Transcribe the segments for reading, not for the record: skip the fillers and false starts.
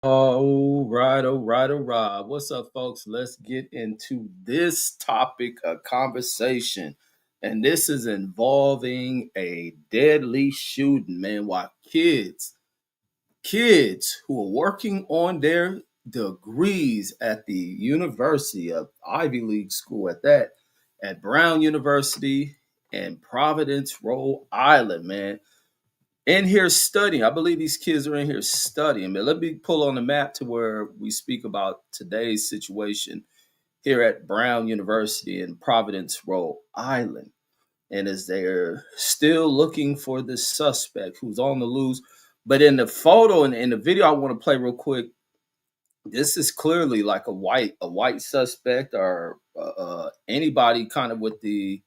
All right, all right, all right. What's up, folks? Let's get into this topic of conversation. And this is involving a deadly shooting, man. While kids who are working on their degrees at the University of Ivy League school at Brown University in Providence, Rhode Island, man in here studying. I believe these kids are in here studying. But let me pull on the map to where we speak about today's situation here at Brown University in Providence, Rhode Island. And as they're still looking for the suspect who's on the loose. But in the photo and in the video I want to play real quick, this is clearly like a white suspect or anybody kind of with the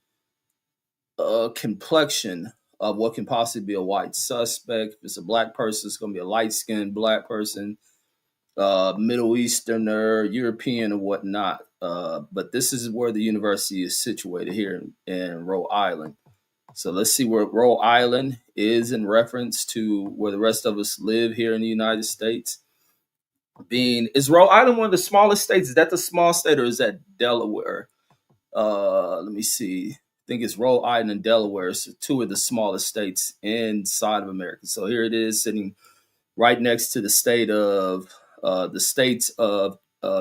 complexion of what can possibly be a white suspect. If it's a black person, it's going to be a light skinned black person, Middle Easterner, European, or whatnot. But this is where the university is situated here in Rhode Island. So let's see where Rhode Island is in reference to where the rest of us live here in the United States. Is Rhode Island one of the smallest states? Is that the small state or is that Delaware? Let me see. I think it's Rhode Island and Delaware. So two of the smallest states inside of America. So here it is, sitting right next to the states of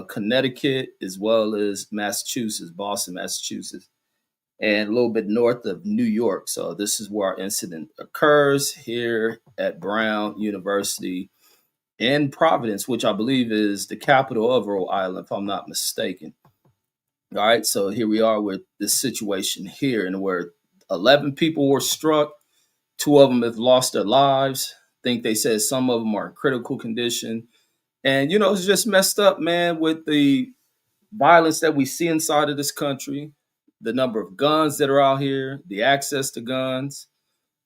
Connecticut as well as Massachusetts, Boston, Massachusetts, and a little bit north of New York. So this is where our incident occurs here at Brown University in Providence, which I believe is the capital of Rhode Island, if I'm not mistaken. All right, so here we are with this situation here, and where 11 people were struck. Two of them have lost their lives. I think they said some of them are in critical condition. And, it's just messed up, man, with the violence that we see inside of this country, the number of guns that are out here, the access to guns,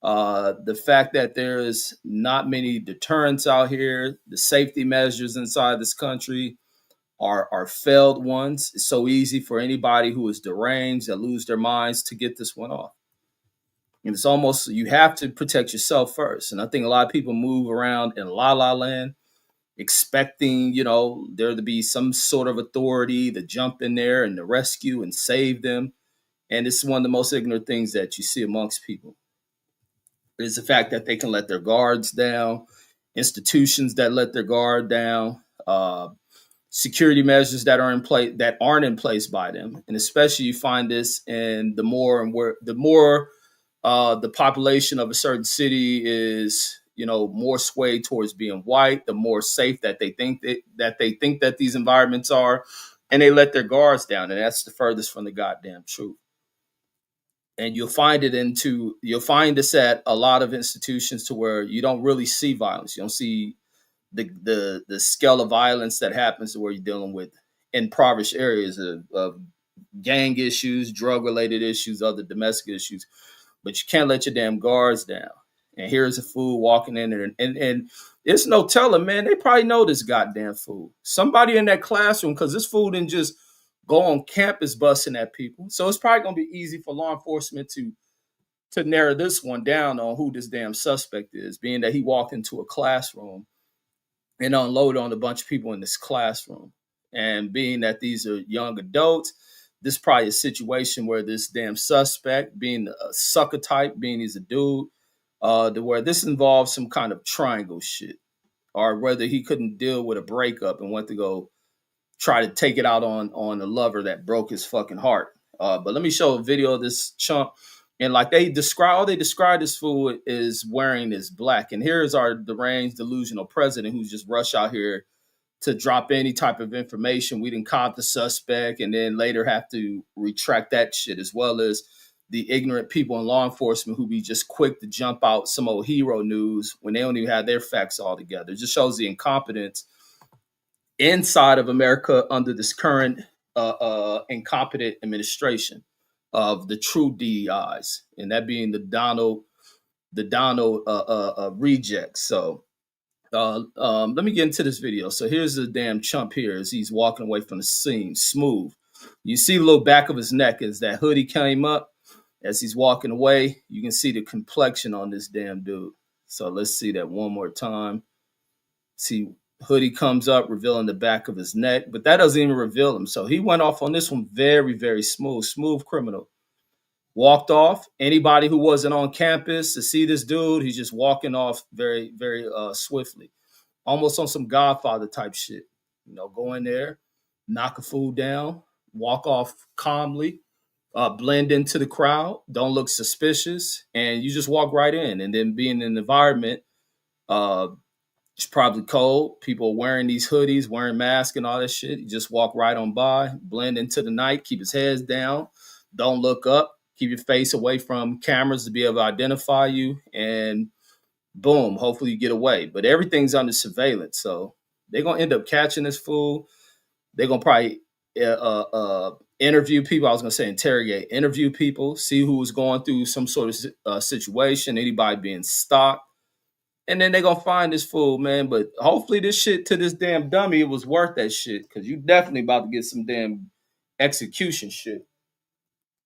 the fact that there is not many deterrents out here, the safety measures inside this country are failed ones. It's so easy for anybody who is deranged that lose their minds to get this one off. And it's almost you have to protect yourself first. And I think a lot of people move around in la la land, expecting there to be some sort of authority to jump in there and to rescue and save them. And it's one of the most ignorant things that you see amongst people is the fact that they can let their guards down, institutions that let their guard down, security measures that are in place that aren't in place by them. And especially you find this in the population of a certain city is more swayed towards being white, the more safe that they think that these environments are, and they let their guards down, and that's the furthest from the goddamn truth. And you'll find this at a lot of institutions to where you don't really see violence. You don't see the scale of violence that happens to where you're dealing with impoverished areas of gang issues, drug related issues, other domestic issues, but you can't let your damn guards down. And here's a fool walking in there, and it's no telling, man. They probably know this goddamn fool. Somebody in that classroom, because this fool didn't just go on campus busting at people. So it's probably gonna be easy for law enforcement to narrow this one down on who this damn suspect is, being that he walked into a classroom and unload on a bunch of people in this classroom. And being that these are young adults, this is probably a situation where this damn suspect, being a sucker type, being he's a dude, where this involves some kind of triangle shit, or whether he couldn't deal with a breakup and went to go try to take it out on a lover that broke his fucking heart. But let me show a video of this chump. And like all they describe this fool is wearing is black. And here's our deranged, delusional president who's just rushed out here to drop any type of information. We didn't caught the suspect and then later have to retract that shit, as well as the ignorant people in law enforcement who be just quick to jump out some old hero news when they don't even have their facts all together. It just shows the incompetence inside of America under this current incompetent administration of the true DEIs, and that being the Donald rejects. So let me get into this video. So here's the damn chump here as he's walking away from the scene, smooth. You see the little back of his neck as that hoodie came up. As he's walking away, you can see the complexion on this damn dude. So let's see that one more time. See Hoodie comes up, revealing the back of his neck, but that doesn't even reveal him. So he went off on this one very, very smooth criminal. Walked off. Anybody who wasn't on campus to see this dude, he's just walking off very, very swiftly, almost on some Godfather type shit. Go in there, knock a fool down, walk off calmly, blend into the crowd, don't look suspicious, and you just walk right in. And then being in an environment, uh, it's probably cold. People are wearing these hoodies, wearing masks and all that shit. You just walk right on by, blend into the night, keep his heads down, don't look up, keep your face away from cameras to be able to identify you, and boom, hopefully you get away. But everything's under surveillance, so they're gonna end up catching this fool. They're gonna probably interview people. I was gonna say interrogate, interview people, see who was going through some sort of situation, anybody being stalked, and then they're gonna find this fool, man. But hopefully, this shit to this damn dummy, it was worth that shit, because you definitely about to get some damn execution shit.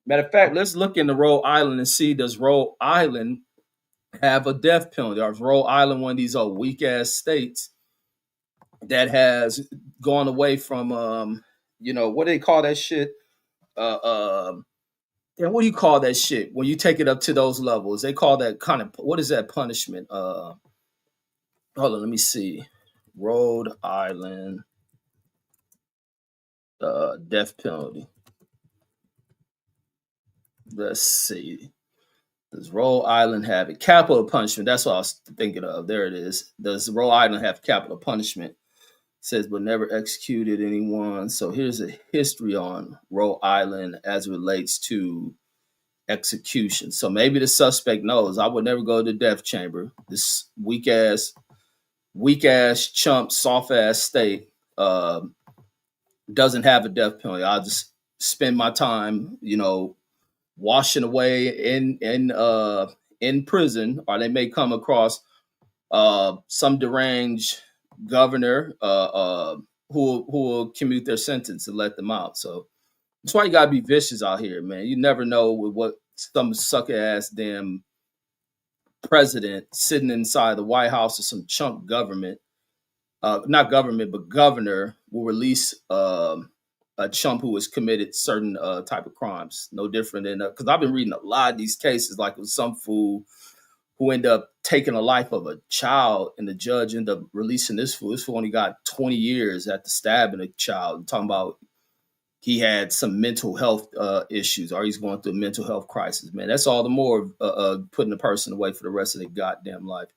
Matter of fact, let's look into Rhode Island and see, does Rhode Island have a death penalty? Or is Rhode Island one of these weak ass states that has gone away from what do they call that shit? Uh and what do you call that shit when you take it up to those levels? They call that kind of, what is that punishment? Hold on, let me see. Rhode Island death penalty. Let's see. Does Rhode Island have a capital punishment? That's what I was thinking of. There it is. Does Rhode Island have capital punishment? It says, but never executed anyone. So here's a history on Rhode Island as it relates to execution. So maybe the suspect knows I would never go to the death chamber. This weak ass chump, soft ass state doesn't have a death penalty. I'll just spend my time, washing away in prison, or they may come across some deranged governor who will commute their sentence and let them out. So that's why you gotta be vicious out here, man. You never know what some sucker ass damn president sitting inside the White House or some chump government, not government, but governor will release a chump who has committed certain type of crimes. No different than, because I've been reading a lot of these cases, like with some fool who end up taking the life of a child, and the judge ended up releasing this fool. This fool only got 20 years after stabbing a child. I'm talking about he had some mental health issues, or he's going through a mental health crisis. Man, that's all the more putting a person away for the rest of their goddamn life.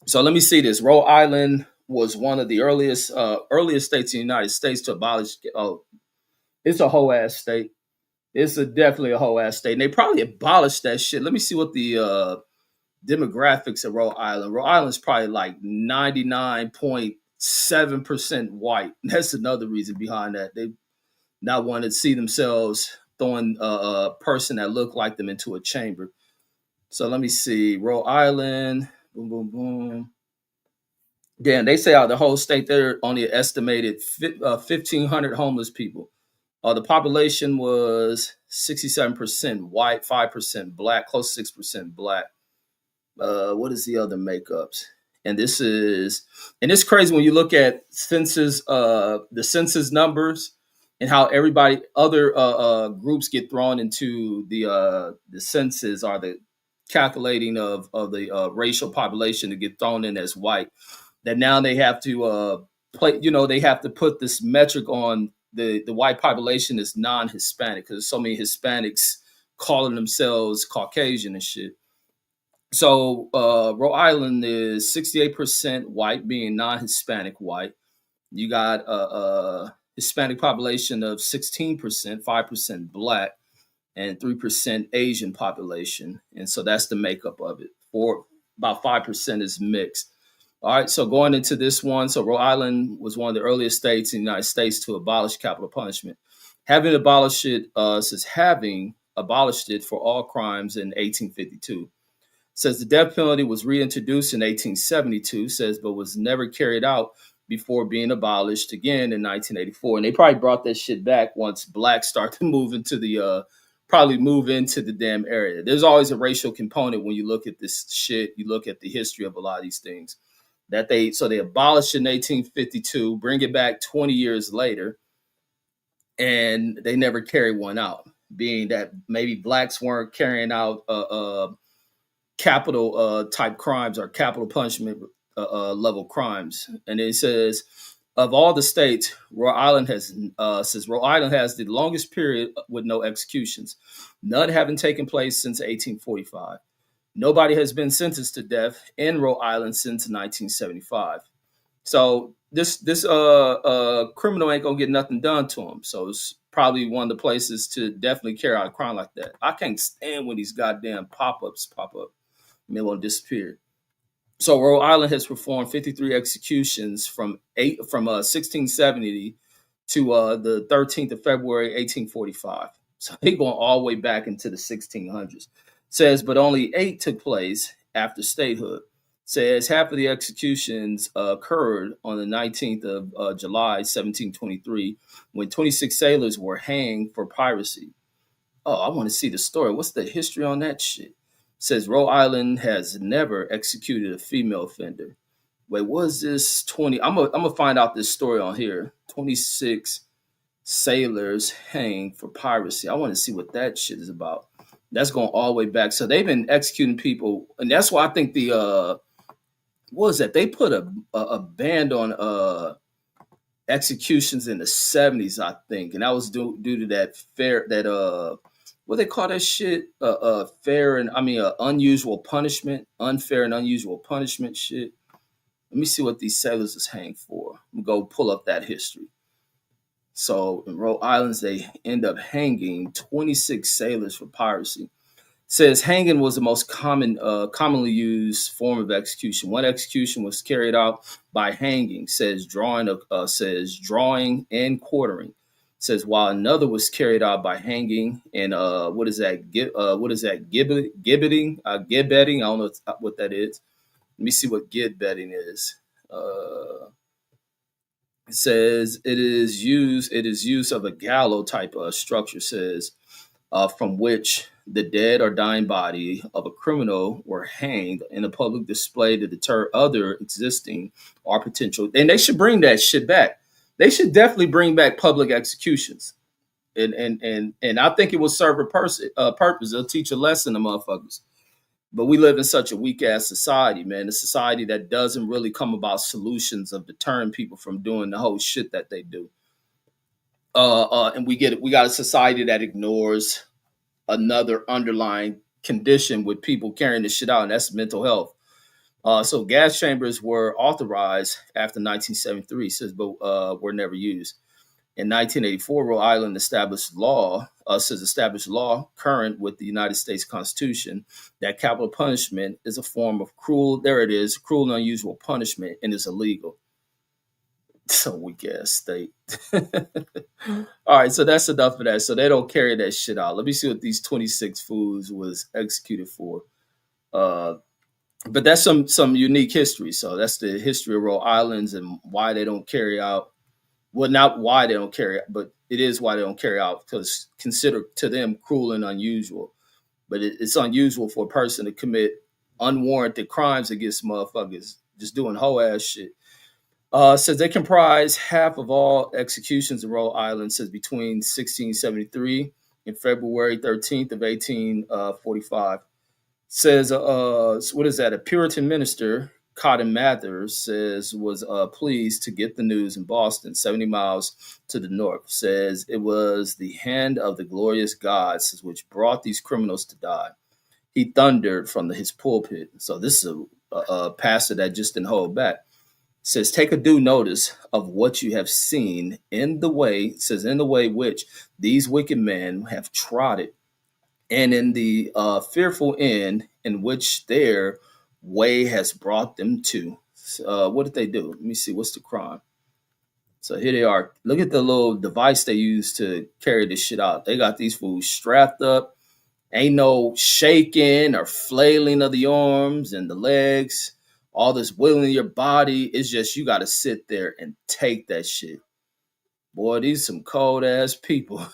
So let me see this. Rhode Island was one of the earliest states in the United States to abolish. Oh, it's a whole ass state. It's definitely a whole ass state, and they probably abolished that shit. Let me see what the demographics of Rhode Island. Rhode Island's probably like 99.7% white. That's another reason behind that. They not want to see themselves throwing a person that looked like them into a chamber. So let me see. Rhode Island. Boom, boom, boom. Damn, they say out of the whole state, there are only an estimated 1,500 homeless people. The population was 67% white, 5% black, close to 6% black. What is the other makeups? And it's crazy when you look at the census numbers, and how everybody, other groups get thrown into the census, or the calculating of the racial population to get thrown in as white. That now they have to they have to put this metric on the white population is non-Hispanic, because so many Hispanics calling themselves Caucasian and shit. So Rhode Island is 68% white, being non-Hispanic white. You got a Hispanic population of 16%, 5% black, and 3% Asian population. And so that's the makeup of it. For about 5% is mixed. All right, so going into this one, so Rhode Island was one of the earliest states in the United States to abolish capital punishment. Having abolished it for all crimes in 1852. Says the death penalty was reintroduced in 1872, says, but was never carried out before being abolished again in 1984. And they probably brought that shit back once blacks start to move into the damn area. There's always a racial component when you look at this shit. You look at the history of a lot of these things. that they abolished in 1852, bring it back 20 years later, and they never carry one out, being that maybe blacks weren't carrying out capital type crimes or capital punishment level crimes. And it says of all the states, Rhode Island has says Rhode Island has the longest period with no executions, none having taken place since 1845. Nobody has been sentenced to death in Rhode Island since 1975. So this criminal ain't gonna get nothing done to him. So it's probably one of the places to definitely carry out a crime like that. I can't stand when these goddamn pop-ups pop up and they won't disappear. So Rhode Island has performed 53 executions from 1670 to the 13th of February 1845. So they going all the way back into the 1600s. Says, but only 8 took place after statehood. Says half of the executions occurred on the 19th of July 1723 when 26 sailors were hanged for piracy. Oh, I want to see the story. What's the history on that shit? Says Rhode Island has never executed a female offender. Wait, was this 20? I'm gonna find out this story on here. 26 sailors hanged for piracy. I want to see what that shit is about. That's going all the way back. So they've been executing people, and that's why I think the what was that? They put a ban on executions in the 70s, I think, and that was due to that fair that what they call that shit fair and I mean unusual punishment, unfair and unusual punishment shit. Let me see what these sailors is hanged for. I'm gonna go pull up that history. So in Rhode Island, they end up hanging 26 sailors for piracy. Says hanging was the most commonly used form of execution. One execution was carried out by hanging. Says drawing and quartering. Says while another was carried out by hanging and what is that? What is that? Gibbeting? Gibbeting. I don't know what that is. Let me see what gibbeting is. It says it is use of a gallows type of structure. Says from which the dead or dying body of a criminal were hanged in a public display to deter other existing or potential. And they should bring that shit back. They should definitely bring back public executions. And I think it will serve a purpose. It'll teach a lesson to motherfuckers. But we live in such a weak ass society, man. A society that doesn't really come about solutions of deterring people from doing the whole shit that they do. And we got a society that ignores another underlying condition with people carrying this shit out, and that's mental health. So gas chambers were authorized after 1973, says, but were never used. In 1984, Rhode Island established law current with the United States Constitution that capital punishment is a form of cruel and unusual punishment and is illegal. So weak ass state. All right, so that's enough of that. So they don't carry that shit out. Let me see what these 26 fools was executed for. But that's some unique history. So that's the history of Rhode Islands and why they don't carry out. Well, not why they don't carry out, but it is why they don't carry out because considered to them cruel and unusual. But it's unusual for a person to commit unwarranted crimes against motherfuckers just doing whole ass shit. Says they comprise half of all executions in Rhode Island. Says between 1673 and February 13th of 1845. Says what is that? A Puritan minister, Cotton Mather, says was pleased to get the news in Boston, 70 miles to the north. Says it was the hand of the glorious God, says, which brought these criminals to die. He thundered from his pulpit. So this is a pastor that just didn't hold back. Says, take a due notice of what you have seen in the way which these wicked men have trodden, and in the fearful end in which their way has brought them to. What did they do? Let me see. What's the crime? So here they are. Look at the little device they use to carry this shit out. They got these fools strapped up. Ain't no shaking or flailing of the arms and the legs. All this wiggling your body. It's just you got to sit there and take that shit. Boy, these some cold ass people.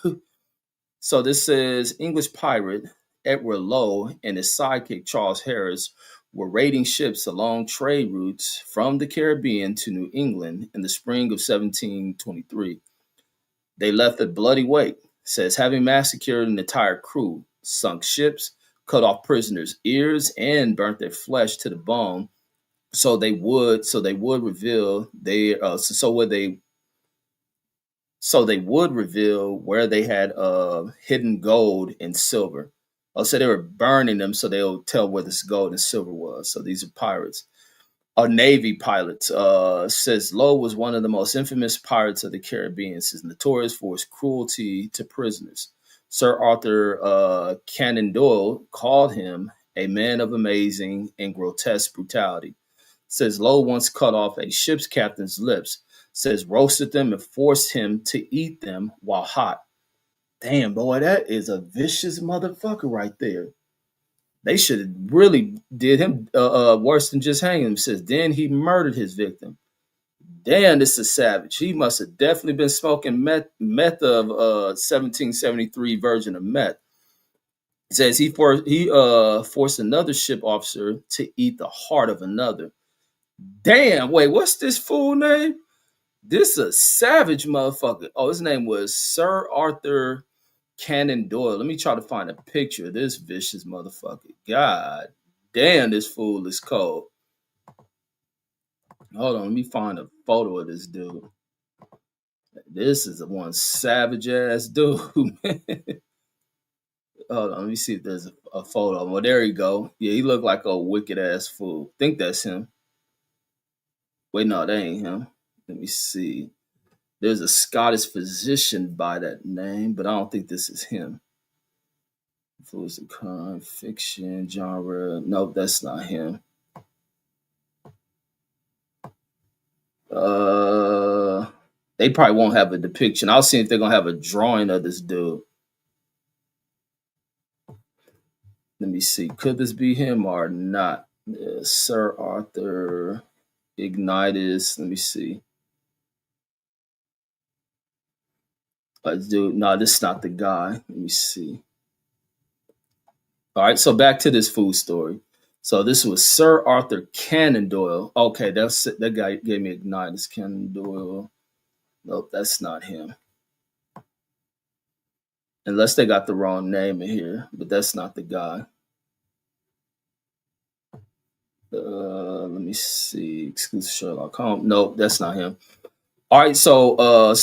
So this says English pirate Edward Lowe and his sidekick Charles Harris were raiding ships along trade routes from the Caribbean to New England in the spring of 1723. They left a bloody wake, says, having massacred an entire crew, sunk ships, cut off prisoners' ears, and burnt their flesh to the bone. So they would reveal they so what they so they would reveal where they had hidden gold and silver. So they were burning them so they'll tell where this gold and silver was. So these are pirates. A Navy pilot says Lowe was one of the most infamous pirates of the Caribbean. Says notorious for his cruelty to prisoners. Sir Arthur Conan Doyle called him a man of amazing and grotesque brutality. Says Lowe once cut off a ship's captain's lips. Says roasted them and forced him to eat them while hot. Damn, boy, that is a vicious motherfucker right there. They should have really did him worse than just hanging him. Says then he murdered his victim. Damn, this is savage. He must have definitely been smoking meth of 1773 version of meth. It says he forced another ship officer to eat the heart of another. Damn, wait, what's this fool name? This is a savage motherfucker. Oh, his name was Sir Arthur Conan Doyle. Let me try to find a picture of this vicious motherfucker. God damn, this fool is cold. Hold on, let me find a photo of this dude. This is a one savage ass dude. Hold on, let me see if there's a photo. Well, there you go. Yeah, he looked like a wicked ass fool. Think that's him. Wait, no, that ain't him. Let me see. There's a Scottish physician by that name, but I don't think this is him. Influence of crime, fiction, genre. Nope, that's not him. They probably won't have a depiction. I'll see if they're gonna have a drawing of this dude. Let me see. Could this be him or not? Sir Arthur Ignitus. Let me see. Dude, no, this is not the guy. Let me see. All right, so back to this food story. So this was Sir Arthur Conan Doyle. Okay, that guy gave me Ignitus Conan Doyle. Nope, that's not him. Unless they got the wrong name in here, but that's not the guy. Let me see. Exclusive Sherlock Holmes. Nope, that's not him. All right, so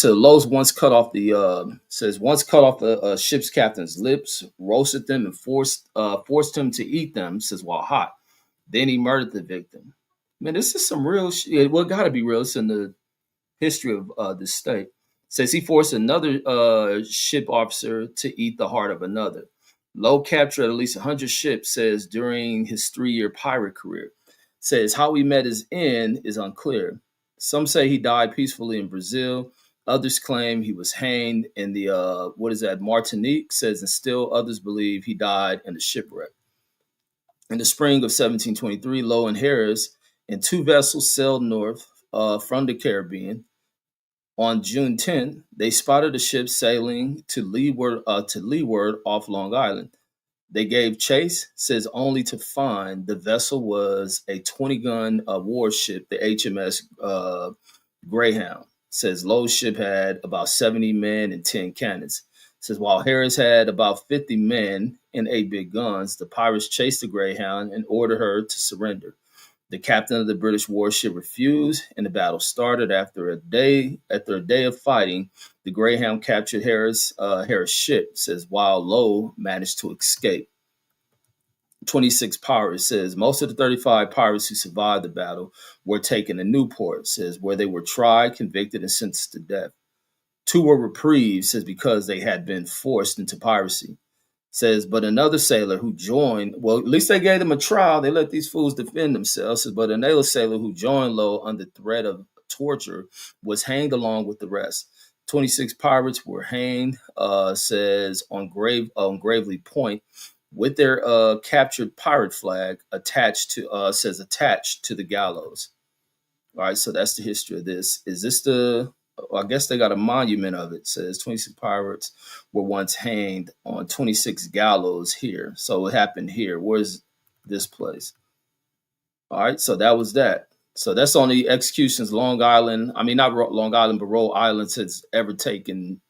Lowe's once cut off the ship's captain's lips, roasted them, and forced him to eat them. Says while hot. Then he murdered the victim. Man, this is some real shit. Well, it got to be real. It's in the history of this state. Says he forced another ship officer to eat the heart of another. Lowe captured at least 100 ships, says, during his 3-year pirate career. Says how he met his end is unclear. Some say he died peacefully in Brazil. Others claim he was hanged in the, Martinique, says, and still others believe he died in a shipwreck. In the spring of 1723, Lowe and Harris and 2 vessels sailed north from the Caribbean. On June 10th, they spotted a ship sailing to leeward off Long Island. They gave chase, says only to find the vessel was a 20-gun warship, the HMS Greyhound. Says Lowe's ship had about 70 men and 10 cannons. Says while Harris had about 50 men and 8 big guns, the pirates chased the Greyhound and ordered her to surrender. The captain of the British warship refused, and the battle started. After a day of fighting, the Greyhound captured Harris' ship. Says while Lowe managed to escape. 26 pirates, says most of the 35 pirates who survived the battle were taken to Newport. Says where they were tried, convicted, and sentenced to death. 2 were reprieved, says because they had been forced into piracy. Says, but another sailor who joined, well, at least they gave them a trial. They let these fools defend themselves. Says, but another sailor who joined Lowe under threat of torture was hanged along with the rest. 26 pirates were hanged, says, on Gravely Point with their captured pirate flag attached to the gallows. All right, so that's the history of this. Is this I guess they got a monument of it. It says 26 pirates were once hanged on 26 gallows here. So it happened here. Where's this place? All right, so that was that. So that's on the executions Long Island. I mean, not Long Island, but Rhode Island has ever taken.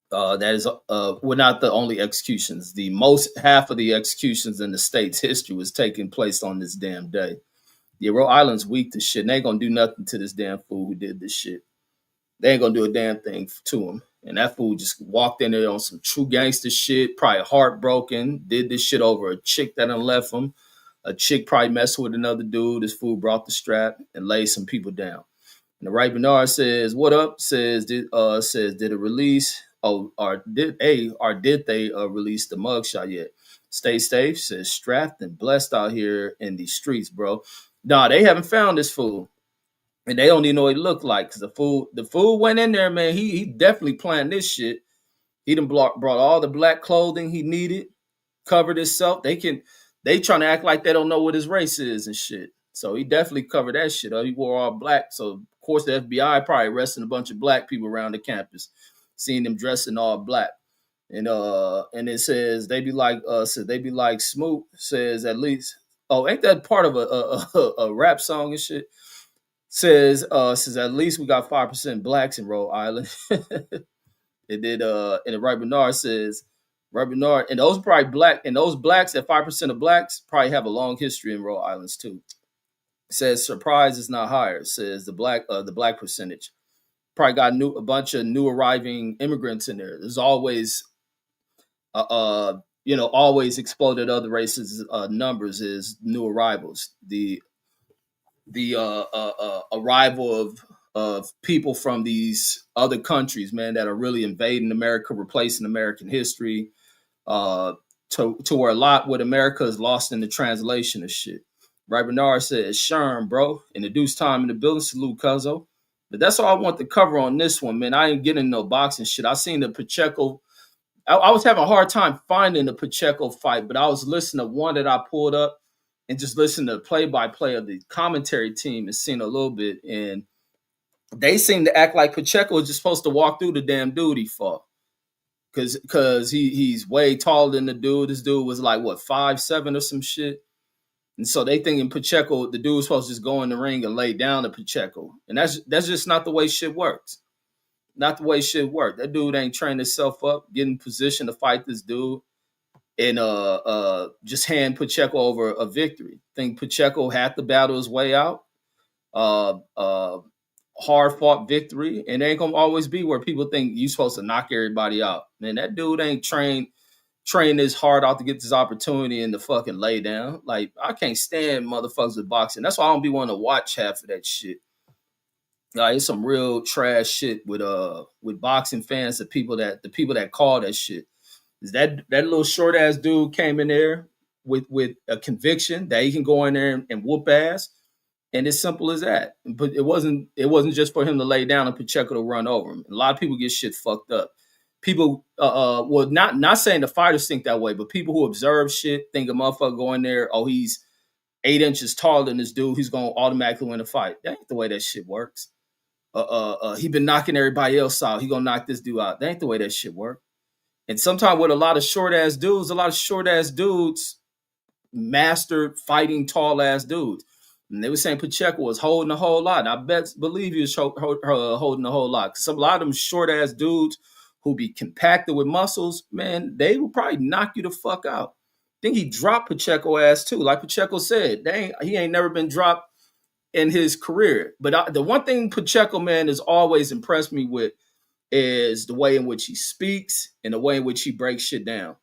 That is, well, not the only executions. The most half of the executions in the state's history was taking place on this damn day. Yeah, Rhode Island's weak to shit. And they ain't gonna do nothing to this damn fool who did this shit. They ain't gonna do a damn thing to him. And that fool just walked in there on some true gangster shit, probably heartbroken, did this shit over a chick that done left him. A chick probably messing with another dude. This fool brought the strap and laid some people down. And the right Bernard says, "What up?" Did it release? Oh, or did they release the mugshot yet? Stay safe. Says strapped and blessed out here in these streets, bro. Nah, they haven't found this fool, and they don't even know what he looked like because the fool went in there, man. He definitely planned this shit. He done brought all the black clothing he needed, covered himself. They trying to act like they don't know what his race is and shit. So he definitely covered that shit up. He wore all black. So of course the FBI probably arresting a bunch of black people around the campus, seeing them dressing all black. And it says they be like Smoot says at least. Oh, ain't that part of a rap song and shit? Says at least we got 5% blacks in Rhode Island. It did and the right Bernard says Right Bernard, and those probably black, and those blacks, that 5% of blacks probably have a long history in Rhode Islands too. It says surprise is not higher. It says the black percentage probably got a bunch of new arriving immigrants in there. There's always always exploded other races numbers is new arrivals. The arrival of people from these other countries, man, that are really invading America, replacing American history, uh, to where a lot what America is lost in the translation of shit. Right, Bernard says, Sherm, bro, in the deuce time in the building, salute Cuzzo. But that's all I want to cover on this one, man. I ain't getting no boxing shit. I seen the Pacheco. I was having a hard time finding the Pacheco fight, but I was listening to one that I pulled up and just listening to the play-by-play of the commentary team and seeing a little bit. And they seem to act like Pacheco was just supposed to walk through the damn dude he fought. Cause he's way taller than the dude. This dude was like what 5'7" or some shit. And so they thinking Pacheco, the dude was supposed to just go in the ring and lay down to Pacheco. And that's just not the way shit works. Not the way shit works. That dude ain't trained himself up, get in position to fight this dude, and just hand Pacheco over a victory. Think Pacheco had to battle his way out. Uh uh Hard fought victory, and it ain't gonna always be where people think you supposed to knock everybody out. Man, that dude ain't trained his heart out to get this opportunity and to fucking lay down. Like I can't stand motherfuckers with boxing. That's why I don't be wanting to watch half of that shit. It's some real trash shit with boxing fans, the people that call that shit. Is that little short ass dude came in there with a conviction that he can go in there and whoop ass, and it's simple as that. But it wasn't just for him to lay down and Pacheco to run over him. A lot of people get shit fucked up. People, well, not saying the fighters think that way, but people who observe shit think a motherfucker going there, oh, he's 8 inches taller than this dude, he's gonna automatically win a fight. That ain't the way that shit works. He been knocking everybody else out. He gonna knock this dude out. That ain't the way that shit work. And sometimes with a lot of short ass dudes mastered fighting tall ass dudes. And they were saying Pacheco was holding a whole lot. And believe he was holding a whole lot. A lot of them short ass dudes who be compacted with muscles, man, they will probably knock you the fuck out. I think he dropped Pacheco ass too. Like Pacheco said, he ain't never been dropped in his career. But the one thing Pacheco, man, has always impressed me with is the way in which he speaks and the way in which he breaks shit down.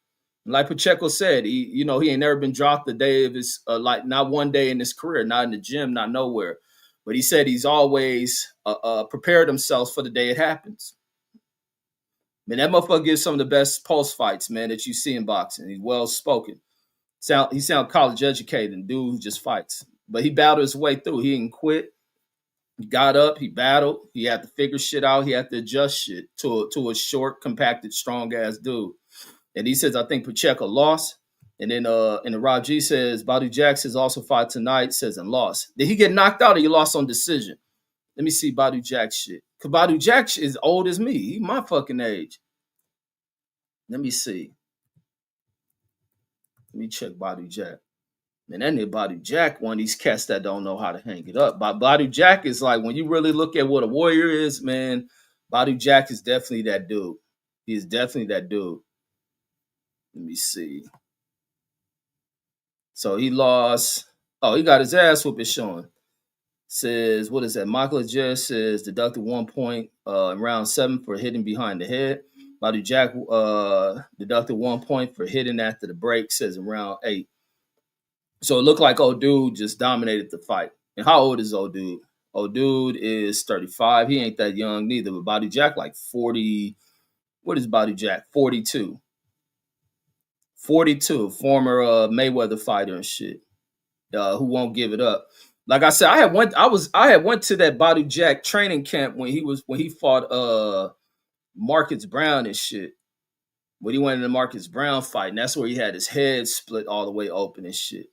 And like Pacheco said, he ain't never been dropped the day of his like not one day in his career, not in the gym, not nowhere. But he said he's always prepared himself for the day it happens. Man, that motherfucker gives some of the best post fights, man, that you see in boxing. He's well spoken. He sound college educated, and dude who just fights. But he battled his way through. He didn't quit. He got up, he battled, he had to figure shit out, he had to adjust shit to a short, compacted, strong ass dude. And he says, I think Pacheco lost. And then the Rob G says, Badu Jack says also fought tonight, says and lost. Did he get knocked out or he lost on decision? Let me see Badu Jack shit. Cause Badu Jack is old as me. He my fucking age. Let me see. Let me check Badu Jack. Man, that nigga Badu Jack, one of these cats that don't know how to hang it up. But Badu Jack is like, when you really look at what a warrior is, man, Badu Jack is definitely that dude. He is definitely that dude. Let me see. So he lost. Oh, he got his ass whooping showing. Says, what is that? Michael Jess says deducted 1 point in round 7 for hitting behind the head. Badu Jack deducted 1 point for hitting after the break, says in round 8. So it looked like old dude just dominated the fight. And how old is old dude? Old dude is 35. He ain't that young neither. But Badu Jack like 40. What is Badu Jack? 42. 42. Former Mayweather fighter and shit. Who won't give it up. Like I said, I had went to that Badu Jack training camp when he fought Marcus Brown and shit. When he went in the Marcus Brown fight, and that's where he had his head split all the way open and shit.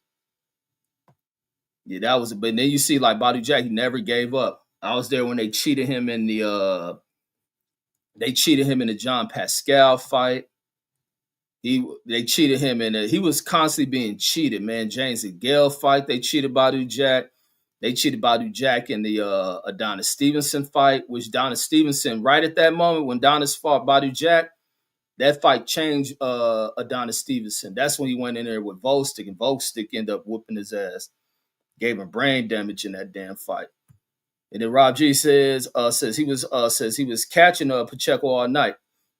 Yeah, that was. But then you see, like Badu Jack, he never gave up. I was there when they cheated him in the John Pascal fight. They cheated him in he was constantly being cheated, man. James and Gale fight, they cheated Badu Jack. They cheated Badu Jack in the Adonis Stevenson fight, which Adonis Stevenson, right at that moment when Adonis fought Badu Jack, that fight changed Adonis Stevenson. That's when he went in there with Volstick, and Volstick ended up whooping his ass. Gave him brain damage in that damn fight. And then Rob G says he was catching Pacheco all night.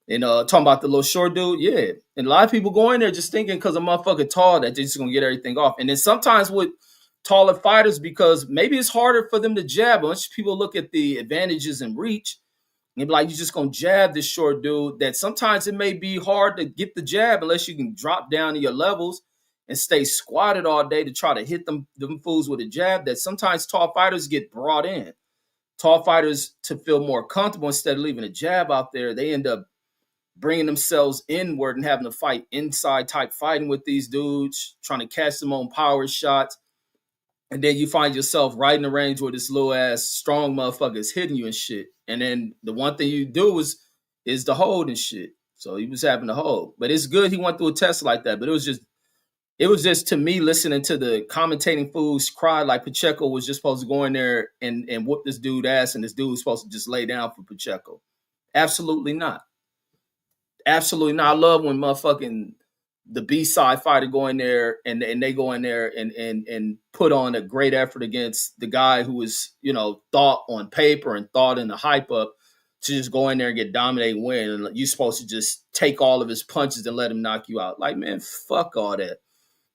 And talking about the little short dude, yeah. And a lot of people go in there just thinking because I'm motherfucking tall that they're just gonna get everything off. And then sometimes with taller fighters, because maybe it's harder for them to jab. Once people look at the advantages and reach, and be like, you're just gonna jab this short dude. That sometimes it may be hard to get the jab unless you can drop down to your levels and stay squatted all day to try to hit them fools with a jab. That sometimes tall fighters get brought in. Tall fighters, to feel more comfortable instead of leaving a jab out there, they end up bringing themselves inward and having to fight inside type fighting with these dudes, trying to catch them on power shots. And then you find yourself right in the range where this little ass strong motherfucker is hitting you and shit. And then the one thing you do is the hold and shit. So he was having to hold. But it's good he went through a test like that. But it was just to me listening to the commentating fools cry like Pacheco was just supposed to go in there and whoop this dude ass, and this dude was supposed to just lay down for Pacheco. Absolutely not. Absolutely not. I love when motherfucking the B-side fighter go in there and they go in there and put on a great effort against the guy who was, thought on paper and thought in the hype up to just go in there and get dominated and win. And you're supposed to just take all of his punches and let him knock you out. Like, man, fuck all that.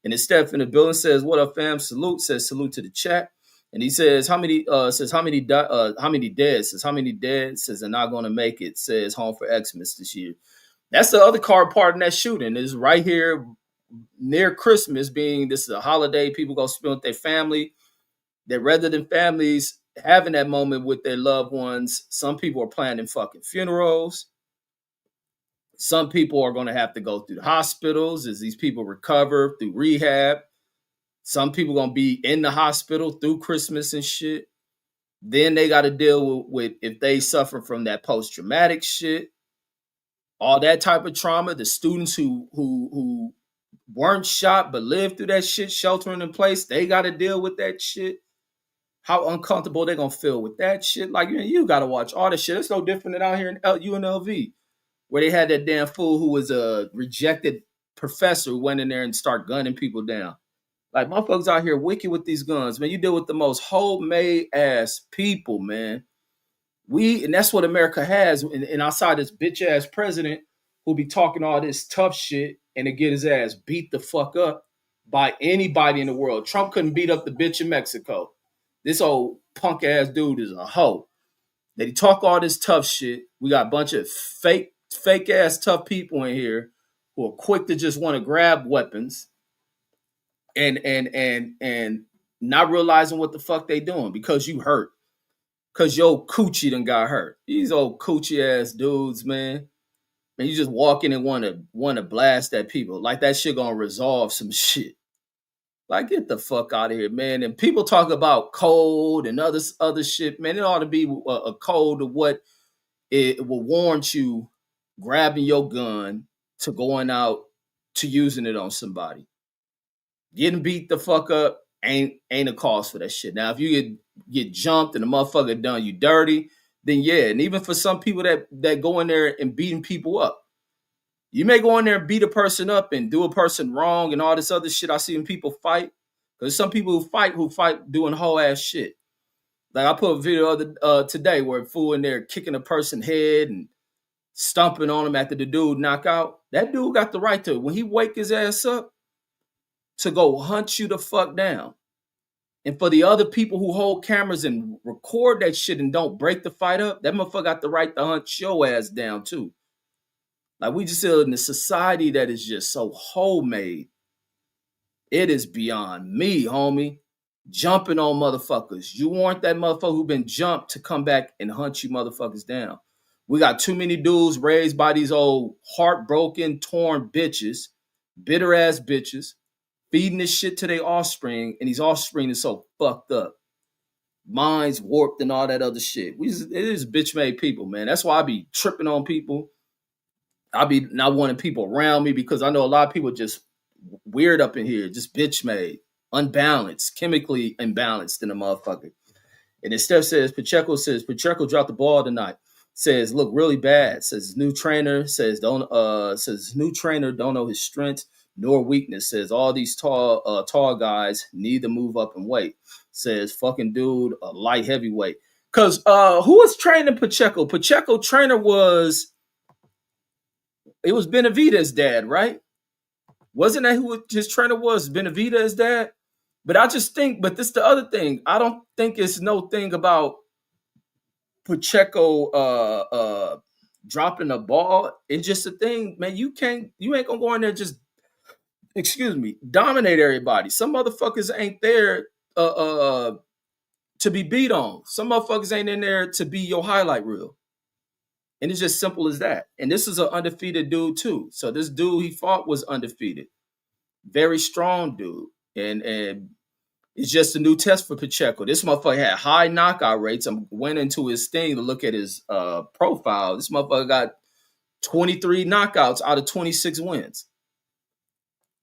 And then Steph in the building says, "What up, fam? Salute." Says salute to the chat. And he says, how many dead? Says how many dead? Says they're not going to make it. Says home for Xmas this year. That's the other card part in that shooting is right here near Christmas, being this is a holiday. People go spend with their family. That rather than families having that moment with their loved ones, some people are planning fucking funerals. Some people are going to have to go through the hospitals as these people recover through rehab. Some people going to be in the hospital through Christmas and shit. Then they got to deal with if they suffer from that post-traumatic shit, all that type of trauma. The students who weren't shot but lived through that shit, sheltering in place, they got to deal with that shit. How uncomfortable they going to feel with that shit. Like, you got to watch all this shit. It's no different than out here in UNLV, where they had that damn fool who was a rejected professor who went in there and started gunning people down. Like, motherfuckers out here wicked with these guns, man. You deal with the most homemade ass people, man. And that's what America has. And outside this bitch ass president who be talking all this tough shit and to get his ass beat the fuck up by anybody in the world. Trump couldn't beat up the bitch in Mexico. This old punk ass dude is a hoe. That he talk all this tough shit. We got a bunch of fake ass tough people in here who are quick to just want to grab weapons and not realizing what the fuck they doing because you hurt. Because your coochie done got hurt. These old coochie ass dudes, man. And you just walk in and want to blast at people. Like that shit gonna resolve some shit. Like, get the fuck out of here, man. And people talk about code and other shit, man. It ought to be a code of what it will warrant you grabbing your gun to going out to using it on somebody. Getting beat the fuck up ain't a cause for that shit. Now, if you get jumped and the motherfucker done you dirty, then yeah. And even for some people that go in there and beating people up, you may go in there and beat a person up and do a person wrong and all this other shit. I see when people fight, because some people who fight doing whole ass shit. Like I put a video today where a fool in there kicking a person's head and stomping on him after the dude knock out. That dude got the right to, when he wake his ass up, to go hunt you the fuck down. And for the other people who hold cameras and record that shit and don't break the fight up, that motherfucker got the right to hunt your ass down too. Like we just live in a society that is just so homemade. It is beyond me, homie. Jumping on motherfuckers. You want that motherfucker who been jumped to come back and hunt you motherfuckers down. We got too many dudes raised by these old heartbroken, torn bitches, bitter ass bitches, feeding this shit to their offspring, and these offspring is so fucked up. Minds warped and all that other shit. It is bitch made people, man. That's why I be tripping on people. I be not wanting people around me because I know a lot of people just weird up in here, just bitch made, unbalanced, chemically imbalanced in a motherfucker. And then Steph says, Pacheco dropped the ball tonight. Says look really bad. Says new trainer don't know his strengths nor weakness. Says all these tall guys need to move up in weight. Says fucking dude a light heavyweight. Cause who was training Pacheco? Pacheco trainer was Benavidez's dad, right? Wasn't that who his trainer was? Benavidez's dad? But I just think, but this the other thing. I don't think it's no thing about Pacheco dropping a ball. It's just a thing, man. You ain't gonna go in there just dominate everybody. Some motherfuckers ain't there to be beat on. Some motherfuckers ain't in there to be your highlight reel. And it's just simple as that. And this is an undefeated dude too. So this dude he fought was undefeated. Very strong dude. And it's just a new test for Pacheco. This motherfucker had high knockout rates. I went into his thing to look at his profile. This motherfucker got 23 knockouts out of 26 wins.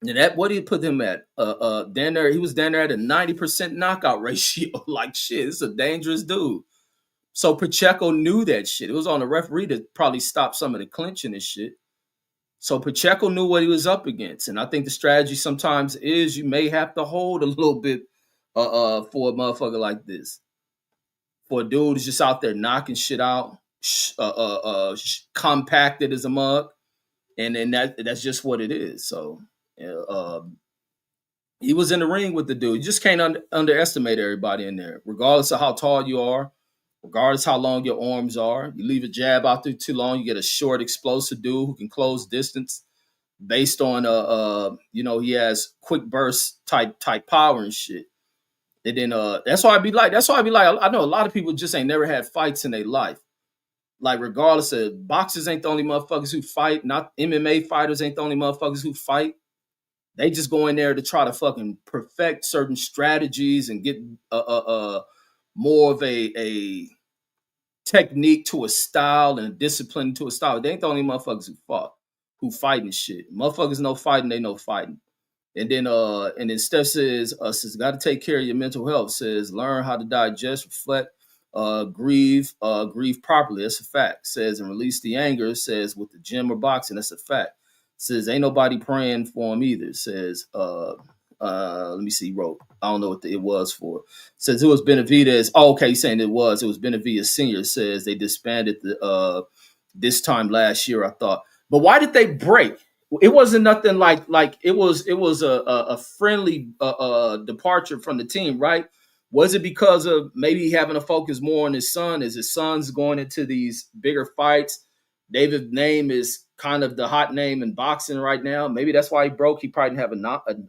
And that what did he put him at? Down there, he was down there at a 90% knockout ratio. Like shit, this is a dangerous dude. So Pacheco knew that shit. It was on the referee to probably stop some of the clinching and shit. So Pacheco knew what he was up against. And I think the strategy sometimes is you may have to hold a little bit for a motherfucker like this. For a dude who's just out there knocking shit out, compacted as a mug. And then that's just what it is. So he was in the ring with the dude. You just can't underestimate everybody in there, regardless of how tall you are. Regardless how long your arms are, you leave a jab out there too long, you get a short, explosive dude who can close distance based on he has quick burst type power and shit. And then that's why I be like, I know a lot of people just ain't never had fights in their life. Like regardless of boxers ain't the only motherfuckers who fight, not MMA fighters ain't the only motherfuckers who fight. They just go in there to try to fucking perfect certain strategies and get more of a technique to a style and a discipline to a style. They ain't the only motherfuckers who fighting shit. Motherfuckers know fighting, they know fighting. And then Steph says got to take care of your mental health. Says learn how to digest, reflect, grieve properly. That's a fact. Says and release the anger. Says with the gym or boxing. That's a fact. Says ain't nobody praying for him either. Says let me see. Wrote. I don't know what it was for. Says it was Benavidez. Oh, okay. He's saying it was Benavidez Senior. Says they disbanded this time last year. I thought, but why did they break? It wasn't nothing like it was a friendly departure from the team, right? Was it because of maybe having to focus more on his son? As his son's going into these bigger fights, David's name is kind of the hot name in boxing right now. Maybe that's why he broke. He probably didn't have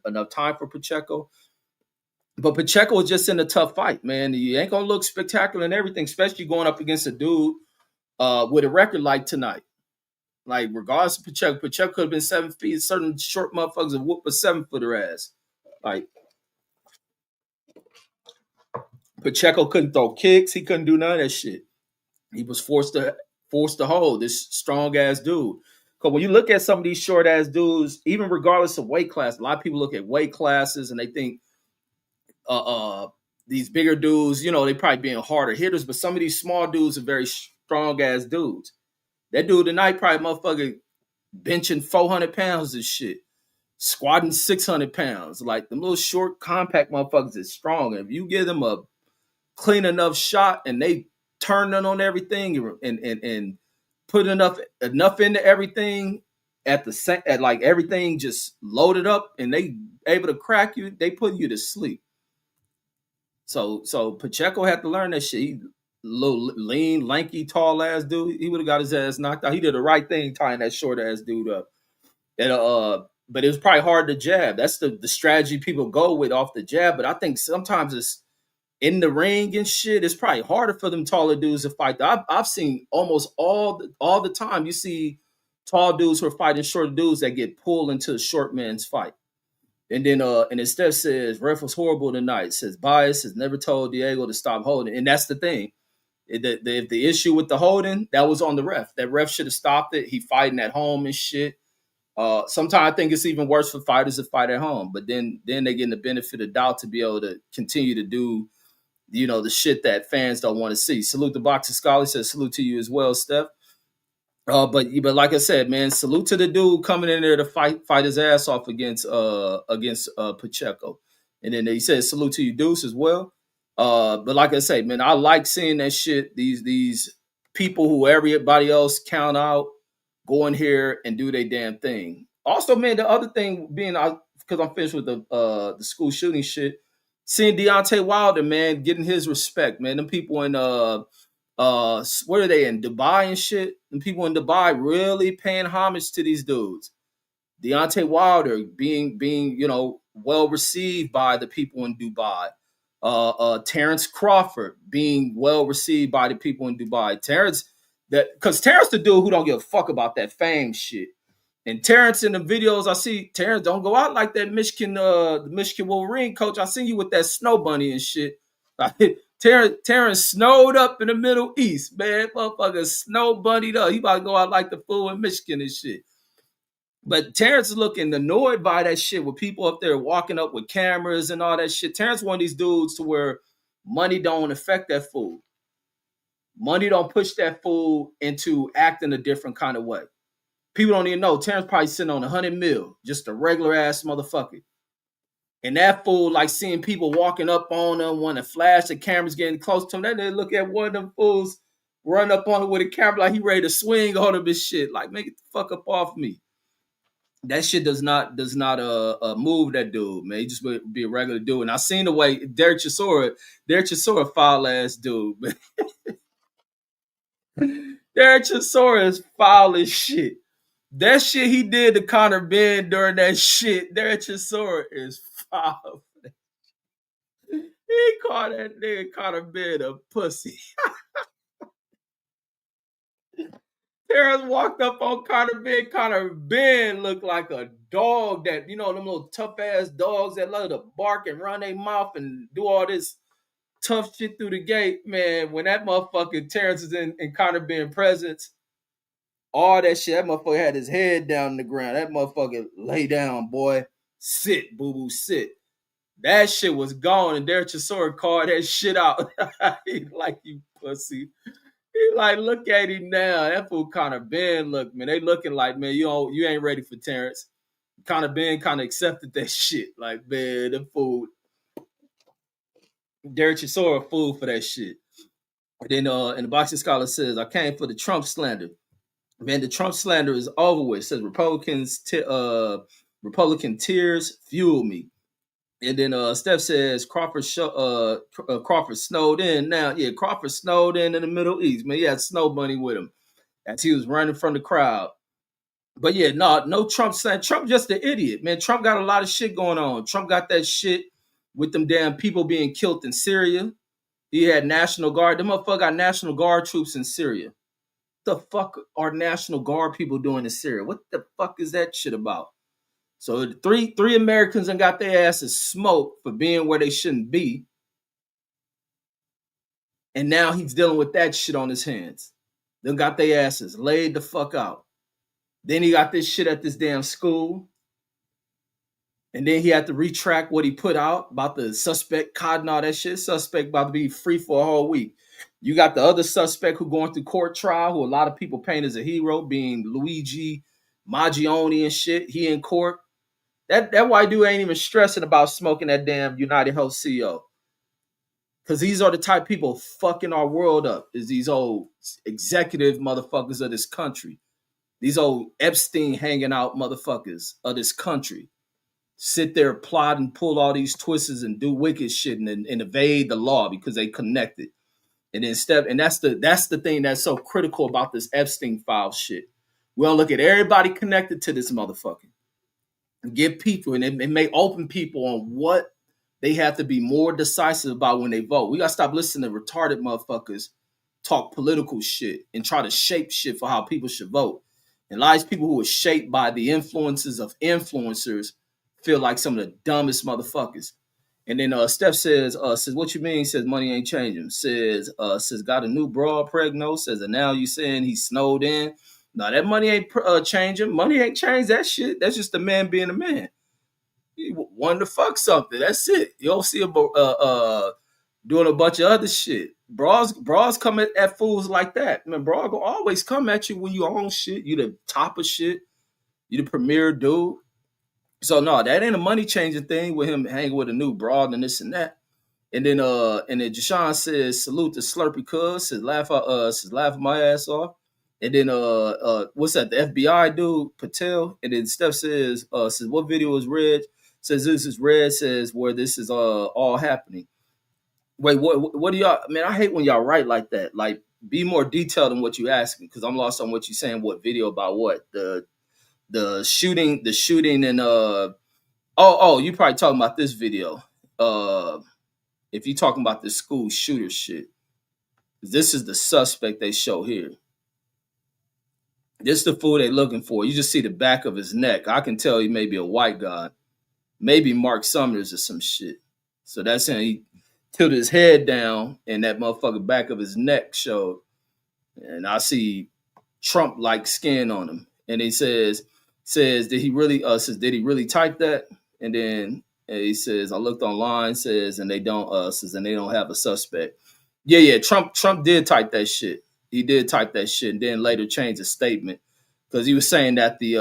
enough time for Pacheco. But Pacheco was just in a tough fight, man. You ain't going to look spectacular and everything, especially going up against a dude with a record like tonight. Like, regardless of Pacheco could have been 7 feet. Certain short motherfuckers have whooped a 7-footer ass. Like, Pacheco couldn't throw kicks. He couldn't do none of that shit. He was forced to hold this strong ass dude. Because when you look at some of these short ass dudes, even regardless of weight class, a lot of people look at weight classes and they think uh, uh these bigger dudes, they probably being harder hitters, but some of these small dudes are very strong ass dudes. That dude tonight probably motherfucker benching 400 pounds and shit, squatting 600 pounds. Like them little short, compact motherfuckers is strong. And if you give them a clean enough shot and they turn on everything and put enough into everything at the at like everything just loaded up and they able to crack you, they put you to sleep. So Pacheco had to learn that shit. He little lean, lanky, tall ass dude. He would have got his ass knocked out. He did the right thing tying that short ass dude up. And but it was probably hard to jab. That's the strategy people go with off the jab. But I think sometimes it's in the ring and shit. It's probably harder for them taller dudes to fight. I've seen almost all the time. You see tall dudes who are fighting shorter dudes that get pulled into the short man's fight. And then and instead says ref was horrible tonight. Says bias has never told Diego to stop holding. And that's the thing. The issue with the holding, that was on the ref. That ref should have stopped it. He fighting at home and shit. Sometimes I think it's even worse for fighters to fight at home, but then they get the benefit of doubt to be able to continue to do, the shit that fans don't want to see. Salute the boxing scholar. Says salute to you as well, Steph. But like I said, man, salute to the dude coming in there to fight his ass off against Pacheco, and then he said salute to you, Deuce, as well. But like I say, man, I like seeing that shit. These people who everybody else count out go in here and do their damn thing. Also, man, the other thing being, because I'm finished with the school shooting shit, seeing Deontay Wilder, man, getting his respect, man. Them people in where are they in Dubai and shit? And people in Dubai really paying homage to these dudes. Deontay Wilder being well received by the people in Dubai. Terrence Crawford being well received by the people in Dubai. Terrence the dude who don't give a fuck about that fame shit. And Terrence in the videos I see, Terrence don't go out like that the Michigan Wolverine coach. I seen you with that snow bunny and shit. Terrence snowed up in the Middle East, man. Motherfucker snow bunnied up. He about to go out like the fool in Michigan and shit. But Terrence is looking annoyed by that shit with people up there walking up with cameras and all that shit. Terrence one of these dudes to where money don't affect that fool. Money don't push that fool into acting a different kind of way. People don't even know. Terrence probably sitting on 100 mil, just a regular ass motherfucker. And that fool, like seeing people walking up on him, want to flash the cameras getting close to him. Then they look at one of them fools run up on him with a camera like he ready to swing on him and shit. Like, make it the fuck up off me. That shit does not move that dude, man. He just be a regular dude. And I seen the way Derek Chisora foul ass dude, man. Derek Chisora is foul as shit. That shit he did to Conor Ben during that shit, Derek Chisora is foul. He called that nigga Conor Ben a pussy. Terrence walked up on Conor Ben. Conor Ben looked like a dog that, them little tough ass dogs that love to bark and run their mouth and do all this tough shit through the gate. Man, when that motherfucking Terrence is in Conor Ben presence, all that shit, that motherfucker had his head down on the ground. That motherfucker lay down, boy. Sit, boo-boo, sit. That shit was gone, and Derek Chisora called that shit out. He like, you pussy. He like, look at him now. That fool Conor Ben look, man. They looking like, man, you ain't ready for Terrence. Conor Ben kind of accepted that shit. Like, man, the fool. Derek Chisora a fool for that shit. And then and the boxing scholar says, I came for the Trump slander. Man, the Trump slander is over with. It says Republican tears fuel me. And then Steph says Crawford snowed in. Now, yeah, Crawford snowed in the Middle East. Man, he had Snow Bunny with him as he was running from the crowd. But yeah, no Trump slander. Trump just an idiot, man. Trump got a lot of shit going on. Trump got that shit with them damn people being killed in Syria. He had National Guard. Them motherfucker got National Guard troops in Syria. The fuck are National Guard people doing in Syria? What the fuck is that shit about? So three Americans and got their asses smoked for being where they shouldn't be. And now he's dealing with that shit on his hands. They got their asses laid the fuck out. Then he got this shit at this damn school. And then he had to retract what he put out about the suspect caught and all that shit. Suspect about to be free for a whole week. You got the other suspect who going through court trial, who a lot of people paint as a hero, being Luigi Maggione and shit. He in court. That white dude ain't even stressing about smoking that damn United Health CEO. Because these are the type of people fucking our world up, is these old executive motherfuckers of this country. These old Epstein hanging out motherfuckers of this country. Sit there, plot and pull all these twists and do wicked shit and evade the law because they connected. And instead, and that's the thing that's so critical about this Epstein file shit. Well, look at everybody connected to this motherfucker. Give people, and it may open people on what they have to be more decisive about when they vote. We gotta stop listening to retarded motherfuckers talk political shit and try to shape shit for how people should vote. And a lot of these people who are shaped by the influences of influencers feel like some of the dumbest motherfuckers. And then Steph says, what you mean? Says money ain't changing. Says got a new broad pregno. Says, and now you saying he's snowed in. No, that money ain't changing. Money ain't changed that shit. That's just a man being a man. He wanted to fuck something. That's it. You don't see him doing a bunch of other shit. Bras come at fools like that. Man, bra gonna always come at you when you own shit. You the top of shit. You the premier dude. So no, that ain't a money changing thing with him hanging with a new broad and this and that. And then Jashawn says, salute to Slurpy Cuz, says laugh my ass off. And then what's that? The FBI dude, Patel. And then Steph says what video is Red? Says this is Red, says where this is all happening. Wait, what do y'all, man? I hate when y'all write like that. Like, be more detailed in what you asking, because I'm lost on what you saying, what video about what? The shooting and you probably talking about this video. If you talking about the school shooter shit, this is the suspect they show here. This is the fool they looking for. You just see the back of his neck. I can tell he may be a white guy, maybe Mark Summers or some shit. So that's him. He tilted his head down, and that motherfucker back of his neck showed. And I see Trump like skin on him. And he says, did he really type that? And then he says, I looked online, says, and they don't have a suspect. Yeah. Trump did type that shit. He did type that shit, and then later changed his statement because he was saying that they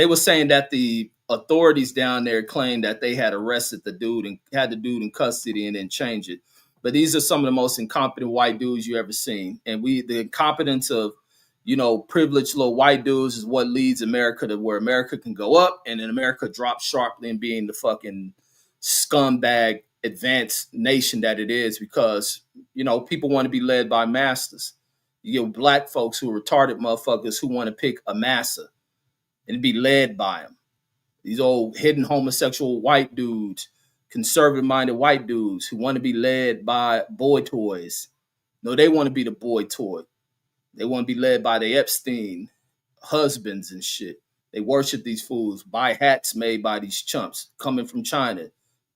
were saying that the authorities down there claimed that they had arrested the dude and had the dude in custody and then changed it. But these are some of the most incompetent white dudes you ever seen. And the incompetence of, privileged little white dudes is what leads America to where America can go up and then America drops sharply in being the fucking scumbag advanced nation that it is because, people want to be led by masters. You get black folks who are retarded motherfuckers who want to pick a massa and be led by them. These old hidden homosexual white dudes, conservative-minded white dudes who want to be led by boy toys. No, they want to be the boy toy. They want to be led by the Epstein husbands and shit. They worship these fools, buy hats made by these chumps coming from China,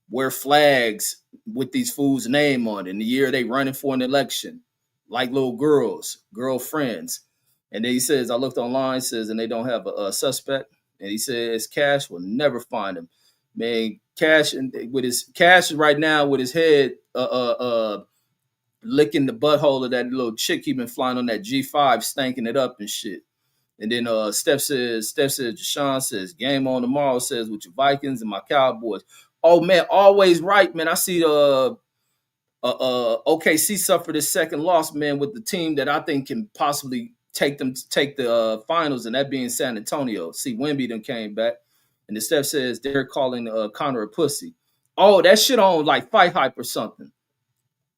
wear flags with these fools' name on it in the year they running for an election, like little girlfriends. And then he says, I looked online, says, and they don't have a suspect. And he says, Cash will never find him. Man, Cash right now with his head licking the butthole of that little chick he been flying on that G5, stanking it up and shit. And then Steph says, Deshaun says, game on tomorrow, says, with your Vikings and my Cowboys. Oh man, always right, man. I see OKC suffered his second loss, man, with the team that I think can possibly take the finals, and that being San Antonio. See, Wemby done came back, and the Steph says they're calling Connor a pussy. Oh, that shit on like Fight Hype or something.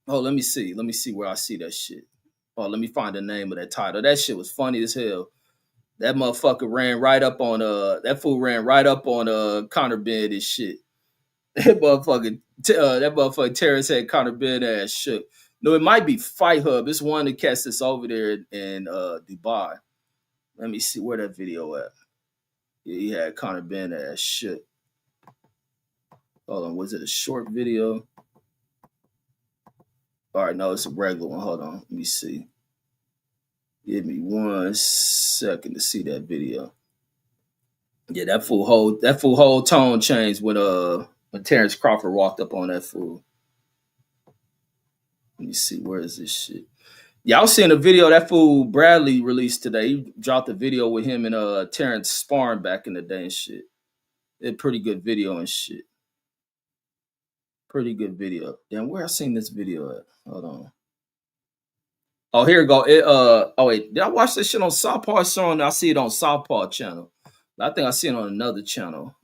Oh, let me see where I see that shit. Oh, let me find the name of that title. That shit was funny as hell. That motherfucker ran right up on Connor bed and shit. That motherfucker Terrence had Connor Ben ass shook. No, it might be Fight Hub. It's one of the cats that's over there in Dubai. Let me see where that video at. Yeah, he had Connor Ben ass shook. Hold on, was it a short video? All right, no, it's a regular one. Hold on, let me see. Give me 1 second to see that video. Yeah, that fool whole tone changed when Terrence Crawford walked up on that fool. Let me see, where is this shit? Yeah, I was seeing a video that fool Bradley released today. He dropped a video with him and Terrence sparring back in the day and shit. A pretty good video and shit. Pretty good video. Damn, where I seen this video at? Hold on. Oh, here we go. Oh wait, did I watch this shit on Southpaw Song? I see it on Southpaw channel. I think I see it on another channel.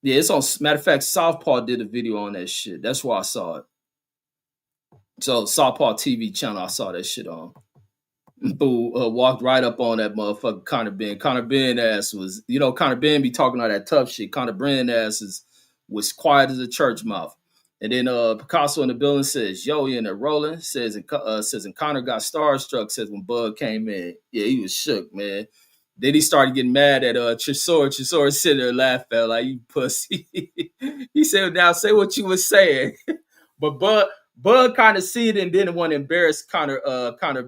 Yeah, it's on. Matter of fact, Southpaw did a video on that shit. That's why I saw it. So Southpaw TV channel, I saw that shit on. Boo walked right up on that motherfucker Conor Ben. Conor Ben ass was, Conor Ben be talking all that tough shit. Conor Ben ass was quiet as a church mouth. And then Picasso in the building says, "Yo, you in there rolling?" Says and Conor got starstruck. Says when Bud came in, yeah, he was shook, man. Then he started getting mad at Chisora. Chisora sitting there laughing like, "You pussy." He said, "Now say what you was saying." But Bud kind of see it and didn't want to embarrass Conor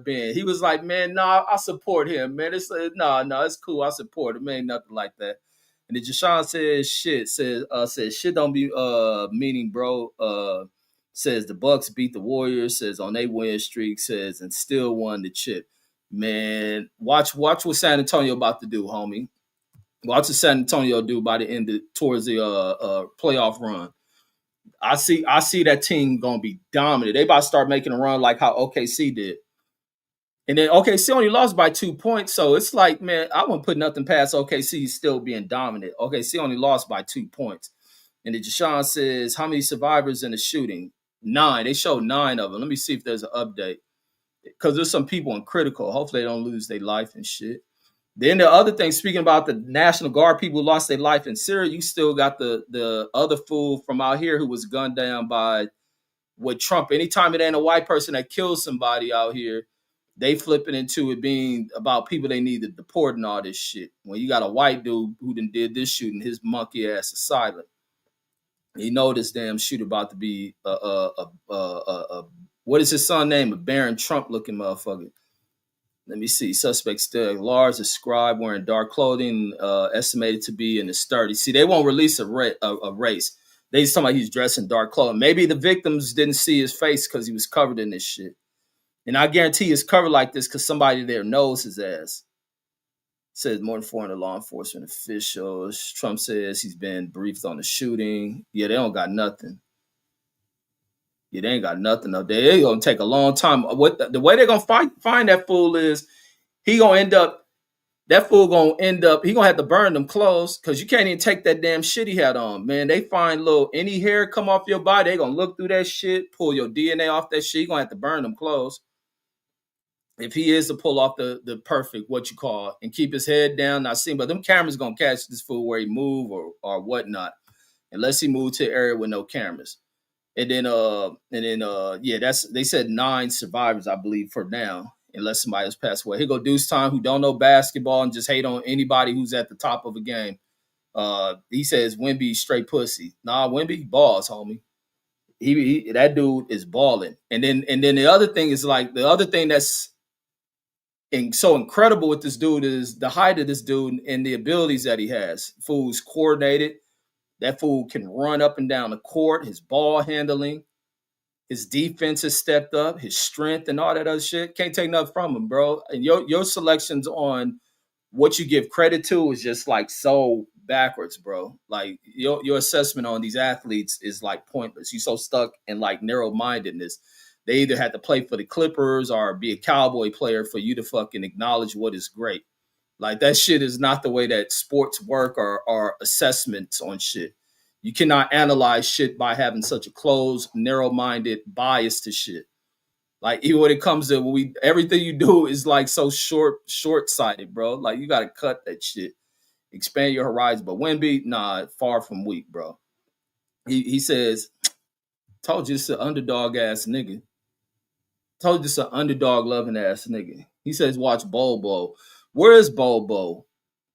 Ben. He was like, "Man, nah, I support him, man. It's it's cool. I support him. Ain't nothing like that." And then Jashawn says, "Says shit don't be meaning, bro." Says the Bucks beat the Warriors. Says on they win streak. Says and still won the chip. Man, watch what San Antonio about to do, homie. Watch what San Antonio do by the end towards the playoff run. I see that team gonna be dominant. They about to start making a run like how OKC did. And then OKC only lost by 2 points. So it's like, man, I wouldn't put nothing past OKC still being dominant. OKC only lost by 2 points. And then Jashawn says, how many survivors in the shooting? 9. They showed 9 of them. Let me see if there's an update. Because there's some people in critical. Hopefully they don't lose their life and shit. Then the other thing, speaking about the National Guard people who lost their life in Syria, you still got the other fool from out here who was gunned down by with Trump. Anytime it ain't a white person that kills somebody out here, they flip it into it being about people they need to deport and all this shit. When you got a white dude who did this shooting, his monkey ass is silent. You know this damn shooter about to be what is his son name? A Barron Trump looking motherfucker. Let me see. Suspect still large, a scribe wearing dark clothing, estimated to be in his 30s. See, they won't release a race. They just talking about he's dressed in dark clothing. Maybe the victims didn't see his face because he was covered in this shit. And I guarantee he's covered like this because somebody there knows his ass. Says more than 400 law enforcement officials. Trump says he's been briefed on the shooting. Yeah, they don't got nothing. Yeah, they ain't got nothing up there. It's gonna take a long time. The way they're gonna find that fool is he gonna end up. That fool gonna end up. He gonna have to burn them clothes because you can't even take that damn shit he had on. Man, they find any hair come off your body. They gonna look through that shit, pull your DNA off that shit. You gonna have to burn them clothes. If he is to pull off the perfect and keep his head down, not seen, but them cameras gonna catch this fool where he move or whatnot, unless he move to an area with no cameras. And then they said 9 survivors, I believe, for now, unless somebody has passed away. Here go Deuce Time, who don't know basketball and just hate on anybody who's at the top of a game. He says Wemby straight pussy. Nah, Wemby balls, homie. He that dude is balling. And then the other thing is that's so incredible with this dude is the height of this dude and the abilities that he has. Fool's coordinated. That fool can run up and down the court, his ball handling, his defense has stepped up, his strength and all that other shit. Can't take nothing from him, bro. And your selections on what you give credit to is just like so backwards, bro. Like your assessment on these athletes is like pointless. You're so stuck in like narrow-mindedness. They either had to play for the Clippers or be a Cowboy player for you to fucking acknowledge what is great. Like that shit is not the way that sports work or assessments on shit. You cannot analyze shit by having such a closed, narrow-minded bias to shit. Like even when it comes to everything you do is like so short-sighted, bro. Like you gotta cut that shit, expand your horizon. But Wemby, nah, far from weak, bro. He says, "Told you it's an underdog ass nigga. Told you it's an underdog loving ass nigga." He says, "Watch Bobo. Where is Bobo?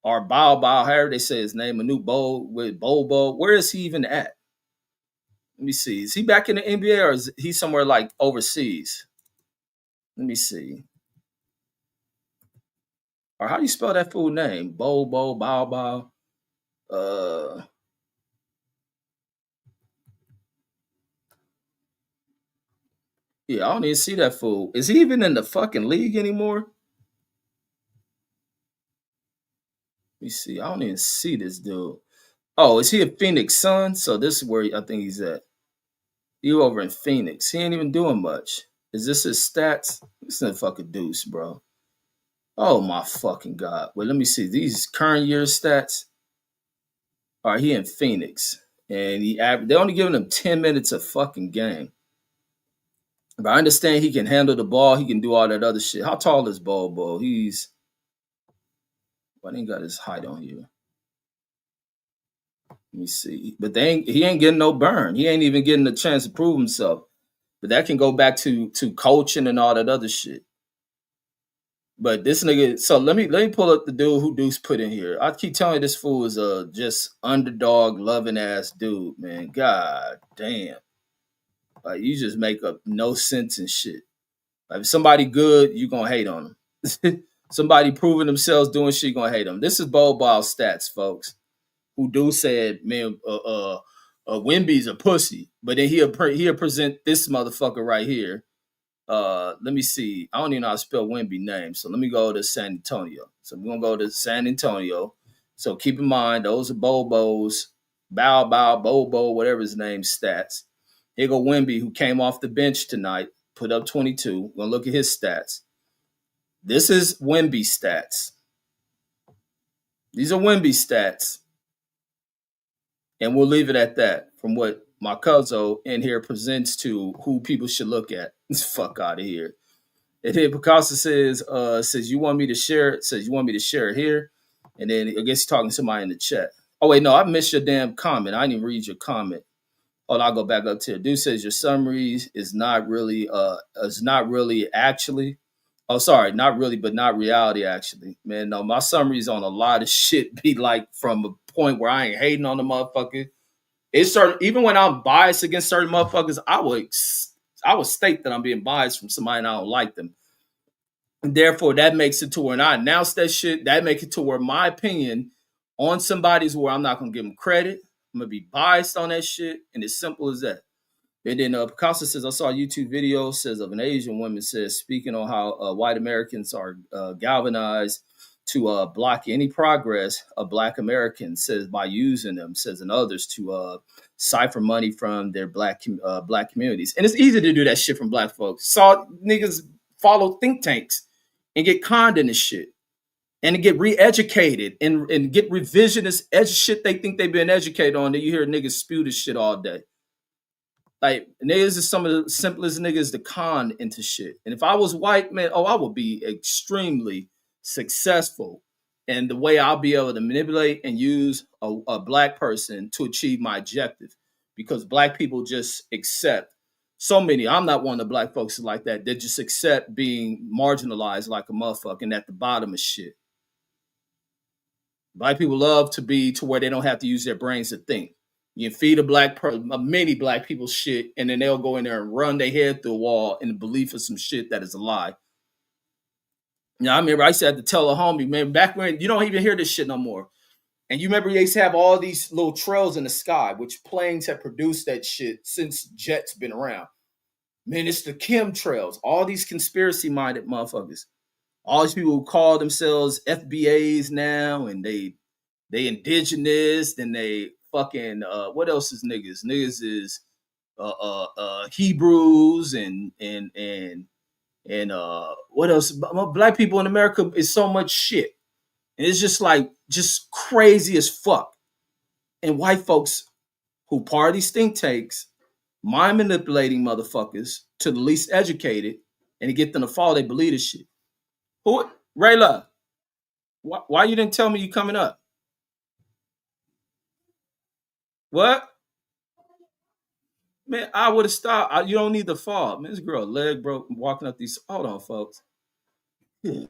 Or Bow, however they say his name, a new Bo with Bobo. Where is he even at? Let me see. Is he back in the NBA or is he somewhere like overseas? Let me see. Or how do you spell that fool name? Bobo, Bow Bow. Uh, yeah, I don't even see that fool. Is he even in the fucking league anymore? Let me see. I don't even see this dude. Oh, is he a Phoenix Sun? So this is where I think he's at. You over in Phoenix. He ain't even doing much. Is this his stats? This is a fucking deuce, bro. Oh my fucking god. Well, let me see. These current year stats. All right, he in Phoenix. And they only giving him 10 minutes of fucking game. But I understand he can handle the ball. He can do all that other shit. How tall is Bobo? He's I ain't got his height on here. Let me see. But he ain't getting no burn. He ain't even getting a chance to prove himself. But that can go back to coaching and all that other shit. But this nigga, so let me pull up the dude who Deuce put in here. I keep telling you this fool is a just underdog loving ass dude, man. God damn. Like you just make up no sense and shit. Like if somebody good, you gonna hate on them. Somebody proving themselves doing shit, you gonna hate them. This is Bowl Ball stats, folks. Who do said, man, Wimby's a pussy, but then he'll present this motherfucker right here. Let me see. I don't even know how to spell Wimby name, so let me go to San Antonio. So we're gonna go to San Antonio. So keep in mind those are Bobo's, Bobo, whatever his name, stats. Here go Wimby, who came off the bench tonight, put up 22. We're gonna look at his stats. This is Wimby stats. These are Wimby stats. And we'll leave it at that from what my cousin in here presents to who people should look at. Fuck out of here. And then Picasso says you want me to share it, says you want me to share it here. And then I guess he's talking to somebody in the chat. Oh wait, no, I missed your damn comment. I didn't even read your comment. Oh, I'll go back up to it. Dude says your summaries is not really actually. Oh, sorry, not really, but not reality actually. Man, no, my summaries on a lot of shit be like from a point where I ain't hating on the motherfucker. It's certain even when I'm biased against certain motherfuckers, I would state that I'm being biased from somebody and I don't like them. And therefore, that makes it to where when I announce that shit, that makes it to where my opinion on somebody's where I'm not gonna give them credit. I'm gonna be biased on that shit, and it's simple as that. And then Picasso says, I saw a YouTube video says of an Asian woman says speaking on how white Americans are galvanized to block any progress of Black Americans says by using them says and others to cipher money from their black communities. And it's easy to do that shit from black folks. Saw niggas follow think tanks and get conned in this shit and to get re-educated and get revisionist shit they think they've been educated on. That you hear niggas spew this shit all day. Like niggas is some of the simplest niggas to con into shit. And if I was white, man, I would be extremely successful in the way I'll be able to manipulate and use a black person to achieve my objective. Because black people just accept so many. I'm not one of the black folks like that. They just accept being marginalized like a motherfucker and at the bottom of shit. Black people love to be to where they don't have to use their brains to think. You feed many black people shit, and then they'll go in there and run their head through a wall in the belief of some shit that is a lie. You know, I remember I used to have to tell a homie, man, back when you don't even hear this shit no more. And you remember they used to have all these little trails in the sky, which planes have produced that shit since jets been around. Man, it's the chemtrails, all these conspiracy minded motherfuckers. All these people who call themselves FBAs now, and they indigenous, and they fucking what else is niggas? Niggas is Hebrews and what else? Black people in America is so much shit, and it's just crazy as fuck. And white folks who part of these think tanks, mind manipulating motherfuckers to the least educated, and to get them to follow they believe this shit. Who Rayla? Why you didn't tell me you coming up? What? Man, I would have stopped. You don't need to fall. Man, this girl leg broke walking up these. Hold on, folks. Yeah.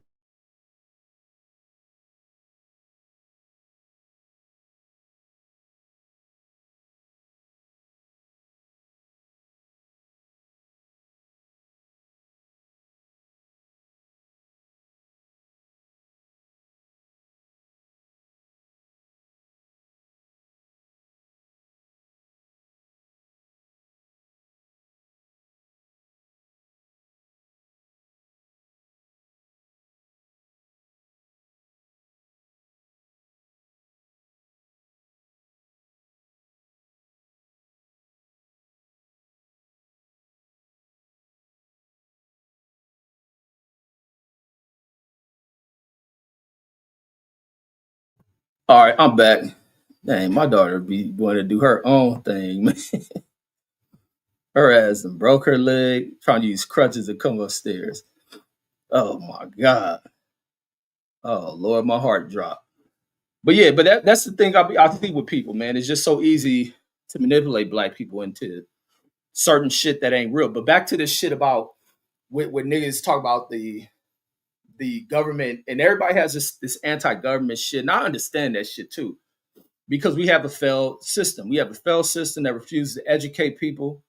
All right, I'm back. Dang, my daughter be going to do her own thing. Man. Her ass and broke her leg trying to use crutches to come upstairs. Oh my god. Oh Lord, my heart dropped. But yeah, but that's the thing I see with people, man. It's just so easy to manipulate black people into certain shit that ain't real. But back to this shit about when niggas talk about the government, and everybody has this anti-government shit, and I understand that shit too, because we have a failed system. We have a failed system that refuses to educate people,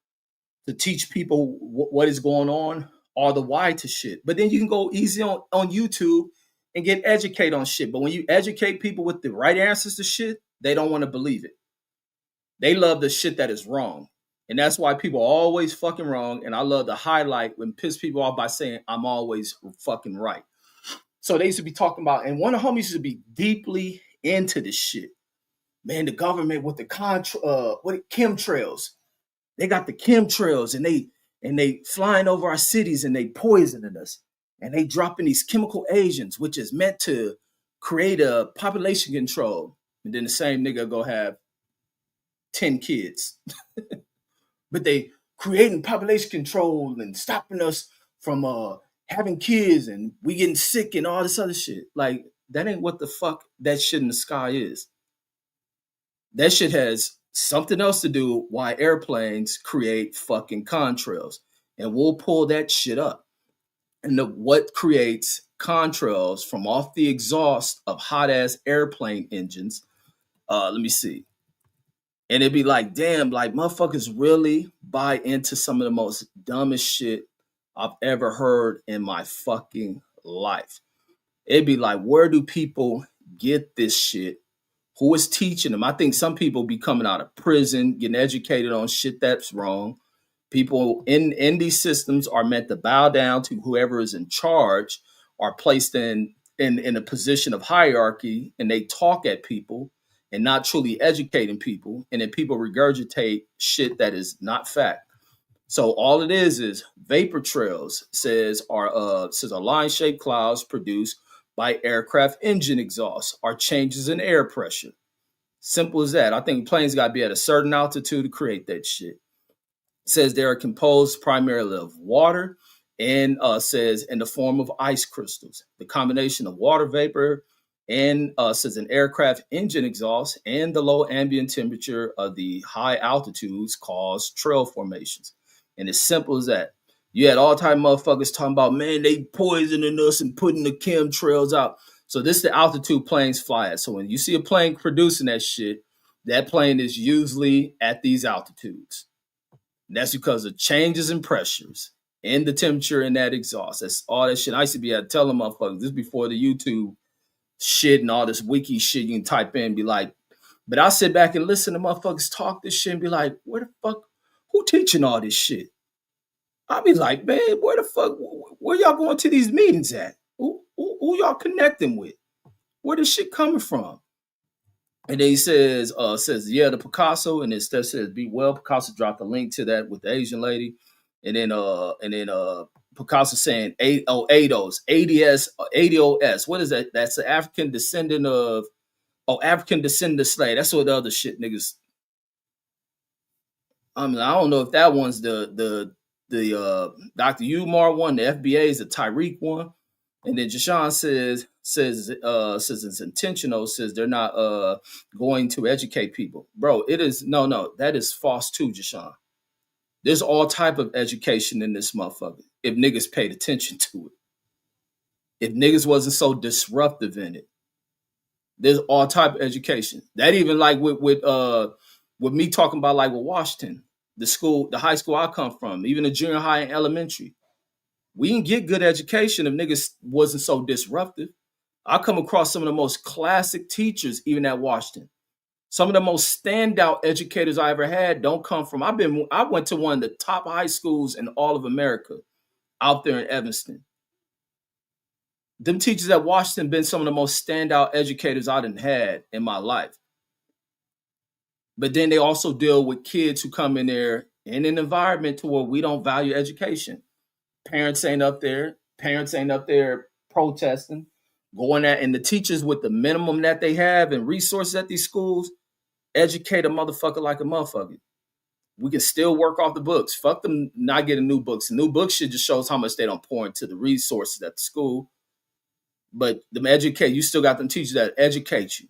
to teach people what is going on, or the why to shit. But then you can go easy on YouTube and get educated on shit. But when you educate people with the right answers to shit, they don't want to believe it. They love the shit that is wrong. And that's why people are always fucking wrong. And I love to highlight when piss people off by saying I'm always fucking right. So they used to be talking about, and one of the homies used to be deeply into this shit. Man, the government with the chemtrails. They got the chemtrails and they flying over our cities and they poisoning us. And they dropping these chemical agents, which is meant to create a population control. And then the same nigga go have 10 kids. But they creating population control and stopping us from having kids and we getting sick and all this other shit. Like, that ain't what the fuck that shit in the sky is. That shit has something else to do why airplanes create fucking contrails. And we'll pull that shit up. And what creates contrails from off the exhaust of hot ass airplane engines. Let me see. And it'd be like, damn, like motherfuckers really buy into some of the most dumbest shit I've ever heard in my fucking life. It'd be like, where do people get this shit? Who is teaching them? I think some people be coming out of prison, getting educated on shit that's wrong. People in these systems are meant to bow down to whoever is in charge, are placed in a position of hierarchy, and they talk at people and not truly educating people, and then people regurgitate shit that is not fact. So all it is vapor trails says are line shaped clouds produced by aircraft engine exhaust, are changes in air pressure. Simple as that. I think planes got to be at a certain altitude to create that shit. Says they are composed primarily of water, and says in the form of ice crystals. The combination of water vapor and says an aircraft engine exhaust and the low ambient temperature of the high altitudes cause trail formations. And it's simple as that. You had all time motherfuckers talking about, man, they poisoning us and putting the chemtrails out. So this is the altitude planes fly at. So when you see a plane producing that shit, that plane is usually at these altitudes. And that's because of changes in pressures and the temperature in that exhaust. That's all that shit. I used to be able to tell them motherfuckers, this before the YouTube shit and all this wiki shit you can type in and be like, but I sit back and listen to motherfuckers talk this shit and be like, where the fuck, who teaching all this shit? I'll be like, man, where the fuck, where y'all going to these meetings at? Who y'all connecting with? Where this shit coming from? And then he says, yeah, the Picasso, and it says, be well. Picasso dropped a link to that with the Asian lady. And then Picasso saying ADOS, ADOS. What is that? That's the African descendant of, African descendant of slave. That's what the other shit niggas. I mean, I don't know if that one's the Dr. Umar one, the FBA is the Tyreek one. And then Jashawn says it's intentional, says they're not going to educate people. Bro, it is no, that is false too, Jashawn. There's all type of education in this motherfucker if niggas paid attention to it. If niggas wasn't so disruptive in it. There's all type of education. That even like with me talking about like with Washington, the high school I come from, even the junior high and elementary. We didn't get good education if niggas wasn't so disruptive. I come across some of the most classic teachers, even at Washington. Some of the most standout educators I ever had don't come from. I went to one of the top high schools in all of America, out there in Evanston. Them teachers at Washington been some of the most standout educators I done had in my life. But then they also deal with kids who come in there in an environment to where we don't value education. Parents ain't up there protesting. Going at and the teachers with the minimum that they have and resources at these schools, educate a motherfucker like a motherfucker. We can still work off the books. Fuck them not getting new books. New books shit just shows how much they don't pour into the resources at the school. But them educate, you still got them teachers that educate you.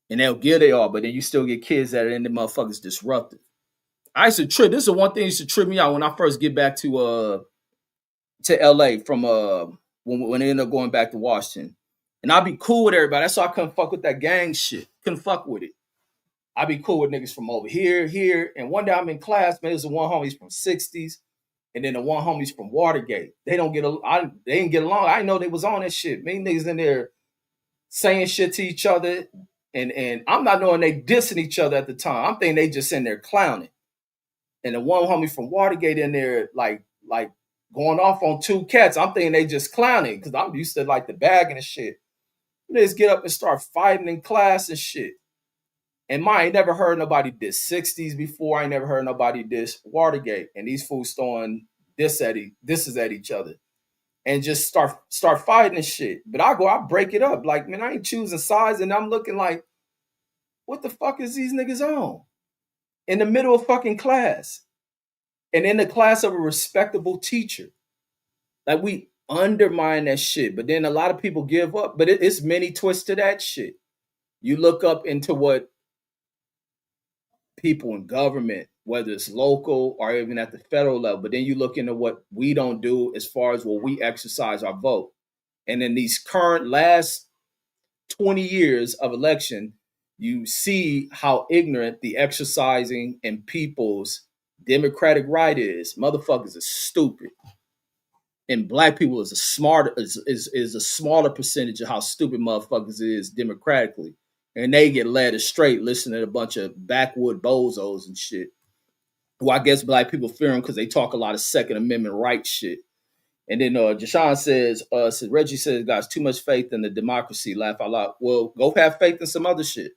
And they'll give they all, but then you still get kids that are in the motherfuckers disruptive. I used to trip. This is one thing that used to trip me out when I first get back to LA from when they ended up going back to Washington. And I'd be cool with everybody. That's why I couldn't fuck with that gang shit. Couldn't fuck with it. I'd be cool with niggas from over here. And one day I'm in class, man, there's the one homies from 60s, and then the one homies from Watergate. They didn't get along. I didn't know they was on that shit. Me niggas in there saying shit to each other. And I'm not knowing they dissing each other at the time. I'm thinking they just in there clowning. And the one homie from Watergate in there like going off on two cats. I'm thinking they just clowning because I'm used to like the bagging and shit. They just get up and start fighting in class and shit. And I ain't never heard nobody diss 60s before. I ain't never heard nobody diss Watergate. And these fools throwing disses at each other. And just start fighting and shit. But I break it up. Like, man, I ain't choosing sides. And I'm looking like, what the fuck is these niggas on? In the middle of fucking class. And in the class of a respectable teacher. Like, we undermine that shit. But then a lot of people give up. But it's many twists to that shit. You look up into what people in government, whether it's local or even at the federal level, but then you look into what we don't do as far as what we exercise our vote. And in these current last 20 years of election, you see how ignorant the exercising and people's democratic right is. Motherfuckers are stupid. And black people is a smaller percentage of how stupid motherfuckers is democratically. And they get led astray listening to a bunch of backwood bozos and shit. Well, I guess black people fear them because they talk a lot of Second Amendment rights shit. And then Jashawn says Reggie says, guys, too much faith in the democracy. Laugh out loud. Well, go have faith in some other shit.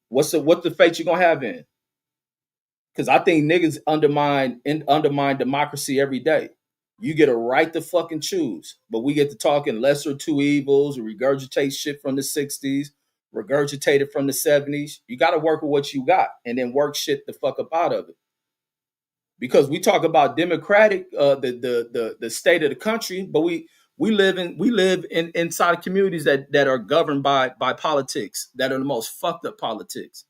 What the faith you gonna have in? Because I think niggas undermine democracy every day. You get a right to fucking choose, but we get to talking lesser two evils, regurgitate shit from the 60s, regurgitate it from the 70s. You got to work with what you got and then work shit the fuck up out of it. Because we talk about democratic, the state of the country, but we live in inside of communities that are governed by politics that are the most fucked up politics.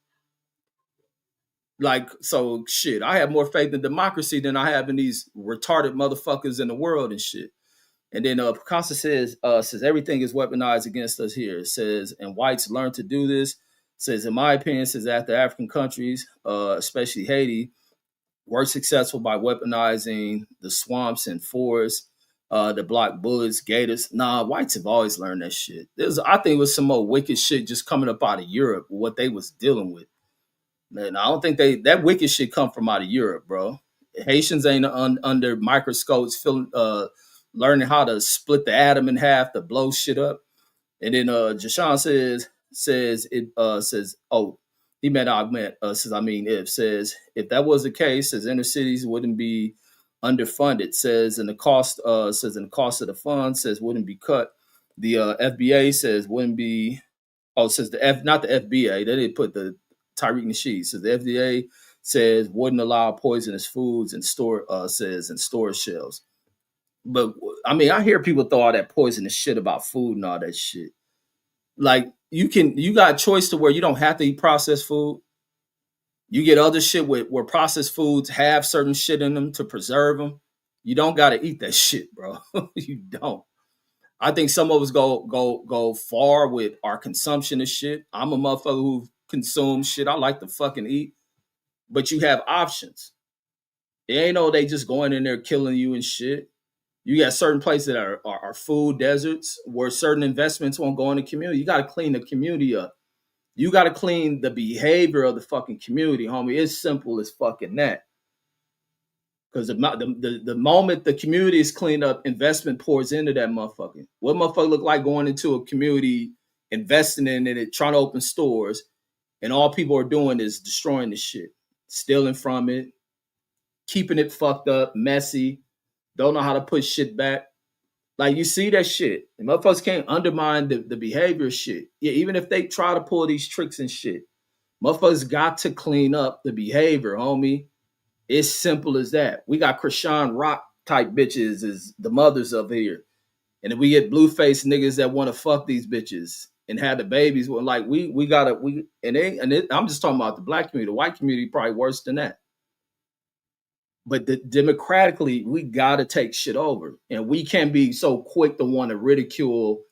Like, so shit, I have more faith in democracy than I have in these retarded motherfuckers in the world and shit. And then Picasso says everything is weaponized against us here. It says, and whites learn to do this. It says, in my opinion, says after African countries, especially Haiti, were successful by weaponizing the swamps and forests, to block bullets, gators. Nah, whites have always learned that shit. I think it was some more wicked shit just coming up out of Europe, what they was dealing with. Man, I don't think that wicked shit come from out of Europe, bro. Haitians ain't under microscopes, learning how to split the atom in half to blow shit up. And then Jashawn says, oh, he meant augment. Says if that was the case, says inner cities wouldn't be underfunded. Says and the cost of the fund says wouldn't be cut. The FBA says wouldn't be. Oh, it says not the FBA. They didn't put the Tyreek Nasheed. Says the FDA says wouldn't allow poisonous foods and store storage shelves. But I mean, I hear people throw all that poisonous shit about food and all that shit. Like you got a choice to where you don't have to eat processed food. You get other shit where processed foods have certain shit in them to preserve them. You don't got to eat that shit, bro. You don't. I think some of us go far with our consumption of shit. I'm a motherfucker who consumes shit. I like to fucking eat, but you have options. It ain't no they just going in there killing you and shit. You got certain places that are food deserts where certain investments won't go in the community. You got to clean the community up. You got to clean the behavior of the fucking community, homie. It's simple as fucking that. Because the moment the community is cleaned up, investment pours into that motherfucker. What motherfucker look like going into a community, investing in it, trying to open stores, and all people are doing is destroying the shit, stealing from it, keeping it fucked up, messy, don't know how to put shit back. Like you see that shit. And motherfuckers can't undermine the behavior shit. Yeah, even if they try to pull these tricks and shit. Motherfuckers got to clean up the behavior, homie. It's simple as that. We got Krishan Rock type bitches as the mothers of here. And then we get blue face niggas that want to fuck these bitches and have the babies. Well, like we gotta we and it, I'm just talking about the black community. The white community probably worse than that. But democratically, we gotta take shit over, and we can't be so quick to want to ridicule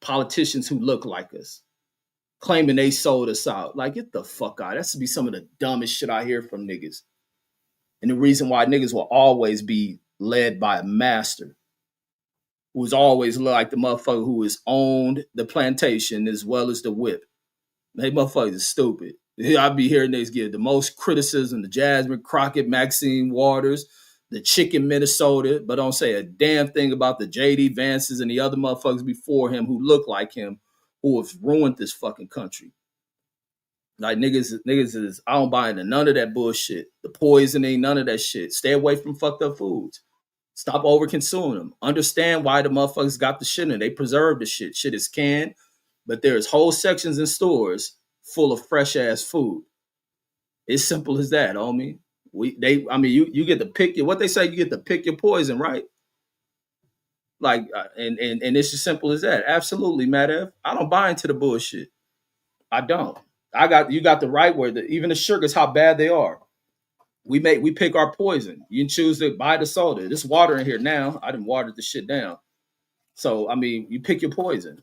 politicians who look like us, claiming they sold us out. Like, get the fuck out. That's to be some of the dumbest shit I hear from niggas. And the reason why niggas will always be led by a master who's always like the motherfucker who has owned the plantation as well as the whip. They motherfuckers is stupid. I be hearing niggas give the most criticism to Jasmine Crockett, Maxine Waters, the chick in Minnesota, but don't say a damn thing about the JD Vances and the other motherfuckers before him who look like him, who have ruined this fucking country. Like niggas is I don't buy into none of that bullshit. The poisoning, none of that shit. Stay away from fucked up foods. Stop over consuming them. Understand why the motherfuckers got the shit in. They preserve the shit. Shit is canned, but there's whole sections in stores full of fresh ass food. It's simple as that, homie. You get to pick your what they say. You get to pick your poison, right? Like, and it's as simple as that. Absolutely, Matt. I don't buy into the bullshit. I don't. You got the right word. Even the sugars, how bad they are. We pick our poison. You can choose to buy the soda. There's water in here now. I didn't water the shit down. So I mean, you pick your poison.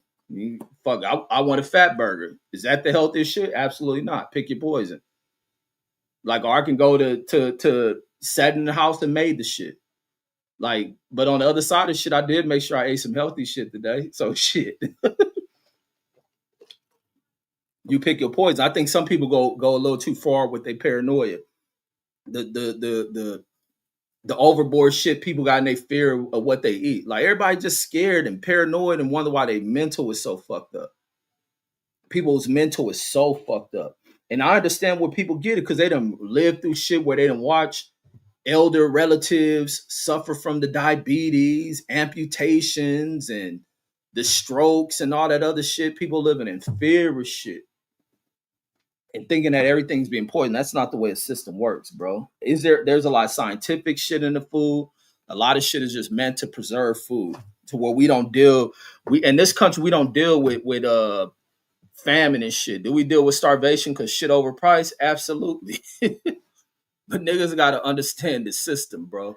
Fuck, I want a fat burger. Is that the healthiest shit? Absolutely not. Pick your poison. Like, or I can go to sat in the house and made the shit. Like, but on the other side of shit, I did make sure I ate some healthy shit today. So shit. You pick your poison. I think some people go a little too far with their paranoia. The overboard shit people got in their fear of what they eat. Like everybody just scared and paranoid and wonder why their mental is so fucked up. People's mental is so fucked up. And I understand where people get it because they done lived through shit where they done watch elder relatives suffer from the diabetes, amputations, and the strokes and all that other shit. People living in fear of shit and thinking that everything's being poisoned. That's not the way the system works, bro. There's a lot of scientific shit in the food. A lot of shit is just meant to preserve food to where we don't deal. We in this country we don't deal with famine and shit. Do we deal with starvation because shit overpriced? Absolutely. But niggas gotta understand the system, bro.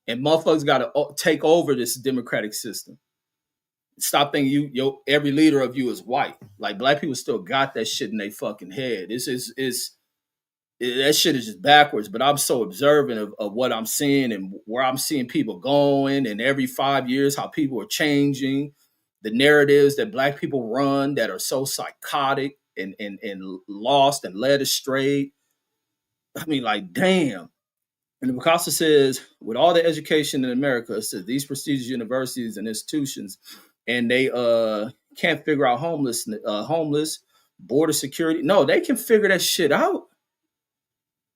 And motherfuckers gotta take over this democratic system. Stop thinking every leader of you is white. Like black people still got that shit in their fucking head. That shit is just backwards. But I'm so observant of what I'm seeing and where I'm seeing people going, and every 5 years how people are changing, the narratives that black people run that are so psychotic and lost and led astray. I mean, like, damn. And Picasso says, with all the education in America, it says these prestigious universities and institutions, and they can't figure out homeless, border security. No, they can figure that shit out.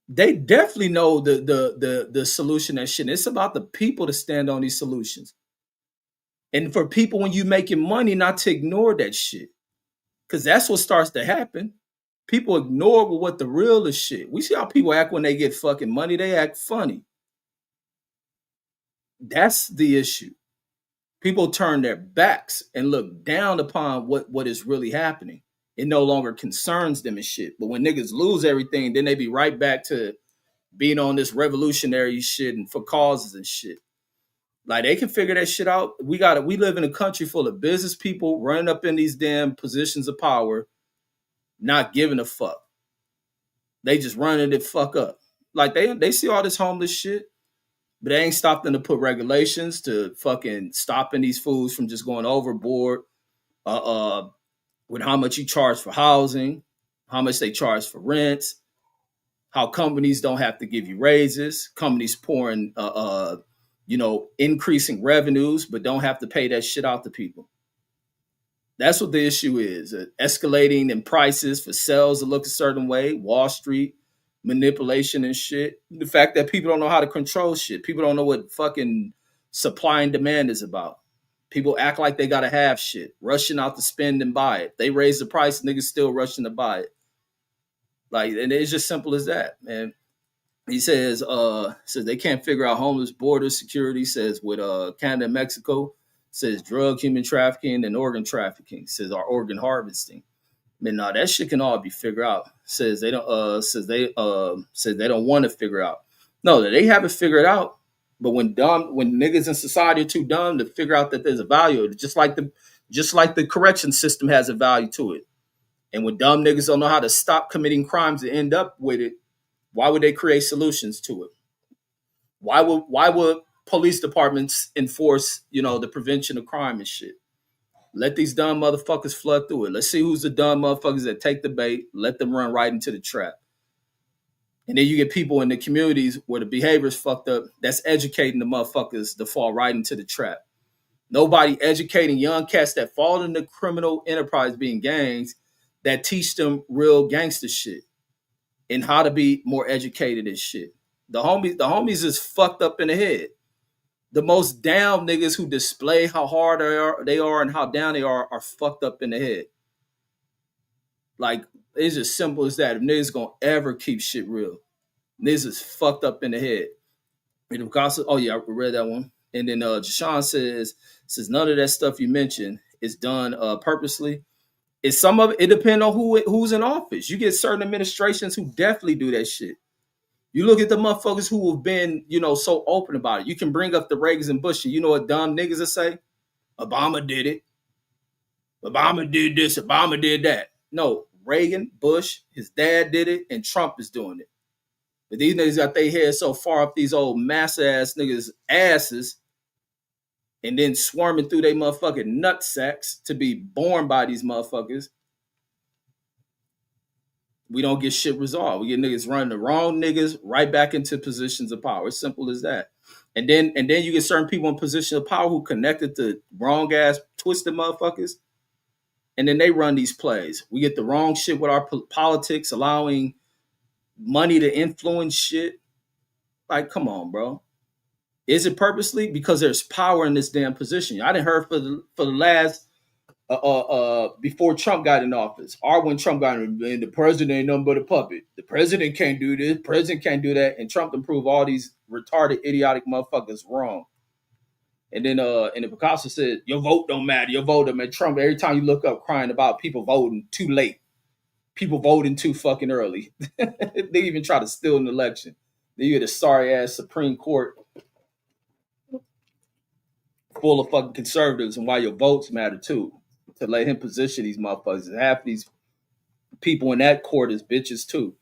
They definitely know the solution to that shit. It's about the people to stand on these solutions. And for people when you making money, not to ignore that shit. Because that's what starts to happen. People ignore what the real is shit. We see how people act when they get fucking money. They act funny. That's the issue. People turn their backs and look down upon what is really happening. It no longer concerns them and shit. But when niggas lose everything, then they be right back to being on this revolutionary shit and for causes and shit. Like they can figure that shit out. We live in a country full of business people running up in these damn positions of power, not giving a fuck. They just running it fuck up. Like they see all this homeless shit, but they ain't stopped them to put regulations to fucking stopping these fools from just going overboard with how much you charge for housing, how much they charge for rents, how companies don't have to give you raises, companies pouring increasing revenues, but don't have to pay that shit out to people. That's what the issue is. Escalating in prices for sales that look a certain way, Wall Street, manipulation and shit. The fact that people don't know how to control shit. People don't know what fucking supply and demand is about. People act like they gotta have shit, rushing out to spend and buy it. They raise the price, niggas still rushing to buy it. Like, and it's just simple as that, man. He says they can't figure out homeless border security. Says with Canada and Mexico. Says drug, human trafficking, and organ trafficking. Says our organ harvesting. Man, no, that shit can all be figured out. Says they don't. Says they don't want to figure out. No, they haven't figured out. But when niggas in society are too dumb to figure out that there's a value, just like the correction system has a value to it. And when dumb niggas don't know how to stop committing crimes and end up with it, why would they create solutions to it? Why would police departments enforce, the prevention of crime and shit? Let these dumb motherfuckers flood through it. Let's see who's the dumb motherfuckers that take the bait, let them run right into the trap. And then you get people in the communities where the behavior's fucked up that's educating the motherfuckers to fall right into the trap. Nobody educating young cats that fall into criminal enterprise being gangs that teach them real gangster shit and how to be more educated and shit. The homies is fucked up in the head. The most down niggas who display how hard they are and how down they are fucked up in the head. Like, it's as simple as that. If niggas gonna ever keep shit real, niggas is fucked up in the head. And because, oh yeah, I read that one. And then Jashawn says none of that stuff you mentioned is done purposely. It's some of it depends on who's in office. You get certain administrations who definitely do that shit. You look at the motherfuckers who have been, so open about it. You can bring up the Reagans and Bush, and you know what dumb niggas will say? Obama did it. Obama did this. Obama did that. No, Reagan, Bush, his dad did it, and Trump is doing it. But these niggas got their heads so far up these old mass ass niggas' asses and then swarming through their motherfucking nut sacks to be born by these motherfuckers. We don't get shit resolved. We get niggas running the wrong niggas right back into positions of power. It's simple as that. And then you get certain people in position of power who connected to wrong ass twisted motherfuckers. And then they run these plays. We get the wrong shit with our politics, allowing money to influence shit. Like, come on, bro. Is it purposely? Because there's power in this damn position. I didn't heard for the last before Trump got in office, or when Trump got in, the president ain't nothing but a puppet. The president can't do this, president can't do that, and Trump to prove all these retarded, idiotic motherfuckers wrong. And then and the Picasso said, your vote don't matter, your vote don't matter. Trump, every time you look up crying about people voting too late, people voting too fucking early. They even try to steal an election. Then you get a sorry ass Supreme Court full of fucking conservatives, and why your votes matter too. To let him position these motherfuckers. And half these people in that court is bitches too.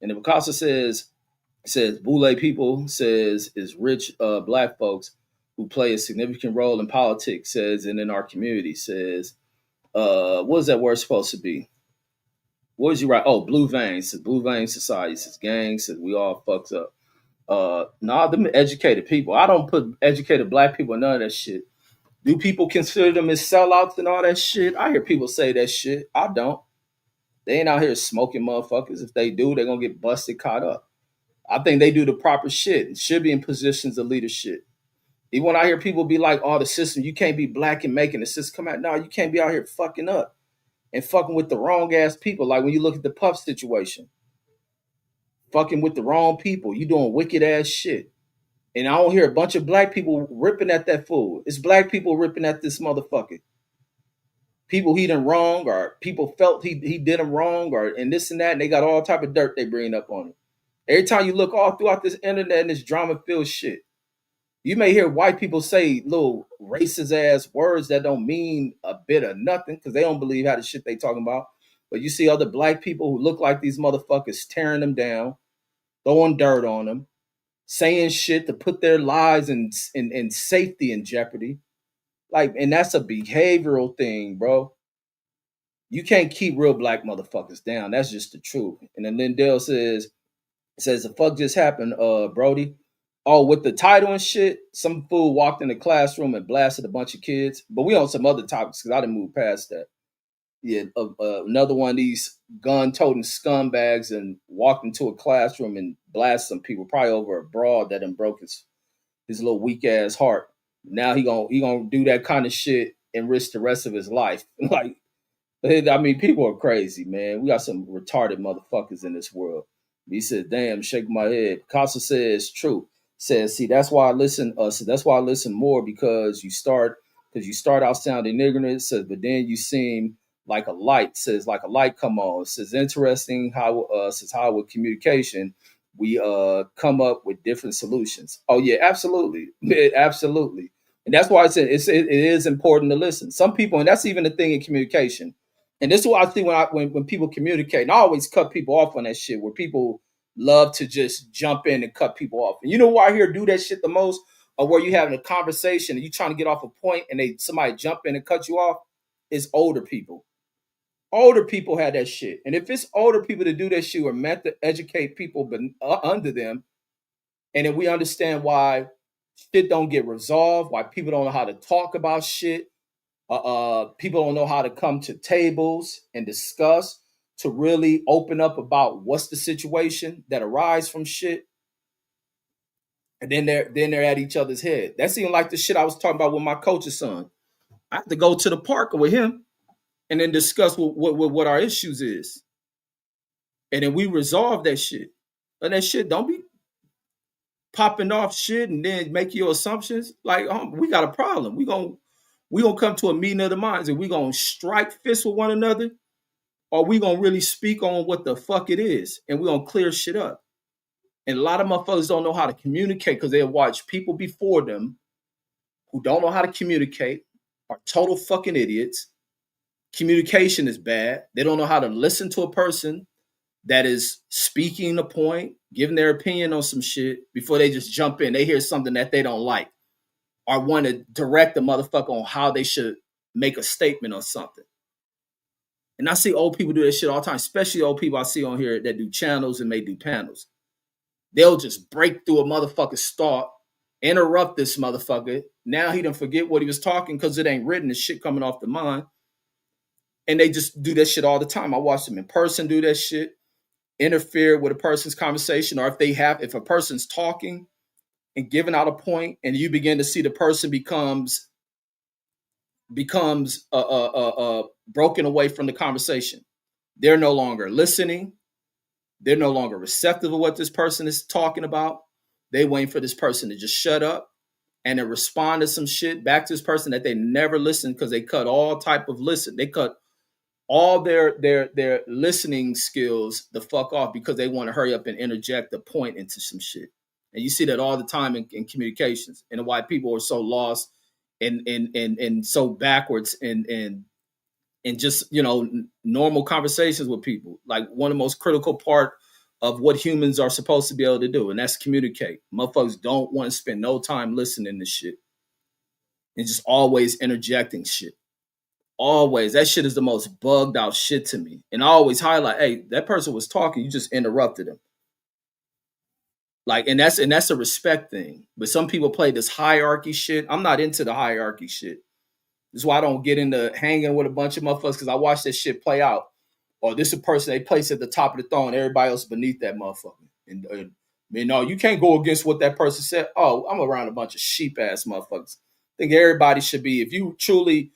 And the Picasso says Boule people says is rich black folks who play a significant role in politics, says, and in our community, says, what is that word supposed to be? What did you write? Oh, blue veins. Says blue vein society, says gangs, says we all fucked up. Them educated people. I don't put educated black people in none of that shit. Do people consider them as sellouts and all that shit? I hear people say that shit. I don't. They ain't out here smoking motherfuckers. If they do, they're going to get busted, caught up. I think they do the proper shit and should be in positions of leadership. Even when I hear people be like, oh, the system, you can't be black and making the system come out. No, you can't be out here fucking up and fucking with the wrong ass people. Like when you look at the Puff situation, fucking with the wrong people. You doing wicked ass shit. And I don't hear a bunch of black people ripping at that fool. It's black people ripping at this motherfucker. People he done wrong, or people felt he did them wrong, or and this and that, and they got all type of dirt they bring up on him. Every time you look all throughout this internet and this drama-filled shit, you may hear white people say little racist ass words that don't mean a bit of nothing because they don't believe how the shit they talking about. But you see other black people who look like these motherfuckers tearing them down, throwing dirt on them, saying shit to put their lives and safety in jeopardy. Like, and that's a behavioral thing, bro. You can't keep real black motherfuckers down. That's just the truth. And then Lindell says the fuck just happened, Brody. Oh, with the title and shit, some fool walked in the classroom and blasted a bunch of kids. But we on some other topics because I didn't move past that. Yeah, another one of these gun-toting scumbags and walked into a classroom and blasted some people, probably over a broad that done broke his little weak-ass heart. Now he gonna do that kind of shit and risk the rest of his life. Like, I mean, people are crazy, man. We got some retarded motherfuckers in this world. He said, "Damn, shake my head." Casa says, "True." Says, "See, that's why I listen. So that's why I listen more because you start out sounding ignorant." Says, "But then you seem like a light." Says, "Like a light come on." Says, "Interesting how says how with communication we come up with different solutions." Oh yeah, absolutely, absolutely. And that's why I said it is important to listen. Some people, and that's even the thing in communication, and this is what I think when people communicate, and I always cut people off on that shit where people love to just jump in and cut people off. And you know why I hear do that shit the most? Or where you having a conversation and you trying to get off a point and somebody jump in and cut you off is older people. Older people had that shit. And if it's older people to do that shit, we're meant to educate people but under them. And then we understand why shit don't get resolved, why people don't know how to talk about shit, people don't know how to come to tables and discuss to really open up about what's the situation that arise from shit, and then they're at each other's head. That's even like the shit I was talking about with my coach's son. I have to go to the park with him and then discuss what our issues is, and then we resolve that shit. And that shit don't be popping off shit and then make your assumptions. Like, we got a problem. We gonna come to a meeting of the minds and we gonna strike fists with one another, or we gonna really speak on what the fuck it is and we gonna clear shit up. And a lot of motherfuckers don't know how to communicate because they watch people before them who don't know how to communicate, are total fucking idiots. Communication is bad. They don't know how to listen to a person that is speaking a point, giving their opinion on some shit before they just jump in. They hear something that they don't like or want to direct the motherfucker on how they should make a statement or something. And I see old people do that shit all the time, especially old people I see on here that do channels and may do panels. They'll just break through a motherfucker's thought, interrupt this motherfucker. Now he done forget what he was talking because it ain't written, the shit coming off the mind. And they just do that shit all the time. I watch them in person do that shit, interfere with a person's conversation, or if a person's talking and giving out a point, and you begin to see the person becomes broken away from the conversation. They're no longer listening. They're no longer receptive of what this person is talking about. They waiting for this person to just shut up and then respond to some shit back to this person that they never listened because they cut all type of listen. They cut all their listening skills the fuck off because they want to hurry up and interject a point into some shit. And you see that all the time in communications, and why people are so lost and so backwards and just normal conversations with people. Like, one of the most critical part of what humans are supposed to be able to do, and that's communicate. Motherfuckers don't want to spend no time listening to shit and just always interjecting shit. Always. That shit is the most bugged out shit to me. And I always highlight, hey, that person was talking, you just interrupted him. Like, and that's a respect thing. But some people play this hierarchy shit. I'm not into the hierarchy shit. This is why I don't get into hanging with a bunch of motherfuckers, because I watch that shit play out. Or this is a person they place at the top of the throne, everybody else beneath that motherfucker. And no, you can't go against what that person said. Oh, I'm around a bunch of sheep ass motherfuckers. I think everybody should be, if you truly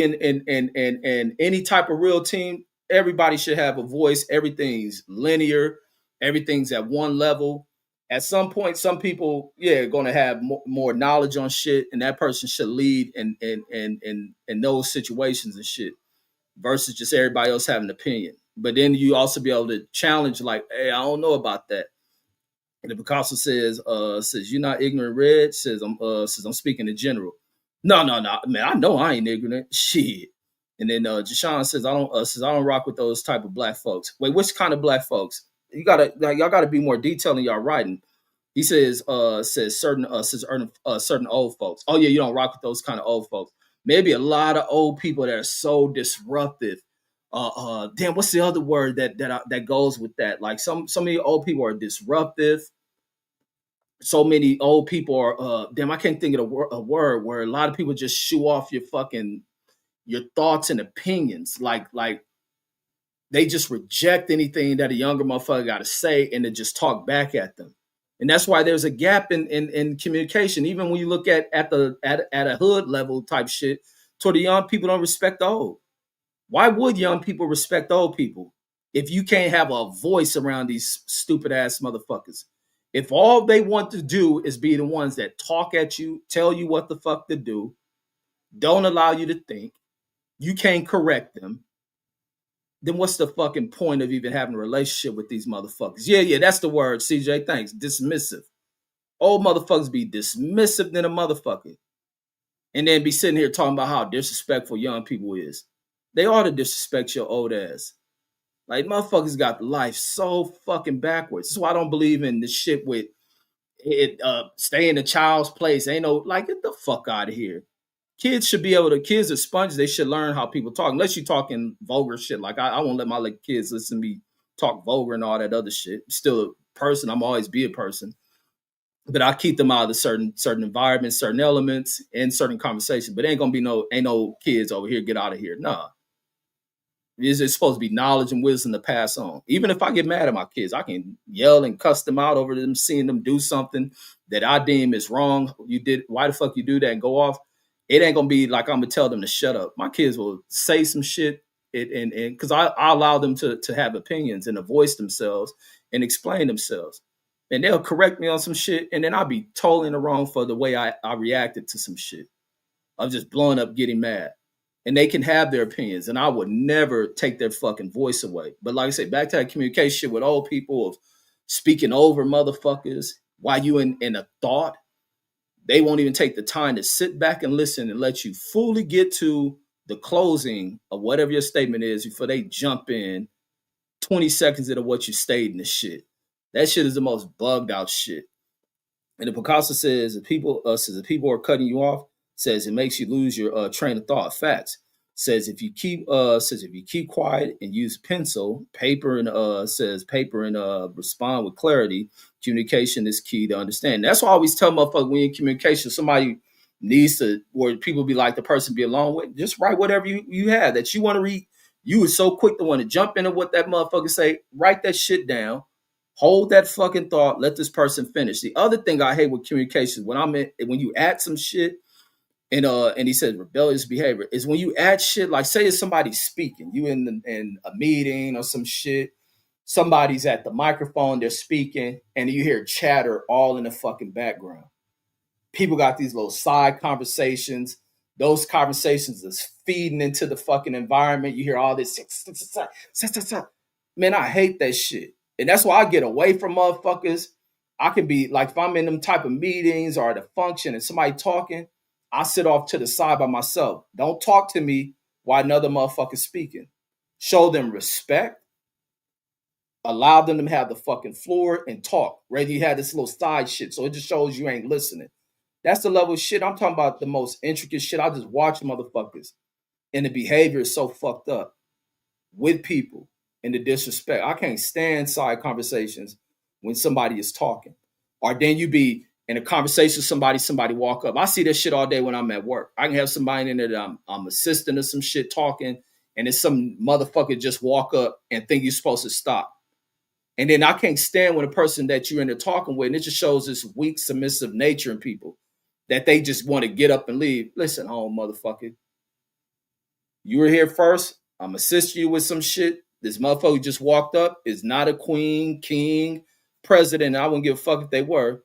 in any type of real team, everybody should have a voice. Everything's linear. Everything's at one level. At some point, some people, are going to have more knowledge on shit, and that person should lead in those situations and shit, versus just everybody else having an opinion. But then you also be able to challenge, like, hey, I don't know about that. And the Picasso says you're not ignorant, Red. Says I'm speaking in general. No, man, I know I ain't ignorant. Shit. And then Jashawn says I don't rock with those type of black folks. Wait, which kind of black folks? Y'all gotta be more detailed in y'all writing. He says certain old folks. Oh yeah, you don't rock with those kind of old folks. Maybe a lot of old people that are so disruptive. Damn, what's the other word that goes with that? Like, so many old people are disruptive. So many old people are I can't think of a word where a lot of people just shoo off your thoughts and opinions. Like they just reject anything that a younger motherfucker got to say and then just talk back at them. And that's why there's a gap in communication. Even when you look at a hood level type shit, toward the young people don't respect the old. Why would young people respect old people if you can't have a voice around these stupid ass motherfuckers? If all they want to do is be the ones that talk at you, tell you what the fuck to do, don't allow you to think, you can't correct them, then what's the fucking point of even having a relationship with these motherfuckers? Yeah, that's the word, CJ. Thanks. Dismissive. Old motherfuckers be dismissive than a motherfucker. And then be sitting here talking about how disrespectful young people is. They ought to disrespect your old ass. Like motherfuckers got life so fucking backwards. That's why I don't believe in this shit with it stay in the child's place. Ain't no like get the fuck out of here. Kids should be able to, kids are sponges. They should learn how people talk. Unless you talking vulgar shit. Like I won't let my like kids listen to me talk vulgar and all that other shit. Still a person. I'm always be a person. But I keep them out of certain environments, certain elements, and certain conversations. But ain't gonna be ain't no kids over here, get out of here. Nah. It's supposed to be knowledge and wisdom to pass on. Even if I get mad at my kids, I can yell and cuss them out over them, seeing them do something that I deem is wrong. You did, why the fuck you do that and go off? It ain't gonna be like I'm gonna tell them to shut up. My kids will say some shit, and because I allow them to have opinions and to voice themselves and explain themselves, and they'll correct me on some shit, and then I'll be totally in the wrong for the way I reacted to some shit. I'm just blowing up, getting mad. And they can have their opinions, and I would never take their fucking voice away. But like I said, back to that communication with old people of speaking over motherfuckers while you in a thought, they won't even take the time to sit back and listen and let you fully get to the closing of whatever your statement is before they jump in 20 seconds into what you stated in the shit. That shit is the most bugged out shit. And the Picasso says if people are cutting you off, says it makes you lose your train of thought. Facts. Says if you keep quiet and use paper and respond with clarity, communication is key to understand. That's why I always tell motherfuckers when you're in communication, somebody needs to, where people be like the person be along with, just write whatever you have that you want to read. You are so quick to want to jump into what that motherfucker say. Write that shit down. Hold that fucking thought. Let this person finish. The other thing I hate with communication when you add some shit and he said rebellious behavior is when you add shit like say it's somebody speaking, you in a meeting or some shit, somebody's at the microphone, they're speaking, and you hear chatter all in the fucking background. People got these little side conversations. Those conversations is feeding into the fucking environment. You hear all this. Man, I hate that shit. And that's why I get away from motherfuckers. I can be like, if I'm in them type of meetings or at a function and somebody talking, I sit off to the side by myself. Don't talk to me while another motherfucker's speaking. Show them respect. Allow them to have the fucking floor and talk. Rather you have this little side shit, so it just shows you ain't listening. That's the level of shit. I'm talking about the most intricate shit. I just watch motherfuckers. And the behavior is so fucked up with people and the disrespect. I can't stand side conversations when somebody is talking. Or then you be in a conversation with somebody walk up. I see this shit all day when I'm at work. I can have somebody in there that I'm assisting or some shit talking, and then some motherfucker just walk up and think you're supposed to stop. And then I can't stand when a person that you're in there talking with, and it just shows this weak, submissive nature in people that they just want to get up and leave. Listen, home, motherfucker. You were here first. I'm assisting you with some shit. This motherfucker just walked up is not a queen, king, president. I wouldn't give a fuck if they were.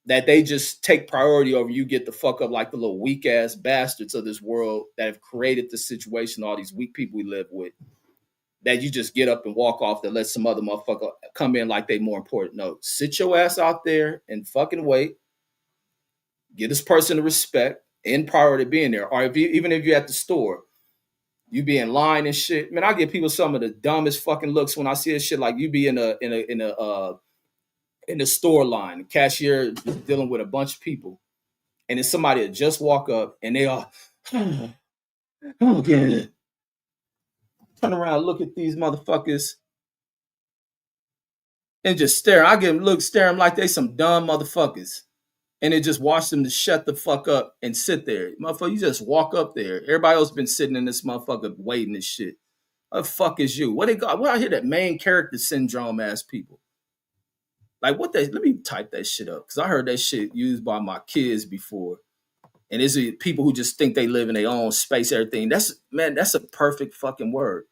That they just take priority over you, get the fuck up like the little weak ass bastards of this world that have created this situation, all these weak people we live with. That you just get up and walk off that let some other motherfucker come in like they more important. No, sit your ass out there and fucking wait. Give this person the respect and priority being there. Or even if you're at the store, you be in line and shit. Man, I give people some of the dumbest fucking looks when I see this shit. Like you be in the store line, the cashier dealing with a bunch of people, and then somebody that just walk up and they are, okay, turn around, look at these motherfuckers, and just stare. I give them stare them like they some dumb motherfuckers, and it just watch them to shut the fuck up and sit there. Motherfucker, you just walk up there. Everybody else been sitting in this motherfucker waiting and shit. What the fuck is you? What I hear that main character syndrome ass people. Like what they let me type that shit up because I heard that shit used by my kids before. And it's people who just think they live in their own space, everything. That's man, that's a perfect fucking word.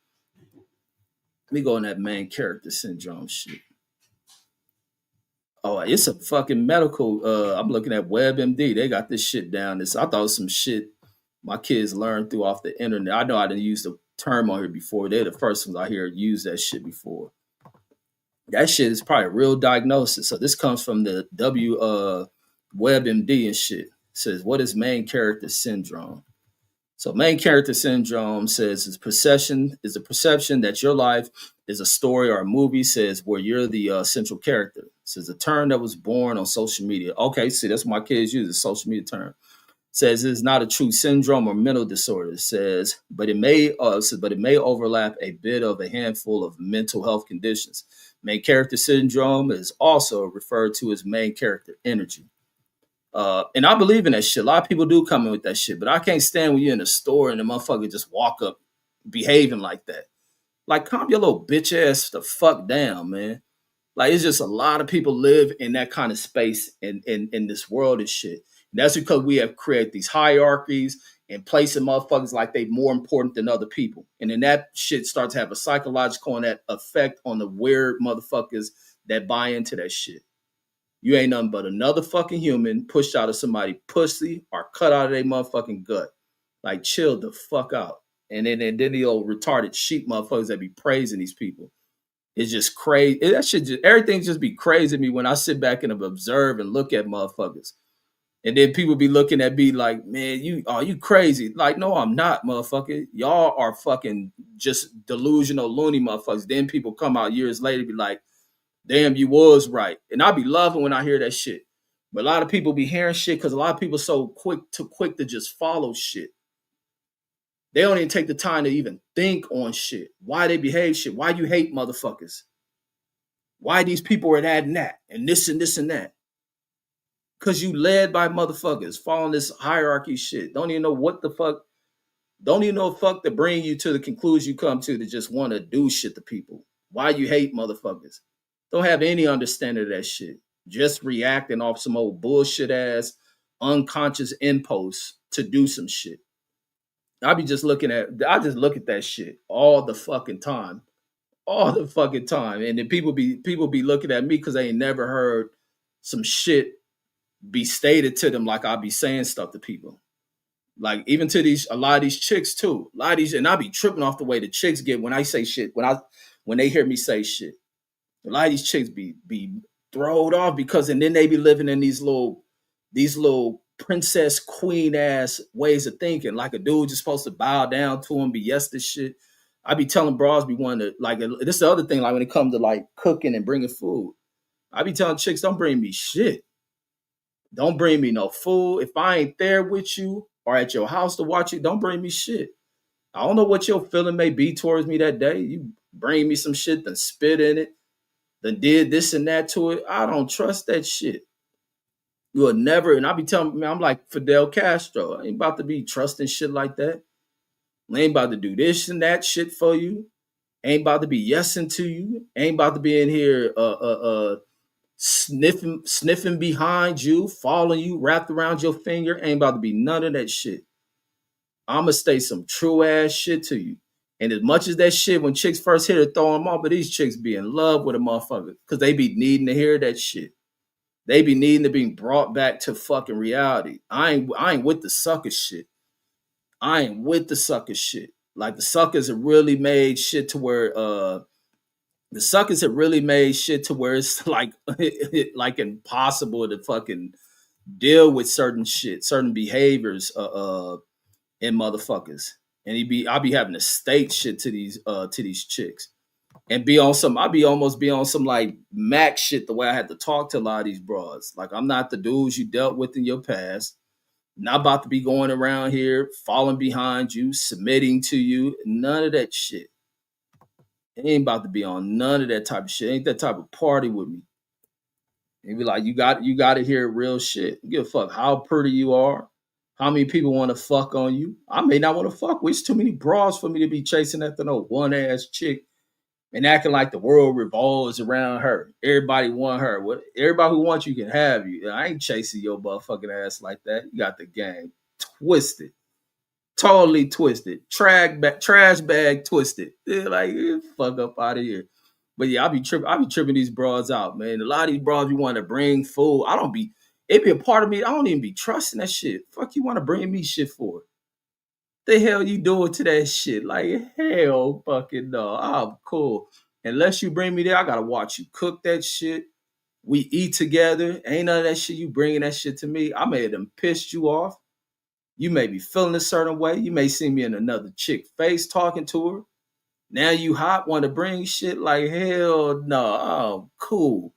Let me go on that main character syndrome shit. Oh, it's a fucking medical. I'm looking at WebMD. They got this shit down. This I thought it was some shit my kids learned through off the internet. I know I didn't use the term on here before. They're the first ones I hear use that shit before. That shit is probably a real diagnosis. So this comes from the WebMD and shit. It says what is main character syndrome? So main character syndrome says is a perception that your life is a story or a movie, says where you're the central character. It says a term that was born on social media. Okay, see that's what my kids use a social media term. Says it's not a true syndrome or mental disorder. It says, but it may overlap a bit of a handful of mental health conditions. Main character syndrome is also referred to as main character energy. And I believe in that shit. A lot of people do come in with that shit, but I can't stand when you're in a store and the motherfucker just walk up behaving like that. Like, calm your little bitch ass the fuck down, man. Like, it's just a lot of people live in that kind of space in this world and shit. And that's because we have created these hierarchies and placing motherfuckers like they more important than other people. And then that shit starts to have a psychological and that effect on the weird motherfuckers that buy into that shit. You ain't nothing but another fucking human pushed out of somebody's pussy or cut out of their motherfucking gut. Like, chill the fuck out. And then the old retarded sheep motherfuckers that be praising these people. It's just crazy. That shit just everything just be crazy to me when I sit back and observe and look at motherfuckers. And then people be looking at me like, man, you crazy. Like, no, I'm not, motherfucker. Y'all are fucking just delusional, loony motherfuckers. Then people come out years later and be like, damn, you was right. And I be loving when I hear that shit. But a lot of people be hearing shit because a lot of people so quick to just follow shit. They don't even take the time to even think on shit. Why they behave shit. Why you hate motherfuckers. Why these people are that and that. And this and this and that. Because you led by motherfuckers following this hierarchy shit. Don't even know what the fuck. Don't even know fuck to bring you to the conclusion you come to just want to do shit to people. Why you hate motherfuckers. Don't have any understanding of that shit. Just reacting off some old bullshit ass unconscious impulse to do some shit. I just look at that shit all the fucking time. All the fucking time. And then people be looking at me because they ain't never heard some shit be stated to them like I be saying stuff to people. Like even to a lot of these chicks too. A lot of these, and I be tripping off the way the chicks get when I say shit, when they hear me say shit. A lot of these chicks be throwed off because and then they be living in these little princess queen ass ways of thinking. Like a dude just supposed to bow down to him, be yes to shit. I be telling bras be wanting to like this is the other thing, like when it comes to like cooking and bringing food. I be telling chicks, don't bring me shit. Don't bring me no food. If I ain't there with you or at your house to watch you, don't bring me shit. I don't know what your feeling may be towards me that day. You bring me some shit, then spit in it, then did this and that to it. I don't trust that shit. You will never, and I be telling me, I'm like Fidel Castro. I ain't about to be trusting shit like that. I ain't about to do this and that shit for you. Ain't about to be yesing to you. Ain't about to be in here sniffing behind you, following you, wrapped around your finger. Ain't about to be none of that shit. I'ma say some true ass shit to you. And as much as that shit, when chicks first hear it, throw them off, but these chicks be in love with a motherfucker because they be needing to hear that shit. They be needing to be brought back to fucking reality. I ain't with the sucker shit. I ain't with the sucker shit. Like the suckers have really made shit to where it's like like impossible to fucking deal with certain shit, certain behaviors in motherfuckers. And I be having to state shit to these chicks. And almost be on some like Mac shit the way I had to talk to a lot of these broads. Like I'm not the dudes you dealt with in your past. Not about to be going around here, falling behind you, submitting to you. None of that shit. Ain't about to be on none of that type of shit. Ain't that type of party with me. And be like, you got to hear real shit. You give a fuck how pretty you are, how many people want to fuck on you. I may not want to fuck with. It's too many bras for me to be chasing after no one ass chick and acting like the world revolves around her. Everybody want her. What everybody who wants you can have you. I ain't chasing your motherfucking ass like that. You got the game twisted, totally twisted, trash bag twisted. They're like, fuck up out of here. But yeah, I be tripping these broads out, man. A lot of these broads you want to bring food. I don't be. It be a part of me. I don't even be trusting that shit. Fuck you want to bring me shit for? The hell you doing to that shit? Like hell, fucking no. I'm cool. Unless you bring me there, I gotta watch you cook that shit. We eat together. Ain't none of that shit. You bringing that shit to me. I may have done pissed you off. You may be feeling a certain way. You may see me in another chick face talking to her. Now you hot, want to bring shit like hell no. Oh, cool.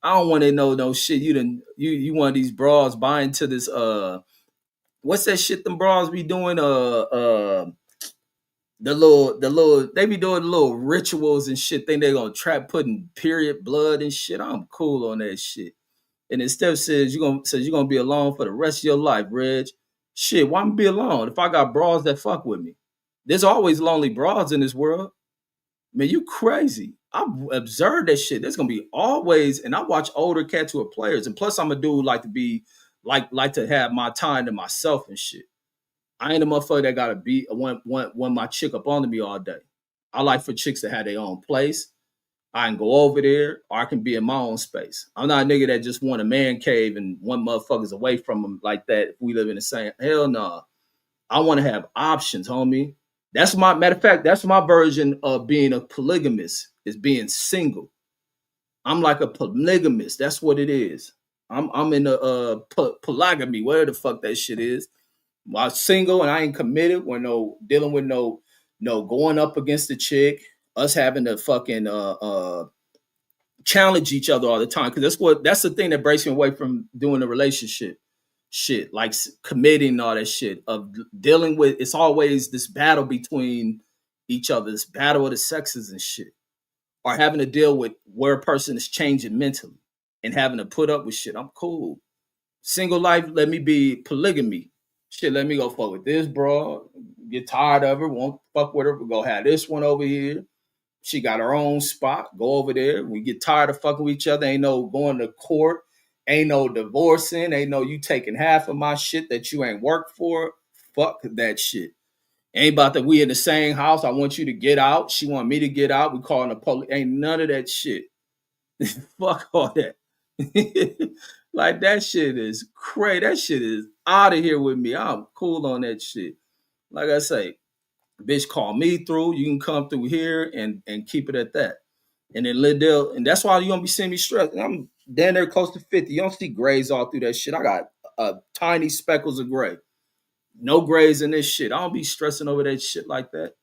I don't want to know no shit. You one of these bras buying to this what's that shit them bras be doing? The little they be doing little rituals and shit. Think they gonna trap putting period blood and shit. I'm cool on that shit. And instead you're gonna be alone for the rest of your life, Reg. Shit, why am I be alone if I got bras that fuck with me? There's always lonely bras in this world. Man, you crazy. I've observed that shit. There's gonna be always, and I watch older cats who are players, and plus I'm a dude like to be like to have my time to myself and shit. I ain't a motherfucker that gotta be one my chick up onto me all day. I like for chicks to have their own place. I can go over there, or I can be in my own space. I'm not a nigga that just want a man cave and one motherfucker's away from him like that. If we live in the same, hell no. Nah. I want to have options, homie. That's my matter of fact. That's my version of being a polygamist. Is being single. I'm like a polygamist. That's what it is. I'm in a polygamy, whatever the fuck that shit is. I'm single and I ain't committed. We're no dealing with no going up against the chick. Us having to fucking challenge each other all the time because that's the thing that breaks me away from doing a relationship shit like committing and all that shit of dealing with. It's always this battle between each other, this battle of the sexes and shit, or having to deal with where a person is changing mentally and having to put up with shit. I'm cool. Single life, let me be polygamy. Shit, let me go fuck with this bro. Get tired of her, won't fuck with her, but go have this one over here. She got her own spot. Go over there. We get tired of fucking with each other. Ain't no going to court. Ain't no divorcing. Ain't no you taking half of my shit that you ain't worked for. Fuck that shit. Ain't about that we in the same house. I want you to get out. She want me to get out. We calling the police. Ain't none of that shit. Fuck all that. Like that shit is crazy. That shit is out of here with me. I'm cool on that shit. Like I say, bitch, call me through. You can come through here and keep it at that. And then Liddell, and that's why you gonna be seeing me stressed. I'm down there close to 50. You don't see grays all through that shit. I got tiny speckles of gray. No grays in this shit. I don't be stressing over that shit like that.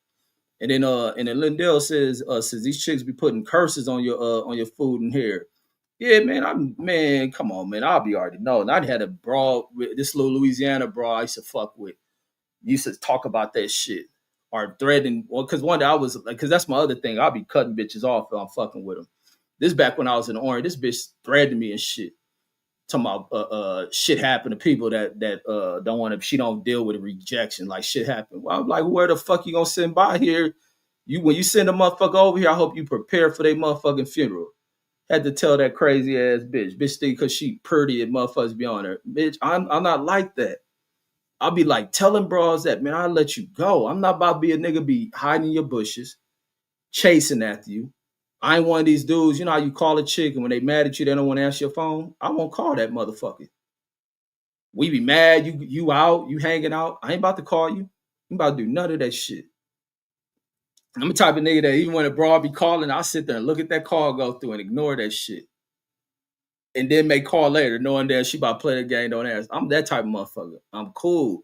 And then Lindell says these chicks be putting curses on your food and hair. Yeah, man, come on, man. I'll be already knowing. I had a bra, this little Louisiana bra I used to fuck with. Used to talk about that shit. Or threading, well, because one day I was like, because that's my other thing. I'll be cutting bitches off if I'm fucking with them. This back when I was in Orange, this bitch threaded me and shit. Talking about shit happen to people that don't want to. She don't deal with rejection. Like shit happen. Well, I'm like, where the fuck you gonna send by here? When you send a motherfucker over here, I hope you prepare for their motherfucking funeral. Had to tell that crazy ass bitch think because she pretty and motherfuckers be on her. Bitch, I'm not like that. I'll be like telling bros that, man, I'll let you go. I'm not about to be a nigga be hiding in your bushes, chasing after you. I ain't one of these dudes, you know how you call a chick and when they mad at you, they don't want to answer your phone? I won't call that motherfucker. We be mad, you out, you hanging out. I ain't about to call you. I'm about to do none of that shit. I'm the type of nigga that even when a broad be calling, I'll sit there and look at that call go through and ignore that shit. And then make call later, knowing that she about to play the game, don't ask. I'm that type of motherfucker. I'm cool.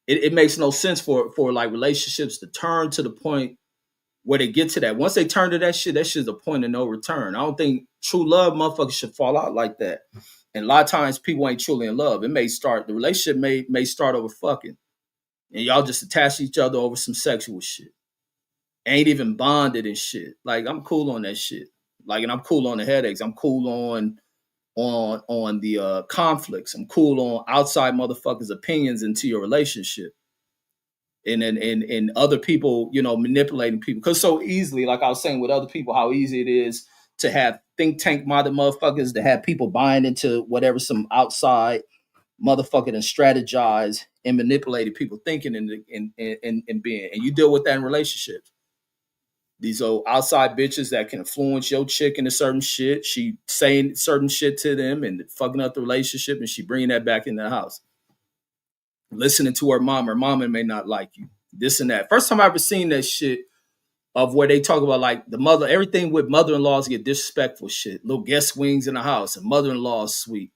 It makes no sense for like relationships to turn to the point where they get to that. Once they turn to that shit's a point of no return. I don't think true love motherfuckers should fall out like that. And a lot of times people ain't truly in love. The relationship may start over fucking. And y'all just attach each other over some sexual shit. Ain't even bonded and shit. Like I'm cool on that shit. Like, and I'm cool on the headaches. I'm cool on the conflicts. I'm cool on outside motherfuckers' opinions into your relationship. and other people, you know, manipulating people. Because so easily, like I was saying with other people, how easy it is to have think tank minded motherfuckers, to have people buying into whatever some outside motherfucker and strategize and manipulated people thinking and being. And you deal with that in relationships. These old outside bitches that can influence your chick into certain shit. She saying certain shit to them and fucking up the relationship, and she bringing that back in the house. Listening to her mama may not like you. This and that. First time I ever seen that shit of where they talk about like the mother, everything with mother-in-laws get disrespectful shit. Little guest wings in the house, and mother-in-law's suite.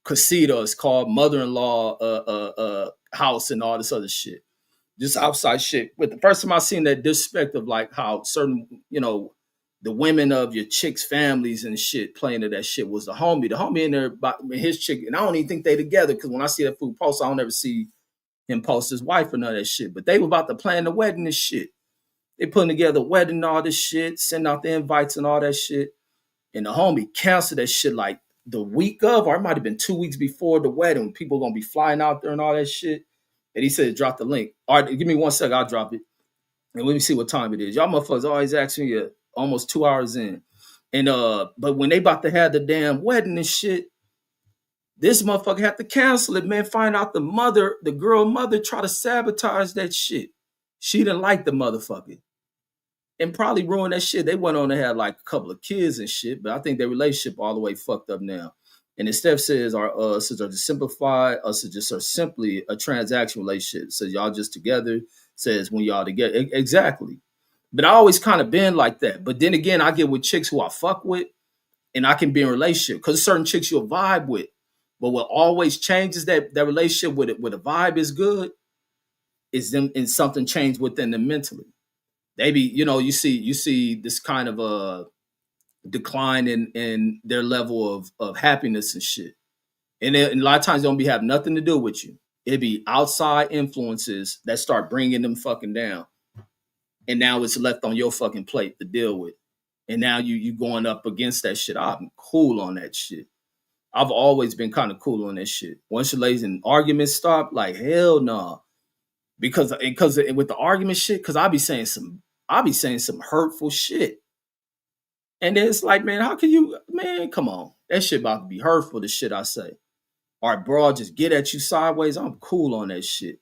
Casita is called mother-in-law house and all this other shit. Just outside shit. But the first time I seen that disrespect of like how certain, you know, the women of your chicks' families and shit playing to that shit was the homie. The homie in there, his chick, and I don't even think they together because when I see that food post, I don't ever see him post his wife or none of that shit. But they were about to plan the wedding and shit. They putting together a wedding and all this shit, send out the invites and all that shit. And the homie canceled that shit like the week of, or it might have been 2 weeks before the wedding. People gonna be flying out there and all that shit. And he said, drop the link. All right, give me 1 second, I'll drop it. And let me see what time it is. Y'all motherfuckers always asking you almost 2 hours in. And but when they about to have the damn wedding and shit, this motherfucker had to cancel it, man. Find out the girl mother try to sabotage that shit. She didn't like the motherfucker. And probably ruin that shit. They went on to have like a couple of kids and shit, but I think their relationship all the way fucked up now. And then Steph says our sisters are just simplified, us are just are simply a transaction relationship. Says y'all just together, says when y'all together. Exactly. But I always kind of been like that. But then again, I get with chicks who I fuck with and I can be in a relationship because certain chicks you'll vibe with. But what always changes that relationship with it, with a vibe is good, is them and something changed within them mentally. They be, you know, you see this kind of a decline in their level of happiness and shit. And a lot of times they don't be have nothing to do with you. It be outside influences that start bringing them fucking down. And now it's left on your fucking plate to deal with. And now you going up against that shit. I'm cool on that shit. I've always been kind of cool on that shit. Once your ladies and arguments stop, like hell no. Nah. Because with the argument shit, because I'll be saying some hurtful shit. And then it's like, man, how can you, man, come on. That shit about to be hurtful, the shit I say. All right, bro, I'll just get at you sideways. I'm cool on that shit.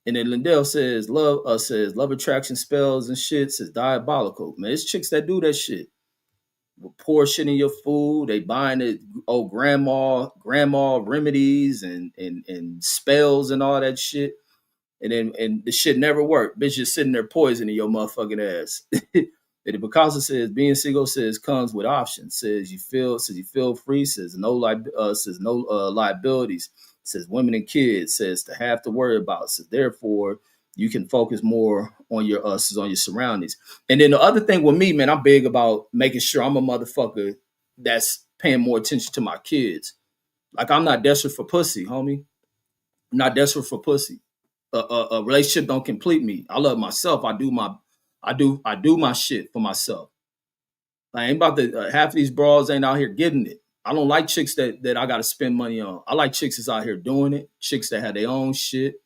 And then Lindell says love attraction spells and shit says diabolical. Man, it's chicks that do that shit. Will pour shit in your food. They buying it, grandma remedies and spells and all that shit. And the shit never worked. Bitch just sitting there poisoning your motherfucking ass. And Picasso says being single says comes with options. Says you feel free. Says no liabilities. Says women and kids. Says to have to worry about. Says therefore you can focus more on your surroundings. And then the other thing with me, man, I'm big about making sure I'm a motherfucker that's paying more attention to my kids. Like I'm not desperate for pussy, homie. I'm not desperate for pussy. A relationship don't complete me. I love myself. I do my shit for myself. I ain't about to half of these bras ain't out here getting it. I don't like chicks that I gotta spend money on. I like chicks that's out here doing it, chicks that have their own shit,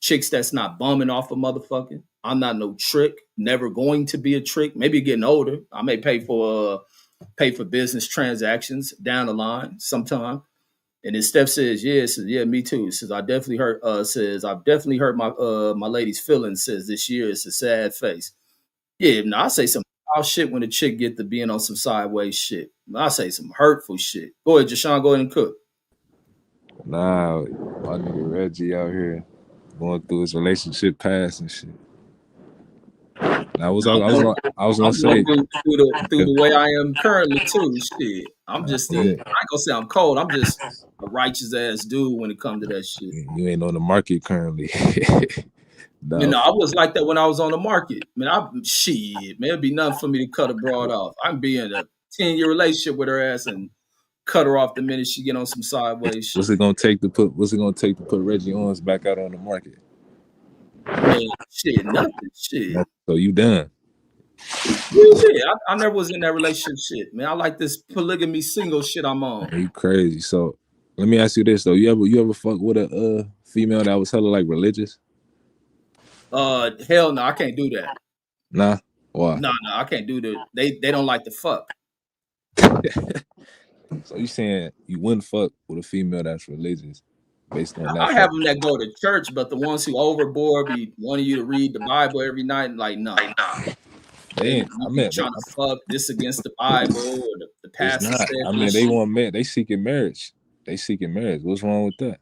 chicks that's not bumming off a motherfucker. I'm not no trick, never going to be a trick. Maybe getting older. I may pay for business transactions down the line sometime. And then Steph says, yeah, me too. Says I've definitely hurt my lady's feelings. Says this year it's a sad face. Yeah, no, I say some foul shit when the chick get to being on some sideways shit. I say some hurtful shit. Go ahead, Jashawn, go ahead and cook. Nah, my nigga Reggie out here going through his relationship past and shit. Now, I was gonna say through the way I am currently too. Shit, I'm just I ain't gonna say I'm cold. I'm just a righteous ass dude when it comes to that shit. You ain't on the market currently. No. You know, I was like that when I was on the market. Man, it'd be nothing for me to cut a broad off. I'm be in a 10-year relationship with her ass and cut her off the minute she get on some sideways shit. What's it gonna take to put Reggie Owens back out on the market? Man, shit, nothing. Shit. So you done. Yeah, I never was in that relationship shit, man. I like this polygamy single shit I'm on. You crazy. So let me ask you this though. You ever fuck with a female that was hella like religious? Hell no, I can't do that. Nah, why? No, I can't do that. They don't like to fuck. So you saying you wouldn't fuck with a female that's religious based on that I have fact? them that go to church, but the ones who overboard be wanting you to read the Bible every night, like nah, They they ain't. you I be mean, trying to fuck this against the Bible or the it's pastor not. said I mean, this they shit. want they seeking marriage. They seeking marriage. What's wrong with that?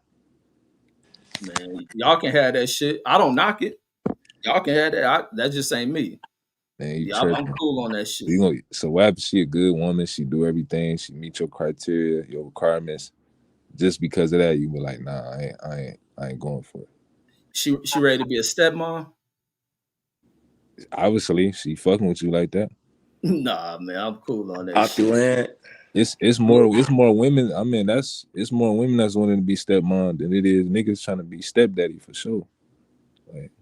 Man, y'all can have that shit. I don't knock it. Y'all can have that. That just ain't me. Man, you Yeah, I'm tripping. cool on that shit. You know, so what happens? She a good woman. She do everything. She meet your criteria, your requirements. Just because of that, you be like, nah, I ain't going for it. She ready to be a stepmom? Obviously, she fucking with you like that. Nah, man, I'm cool on that shit. Opulent. It's more women. I mean, it's more women that's wanting to be stepmom than it is niggas trying to be stepdaddy for sure. Like,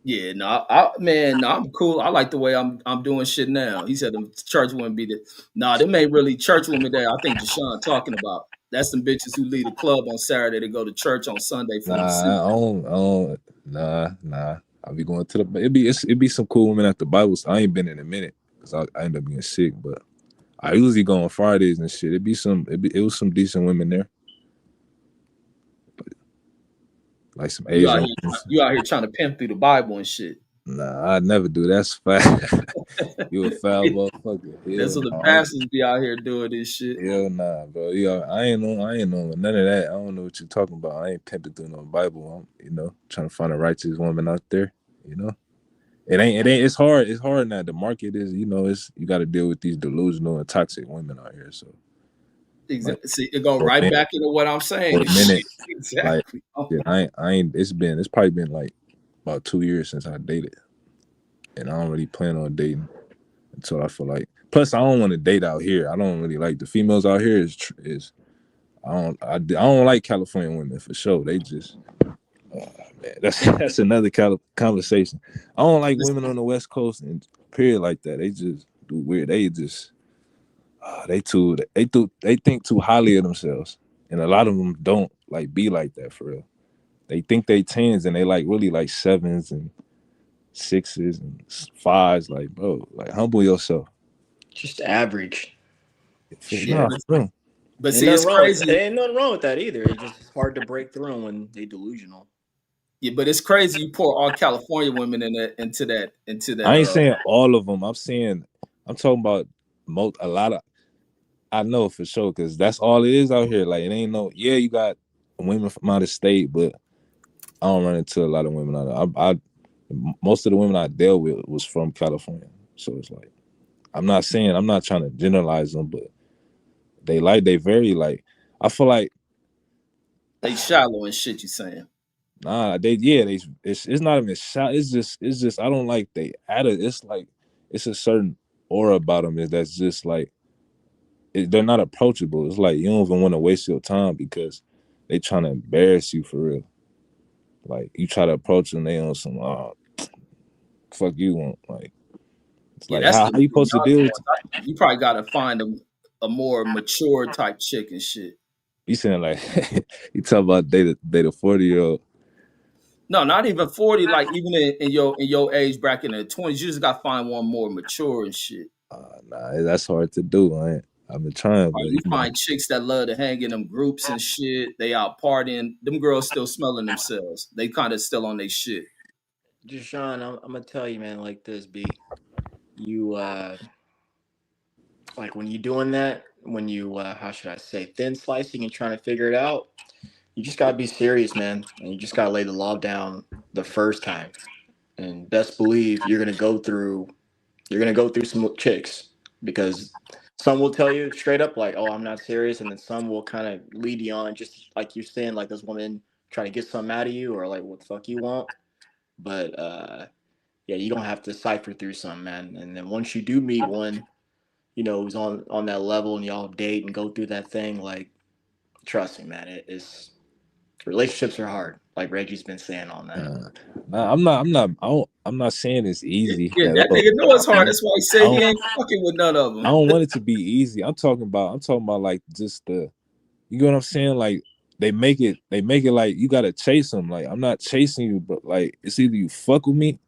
Yeah, no, man, no, I'm cool. I like the way I'm doing shit now. He said the church wouldn't be the. Nah, them ain't really church women there. I think Deshaun talking about. That's some bitches who leave the club on Saturday to go to church on Sunday for them nah, seats. nah. I'll be going to the. It be some cool women at the Bible. I ain't been in a minute because I end up being sick, but I usually go on Fridays and shit. It was some decent women there, like some You out Asian here, ones. you out here trying to pimp through the Bible and shit. Nah, I'd never do that. That's fat. You a foul motherfucker. That's Hell what the no. pastors be out here doing this shit. Hell nah, bro. Yeah, I ain't know none of that. I don't know what you're talking about. I ain't pimping through no Bible. I'm, trying to find a righteous woman out there. You know, it's hard. It's hard now. The market is, it's you got to deal with these delusional and toxic women out here. So like Exactly. See, it go for a right minute, back into what I'm for saying. a minute, like Exactly. Oh, yeah, I ain't. It's probably been like about 2 years since I dated, and I don't really plan on dating until I feel like. Plus, I don't want to date out here. I don't really like the females out here. Is I don't like California women for sure. They just man, that's another conversation. I don't like women on the West Coast and period like that. They just do weird. They just they think too highly of themselves, and a lot of them don't like be like that for real. They think they tens and they like really like sevens and sixes and fives. Like bro, like humble yourself. Just average. yeah, Nah, Shit. for real. but Ain't see, nothing it's wrong with crazy. ain't nothing wrong with that either. It's just hard to break through when they delusional. Yeah, but it's crazy. You pour all California women into that. I ain't saying all of them. I'm talking about a lot of. I know for sure because that's all it is out here. Like it ain't no. Yeah, you got women from out of state, but I don't run into a lot of women out of. Most of the women I dealt with was from California, so it's like I'm not trying to generalize them, but they very like. I feel like They shallow and shit. You saying? nah, it's not even shot. It's just I don't like they added. It's like it's a certain aura about them is that's just like they're not approachable. It's like you don't even want to waste your time because they trying to embarrass you for real. Like you try to approach them, they on some fuck you want. Like it's Yeah, like that's how the you supposed to young deal with ones. You probably got to find a more mature type chick and shit. you saying like you talk about date a 40-year-old. No, not even 40. Like even in your age bracket in the 20s, you just got to find one more mature and shit. Nah, that's hard to do. I've been trying, Like but you find chicks that love to hang in them groups and shit. They out partying. Them girls still smelling themselves. They kind of still on their shit. Just Sean, I'm gonna tell you, man, like this, B. You like when you doing that, when you how should I say, thin slicing and trying to figure it out, you just gotta be serious, man. And you just gotta lay the law down the first time. And best believe you're gonna go through some chicks because some will tell you straight up like, "Oh, I'm not serious," and then some will kind of lead you on, just like you're saying, like those women trying to get something out of you or like what the fuck you want. But yeah, you're gonna have to cipher through some, man. And then once you do meet one, who's on that level and y'all date and go through that thing, like trust me, man, it's relationships are hard, like Reggie's been saying on that. nah, I'm not saying it's easy Yeah, at that all. nigga know it's I hard. don't, That's why he I said he don't, ain't fucking with none of I them. don't want it to be easy. I'm talking about like just the you get what I'm saying? Like they make it like you gotta chase them. Like, I'm not chasing you, but like, it's either you fuck with me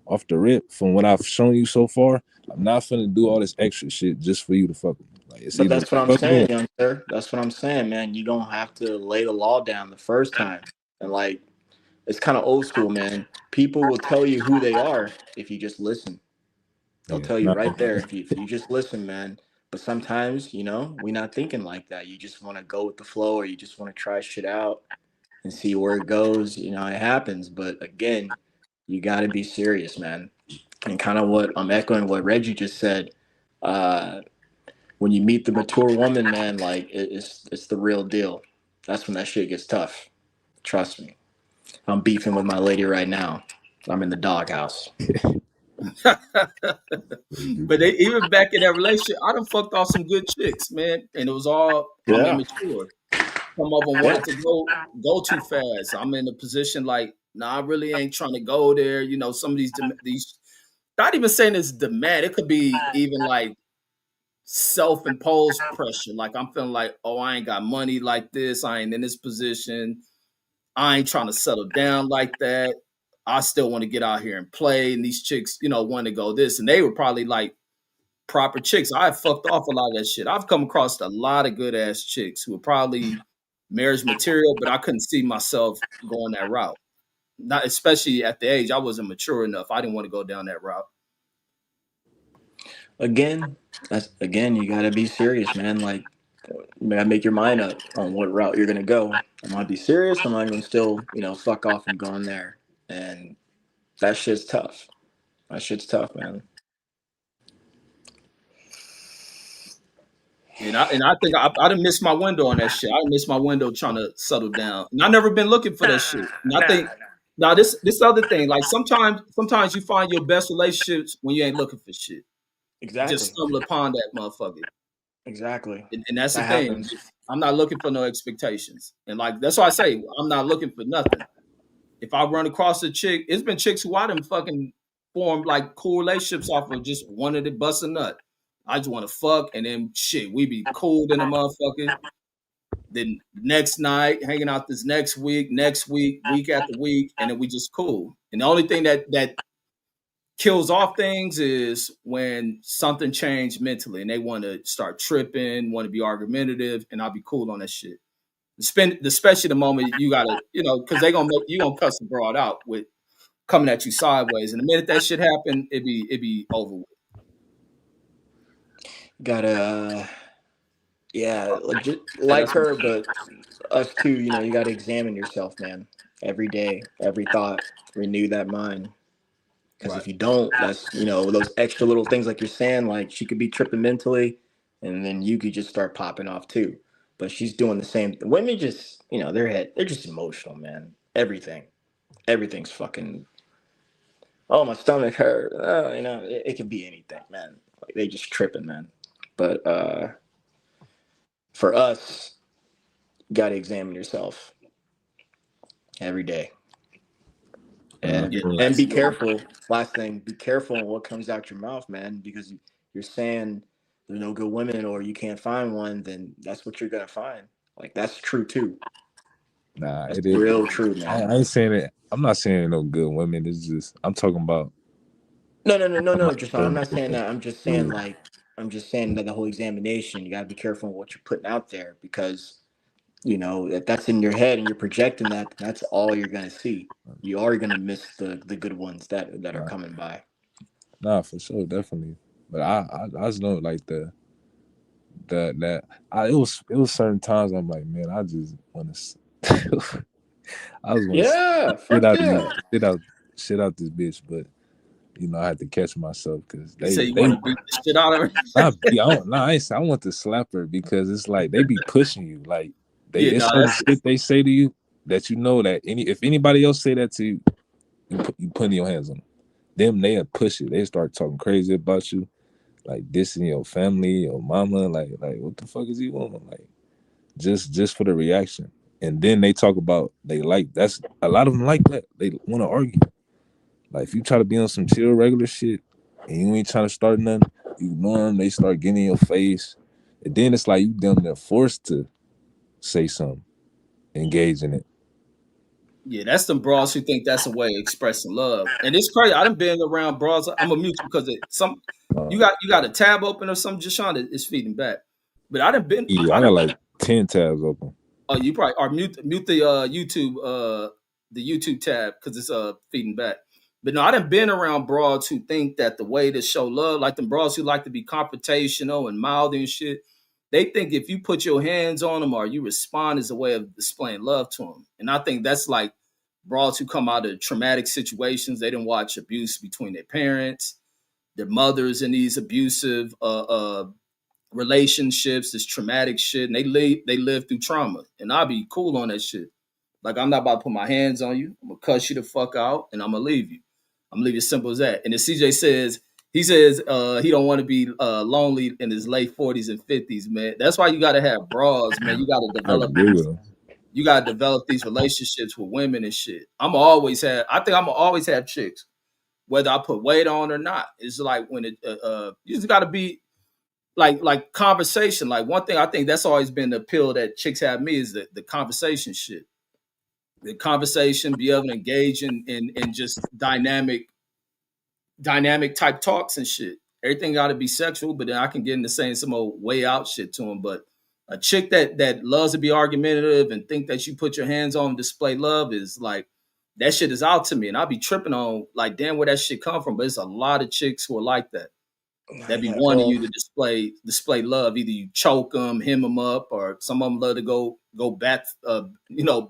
off the rip from what I've shown you so far. I'm not finna do all this extra shit just for you to fuck with me. Like, it's But either that's what I'm fuck me saying, or young sir. That's what I'm saying, man. You don't have to lay the law down the first time. And like, it's kind of old school, man. People will tell you who they are if you just listen. They'll yeah. tell you Nah, right there if you just listen, man. But sometimes, we're not thinking like that. You just want to go with the flow, or you just want to try shit out and see where it goes. It happens. But again, you got to be serious, man. And kind of what I'm echoing what Reggie just said. Uh, when you meet the mature woman, man, like it's the real deal. That's when that shit gets tough. Trust me. I'm beefing with my lady right now. I'm in the doghouse. But they even back in that relationship, I done fucked off some good chicks, man, and it was all I'm Yeah. immature. Some of them Yeah. wanted to go too fast. I'm in a position like, nah, I really ain't trying to go there. Some of these not even saying it's demand. It could be even like self-imposed pressure. Like I'm feeling like, oh, I ain't got money like this. I ain't in this position. I ain't trying to settle down like that. I still want to get out here and play. And these chicks, want to go this. And they were probably like proper chicks. I fucked off a lot of that shit. I've come across a lot of good ass chicks who were probably marriage material, but I couldn't see myself going that route. Not especially at the age I wasn't mature enough. I didn't want to go down that route. Again, you gotta be serious, man. Like, you gotta make your mind up on what route you're gonna go. Am I be serious? Or am I gonna still, fuck off and go on there? And that shit's tough. That shit's tough, man. And I think I done missed my window on that shit. I done missed my window trying to settle down. And I never been looking for that shit. And I think now this other thing, like sometimes you find your best relationships when you ain't looking for shit. You just Exactly. stumble upon that motherfucker. Exactly. And that's the That thing. happens. I'm not looking for no expectations. And like that's why I say I'm not looking for nothing. If I run across a chick, it's been chicks who I done fucking formed like cool relationships off of just wanted to bust a nut. I just want to fuck and then shit, we be cool in a motherfucker. Then next night, hanging out this next week, week after week, and then we just cool. And the only thing that kills off things is when something changed mentally and they want to start tripping, want to be argumentative, and I'll be cool on that shit. Especially the moment you gotta, because you gonna cuss the broad out with coming at you sideways, and the minute that shit happen, it be over with. Gotta, yeah, legit, Yeah, like that's her, but us too. You gotta examine yourself, man. Every day, every thought, renew that mind. Because right. if you don't, that's those extra little things like you're saying, like she could be tripping mentally, and then you could just start popping off too. But she's doing the same. Women just, they're just emotional, man. Everything's fucking. Oh, my stomach hurt. Oh, it could be anything, man. Like they just tripping, man. But for us, you got to examine yourself every day, Yeah, and be absolutely. careful. Last thing, be careful on what comes out your mouth, man, because you're saying there's no good women or you can't find one, then that's what you're gonna find. Like that's true too. nah, That's it is. real true, I man. ain't saying it. I'm not saying no good women. It's just I'm talking about No, no, no, no, no. somebody Just I'm showing not me saying that that. I'm just saying dude. like I'm just saying that the whole examination, you gotta be careful on what you're putting out there because if that's in your head and you're projecting that, that's all you're gonna see. You are gonna miss the good ones that are Nah, coming by. nah, for sure, definitely. But I just know like that it was certain times I'm like, man, I just want to I was want to Yeah, shit fuck out of this, yeah. shit out this bitch, but I had to catch myself because You say you they want to beat the shit out of her. not be I don't nah, I ain't say I want to slap her because it's like they be pushing you like Yeah, it's no, certain that's shit they say to you that that if anybody else say that to you, you putting your hands on them. They'll push it. They start talking crazy about you, like dissing your family, your mama, like what the fuck is he on? Like just for the reaction. And then they talk about they like that's a lot of them like that. They want to argue. Like if you try to be on some chill regular shit and you ain't trying to start nothing, you ignore them. They start getting in your face, and then it's like you damn near forced to say something. engage in it. Yeah, that's them bras who think that's a way of expressing love. And it's crazy. I done been around bras. I'm a mute you because Uh, you got a tab open or something, Jashawn is feeding back. But yeah, I got like 10 tabs open. oh, you probably or mute the YouTube tab because it's feeding back. But no, I done been around broads who think that the way to show love, like them broads who like to be confrontational and mouthy and shit, they think if you put your hands on them or you respond as a way of displaying love to them. And I think that's like broads who come out of traumatic situations. They didn't watch abuse between their parents, their mothers in these abusive relationships, this traumatic shit, and they live through trauma. And I'll be cool on that shit. Like I'm not about to put my hands on you. I'm gonna cuss you the fuck out and I'm gonna leave you. I'm gonna leave it as simple as that. And then CJ says he don't want to be lonely in his late 40s and 50s, man. That's why you gotta have bras, man. I agree with him. You gotta develop these relationships with women and shit. I think I'm gonna always have chicks, whether I put weight on or not. It's like when you just gotta be like conversation. Like one thing I think that's always been the appeal that chicks have me is the conversation shit. The conversation, be able to engage in just dynamic type talks and shit. Everything got to be sexual, but then I can get into saying some old way out shit to them. But a chick that loves to be argumentative and think that you put your hands on and display love is like that shit is out to me, and I'll be tripping on like damn where that shit come from. But it's a lot of chicks who are like that. That be Yeah, wanting well, you to display love. Either you choke them, hem them up, or some of them love to go bat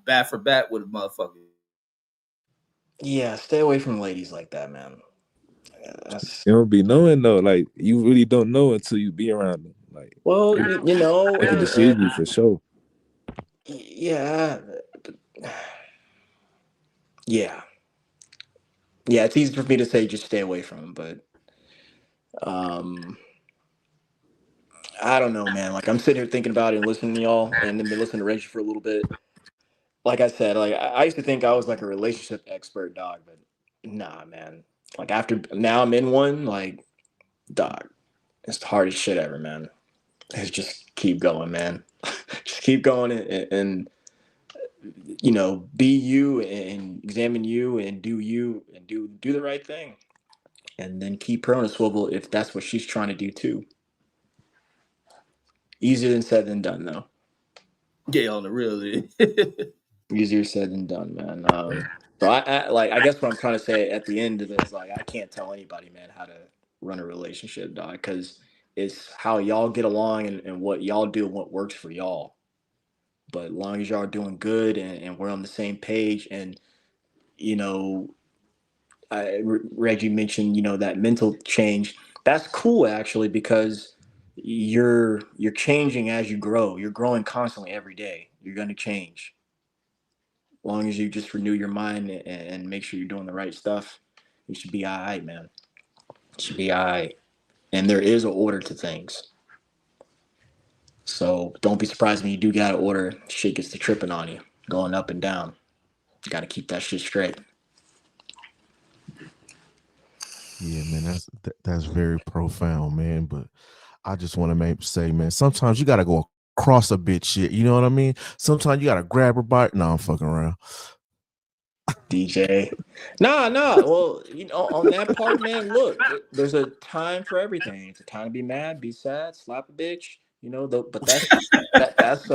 bat for bat with a motherfucker. yeah, stay away from ladies like that, man. That's You don't be knowing though. Like you really don't know until you be around them. Like well, they can deceive you for sure. yeah, yeah, yeah. It's easy for me to say just stay away from them, but um, I don't know, man. Like I'm sitting here thinking about it and listening to y'all, and then been listening to Rachel for a little bit. Like I said, like I used to think I was like a relationship expert, dog, but nah, man. Like after now I'm in one, like dog, it's the hardest shit ever, man. It's just keep going, man. Just keep going and be you and examine you and do the right thing, and then keep her on a swivel if that's what she's trying to do too. Easier than said than done, though. Yeah, on the real. Easier said than done, man. So I guess what I'm trying to say at the end of it is like I can't tell anybody, man, how to run a relationship, dog, because it's how y'all get along and what y'all do and what works for y'all. But as long as y'all are doing good and we're on the same page, and you know, Reggie mentioned, that mental change. That's cool actually because you're changing as you grow. You're growing constantly every day. You're going to change. As long as you just renew your mind and make sure you're doing the right stuff, you should be all right, man. You should be all right. And there is an order to things. So don't be surprised when you do got an order, shit gets to tripping on you, going up and down. You got to keep that shit straight. Yeah, man, that's very profound, man. But I just want to say, man, sometimes you gotta go across a bitch shit. You know what I mean? Sometimes you gotta grab her by. No, I'm fucking around. DJ. Nah. Well, on that part, man, look, there's a time for everything. It's a time to be mad, be sad, slap a bitch, but that's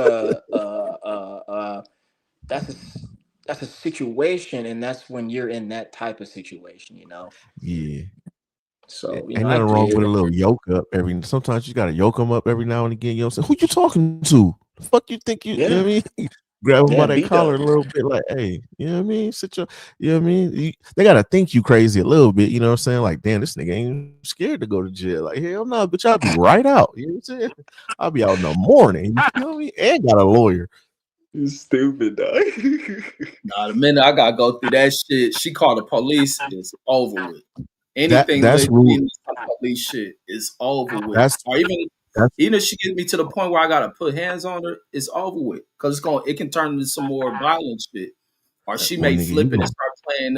a situation, and that's when you're in that type of situation. Yeah. So, Ain't I nothing wrong get with a it. little yoke up sometimes you gotta yoke them up every now and again. You know what I'm saying? Who you talking to? The fuck you think you know what I mean? Grab them by that collar a little bit, like, hey, you know what I mean? You know what I mean? They gotta think you crazy a little bit, you know what I'm saying? Like, damn, this nigga ain't scared to go to jail. Like, hell no, but y'all be right out. You know what I'm saying? I'll be out in the morning, you know what I mean? And got a lawyer. You stupid, dog. Nah, the minute I gotta go through that shit, she called the police, it's over with. Anything That's rude. police shit is over with. Or even if she gets me to the point where I gotta put hands on her, it's over with. Cause it can turn into some more violent shit. Or she may flip it and start playing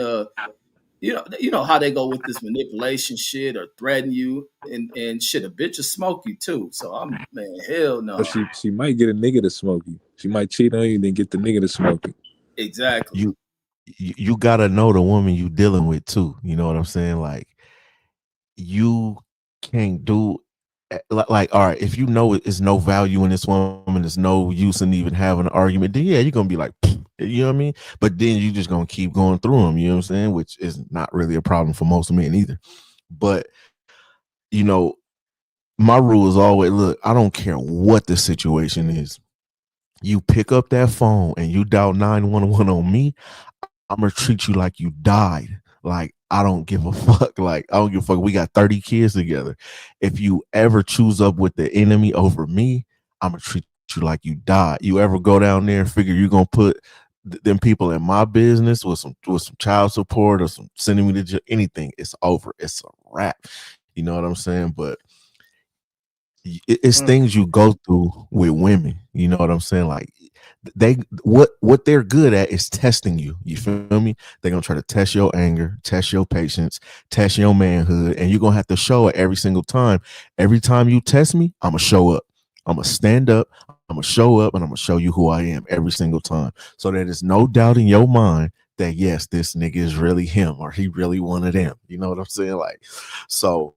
you know how they go with this manipulation shit or threaten you and shit. A bitch will smoke you too. So man, hell no. But she might get a nigga to smoke you. She might cheat on you, then get the nigga to smoke it. Exactly. You gotta know the woman you dealing with too. You know what I'm saying? Like you can't do like all right, if you know it's no value in this woman, there's no use in even having an argument, then yeah, you're gonna be like, you know what I mean? But then you just gonna keep going through them, you know what I'm saying? Which is not really a problem for most men either. But you know, my rule is always look, I don't care what the situation is. You pick up that phone and you dial 911 on me, I'm gonna treat you like you died. Like I don't give a fuck. Like I don't give a fuck. We got 30 kids together. If you ever choose up with the enemy over me, I'm gonna treat you like you died. You ever go down there and figure you're gonna put them people in my business with some child support or some sending me to anything, it's over. It's a wrap. You know what I'm saying? But it's things you go through with women. You know what I'm saying? Like what they're good at is testing you. You feel me? They're gonna try to test your anger, test your patience, test your manhood, and you're gonna have to show it every single time. Every time you test me, I'm gonna show up. I'm gonna stand up. I'm gonna show up, and I'm gonna show you who I am every single time. So that there's no doubt in your mind that yes, this nigga is really him, or he really one of them. You know what I'm saying? Like, so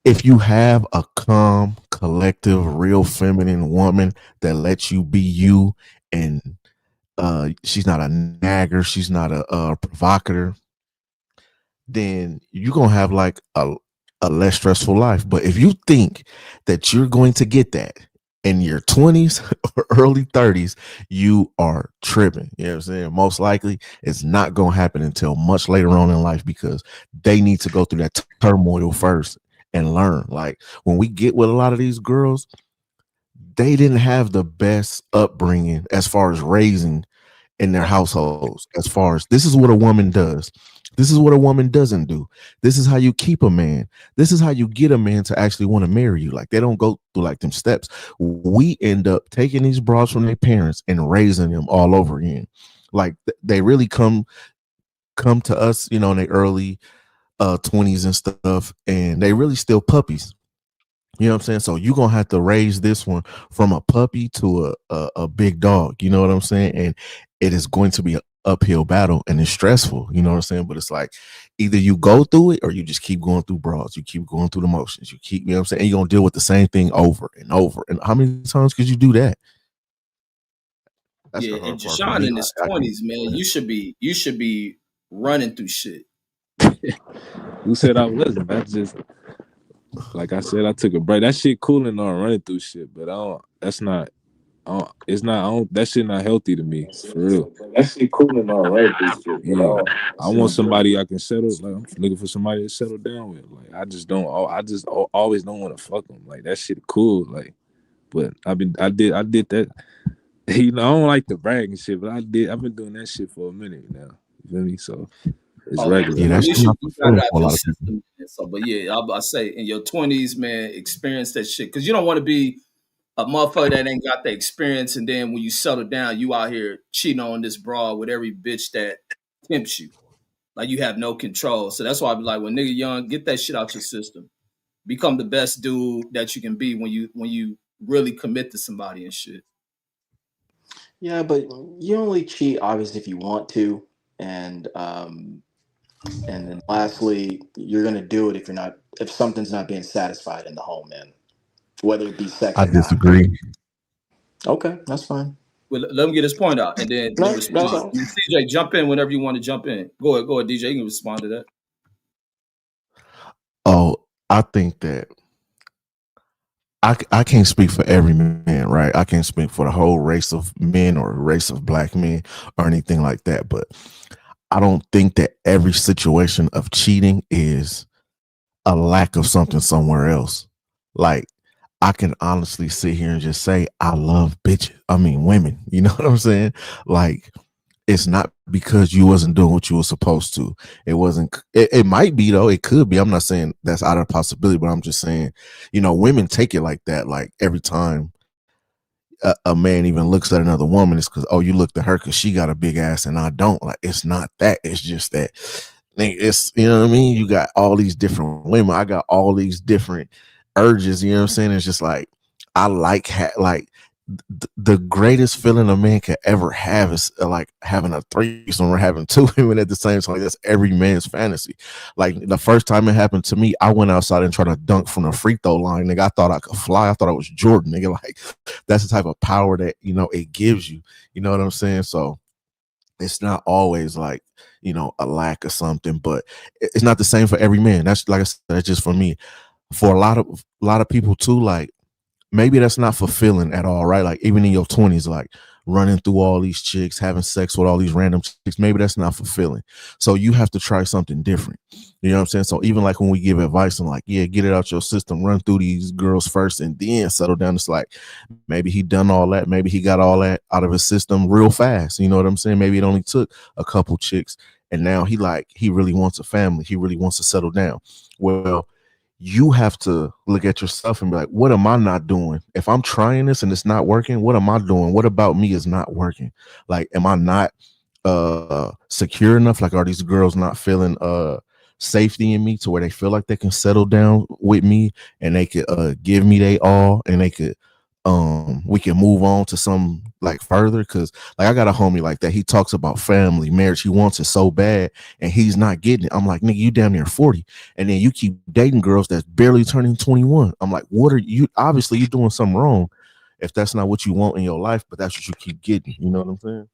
if you have a calm, collective, real feminine woman that lets you be you, and she's not a nagger, she's not a provocateur, then you're gonna have like a less stressful life. But if you think that you're going to get that in your 20s or early 30s, you are tripping. You know what I'm saying? Most likely it's not gonna happen until much later on in life, because they need to go through that turmoil first and learn. Like when we get with a lot of these girls, they didn't have the best upbringing as far as raising in their households. As far as this is what a woman does, this is what a woman doesn't do, this is how you keep a man, this is how you get a man to actually want to marry you. Like they don't go through like them steps. We end up taking these broads from their parents and raising them all over again. Like they really come to us, you know, in their early 20s and stuff, and they really still puppies. You know what I'm saying? So you're gonna have to raise this one from a puppy to a big dog. You know what I'm saying? And it is going to be an uphill battle, and it's stressful. You know what I'm saying? But it's like either you go through it or you just keep going through broads. You keep going through the motions. You keep, you know what I'm saying? And you're gonna deal with the same thing over and over. And how many times could you do that? That's and Jashawn in his 20s, man, you should be running through shit. Who said I wasn't? That's just like I said, I took a break. That shit cool and all running through shit, but it's not, that shit not healthy to me, for real. That shit cool and all running through shit. Yeah. I want somebody I can settle, like I'm looking for somebody to settle down with. Like I just always don't want to fuck them. Like that shit cool, like, but I did that. You know, I don't like to brag and shit, but I've been doing that shit for a minute now. You feel me? So it's regular. Yeah, that's you got the system. So, but yeah, I say in your 20s, man, experience that shit, because you don't want to be a motherfucker that ain't got the experience, and then when you settle down, you out here cheating on this broad with every bitch that tempts you. Like you have no control. So that's why I be like, when nigga young, get that shit out your system. Become the best dude that you can be when you really commit to somebody and shit. Yeah, but you only cheat obviously if you want to, and then lastly, you're gonna do it if something's not being satisfied in the home, man. Whether it be sex or not. I disagree. Okay, that's fine. Well, let him get his point out, and then respond. CJ, jump in whenever you want to jump in. Go ahead, DJ. You can respond to that. Oh, I think that I can't speak for every man, right? I can't speak for the whole race of men or race of black men or anything like that. But I don't think that every situation of cheating is a lack of something somewhere else. Like I can honestly sit here and just say I love bitches. I mean women. You know what I'm saying? Like it's not because you wasn't doing what you were supposed to. It wasn't. It might be though. It could be. I'm not saying that's out of possibility, but I'm just saying, you know, women take it like that. Like every time a man even looks at another woman, it's because, oh, you looked at her because she got a big ass and I don't. Like it's not that. It's just that. It's, you know what I mean. You got all these different women. I got all these different urges. You know what I'm saying? It's just like I like the greatest feeling a man can ever have is like having a threesome or having two women at the same time. Like, that's every man's fantasy. Like, the first time it happened to me, I went outside and tried to dunk from the free throw line. Nigga, I thought I could fly. I thought I was Jordan. Nigga, like, that's the type of power that, you know, it gives you. You know what I'm saying? So it's not always like, you know, a lack of something, but it's not the same for every man. That's, like I said, that's just for me. For a lot of people too, like, maybe that's not fulfilling at all, right? Like, even in your 20s, like running through all these chicks, having sex with all these random chicks, maybe that's not fulfilling. So you have to try something different. You know what I'm saying? So even like when we give advice and like, yeah, get it out your system, run through these girls first and then settle down. It's like, maybe he done all that. Maybe he got all that out of his system real fast. You know what I'm saying? Maybe it only took a couple chicks and now he really wants a family. He really wants to settle down. Well, you have to look at yourself and be like, what am I not doing? If I'm trying this and it's not working, what am I doing? What about me is not working? Like, am I not secure enough? Like, are these girls not feeling safety in me to where they feel like they can settle down with me and they could give me they all and they could we can move on to some like further? Because like, I got a homie like that. He talks about family, marriage. He wants it so bad and he's not getting it. I'm like, nigga, you damn near 40 and then you keep dating girls that's barely turning 21. I'm like, what are you? Obviously you're doing something wrong if that's not what you want in your life, but that's what you keep getting. You know what I'm saying?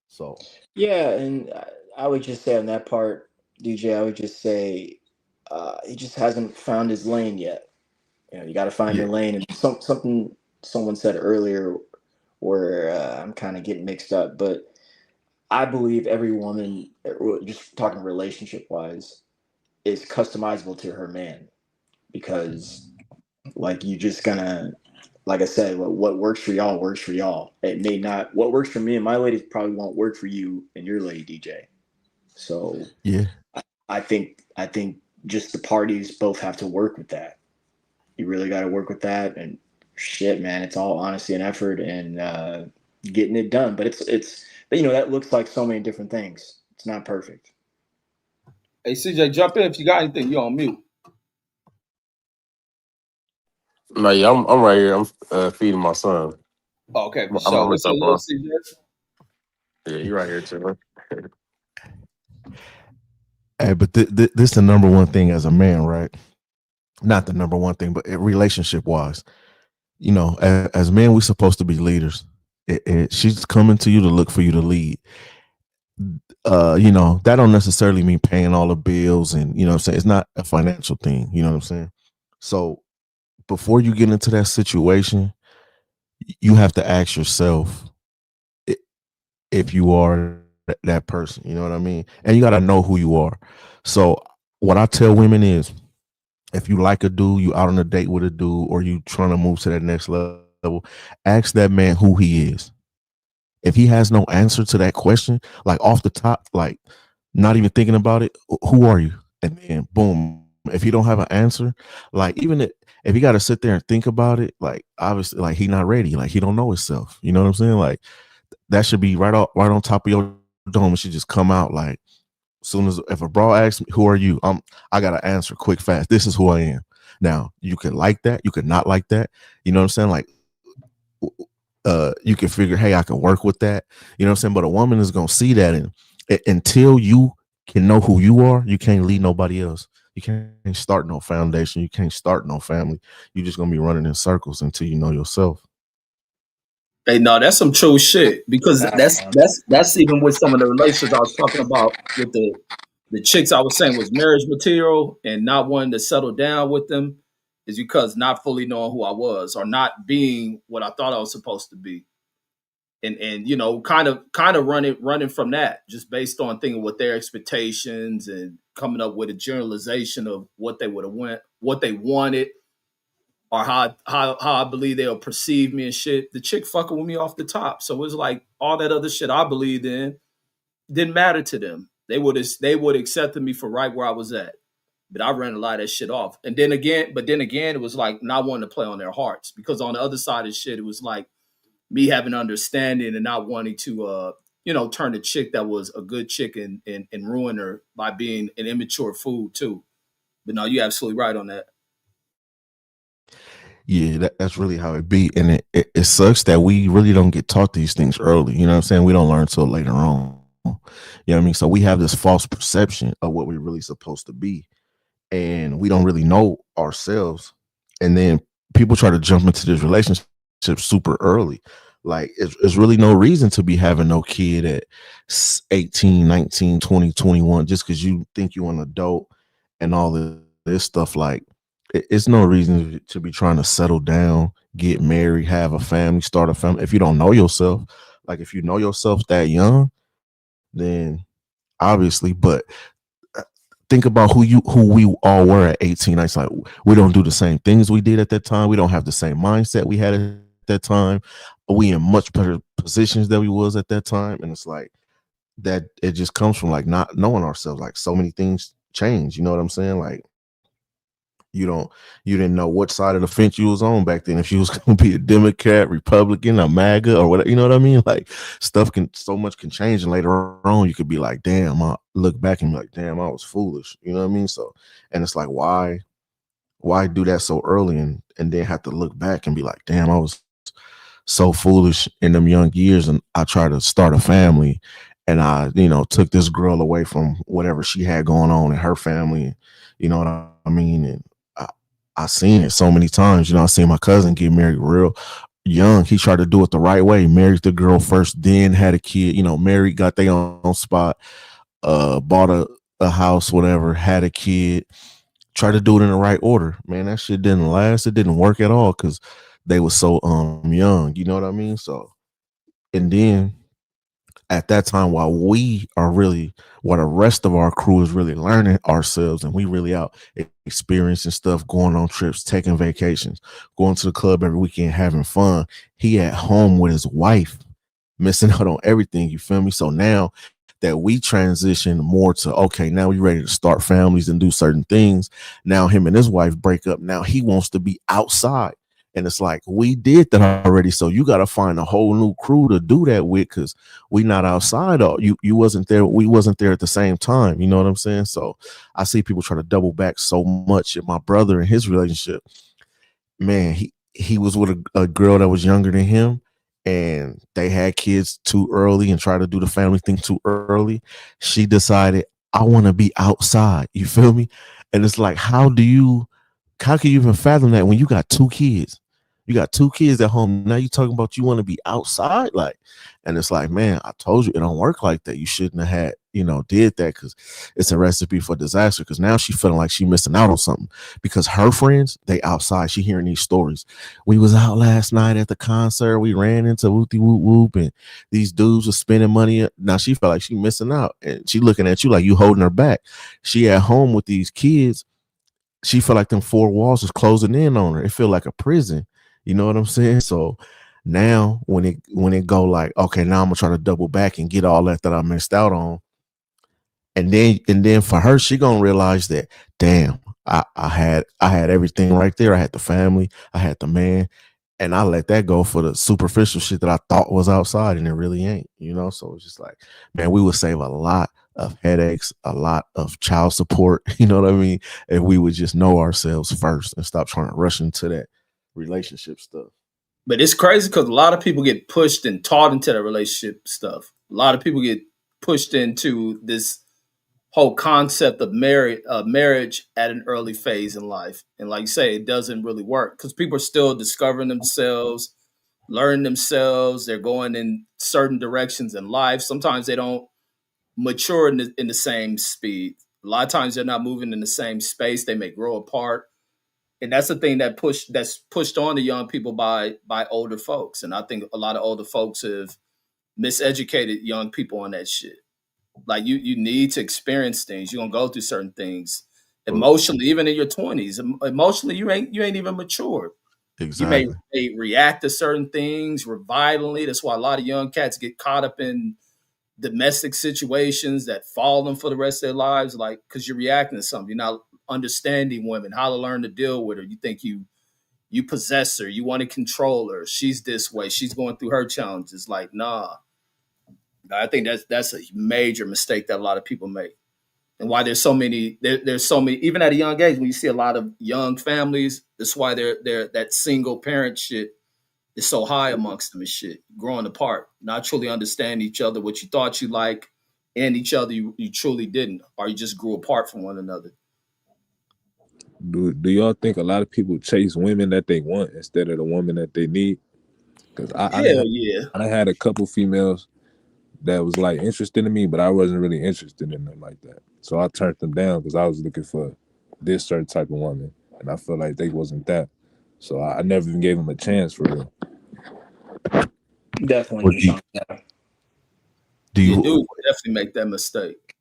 So Yeah, and I would just say on that part, DJ, I would just say he just hasn't found his lane yet. You know, you got to find yeah, your lane. And something someone said earlier, where I'm kind of getting mixed up, but I believe every woman, just talking relationship wise, is customizable to her man because, like, you just gonna, like I said, what works for y'all works for y'all. It may not. What works for me and my lady probably won't work for you and your lady, DJ. So yeah. I think just the parties both have to work with that. You really got to work with that, and shit, man, it's all honesty and effort and getting it done. But it's you know that looks like so many different things. It's not perfect. Hey, CJ, jump in if you got anything. You on mute. No, yeah, I'm right here. I'm feeding my son. Oh, okay, for I'm sure. gonna What's up, jump little on. CJ? Yeah, you right here too. Hey, but this the number one thing as a man, right? Not the number one thing, but relationship wise, you know, as men, we're supposed to be leaders. She's coming to you to look for you to lead. You know, that don't necessarily mean paying all the bills and, you know what I'm saying? It's not a financial thing, you know what I'm saying? So before you get into that situation, you have to ask yourself if you are that person, you know what I mean? And you got to know who you are. So what I tell women is, if you like a dude, you out on a date with a dude, or you trying to move to that next level, ask that man who he is. If he has no answer to that question, like off the top, like not even thinking about it, who are you? And then boom, if he don't have an answer, like even if he got to sit there and think about it, like obviously, like he not ready, like he don't know himself. You know what I'm saying? Like that should be right on top of your dome. It should just come out like soon as if a bro asks me, who are you? I gotta answer quick, fast. This is who I am. Now you could like that, you could not like that. You know what I'm saying? Like you can figure, hey, I can work with that. You know what I'm saying? But a woman is gonna see that, and until you can know who you are, you can't lead nobody else. You can't start no foundation. You can't start no family. You're just gonna be running in circles until you know yourself. Hey, no, that's some true shit because Facts, that's man. that's that's even with some of the relationships I was talking about with the chicks I was saying was marriage material and not wanting to settle down with them is because not fully knowing who I was or not being what I thought I was supposed to be. And you know, kind of running from that just based on thinking what their expectations and coming up with a generalization of what they would have went, what they wanted, or how I believe they'll perceive me and shit. The chick fucking with me off the top. So it was like all that other shit I believed in didn't matter to them. They would accepted me for right where I was at. But I ran a lot of that shit off. And then again, it was like not wanting to play on their hearts. Because on the other side of shit, it was like me having understanding and not wanting to turn a chick that was a good chick and ruin her by being an immature fool too. But no, you're absolutely right on that. Yeah, that's really how it be. And it sucks that we really don't get taught these things early. You know what I'm saying? We don't learn till later on. You know what I mean? So we have this false perception of what we're really supposed to be. And we don't really know ourselves. And then people try to jump into this relationship super early. Like it's really no reason to be having no kid at 18, 19, 20, 21 just because you think you're an adult and all this stuff. Like it's no reason to be trying to settle down, get married, have a family, start a family if you don't know yourself. Like if you know yourself that young, then obviously, but think about who we all were at 18. It's like we don't do the same things we did at that time. We don't have the same mindset we had at that time. We in much better positions than we was at that time. And it's like that it just comes from like not knowing ourselves. Like so many things change. You know what I'm saying? Like you didn't know what side of the fence you was on back then. If you was gonna be a Democrat, Republican, a MAGA, or whatever, you know what I mean? Like so much can change, and later on you could be like, damn, I look back and be like, damn, I was foolish. You know what I mean? So, and it's like, why do that so early and then have to look back and be like, damn, I was so foolish in them young years, and I tried to start a family, and I, took this girl away from whatever she had going on in her family. You know what I mean? And I seen it so many times. I seen my cousin get married real young. He tried to do it the right way. Married the girl first, then had a kid. Married, got their own spot, bought a house, whatever, had a kid. Tried to do it in the right order. Man, that shit didn't last. It didn't work at all because they were so young. You know what I mean? So, and then at that time, while the rest of our crew is really learning ourselves, and we really out experiencing stuff, going on trips, taking vacations, going to the club every weekend, having fun. He at home with his wife, missing out on everything. You feel me? So now that we transition more to, okay, now we ready to start families and do certain things. Now him and his wife break up. Now he wants to be outside. And it's like, we did that already. So you got to find a whole new crew to do that with, because we not outside. Or you wasn't there. We wasn't there at the same time. You know what I'm saying? So I see people try to double back so much. And my brother and his relationship, man, he was with a girl that was younger than him, and they had kids too early and tried to do the family thing too early. She decided, I want to be outside. You feel me? And it's like, how can you even fathom that when you got two kids? You got two kids at home. Now you talking about you want to be outside, like, and it's like, man, I told you it don't work like that. You shouldn't have had, did that, because it's a recipe for disaster. Because now she feeling like she missing out on something, because her friends, they outside. She hearing these stories. We was out last night at the concert. We ran into whoopty whoop whoop, and these dudes were spending money. Now she felt like she missing out, and she looking at you like you holding her back. She at home with these kids. She felt like them four walls was closing in on her. It feel like a prison. You know what I'm saying? So now when it go like, okay, now I'm gonna try to double back and get all that I missed out on. And then for her, she gonna realize that, damn, I had everything right there. I had the family, I had the man, and I let that go for the superficial shit that I thought was outside, and it really ain't, So it's just like, man, we would save a lot of headaches, a lot of child support, you know what I mean? If we would just know ourselves first and stop trying to rush into that relationship stuff. But it's crazy because a lot of people get pushed and taught into the relationship stuff. A lot of people get pushed into this whole concept of marriage at an early phase in life. And like you say, it doesn't really work because people are still discovering themselves, learning themselves. They're going in certain directions in life. Sometimes they don't mature in the same speed. A lot of times they're not moving in the same space. They may grow apart. And that's the thing that's pushed on to young people by older folks. And I think a lot of older folks have miseducated young people on that shit. Like you need to experience things. You're gonna go through certain things emotionally, even in your 20s. Emotionally, you ain't even mature. Exactly. You may react to certain things violently. That's why a lot of young cats get caught up in domestic situations that follow them for the rest of their lives, like because you're reacting to something. You're not understanding women, how to learn to deal with her. You think you possess her, you want to control her. She's this way. She's going through her challenges. Like, nah. I think that's a major mistake that a lot of people make. and why there's so many there's so many even at a young age when you see a lot of young families. That's why they're that single parent shit is so high amongst them and shit, growing apart, not truly understanding each other, what you thought you like, and each other you truly didn't, or you just grew apart from one another. Do y'all think a lot of people chase women that they want instead of the woman that they need? Because Hell yeah. I had a couple females that was like interested in me, but I wasn't really interested in them like that. So I turned them down because I was looking for this certain type of woman, and I felt like they wasn't that. So I never even gave them a chance for real. Definitely, Deshaun. Do You you do definitely make that mistake.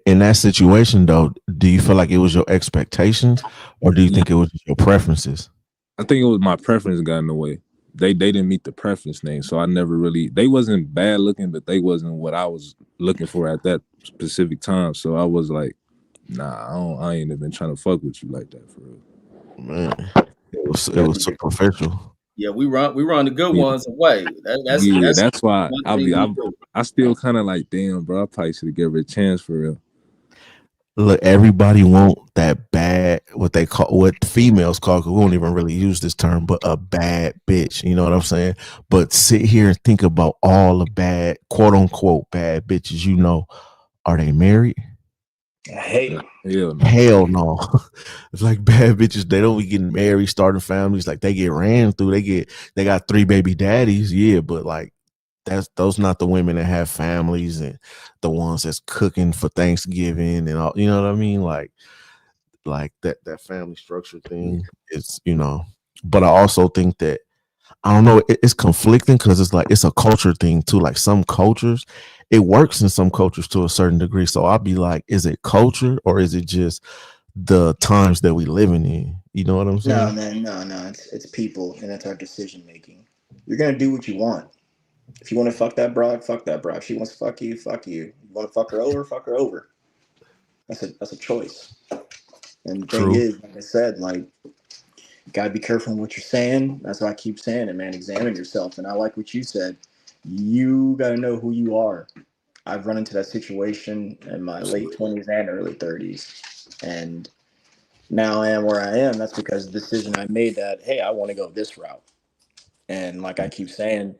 in that situation though? Do you feel like it was your expectations, or do you think it was your preferences? I think it was my preference got in the way. They didn't meet the preference thing, so I never really. They wasn't bad looking, but they wasn't what I was looking for at that specific time. So I was like, nah, I ain't even trying to fuck with you like that for real. Man, it was superficial. Yeah, we run the good ones away. That's why one thing we do. I still kind of like, damn, bro. I probably should have given her a chance for real. Look, everybody want that bad, what females call, because we don't even really use this term, but a bad bitch. You know what I'm saying? But sit here and think about all the bad, quote unquote, bad bitches. You know, are they married? Hell no. Hell no. It's like bad bitches. They don't be getting married, starting families. Like they get ran through. They got 3 baby daddies. Yeah, but like those not the women that have families and the ones that's cooking for Thanksgiving and all. You know what I mean? Like that family structure thing is, But I also think that I don't know. It's conflicting because it's like it's a culture thing too. Like some cultures, it works in some cultures to a certain degree. So I'll be like, is it culture or is it just the times that we living in? You know what I'm no, saying? man, no. It's people, and that's our decision making. You're gonna do what you want. If you want to fuck that broad, fuck that broad. If she wants to fuck you, fuck you. You want to fuck her over, fuck her over. That's a choice. And the thing True. is, like I said, like gotta be careful in what you're saying. That's why I keep saying it, man. Examine yourself. And I like what you said. You gotta know who you are. I've run into that situation in my late 20s and early 30s. And now I am where I am. That's because of the decision I made that, hey, I want to go this route. And like I keep saying,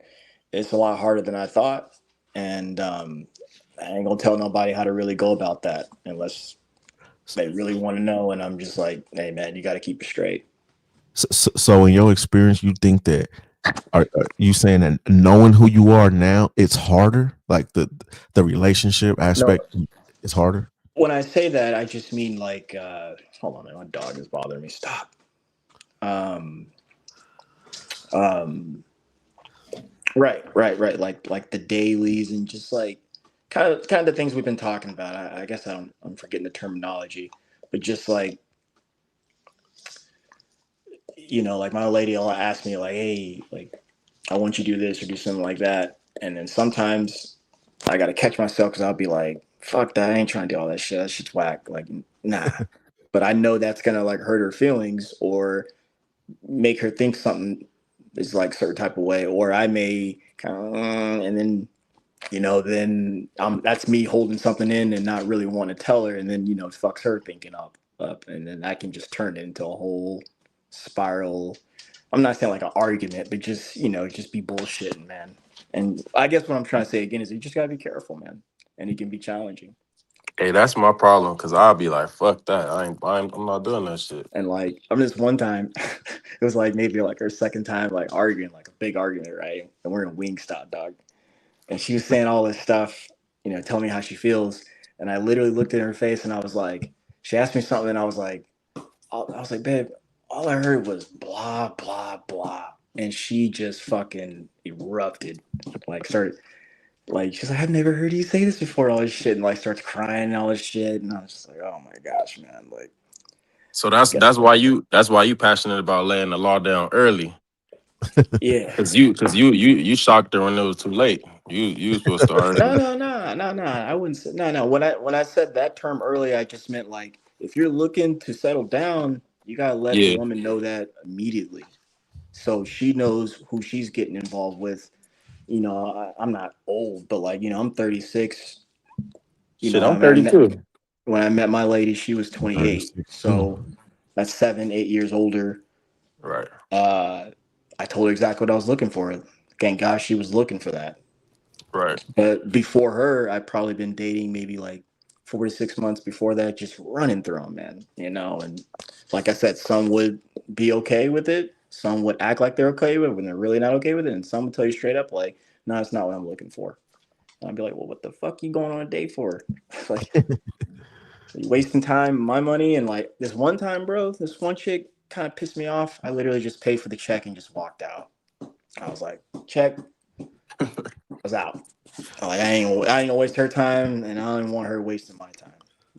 it's a lot harder than I thought. And I ain't going to tell nobody how to really go about that unless they really want to know. And I'm just like, hey, man, you got to keep it straight. So in your experience, you think that are you saying that knowing who you are now, it's harder? Like the relationship No, aspect is harder? when I say that, I just mean like, hold on, man, my dog is bothering me. Stop. Um, um, right. Like the dailies and just like kind of the things we've been talking about. I guess I'm forgetting the terminology, but just like like my lady will ask me like, hey, like I want you to do this or do something like that, and then sometimes I gotta catch myself because I'll be like, fuck that, I ain't trying to do all that shit. That shit's whack. Like, nah. But I know that's gonna like hurt her feelings or make her think something is like a certain type of way, or I may kind of, and then that's me holding something in and not really want to tell her, and then it fucks her thinking up, and then that can just turn it into a whole spiral. I'm not saying like an argument, but just be bullshitting, man. And I guess what I'm trying to say again is you just gotta be careful, man, and it can be challenging. Hey, that's my problem because I'll be like, fuck that. I'm not doing that shit. And like, I mean, this one time, it was like maybe like our second time like arguing, like a big argument, right? And we're in Wingstop, dog. And she was saying all this stuff, telling me how she feels. And I literally looked at her face and I was like, she asked me something and I was like, babe, all I heard was blah, blah, blah. And she just fucking erupted. Like started like she's like, I've never heard you say this before, all this shit, and like starts crying and all this shit. And I was just like, oh my gosh, man. Like So that's why you passionate about laying the law down early. yeah. Cause you shocked her when it was too late. You supposed to No, already. no, no, no, no. I wouldn't say no. When I said that term earlier, I just meant like if you're looking to settle down, you gotta let the Yeah. woman know that immediately, so she knows who she's getting involved with. I'm not old, but like I'm 36. Shit, I'm I'm at 32. when I met my lady, she was 28. 36 too. So that's 7, 8 years older. Right. I told her exactly what I was looking for. Thank God she was looking for that. Right. But before her, I'd probably been dating maybe like 4 to 6 months before that, just running through them, man. And like I said, some would be okay with it. Some would act like they're okay with it when they're really not okay with it. And some would tell you straight up, like, no, it's not what I'm looking for. And I'd be like, well, what the fuck you going on a date for? Like, you wasting time, my money. And like this one time, bro, this one chick kind of pissed me off. I literally just paid for the check and just walked out. I was like, check. I was out. Like I ain't gonna waste her time, and I don't even want her wasting my time.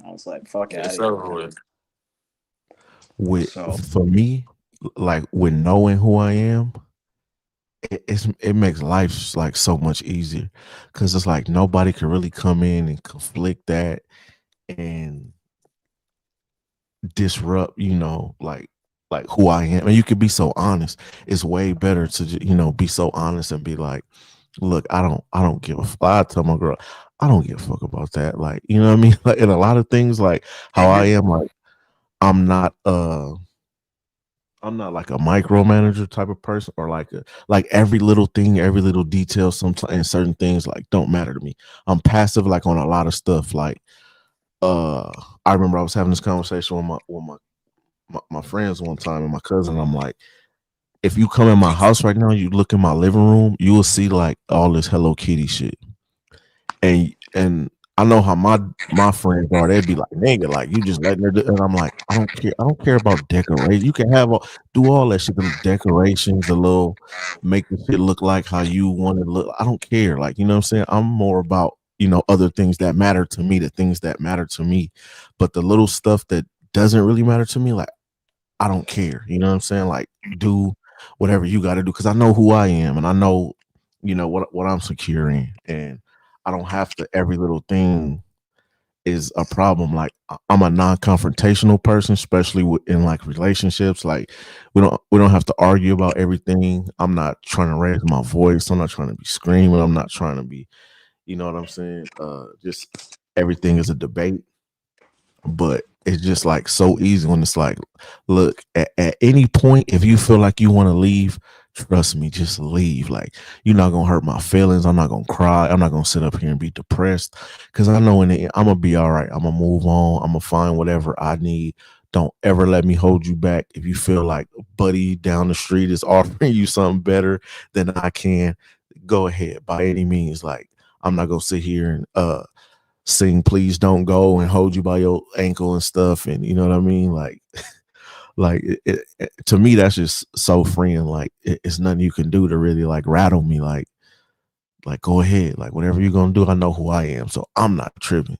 I was like, fuck out It's of here. over with. So For me, like with knowing who I am, it makes life like so much easier because it's like nobody can really come in and conflict that and disrupt, like who I am. And you could be so honest. It's way better to be so honest and be like, look, I don't give a fuck. I tell my girl, I don't give a fuck about that. Like, you know what I mean? Like in a lot of things, like how I am, like I'm not I'm not like a micromanager type of person or like every little thing, every little detail, sometimes and certain things like don't matter to me. I'm passive like on a lot of stuff. Like I remember I was having this conversation with my friends one time and my cousin. I'm like, if you come in my house right now, you look in my living room, you will see like all this Hello Kitty shit. And I know how my friends are. They'd be like, nigga, like you just letting her do. And I'm like, I don't care. I don't care about decoration. You can do all that shit, the decorations, the little make the shit look like how you want it to look. I don't care. Like, you know what I'm saying? I'm more about, other things that matter to me, the things that matter to me. But the little stuff that doesn't really matter to me, like I don't care. You know what I'm saying? Like do whatever you got to do because I know who I am and I know, what I'm secure in, and I don't have to. Every little thing is a problem. Like I'm a non-confrontational person, especially in like relationships. Like we don't have to argue about everything. I'm not trying to raise my voice. I'm not trying to be screaming. I'm not trying to be, you know what I'm saying? Just everything is a debate. But it's just like so easy when it's like, look, at any point, if you feel like you want to leave, trust me, just leave. Like, you're not gonna hurt my feelings. I'm not gonna cry. I'm not gonna sit up here and be depressed. Cause I know in the end, I'm gonna be all right. I'm gonna move on. I'm gonna find whatever I need. Don't ever let me hold you back. If you feel like buddy down the street is offering you something better than I can, go ahead by any means. Like, I'm not gonna sit here and sing "Please Don't Go" and hold you by your ankle and stuff, and you know what I mean. Like to me, that's just so freeing. Like it's nothing you can do to really like rattle me. Like go ahead, like whatever you're gonna do. I know who I am, so I'm not tripping.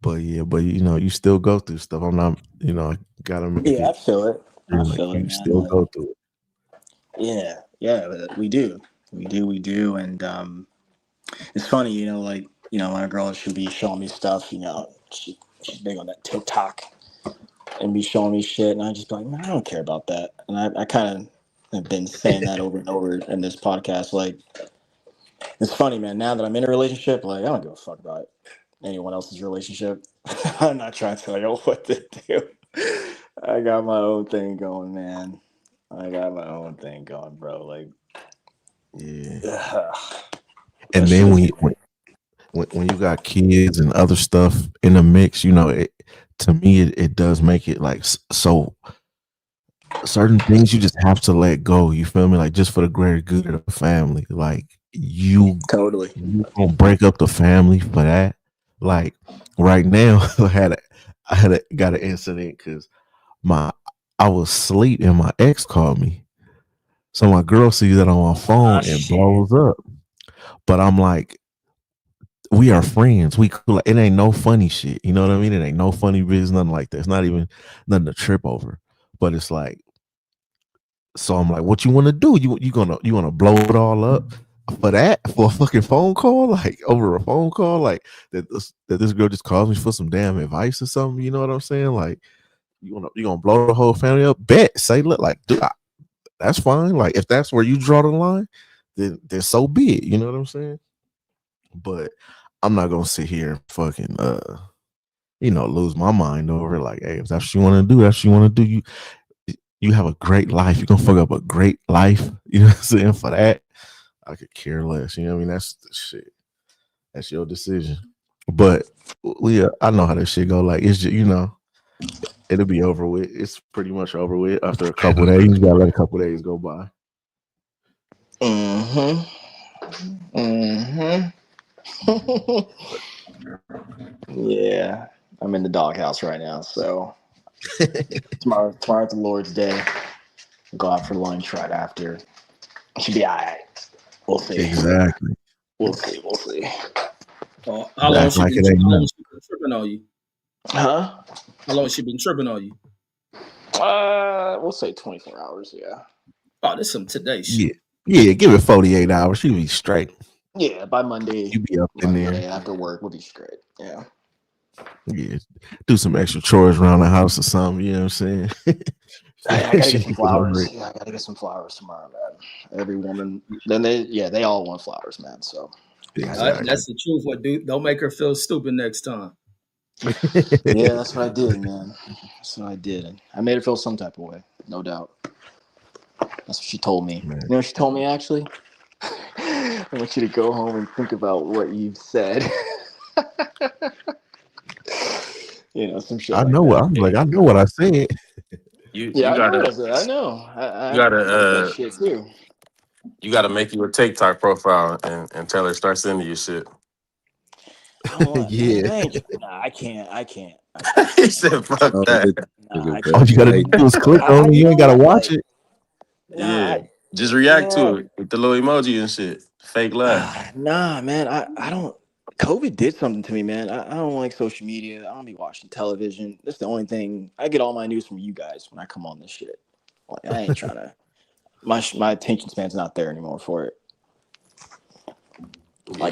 But yeah, you still go through stuff. I'm not, I gotta make yeah, it. I feel it. I Like, feel it, you man. still Like, go through it. yeah, we do, and it's funny, like my girl should be showing me stuff, she's big on that TikTok and be showing me shit, and I just be like, man, I don't care about that, and I kind of have been saying that over and over in this podcast. Like, it's funny, man. Now that I'm in a relationship, like I don't give a fuck about anyone else's relationship. I'm not trying to tell you what to do. I got my own thing going, man. I got my own thing going, bro. Like, Yeah. that And shit then is. when you got kids and other stuff in the mix, to me it does make it like so certain things you just have to let go. You feel me? Like just for the greater good of the family. Like Totally. you gonna break up the family for that? Like right now, got an incident because I was asleep and my ex called me. So my girl sees it on my phone and Shit. blows up. But I'm like, we are friends. We cool. It ain't no funny shit. You know what I mean? It ain't no funny business, nothing like that. It's not even nothing to trip over. But it's like, so I'm like, what you want to do? You gonna blow it all up for a fucking phone call? Like over a phone call? Like that this girl just calls me for some damn advice or something? You know what I'm saying? Like you gonna blow the whole family up? Bet. Say look, like dude, that's fine. Like if that's where you draw the line, then so be it. You know what I'm saying? But I'm not gonna sit here and fucking lose my mind over it. Like, hey, if that's what you want to do, that's what you want to do. You have a great life. You're gonna fuck up a great life. You know what I'm saying? For that, I could care less. You know what I mean? That's the shit. That's your decision. But I know how that shit go. Like, it's just, it'll be over with. It's pretty much over with after a couple of days. You gotta let a couple of days go by. Yeah, I'm in the doghouse right now. So tomorrow's the Lord's Day. Go out for lunch right after. Should be all right. We'll see. Exactly. We'll see. How long she been tripping on you? Huh? How long she been tripping on you? We'll say 24 hours. Yeah. Oh, this some today shit. Yeah. Give it 48 hours. She'll be straight. Yeah, by Monday. You be up in there after work. We'll be straight. Yeah. Yeah. Do some extra chores around the house or something. You know what I'm saying? I gotta get some flowers. Yeah, I gotta get some flowers tomorrow, man. Every woman, then they all want flowers, man. So exactly. That's the truth. What don't make her feel stupid next time. Yeah, that's what I did, man. That's what I did. I made her feel some type of way, no doubt. That's what she told me. Man. You know what she told me, actually? I want you to go home and think about what you've said. Some shit. I know what I'm like. I know what I said. I know. I gotta that shit too. You gotta make you a TikTok profile and tell her start sending you shit. Yeah. I can't. He said, "Fuck that." All you gotta do is click on it. You ain't gotta watch it. Just react to it with the little emoji and shit. Fake laugh. Nah, man. I don't. COVID did something to me, man. I don't like social media. I don't be watching television. That's the only thing. I get all my news from you guys when I come on this shit. Like, I ain't trying to. My attention span's not there anymore for it. I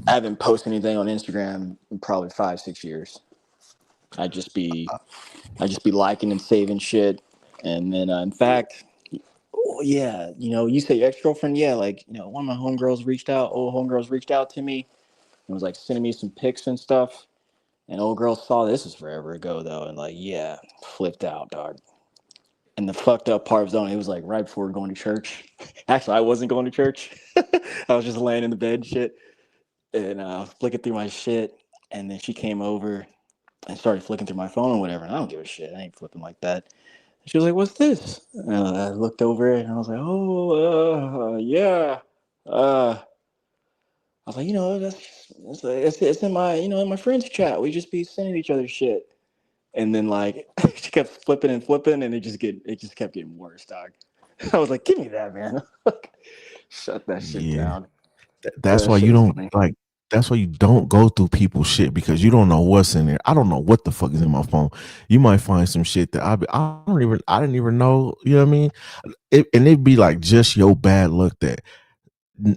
haven't posted anything on Instagram in probably 5-6 years. I just be liking and saving shit, and then in fact, you say your ex-girlfriend, one of my old homegirls reached out to me and was like sending me some pics and stuff, and old girl saw this was forever ago though, and flipped out, dog. And the fucked up part was it was like right before going to church. Actually, I wasn't going to church. I was just laying in the bed and shit. And flicking through my shit. And then she came over and started flicking through my phone or whatever. And I don't give a shit. I ain't flipping like that. And she was like, "What's this?" And I looked over it and I was like, "Oh, yeah." I was like, it's in my, in my friends chat. We just be sending each other shit. And then she kept flipping and flipping, and it just kept getting worse, dog. I was like, "Give me that, man." Shut that shit down. That's why you don't funny. That's why you don't go through people's shit, because you don't know what's in there. I don't know what the fuck is in my phone. You might find some shit that I didn't even know. You know what I mean? And it'd be like just your bad luck that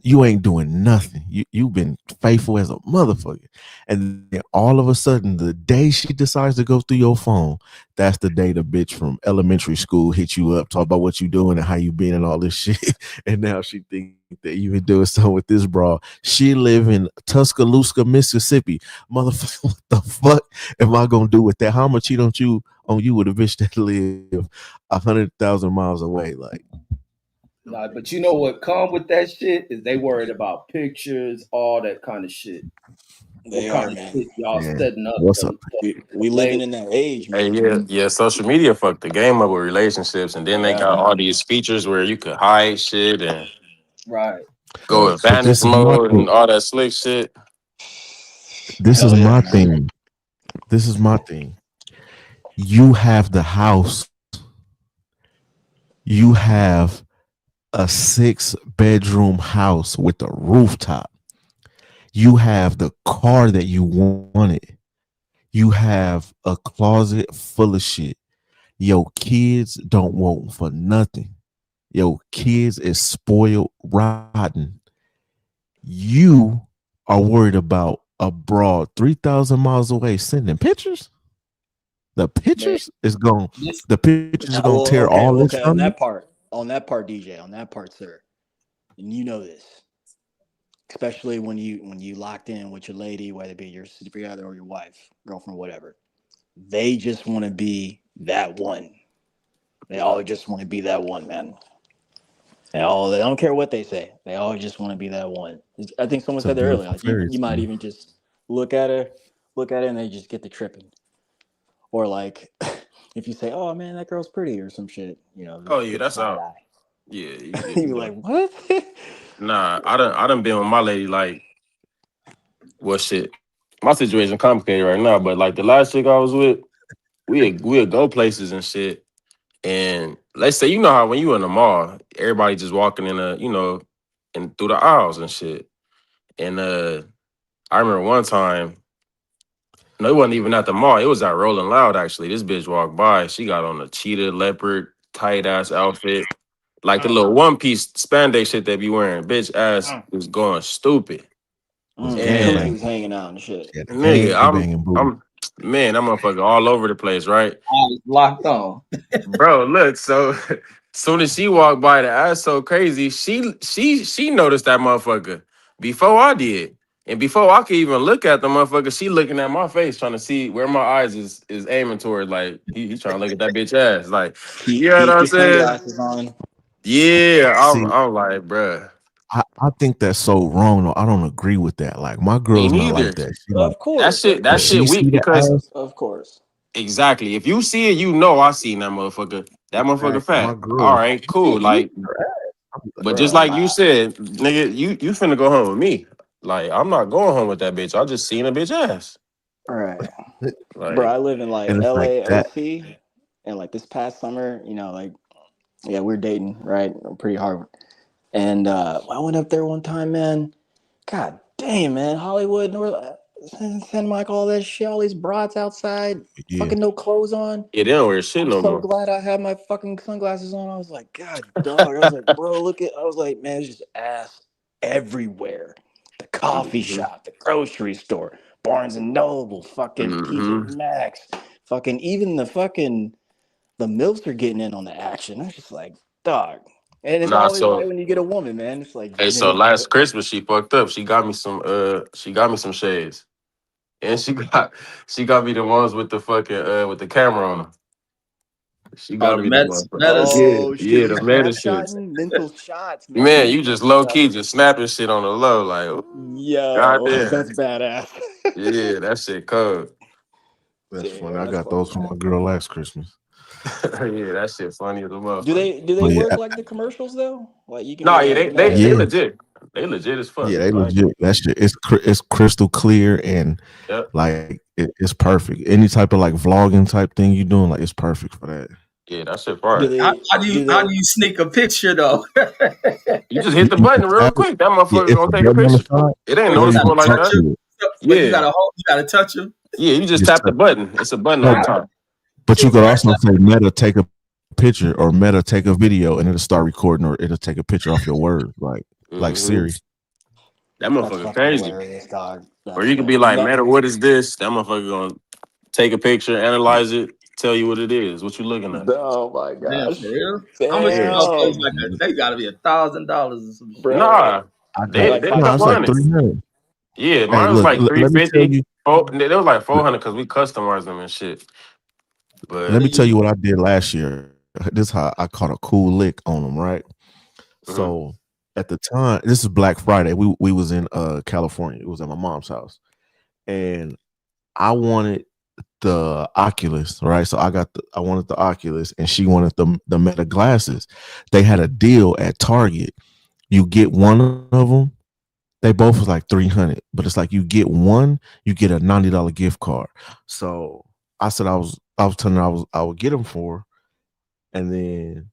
you ain't doing nothing. You've been faithful as a motherfucker, and then all of a sudden, the day she decides to go through your phone, that's the day the bitch from elementary school hit you up, talk about what you doing and how you been and all this shit. And now she think that you been doing something with this bra. She live in Tuscaloosa, Mississippi. Motherfucker, what the fuck am I gonna do with that? How much cheat on you with a bitch that live 100,000 miles away? Like. Nah, but you know what come with that shit is they worried about pictures, all that kind of shit. They are, man. Shit y'all setting up. What's up? We living in that age, man. Hey, social media fucked the game up with relationships, and then they got all these features where you could hide shit and go in vanish mode and all that slick shit. This is my thing. This is my thing. You have the house. You have a 6-bedroom house with a rooftop. You have the car that you wanted. You have a closet full of shit. Your kids don't want for nothing. Your kids is spoiled rotten. You are worried about a broad 3,000 miles away sending pictures. The pictures is going. The pictures is going to tear all this from on that part, DJ, on that part, sir. and you know this, especially when you locked in with your lady, whether it be your significant other or your wife, girlfriend, whatever. They just want to be that one. They all just want to be that one, man. They don't care what they say. They all just want to be that one. I think someone It's a said that earlier. beautiful Like fairy you might tale. even just look at her, and they just get the tripping. Or like if you say, "Oh man, that girl's pretty" or some shit, Oh yeah, get the that's side out. eye. Yeah, You're like, what? nah. I done been with my lady like, well, shit. My situation complicated right now, but like the last chick I was with, we'd go places and shit. And let's say you know how when you in the mall, everybody just walking in and through the aisles and shit. And I remember one time, no, it wasn't even at the mall. It was at Rolling Loud actually. This bitch walked by. She got on a cheetah leopard tight ass outfit, like the little one piece spandex shit they be wearing. Bitch ass was going stupid. Was gang And Coochies banging. hanging out and shit. Yeah, the nigga, gang banging booty. I'm man, that motherfucker all over the place, right? I was locked on. Bro, look, so soon as she walked by, the ass so crazy, she noticed that motherfucker before I did. And before I could even look at the motherfucker, she looking at my face, trying to see where my eyes is aiming toward. Like he trying to look at that bitch ass. Like, you know what Keep I'm your saying? sunglasses on. Yeah, See, I'm like, bruh. I think that's so wrong. Though. I don't agree with that. Like my Me girl's not like neither. that. She like Of course, of That if course, shit she weak see the because ass, of course. exactly. If you see it, you know I seen that motherfucker. That motherfucker exactly. My fat. girl, All right, she see cool. me Like, see her ass. I'm like, but just Bro, like you nah. said, nigga, you finna go home with me. Like, I'm not going home with that bitch. I just seen a bitch ass. All right. Bro, Like, I live in like and it's like LA, that. OC, and like this past summer, like yeah, we're dating, right? Pretty hard. And I went up there one time, man. God damn, man, Hollywood, San Mike, all that shit, all these broads outside, Yeah, fucking no clothes on. yeah, they don't wear I shit was no so more. glad I had my fucking sunglasses on. I was like, God, dog. I was like, bro, look at. I was like, man, it's just ass everywhere. The coffee Mm-hmm. shop, the grocery store, Barnes and Noble, fucking TJ Mm-hmm. Maxx, fucking even the MILFs are getting in on the action. I was just like, dog. And it's Nah, always so right when you get a woman, man. It's like, hey, so last Christmas she fucked up. She got me some shades. And she got me the ones with the fucking with the camera on them. She Oh, got the me the Metas. motherfuckers. Yeah, oh shit, yeah, you the meta shits. snapshotting mental shots, man. Man, you Mental just low shots. key just snapping shit on the low, like, ooh, Yo, goddamn. that's badass. Yeah, that shit cold. that's funny. Damn, I that's got funny, those for man. my girl last Christmas. Yeah, that shit funny as a Do motherfucker. they But work yeah, like the commercials though? Like you can be Nah, yeah, like, they yeah, Meta. legit. They legit as fuck. yeah. They Like, legit. That shit. It's crystal clear and yep. like it's perfect. Any type of like vlogging type thing you doing, like it's perfect for that. Yeah, that shit Do fire. How, they how do you do how they do you sneak a picture though? You just hit the You can button real tap it. quick. That Yeah, motherfucker it's gonna a take a button on the picture. side, It ain't Wait, no you or you gotta can sport like talk touch that. him. to it. Wait, you Yeah. gotta touch him. Yeah, you just Just tap the button. It's a button on the no. top. But you See, could man, also say Meta take a picture or Meta take a video and it'll start recording or it'll take a picture off your words like Hmm. Siri. That that's motherfucker fucking crazy. hilarious, dog. Or That's you could be hilarious. like, No, Meta, what is this? That motherfucker gonna take a picture, analyze it, tell you what it is, what you looking at. oh my damn, gosh. for real? How much Yeah. those things Damn, like that? They gotta be $1,000 or some shit. bro. Nah, I got they Like they a five no, it's couple like hundred. hundred. 300. Yeah, Hey, mine was look, like let me tell 350. you. Oh, they was like 400 because we customized them and shit. Let But me tell See, you what I did last year. This is how I caught a cool lick on them, right? mhm. So at the time, this is Black Friday. We was in California. It was at my mom's house, and I wanted the Oculus, right? So I wanted the Oculus, and she wanted the Meta glasses. They had a deal at Target. You get one of them. They both was like 300, but it's like you get one, you get a $90 gift card. So I said I was telling her I would get them for, her, and then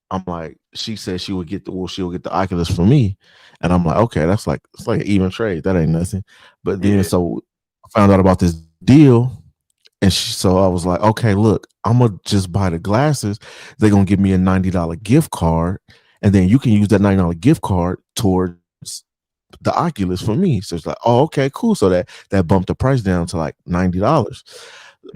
I'm like, she said she'll get the Oculus for me, and I'm like, okay, it's like an even trade. That ain't nothing. But then Yeah, so I found out about this deal, and so I was like, okay, look, I'm gonna just buy the glasses. They're gonna give me a $90 gift card, and then you can use that $90 gift card towards the Oculus for me. So it's like, oh, okay, cool. So that bumped the price down to like $90.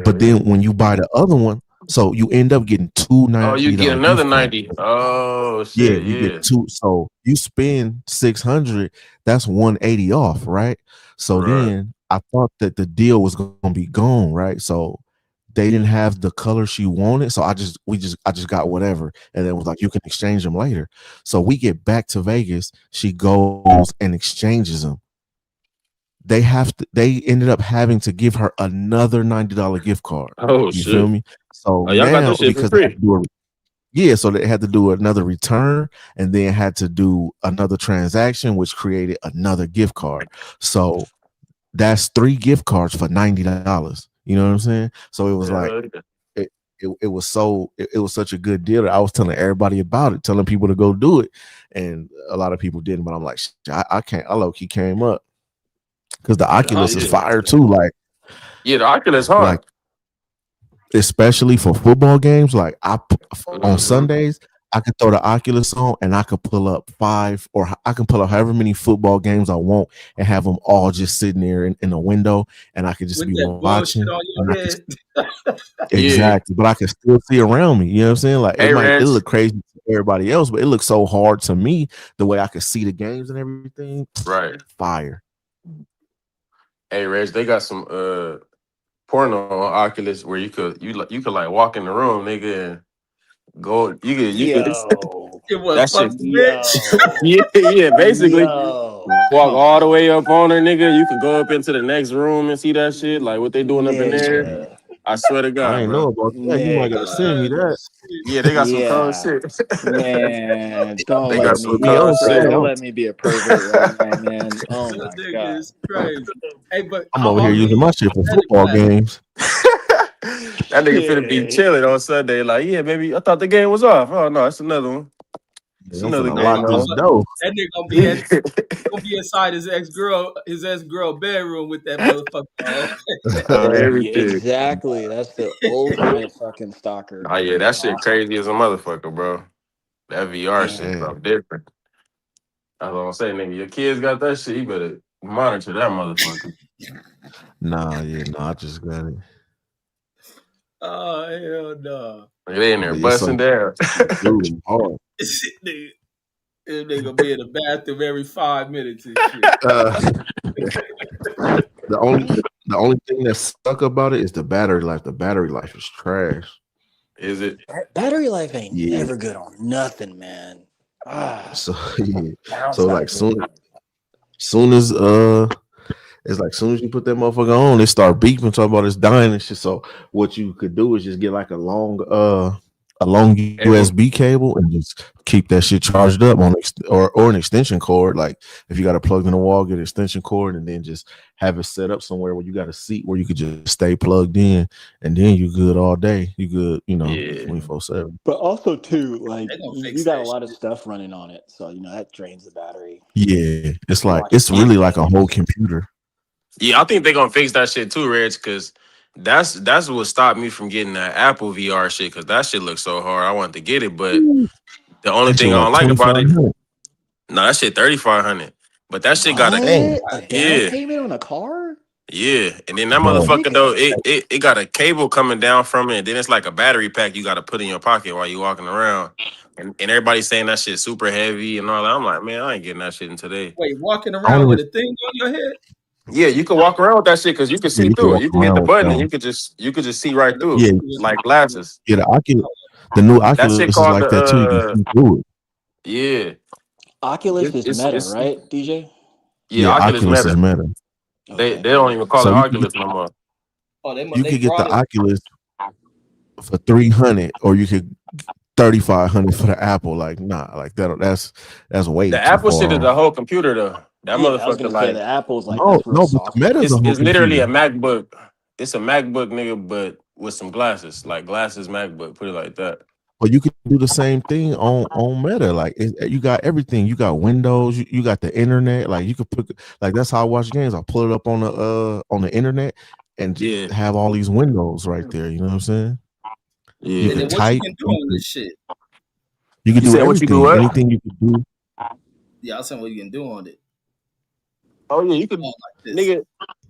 But yeah. then when you buy the other one, So you end up getting two Oh, you get $90 another gift cards. 90. Oh Yeah, shit, you get yeah. two. So you spend 600, that's 180 off, right? So Right. then I thought that the deal was gonna be gone, right? So they didn't have the color she wanted. So I just got whatever. And then it was like, you can exchange them later. So we get back to Vegas. She goes and exchanges them. They ended up having to give her another $90 gift card. Oh You feel shit. me? So Oh, y'all got now this shit for because they had free. to do yeah, so they had to do another return and then had to do another transaction, which created another gift card. So that's 3 gift cards for $90. You know what I'm saying? So it was like Yeah. it was it was such a good deal that I was telling everybody about it, telling people to go do it, and a lot of people didn't. But I'm like, I can't. I low key came up because the Hell Oculus is yeah. fire too. Yeah, the Oculus Like hard. especially for football games. Like on Mm-hmm. Sundays, I could throw the Oculus on and I could pull up 5 or I can pull up however many football games I want and have them all just sitting there in a window and I could just With be that bullshit watching on and your I could head. Yeah. exactly, but I can still see around me. You know what I'm saying? Like Hey it Reg. look crazy to everybody else, but it looks so hard to me the way I could see the games and everything. Right. Fire. Hey Reg, they got some porno on Oculus where you could like walk in the room, nigga, and go you could Yo, It was that fuck shit. the bitch. yo, Yeah, yeah, basically. yo, Walk come all the on, way up on her, nigga. You could go up into the next room and see that shit, like what they doing up in there. nigga, I swear to I God, ain't bro. know about that. You might gotta send me that. Shit. Yeah, they got some cold yeah, shit. man. Don't They got let some me be Me a cold on shit. don't that. let me be a pervert right now, man. Oh That my nigga god. is crazy. Hey, but I'm I over here using always my shit for had a football class. games. That nigga finna be Shit. chilling on Sunday. Like, yeah, baby, I thought the game was off. Oh no, it's another one. It's Yeah, I'm another finna Hey, game lock this on. door. that nigga gonna be Yeah. at he gonna be inside his ex girl bedroom with that motherfucker on. Yeah, Everything. exactly. That's the ultimate fucking stalker. Oh yeah, That's that shit awesome. crazy as a motherfucker, bro. That VR shit, Man. bro, different. That's what I'm saying, nigga. Your kids got that shit. You better monitor that motherfucker. I just got it. Oh hell no. They in there But yeah, so busting down. dude, hard. Nigga, this nigga be in the bathroom every 5 minutes and shit. The only thing that suck about it is the battery life. The battery life is trash. Is it? Battery life ain't Yeah. never good on nothing, man. Ah, So yeah. So like downside. soon as it's like soon as you put that motherfucker on, it start beeping talking about it's dying and shit. So what you could do is just get like a long Able? USB cable and just keep that shit charged up on or an extension cord. Like if you got to plug in the wall, get an extension cord and then just have it set up somewhere where you got a seat where you could just stay plugged in and then you good all day. You good, Yeah. 24/7. But also too, like They gonna you fix got a that lot of shit. stuff running on it, so that drains the battery. Yeah, You can watch it's a lot Yeah, really of like a whole games. computer. yeah, I think they're gonna fix that shit too, Reg, because that's what stopped me from getting that Apple VR shit, because that shit looks so hard. I wanted to get it, but the only That shit thing I like don't like about it, 2,500. no, that shit 3,500. But that shit got a Damn, What? A down yeah. payment on a car? Yeah, and then that bro. motherfucker though, Nigga. it got a cable coming down from it. And then it's like a battery pack you got to put in your pocket while you walking around, and everybody's saying that shit super heavy and all that. I'm like, man, I ain't getting that shit in today. Wait, walking I don't around even, with a thing on your head? Yeah, you can walk around with that shit because you can yeah, see you can through it. walk You can hit around the with button and that. you could just see right Oh, through it Yeah, like glasses. yeah. The new That shit Oculus is called like that too. You can the see through it. yeah, Oculus is Meta, it's right, DJ? yeah, Yeah, Oculus Oculus is Meta. Meta. Okay. They don't even call it So Oculus no more. they you could get the brought it. Oculus for 300, or you could 3,500 for the Apple. Like, nah, like that's way The too Apple shit far is the off. whole computer though. That Yeah, I was motherfucker gonna say like the Apple's like No, that's real no, but the software. Meta's a whole it's literally computer. a MacBook. It's a MacBook, nigga, but with some glasses, like glasses MacBook. Put it like that. But you could do the same thing on Meta. Like you got everything. You got Windows. You got the internet. Like you could put like that's how I watch games. I pull it up on the internet and Yeah, have all these windows right there. You know what I'm saying? You yeah. And then could what you type. can do on this shit? You could You do said what you do? everything. What? Anything you could do. Yeah, I'll say what you can do on it. Oh yeah, you could, Oh, like this. nigga.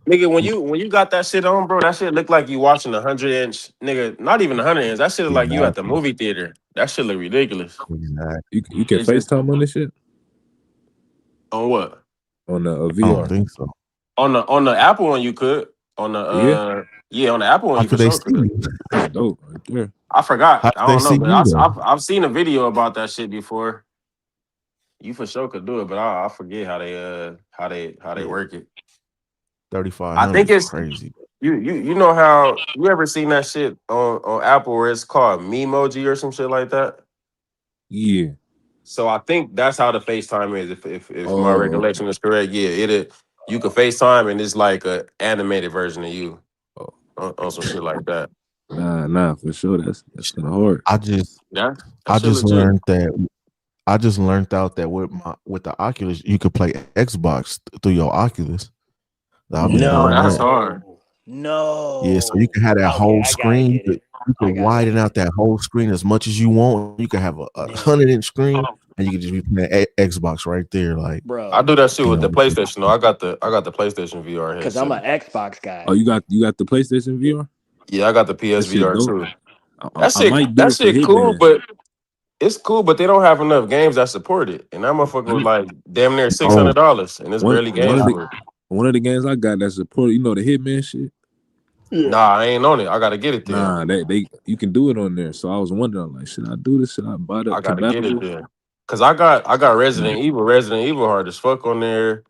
Nigga, when you got that shit on, bro, that shit look like you watching 100-inch, nigga. Not even 100-inch. That shit look like you at the movie theater. That shit look ridiculous. Exactly. You can It's just FaceTime on this shit on what? on the I don't VR. think so. On the Apple one you could. On the Yeah, yeah, on the Apple one How you for could they sure see could. you? that's dope right there. I How forgot. I could they don't know, see but you though? I've seen a video about that shit before. You for sure could do it, but I forget how they Yeah, work it. I 3,500 think is it's crazy. you know how you ever seen that shit on Apple where it's called Memoji or some shit like that? Yeah. So I think that's how the FaceTime is. If my Oh, recollection is correct, yeah, you could FaceTime and it's like a animated version of you oh, on some shit like that. nah, for sure. That's kind of hard. I just Yeah, that I shit just legit. learned that I just learned out that with the Oculus you could play Xbox through your Oculus. I've been Oh, doing that's that. hard. Yeah, so you No. can have that Okay, whole I gotta screen. get it. You I can gotta widen get out it. that whole screen as much as you want. You can have a Man, 100-inch screen, and you can just be playing Xbox right there. Like I bro, do that shit you with the know, PlayStation. No, I got the PlayStation VR because I'm headset. an Xbox Oh, guy. you got the PlayStation VR? Yeah, I got the That shit PSVR dope. too. I might get That it for shit cool, Hitman. but it's cool, but they don't have enough games that support it. And that motherfucker I was did, like damn near oh, $600, and it's one barely one games of the for it. one of the games I got that support, the Hitman shit. Yeah. Nah, I ain't on it. I gotta get it there. Nah, they you can do it on there. So I was wondering, like, should I do this? Should I buy the I gotta get it compatible? there. Cause I got Resident Evil hard as fuck on there.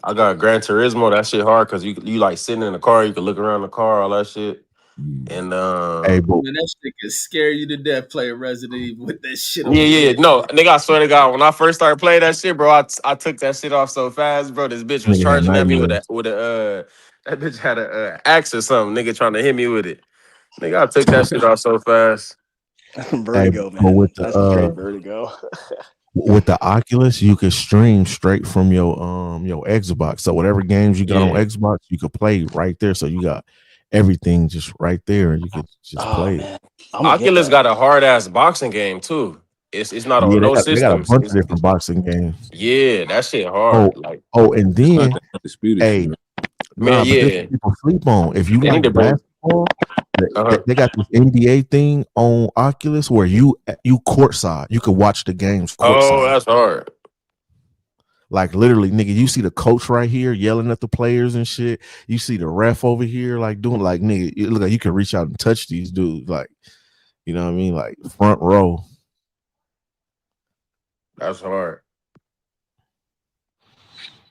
I got Gran Turismo, that shit hard because you like sitting in the car, you can look around the car, all that shit. Yeah. And hey, but Man, that shit can scare you to death playing Resident Evil with that shit on your yeah, head. no, nigga, I swear to God, when I first started playing that shit, bro, I took that shit off so fast, bro. This bitch was nigga had charging at me with nightmares. that bitch had a axe or something, nigga trying to hit me with it. Nigga, I took that shit off so fast. Hey, Vertigo, but man. That's straight vertigo. with the Oculus, you can stream straight from your Xbox. So whatever games you got on Yeah. Xbox, you could play right there. So you got everything just right there, and you could just Oh play it. man, I'm gonna get Oculus that. got a hard ass boxing game too. It's not Yeah, on no they got a systems. bunch of different boxing games. Yeah, that shit Oh, hard. Like, and It's not then the undisputed shit, hey, right? man, nah, but this yeah, what people sleep on. If you they need like to bring. basketball, Uh-huh. they got this NBA thing on Oculus where you courtside. You could watch the games Oh, courtside. that's hard. Like literally, nigga, you see the coach right here yelling at the players and shit. You see the ref over here, like doing like nigga, it look like you can reach out and touch these dudes, like you know what I mean, like front row. That's hard.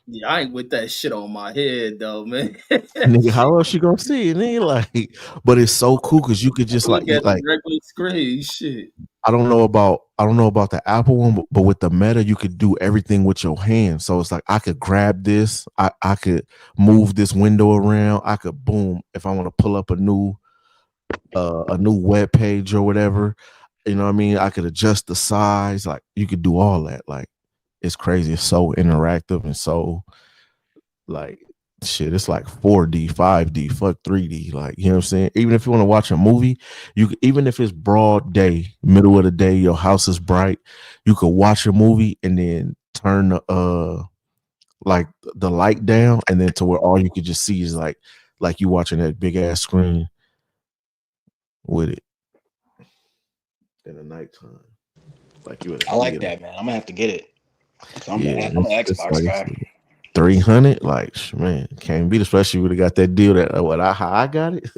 Yeah, I ain't with that shit on my head though, man. Nigga, how else you gonna see it? Nigga, like, but it's so cool because you could just Look at the like regular screen, shit. I don't know about the Apple one, but with the Meta, you could do everything with your hand. So it's like I could grab this, I could move this window around, I could boom if I want to pull up a new web page or whatever. You know what I mean? I could adjust the size, like you could do all that. Like it's crazy. It's so interactive and so like shit, it's like 4D, 5D, fuck 3D. Like, you know what I'm saying? Even if you want to watch a movie, even if it's broad day, middle of the day, your house is bright, you could watch a movie and then turn the like the light down and then to where all you could just see is like you watching that big ass screen with it in the nighttime. Like you in a I like theater. that, man. I'm gonna have to get it. I'm Yeah, I'm an it's Xbox like guy. 300, like man, can't beat, especially when they got that deal that how I got it.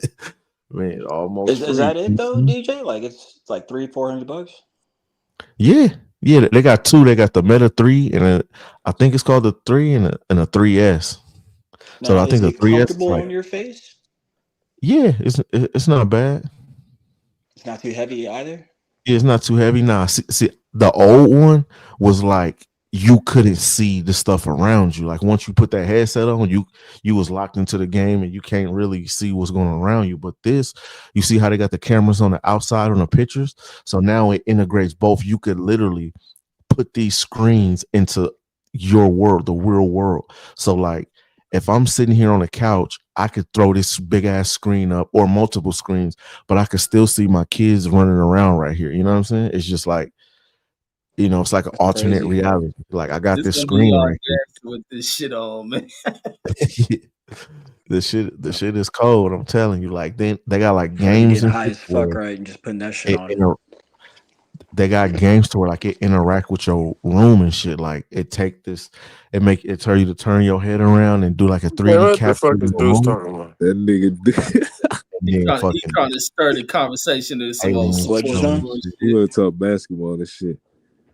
Man, almost Is free. that it though, DJ? Like it's like $300-400. Yeah, they got two. They got the Meta 3 and I think it's called the 3 and a 3S. So Now, I is think the it 3S is comfortable like on your face? it's not bad. It's not too heavy either. Yeah, it's not too heavy. Nah, see, the old one was like you couldn't see the stuff around you. Like once you put that headset on, you was locked into the game and you can't really see what's going on around you. But this, you see how they got the cameras on the outside on the pictures. So now it integrates both. You could literally put these screens into your world, the real world. So like if I'm sitting here on a couch, I could throw this big ass screen up or multiple screens, but I could still see my kids running around right here. You know what I'm saying? It's just like, it's like an That's alternate crazy. reality. Like I got This this gonna be screen our right guest with this shit on, man. here. the shit is cold. I'm telling you. Like they got like So you games getting and high shit as fuck, where right? And just putting that shit on. they got games to where like it interact with your room and shit. Like it take this, it tell you to turn your head around and do like a Man, 3D what the capture fuck of is your dude room. talking about? That nigga, And then He fucking trying to stir the conversation into some old aliens. What'd you sports say? bullshit. he want to talk basketball and shit.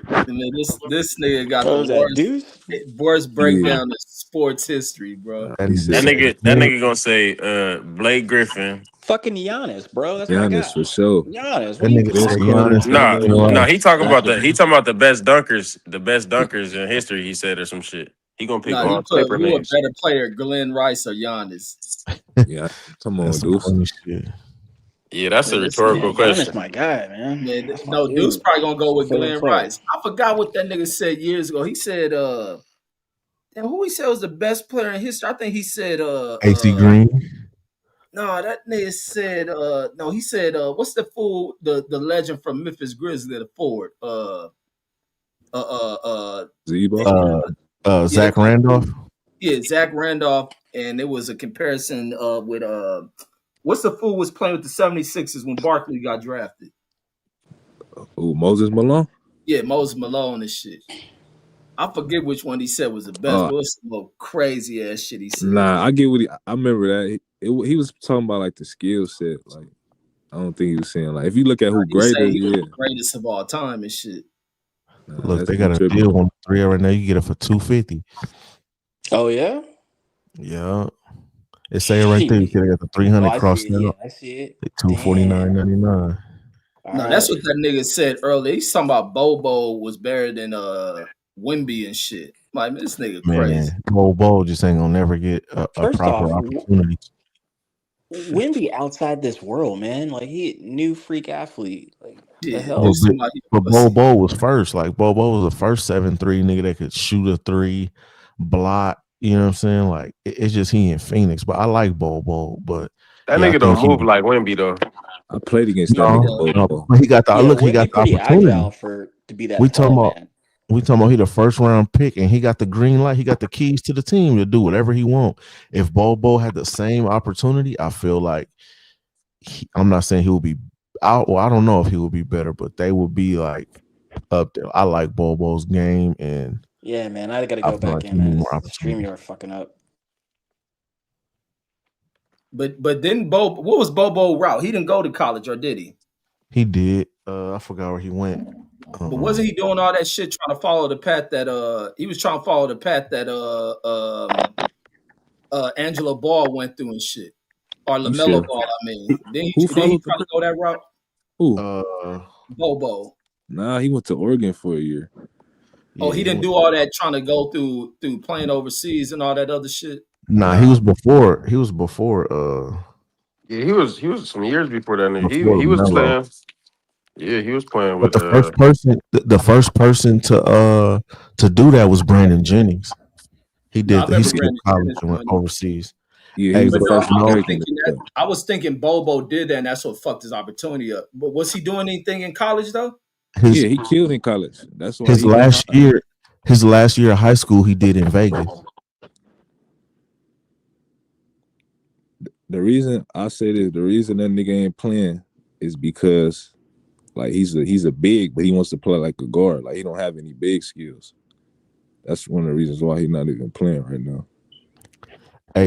And then this nigga got What the was that, Deuce? worst Yeah, breakdown of sports history, bro. That he nigga That said said, nigga, that nigga gonna say Blake Griffin. Fucking Giannis, bro. That's my Giannis guy. for sure. Giannis, what that are you nigga Vince said talking Carter, about? Giannis got Nah, Ben goddamn. nah, Rice. he talking about Gotcha. the best dunkers in history. He said or some shit. He gonna pick Nah, he all put type of who a names. better player, Glenn Rice or Giannis? Yeah, come That's on, some Deuce. funny shit. Yeah, that's a Man, this Yeah, rhetorical nigga, Giannis, question. my guy, man. man, That's my no, Deuce dude. probably gonna go That's my with favorite Glenn player. Rice. I forgot what that nigga said years ago. He said, and who he said was the best player in history. I think he said, AC Green. no, that nigga said, no, he said, what's the fool, the legend from Memphis Grizzlies, the forward, uh, uh, uh, Zebo. yeah, Zach Randolph. yeah, Zach Randolph, and it was a comparison with what's the fool was playing with the 76ers when Barkley got drafted? Oh, Moses Malone. Yeah, Moses Malone and shit. I forget which one he said was the best, Uh, but it was some little crazy ass shit he said. nah, I get what I remember that. He was talking about like the skill set. Like I don't think he was saying like if you look at who He said greater, he was yeah. the greatest of all time and shit. Nah, Look, that's they he got a tripping. deal on 3 right now. You get it for $250. Oh yeah. Yeah, it say it right there. You Shit. could have got the Oh, 300 I see crossed it. Yeah, out. I see it. Damn. $249.99. All No, that's right. what that nigga said earlier. He's talking about Bobo was better than Wimby and shit. Like, man, this nigga crazy. Man, Bo just ain't gonna never get a First proper off, opportunity. Wimby outside this world, man. Like he new freak athlete. Like the Yeah, hell. do somebody But pussy. Bo was first. Like Bo was the first 7'3" nigga that could shoot a three, block. You know what I'm saying? Like it's just he in Phoenix. But I like Bo, but That yeah, I nigga think don't he move like Wemby though. I played against that Yeah, he nigga does. Bobo. but he got the Yeah, look. He got Wimby the pretty opportunity. agile to be We that talking tall, about. man. We talking about he the first round pick and he got the green light. He got the keys to the team to do whatever he want. If Bobo had the same opportunity, I feel like I'm not saying he will be out. Well, I don't know if he will be better, but they will be like up there. I like Bobo's game, and Yeah, man. I gotta I go feel like back he in, need man. more The stream opportunity. you are fucking up. But then what was Bobo route? He didn't go to college, or did he? He did. I forgot where he went. But wasn't he doing all that shit trying to follow the path that he was trying to follow the path that Angelo Ball went through and shit. Or You LaMelo sure? Ball, I mean. Who Then he followed the tried to go that route? who? Bobo. Nah, he went to Oregon for a year. Oh, Yeah, he didn't do all that trying to go through playing overseas and all that other shit. Nah, Nah. he was before. He was before. Yeah, he was some years before that nigga. Before He was LaMelo. playing. Yeah, he was playing But with the first person to do that was Brandon Jennings. He No, I did. He remember skipped Brandon college Jennings and went doing it. overseas. Yeah, he Hey, was But the but no, first you know, American to do that. I was thinking Bobo did that, and that's what fucked his opportunity up. But was he doing anything in college though? his Yeah, he killed in college. That's why his he went last high. year, of high school, he did in Vegas. The reason I say this, the reason that nigga ain't playing is because like he's a big, but he wants to play like a guard. Like he don't have any big skills. That's one of the reasons why he's not even playing right now.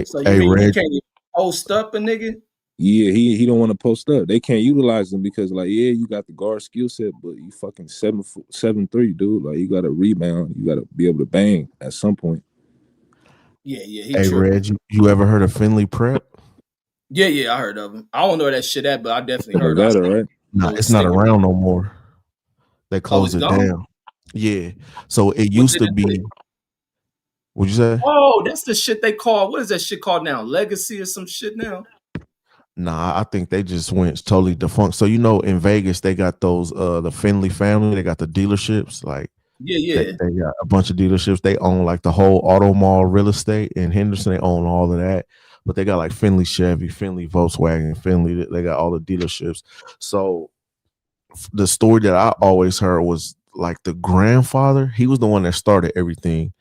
So you Hey, mean he Reg, can't even post up a nigga? Yeah, he don't want to post up. They can't utilize him because like yeah, you got the guard skill set, but you fucking 7'3", dude. Like you got to rebound, you got to be able to bang at some point. Yeah, he hey, tripping. Reg, you ever heard of Finley Prep? Yeah, I heard of him. I don't know where that shit at, but I definitely heard of Nevada, it. right? Nah, So it's not stick with around it. no more. They Oh, it's closed it gone? down. Yeah. So it What used did to it be. do? What'd you say? Oh, that's the shit they call. What is that shit called now? Legacy or some shit now? Nah, I think they just went totally defunct. So in Vegas they got those the Finley family. They got the dealerships. Like Yeah. they got a bunch of dealerships. They own like the whole auto mall real estate in Henderson. They own all of that. But they got like Finley Chevy, Finley Volkswagen, Finley. They got all the dealerships. So the story that I always heard was like the grandfather. He was the one that started everything,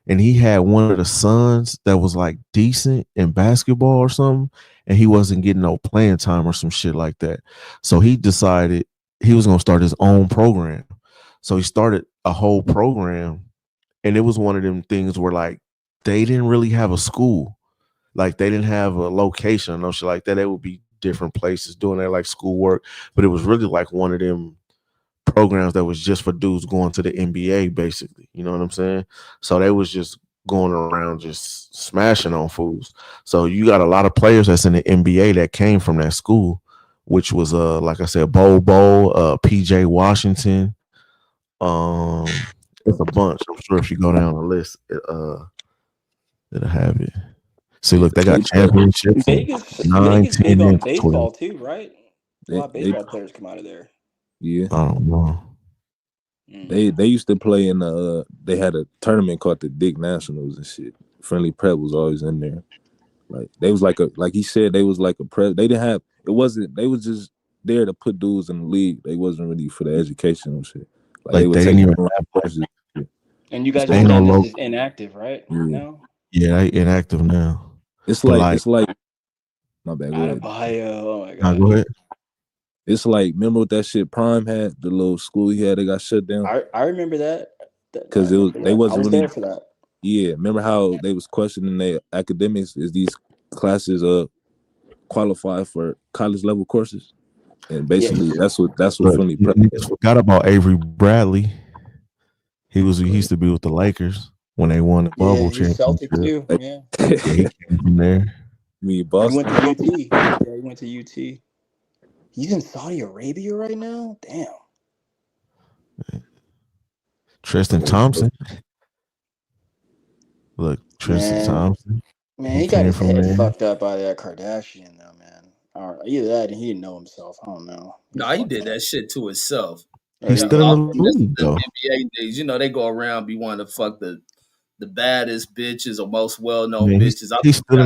and he had one of the sons that was like decent in basketball or something, and he wasn't getting no playing time or some shit like that. So he decided he was gonna start his own program. So he started a whole program, and it was one of them things where like they didn't really have a school, like they didn't have a location or no shit like that. They would be different places doing their like schoolwork, but it was really like one of them programs that was just for dudes going to the NBA, basically. You know what I'm saying? So they was just going around just smashing on fools. So you got a lot of players that's in the NBA that came from that school, which was like I said, Bobo, PJ Washington. It's a bunch. I'm sure if you go down the list, it'll have it. See, look, they got championships. Vegas big on baseball too, right? A lot of baseball players come out of there. Yeah, I don't know. They used to play in they had a tournament called the Dick Nationals and shit. Friendly Prep was always in there. Like they was like he said, they was like a prep. They didn't have they was just there to put dudes in the league. They wasn't really for the education and shit. Like they would they take didn't even have courses. And you guys ain't no this is inactive, right? Now? Yeah, they inactive now. It's like my bad. Out of bio. Oh my god. Go ahead. It's like, remember what that shit Prime had, the little school he had, they got shut down. I remember that because they wasn't really there for that. Yeah, remember how they was questioning their academics? Is these classes qualify for college level courses? And basically, that's what friendly prep. Forgot about Avery Bradley. He used to be with the Lakers when they won the bubble championship. Celtic too. Yeah. He came from there. Me, Boston. He went to UT. Yeah, he went to UT. He's in Saudi Arabia right now? Damn. Tristan Thompson. Look, Tristan Thompson. Man, he got his head fucked up by that Kardashian, though, man. Or either that, and he didn't know himself. I don't know. He did that shit to himself. He's still in the league, though. NBA days, they go around be wanting to fuck the baddest bitches or most well-known bitches. He's still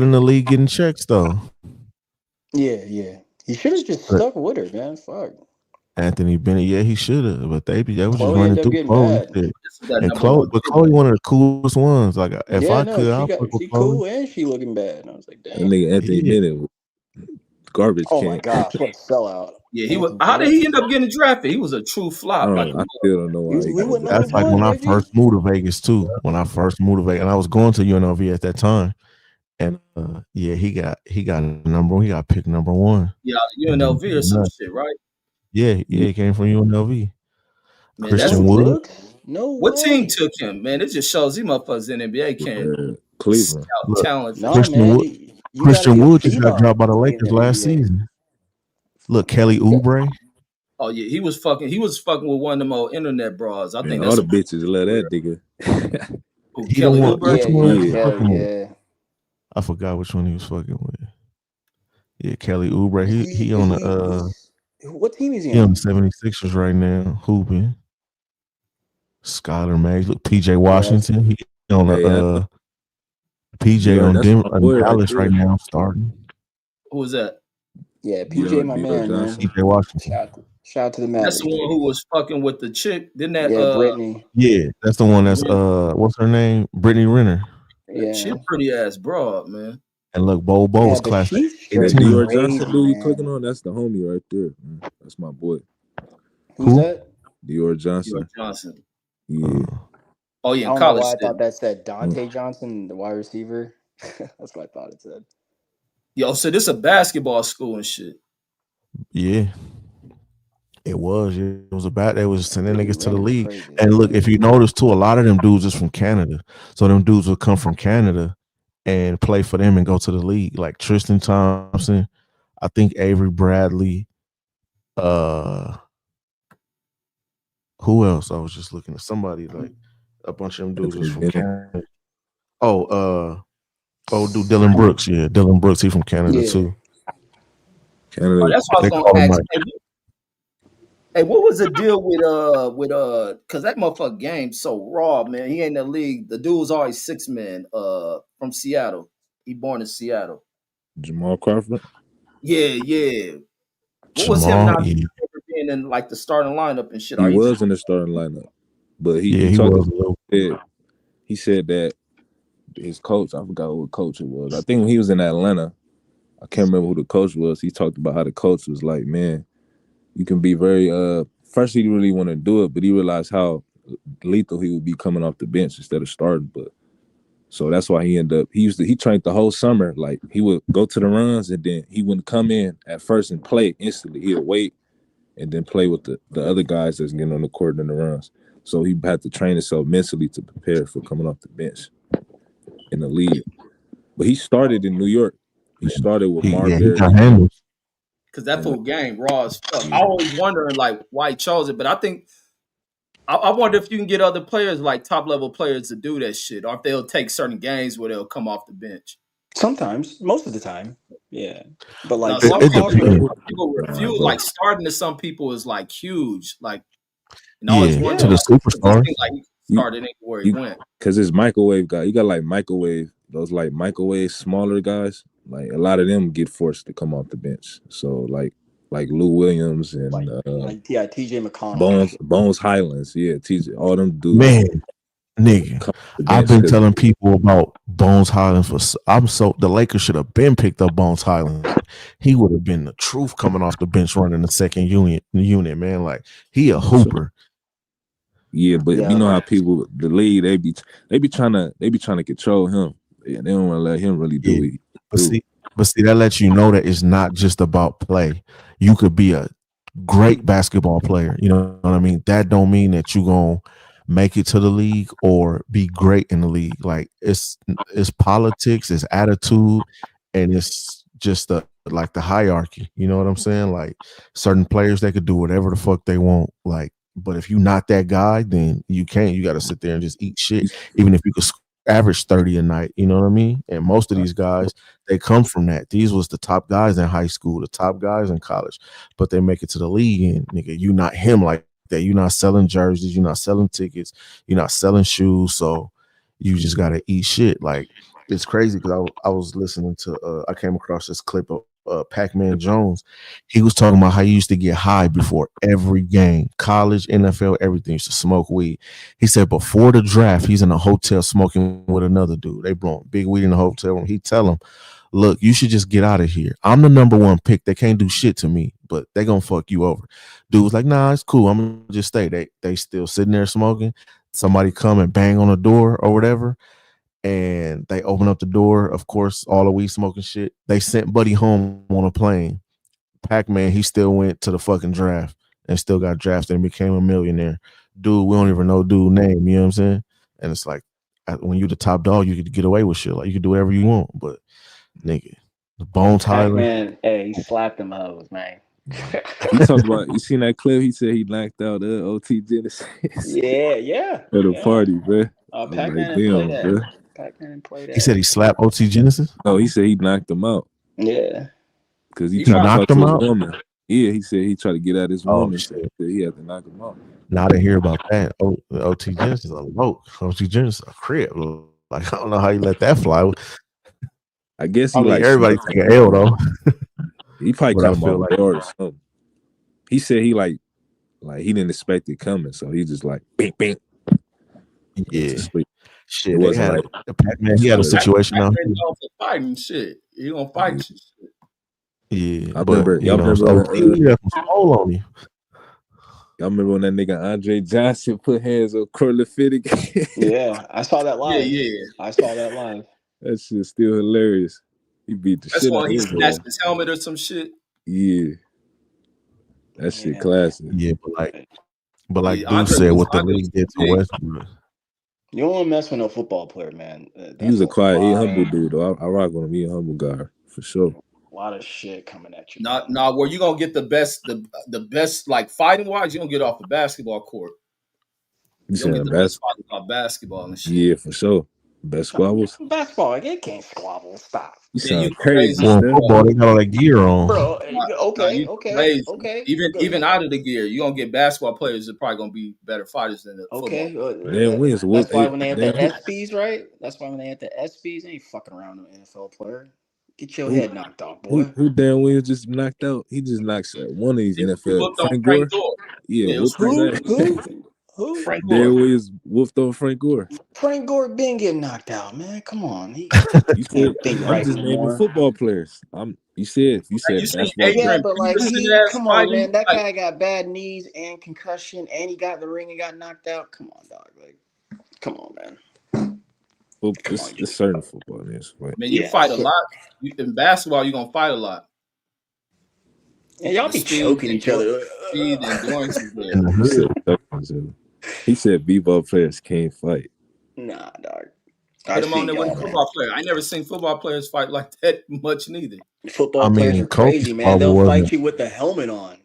in the league getting checks, though. Yeah. He should have just stuck with her, man. Fuck. Anthony Bennett, yeah, he should have, but they was just Chloe running through Chloe. And Chloe, one of the coolest ones. Like, if I could, she cool and she looking bad. And I was like, damn. That nigga Anthony Bennett, garbage. Oh my gosh, what a sellout! Yeah, he was. How did he end up getting drafted? He was a true flop. I still don't know why. That's like when I first moved to Vegas too. When I first moved to Vegas, and I was going to UNLV at that time. And he got number one. He got picked number one. Yeah, UNLV or some shit, right? Yeah, he came from UNLV. Man, Christian Wood. No what way. team took him? Man, it just shows these motherfuckers in the NBA can't Cleveland scout talent. Christian Wood just got dropped by the Lakers last season. Look, Kelly Oubre. Oh yeah, he was fucking with one of them old internet bras. I think all the bitches love that nigga. Kelly Oubre. Yeah. I forgot which one he was fucking with. Yeah, Kelly Oubre. He on the what team is he on the 76ers right now, hooping. Skylar Mays. Look, PJ Washington. He on the PJ on Dallas right now, starting. Who was that? Yeah, PJ, my man. PJ Washington. Shout out to the Mavericks. That's the one who was fucking with the chick. Didn't that? Brittany. Yeah, that's the one. That's what's her name? Brittany Renner. Yeah, she a pretty ass broad, man. And look, Bo's classic. That Dior Johnson dude you clicking on, that's the homie right there. Man. That's my boy. Who's that? Dior Johnson. Yeah. Oh yeah, in college. I thought that said Dante Johnson, the wide receiver. That's what I thought it said. Yo, so this is a basketball school and shit. Yeah. It was. It was about they was sending niggas to the league. Crazy. And look, if you notice too, a lot of them dudes is from Canada. So them dudes would come from Canada and play for them and go to the league. Like Tristan Thompson, I think Avery Bradley. Who else? I was just looking at somebody like a bunch of them dudes was from Canada. Dude, Dylan Brooks. Yeah, Dylan Brooks. He from Canada too. Canada. Oh, that's what I was gonna ask. Hey, what was the deal with because that motherfucker game so raw, man. He ain't in the league. The dude was always 6 man from Seattle. He born in Seattle. Jamal Crawford? Yeah. What was him not ever being in like the starting lineup and shit? He was in the starting lineup. But he talked about it. He said that his coach, I forgot what coach it was. I think when he was in Atlanta, I can't remember who the coach was. He talked about how the coach was like, man, you can be very first he didn't really want to do it, but he realized how lethal he would be coming off the bench instead of starting. But so that's why he ended up he trained the whole summer. Like he would go to the runs and then he wouldn't come in at first and play instantly. He'd wait and then play with the other guys that's getting on the court in the runs. So he had to train himself mentally to prepare for coming off the bench in the league. But he started in New York. He started with Marbury. Because that full game raw as fuck. I always wondering like why he chose it, but I think I wonder if you can get other players like top level players to do that shit, or if they'll take certain games where they'll come off the bench. Sometimes, most of the time, yeah. But like people refuse. Like starting to some people is like huge. Like to the superstar. Like he started anywhere he went. Because it's microwave guy. You got like those like microwave smaller guys. Like a lot of them get forced to come off the bench. So like Lou Williams and TJ McConnell, Bones Highlands, TJ, all them dudes. Man, nigga, I've been telling people about Bones Highlands the Lakers should have been picked up Bones Highlands. He would have been the truth coming off the bench running the second unit, man. Like he a hooper. Yeah, but you know how people the league they be trying to control him. Yeah, they don't want to let him really do it. But see, that lets you know that it's not just about play. You could be a great basketball player. You know what I mean? That don't mean that you're gonna make it to the league or be great in the league. Like it's politics, it's attitude, and it's just the hierarchy. You know what I'm saying? Like certain players, they could do whatever the fuck they want. Like, but if you're not that guy, then you can't. You got to sit there and just eat shit, even if you could average 30 a night, you know what I mean? And most of these guys, they come from that. These was the top guys in high school, the top guys in college, but they make it to the league and nigga, you not him like that. You're not selling jerseys, you're not selling tickets, you're not selling shoes, so you just gotta eat shit. Like it's crazy because I was listening to I came across this clip of Pac-Man Jones. He was talking about how he used to get high before every game, college, NFL, everything. He used to smoke weed. He said before the draft, he's in a hotel smoking with another dude. They blowing big weed in the hotel room. He tell him, look, you should just get out of here. I'm the number one pick. They can't do shit to me, but they gonna fuck you over. Dude was like, nah, it's cool. I'm gonna just stay. They still sitting there smoking. Somebody come and bang on the door or whatever. And they open up the door. Of course, all the weed smoking shit. They sent Buddy home on a plane. Pac-Man, he still went to the fucking draft and still got drafted and became a millionaire. Dude, we don't even know dude's name. You know what I'm saying? And it's like when you're the top dog, you could get away with shit. Like you can do whatever you want. But nigga, the Bones Highland. Man, hey, he slapped them hoes, man. You talk about you seen that clip? He said he knocked out OT Genesis. Yeah. At a party, bro. Pac-Man didn't play that. Bro. Pac-Man didn't play that. He said he slapped OT Genesis? No, he said he knocked him out. Yeah. Because he tried to knock him out. Woman. Yeah, he said he tried to get at his woman. Oh, shit. He had to knock him out. Now I didn't hear about that. OT Genesis a low. OT Genesis a crib. Like I don't know how you let that fly. I guess he everybody take an L though. He probably come off like or something. He said he like he didn't expect it coming, so he just like bing bing. Yeah. Shit, they had Pac-Man. He had a situation now. Fighting shit. He gonna fight shit. Yeah, I remember. Y'all remember when that nigga Andre Johnson put hands on Corley Fittig? Yeah, I saw that live. Yeah. I saw that live. That shit's still hilarious. He beat the shit out of him. That's why he snatched his helmet or some shit. Yeah. That shit classic. Yeah, but like dude said, what the league did to Westbrook. You don't want to mess with no football player, man. He was a quiet, humble dude, though. I rock with him. He a humble guy, for sure. A lot of shit coming at you. Nah, where you gonna get the best like fighting wise, you gonna get off the basketball court. You gonna get the best fighting off basketball and shit. Yeah, for sure. Best squabbles. Basketball, it can't squabble. Stop. You sound crazy. Football, they got all that gear on. Bro, okay. Even out of the gear, you gonna get basketball players that are probably gonna be better fighters than the football. That's why when they have the SBs, right? That's why when they have the SBs, they ain't fucking around with an NFL player. Get your head knocked off, boy. Who Dan Williams just knocked out? He just knocked one of these NFL. Frank Gore? Yeah, who? Who? Frank Dale Gore. Williams whooped on Frank Gore. Frank Gore been getting knocked out, man. Come on, he You can't said think I'm right just no naming more. football players. You said You seen basketball players. Yeah, Adrian but like Peterson ass come on, fighting? man. That Like, guy got bad knees and concussion, and he got in the ring and got knocked out. Come on, dog. Like, come on, man. Come on, It's certain football is. man, you yeah. fight a lot. In basketball, you're gonna fight a lot. And y'all The be choking each other. speed, the endurance is In there. the He said hood. he said b-ball players can't fight. Nah, dog. Put I've him on seen there with y'all, a man. football player. I never seen football players fight like that much neither. Football I players mean, are Kobe's crazy, man. squabble They'll fight wasn't. you with the helmet on.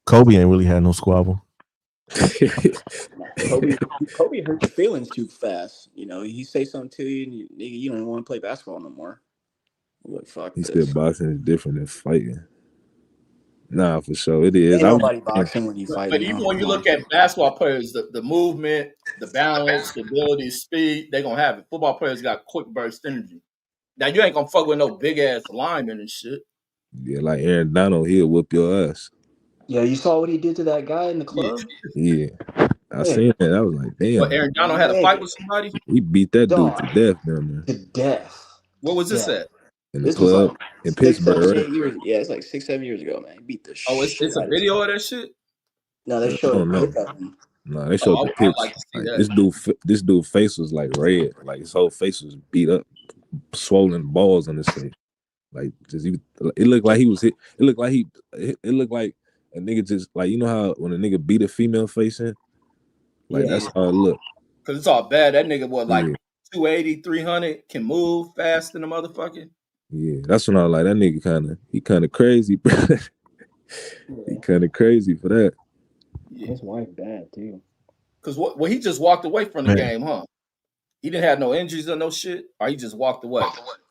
Kobe ain't really had no squabble. Nah, Kobe hurt your feelings too fast. You know, he say something to you, and you don't even want to play basketball no more. Like, fuck He this. said boxing is different than fighting. Nah, for sure it is. Ain't I was nobody just saying, boxing when you But fighting. even No, when you come look on. at basketball players, the movement, the balance, the ability, speed, they're gonna have it. Football players got quick burst energy. Now you ain't gonna fuck with no big ass lineman and shit. yeah, like Aaron Donald, he'll whoop your ass. Yeah, you saw what he did to that guy in the Yeah. club? Yeah, I Yeah. seen that. I was like, But damn, Aaron Donald had a fight Nigga, with somebody. he beat that dude to dog, death down there to death. What To was this death. at? in the This was like club in 6, 7, Pittsburgh, right? 8 years. Yeah, it's like 6, 7 years ago, man. He beat the Oh, it's shit a out of this video guy. of that shit. No, they I showed a don't know. clip of him. No, they Oh, showed the I pitch. like to see Like that. this dude face was like red, like his whole face was beat up, swollen balls on his face. Like it looked like he was hit. It looked like it looked like a nigga just like you know how when a nigga beat a female face in, like Yeah. that's how it looked. Cause it's all bad. That nigga was like Yeah, 280, 300, can move fast in the motherfucking. yeah. That's when I was like that nigga kind of crazy, bro. He Yeah. kind of crazy for that. Yeah. His wife bad too. Cause well, he just walked away from the Man, game, huh? He didn't have no injuries or no shit, or he just walked away.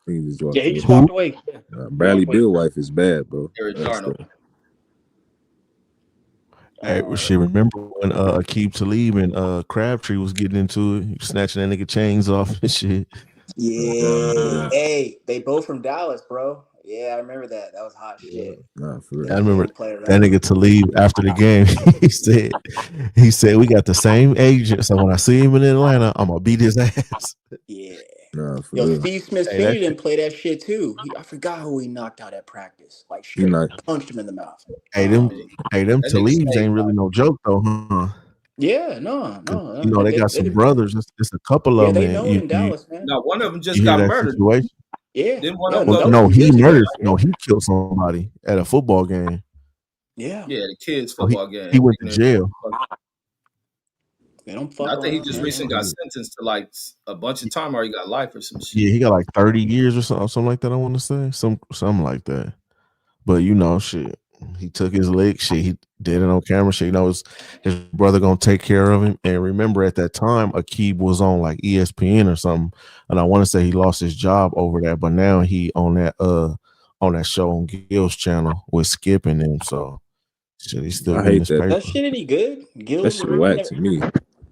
He just Yeah, walked he away. just walked who? away. Yeah. Bradley Bill wife is bad, bro. Eric That's Darno. Hey, shit, remember when Aqib Talib and Crabtree was getting into it, snatching that nigga chains off and shit. Yeah. Hey, they both from Dallas, bro. Yeah, I remember that. That was hot shit. Nah, for real. I They remember don't play that around. nigga Talib after the game. he said we got the same agent, so when I see him in Atlanta, I'm gonna beat his ass. Yeah. Nah, for Yo, real. Steve Smith Hey, Sr. that didn't play that shit too. I forgot who he knocked out at practice. Like He straight not. punched him in the mouth. hey Man, them that nigga Talibs stayed ain't really no joke though, huh? Yeah, no, 'Cause, no, you no. know they got some brothers. It's a couple Yeah, of them, they and known in Dallas, man. now one of them you just hear got that murdered. situation. Yeah, Didn't one yeah. of them Well, go? Another no, one he did too. murdered. Yeah, No, he killed somebody at a football game. yeah. Yeah, the kids So football game. he went to jail. They don't fuck I think he around, just man. recently got sentenced to like a bunch of time, or he got life or some shit. Yeah, he got like 30 years or something like that. I want to say something like that. But you know, shit, he took his lick. Shit, he did it on camera. Shit, you know, his brother gonna take care of him. And remember, at that time, Aqib was on like ESPN or something, and I want to say he lost his job over that. But now he on that show on Gil's channel with Skip and him. So shit, he's still I getting hate his that. paper. That shit any good? That Gil's shit whack to me.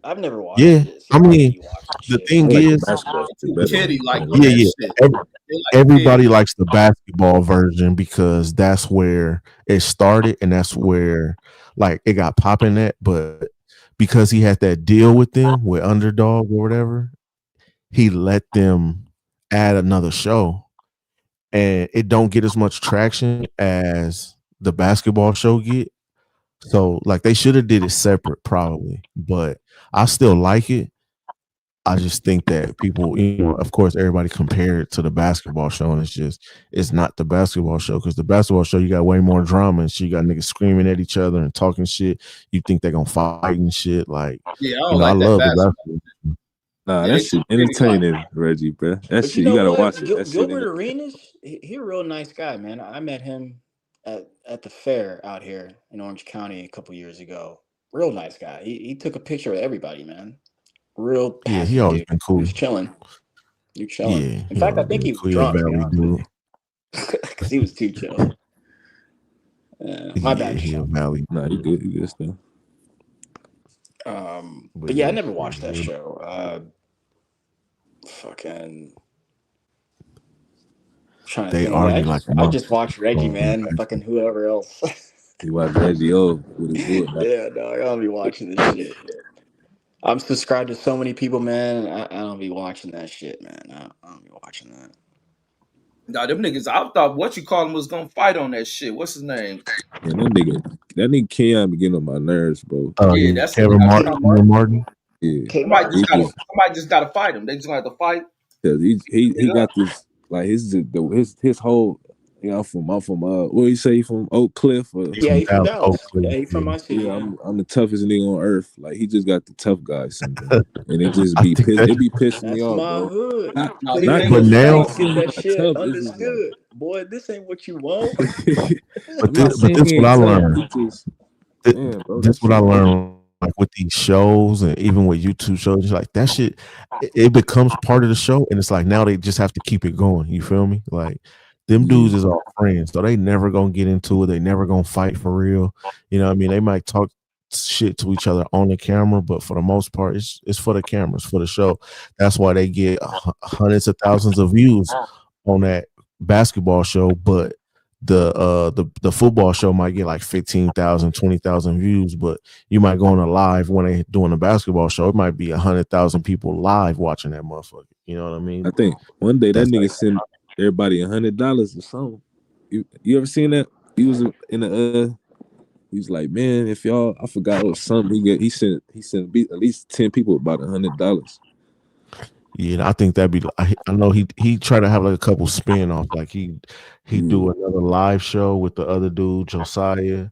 I've never watched Yeah, it. See, I I don't mean, be watching the shit. thing I like the is, basketball They shit too better. kiddie like on yeah, that yeah. shit. They like Everybody kids. likes the basketball version because that's where it started and that's where like it got popping at. But because he had that deal with them with Underdog or whatever, he let them add another show, and it don't get as much traction as the basketball show get. So like they should have did it separate probably, but I still like it. I just think that people, you know, of course, everybody compare it to the basketball show, and it's not the basketball show because the basketball show you got way more drama and shit. You got niggas screaming at each other and talking shit. You think they're gonna fight and shit. Like, Yeah, I you don't know, I like that love the basketball. basketball. Nah, Yeah, that they shit too kiddie like. entertaining, Reggie, bro. That But you shit you know gotta what? watch it. That shit Gilbert ain't. Arenas, he a real nice guy, man. I met him at the fair out here in Orange County a couple years ago. Real nice guy. He took a picture of everybody, man. Real Yeah, he passive always dude. been He cool. was chilling. He was chilling. Yeah, In he fact, I always think been he was cool. He a drunk, to be valley honest with dude. you. Because he was too chill. My Yeah, bad, he a Sean. valley. Nah, you good stuff. But yeah, I never watched that show. Fucking trying to they think. Yeah, argue like a I just motherfucker. watched Reggie, man. Fucking whoever else. You watch Reggie O with his book. Yeah, dog. I don't be watching this shit. I'm subscribed to so many people, man. I don't be watching that shit, man. I don't be watching that. Nah, them niggas, I thought what you call him was gonna fight on that shit. What's his name? And that nigga Keon be getting on my nerves, bro. Yeah, that's Kevin Kevin Martin. Martin. Yeah, Somebody Kmart. he just just gotta fight him. They just gonna have to fight. cause he It up. got this like his whole I'm from what you say from Oak Cliff or Yeah, he from Dallas, Oak Dallas. Cliff. Yeah, he from my city. yeah Yeah. I'm the toughest nigga on earth. Like he just got the tough guy syndrome, and it just I think that, it be pissing me That's off, my bro. hood. No, Put he it Not in ain't your but even he now, ain't face. Get saying he that not shit tough. It's just like understood. Boy, this ain't what you want. I'm not but saying this he what ain't I tough. learned. He just man, bro, This that what I shit hurt. learned, like with these shows and even with YouTube shows, like that shit, it becomes part of the show, and it's like now they just have to keep it going. You feel me? Like them Yeah, dudes is all friends, so they never gonna get into it. They never gonna fight for real. You know what I mean? They might talk shit to each other on the camera, but for the most part, it's for the cameras, for the show. That's why they get hundreds of thousands of views on that basketball show, but the football show might get like 15,000, 20,000 views, but you might go on a live when they doing a basketball show, it might be 100,000 people live watching that motherfucker. You know what I I mean? think one day that That's nigga like sent everybody $100 or something. You ever seen that? He was in the he's like, man, if y'all, I forgot it was something he sent at least 10 people about $100. yeah, I think that'd be. I know he tried to have like a couple spin offs, like he Yeah, do another live show with the other dude Josiah,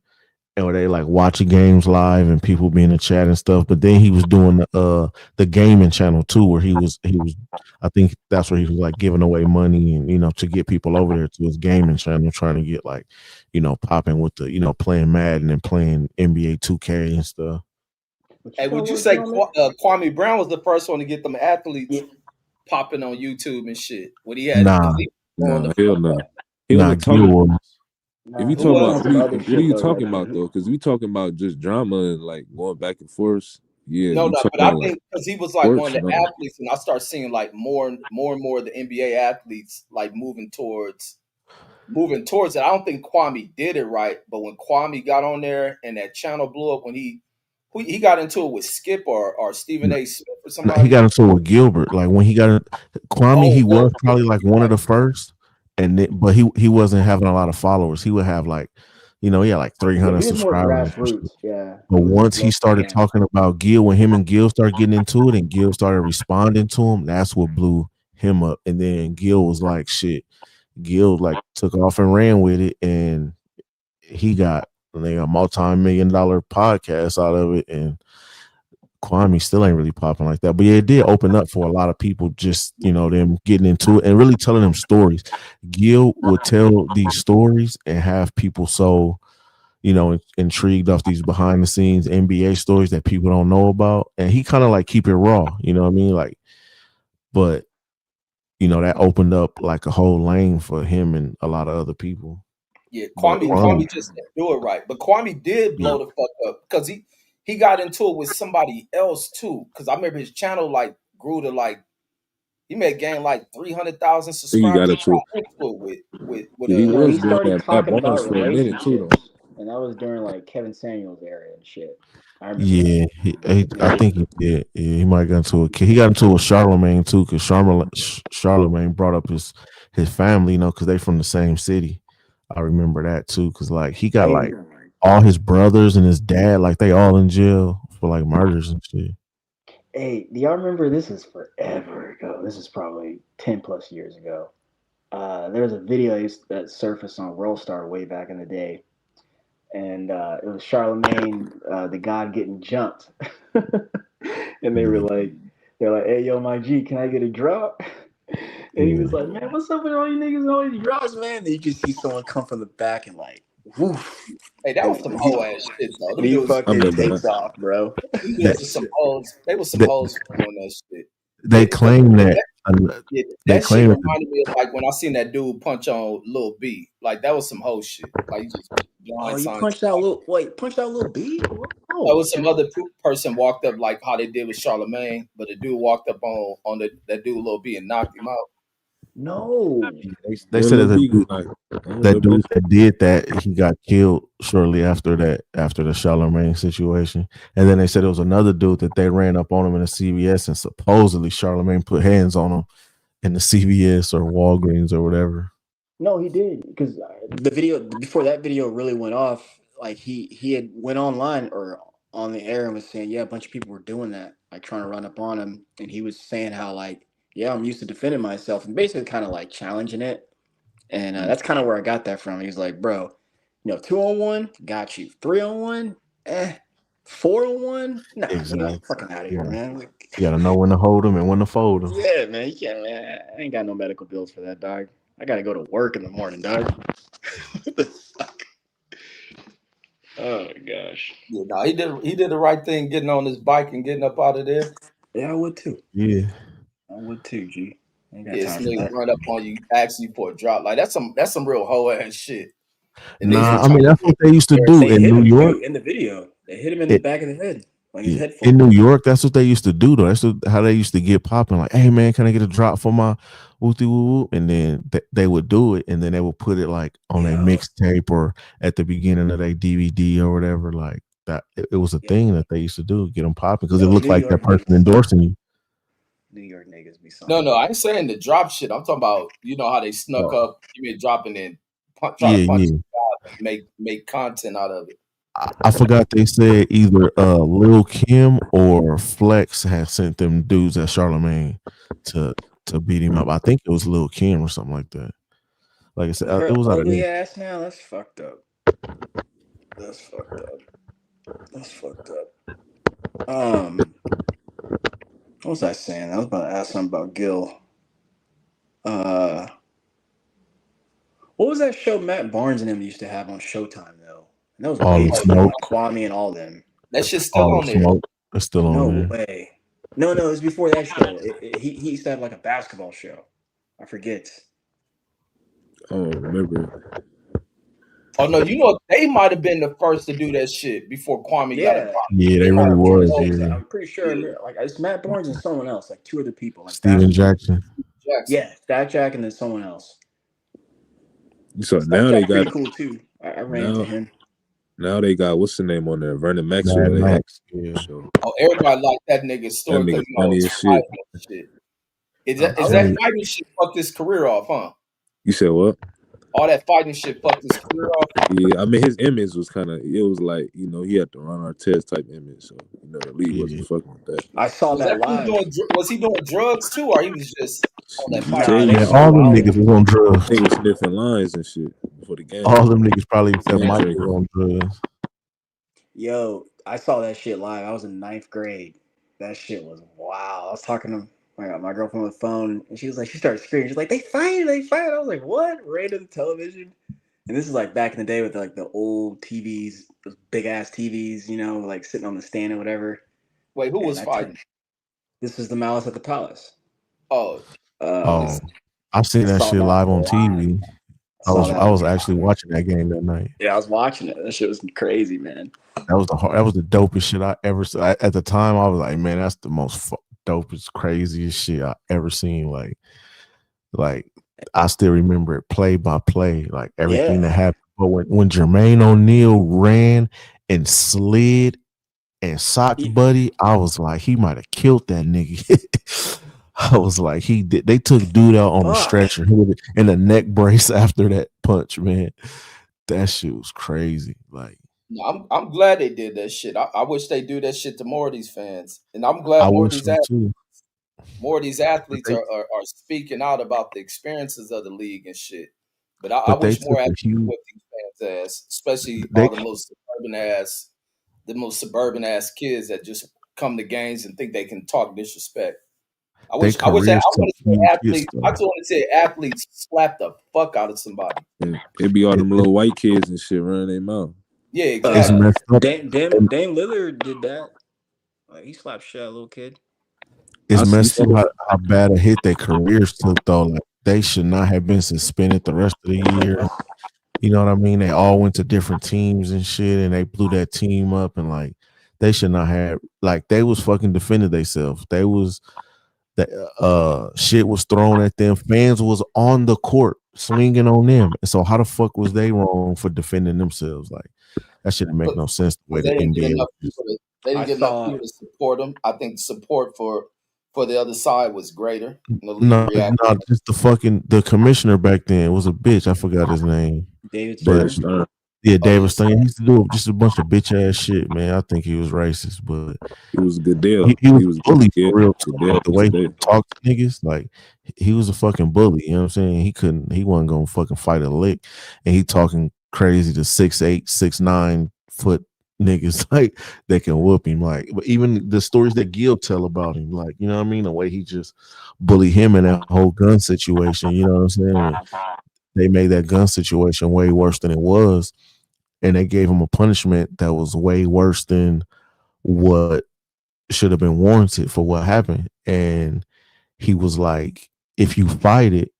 and where they like watching games live and people be in the chat and stuff. But then he was doing the gaming channel too, where he was. I think that's where he was like giving away money and to get people over there to his gaming channel, trying to get like popping with the playing Madden and playing NBA 2K and stuff. What you Hey, got would you working say on me? Kwame Brown was the first one to get them Yeah. athletes popping on YouTube and shit? What he had Nah, because he was on the nah, hell no. He nah, only Gil talking. was. If Nah, you he who talking was about on was some other what are shit you though. talking Like, about though? Because we talking about just drama and like going back and forth. Yeah, no, you no, talking but I about like think because he was like one sports? of the No, athletes, and I start seeing like more of the NBA athletes like moving towards it. I don't think Kwame did it right, but when Kwame got on there and that channel blew up, when he got into it with Skip or Stephen A. Smith or Nah, he somebody. got into it with Gilbert. Like when he got in, Kwame, Oh, he was yeah, probably like you're one of right. the first, but he wasn't having a lot of followers. He would have like, he had like yeah, 300 he was more subscribers and grassroots. shit. Yeah, But he was once he low. started Yeah. talking about Gil, when him and Gil started getting into it, and Gil started responding to him, that's what blew him up. And then Gil was like, shit. Gil like took off and ran with it, and he got like a multi-million-dollar podcast out of it, and Kwame still ain't really popping like that. But yeah, it did open up for a lot of people, just them getting into it and really telling them stories. Gil would tell these stories and have people so intrigued off these behind the scenes NBA stories that people don't know about. And he kind of like keep it raw, you know what I mean? Like, but that opened up like a whole lane for him and a lot of other people. Yeah, But Kwame just didn't do it right, but Kwame did yeah, blow the fuck up because he got into it with somebody else too. Because I remember his channel like grew to like he may gain like 300,000 I think he got subscribers. He into it. got into it with Yeah, he No, he was doing started that bad talking about bars for a minute too, though. relationships, and that was during like Kevin Samuels era and shit. I remember that. yeah, I think he did. Yeah, he might have got into he got into a Charlemagne too, because Charlemagne brought up his family, because they from the same city. I remember that too, because like he got Hey, like all his brothers and his dad, like they all in jail for like murders and shit. hey, do y'all remember? This is forever ago. This is probably 10 plus years ago. There was a video that surfaced on World Star way back in the day, and it was Charlemagne, the God getting jumped, and they're like, "Hey, yo, my G, can I get a drop?" And he was Yeah. like, "Man, what's up with all you niggas and all these drops, man?" And you just see someone come from the back and like, woof, hey, that and was some hoe ass shit though. and Them he dudes, I fucking remember takes that. off, bro. them That, dudes are some hoes. They were some that hoes for doing that shit. they But claim that yeah, they that shit claim that reminded me of like when I seen that dude punch on Lil B. Like that was some hoe shit. Like you just Oh, blind you sign. punched out little B? There Oh, was some other person walked up like how they did with Charlemagne, but the dude walked up on that dude Lil B and knocked him out. No. They said that the dude, that dude this. that did that, he got killed shortly after that, after the Charlemagne situation. And then they said there was another dude that they ran up on him in a CVS, and supposedly Charlemagne put hands on him in the CVS or Walgreens or whatever. No, he did, because the video before that video really went off, like he had went online or on the air and was saying, yeah, a bunch of people were doing that, like trying to run up on him, and he was saying how like, yeah, I'm used to defending myself, and basically kind of like challenging it, and that's kind of where I got that from. He's like, bro, 2-on-1, got you. 3-on-1, 4-on-1, nah, Exactly. get the fucking out of here, man. Like, you gotta know when to hold him and when to fold him. Yeah, man, you can't, man. I ain't got no medical bills for that, dog. I gotta go to work in the morning, dog. What the fuck? Oh my gosh. Yeah, no, he did the right thing getting on his bike and getting up out of there. Yeah, I would too. Yeah, I would too, G. I ain't got Yeah, time this for nigga that. run up on you, ask you for a drop. Like that's some real hoe ass shit. And nah, I mean that's what they used to do They in hit New him York. too in the video. They hit him in the back of the head, like his head. In New York, that's what they used to do though. That's how they used to get popping. Like, hey man, can I get a drop for my whoopty whoop? And then they would do it, and then they would put it like on a mixtape or at the beginning of their DVD or whatever. Like that, it was a thing that they used to do, get them popping because it looked like that person endorsing you. New York niggas be something. No, I ain't saying the drop shit. I'm talking about how they snuck up, give me a drop and then try to punch the guy and make content out of it. I forgot they said either Lil Kim or Flex had sent them dudes at Charlemagne to beat him up. I think it was Lil Kim or something like that. Like I said, it was ugly ass now. That's fucked up. That's fucked up. What was I saying? I was about to ask something about Gil. What was that show Matt Barnes and them used to have on Showtime though? And that was way before Kwame and all them. That shit's still on there. It's still on there. No way. No, it was before that show. He used to have like a basketball show. I forget. Oh, remember. Oh no, they might have been the first to do that shit before Kwame got it. Yeah, they really was. Yeah. I'm pretty sure. Like it's Matt Barnes and someone else, like two other people, like Steven Jackson. Yeah, Stack Jack and then someone else. So now they got pretty cool too. I ran into him. Now they got what's the name on there? Vernon Maxwell. Yeah. Oh, everybody liked that nigga's story because funny as shit. Is that fighting shit fucked his career off, huh? You said what? All that fighting shit fucked his career off. Yeah, I mean his image was kind of. It was like he had to run our test type image, so the league wasn't fucking with that. I saw that live. Was he doing drugs too, or he was just on that fight? All them niggas was on drugs. They was sniffing lines and shit before the game. All them niggas probably except Mike was on drugs. Yo, I saw that shit live. I was in 9th grade. That shit was wow. I was talking to my girlfriend on the phone, and she started screaming. She's like, they fight. I was like, what? Right to the television. And this is like back in the day with like the old TVs, those big ass TVs, like sitting on the stand or whatever. Wait, who was fighting? This is the Malice at the Palace. Oh, I've seen that shit live on TV. I was actually watching that game that night. Yeah, I was watching it. That shit was crazy, man. That was the dopest shit I ever saw. At the time, I was like, man, that's the most dopest, craziest shit I ever seen. Like I still remember it play by play, like everything that happened. But when Jermaine O'Neal ran and slid and socked Buddy, I was like, he might have killed that nigga. I was like, they took dude out on the stretcher in a neck brace after that punch, man. That shit was crazy. Like, I'm glad they did that shit. I wish they do that shit to more of these fans, and I'm glad more of these athletes are speaking out about the experiences of the league and shit. But I wish more athletes whip these fans' ass, especially all the most suburban ass kids that just come to games and think they can talk disrespect. I want to say athletes slap the fuck out of somebody. It be all them little white kids and shit running their mouth. Yeah, exactly. Dame Lillard did that. Like, he slapped shit out of a little kid. It's messed up how bad a hit their careers took though. Like, they should not have been suspended the rest of the year. You know what I mean? They all went to different teams and shit, and they blew that team up, and like they should not have. Like, they was fucking defending themselves. They Shit was thrown at them. Fans was on the court swinging on them. So how the fuck was they wrong for defending themselves? Like that shouldn't make no sense. The way They the didn't get NBA enough was. people. They didn't get enough people to support them. I think support for the other side was greater. And the league reacted. No, just the commissioner back then was a bitch. I forgot his name. David Stern. Yeah, David Stern. He used to do just a bunch of bitch ass shit, man. I think he was racist, but he was a good deal. He was a bully for real. Like, the way he talked to niggas, like he was a fucking bully. You know what I'm saying? He wasn't gonna fucking fight a lick, and he talking crazy to 6'8", 6'9" foot niggas like they can whoop him. Like, but even the stories that Gil tell about him, like, you know what I mean, the way he just bullied him in that whole gun situation. You know what I'm saying? They made that gun situation way worse than it was, and they gave him a punishment that was way worse than what should have been warranted for what happened. And he was like, if you fight it,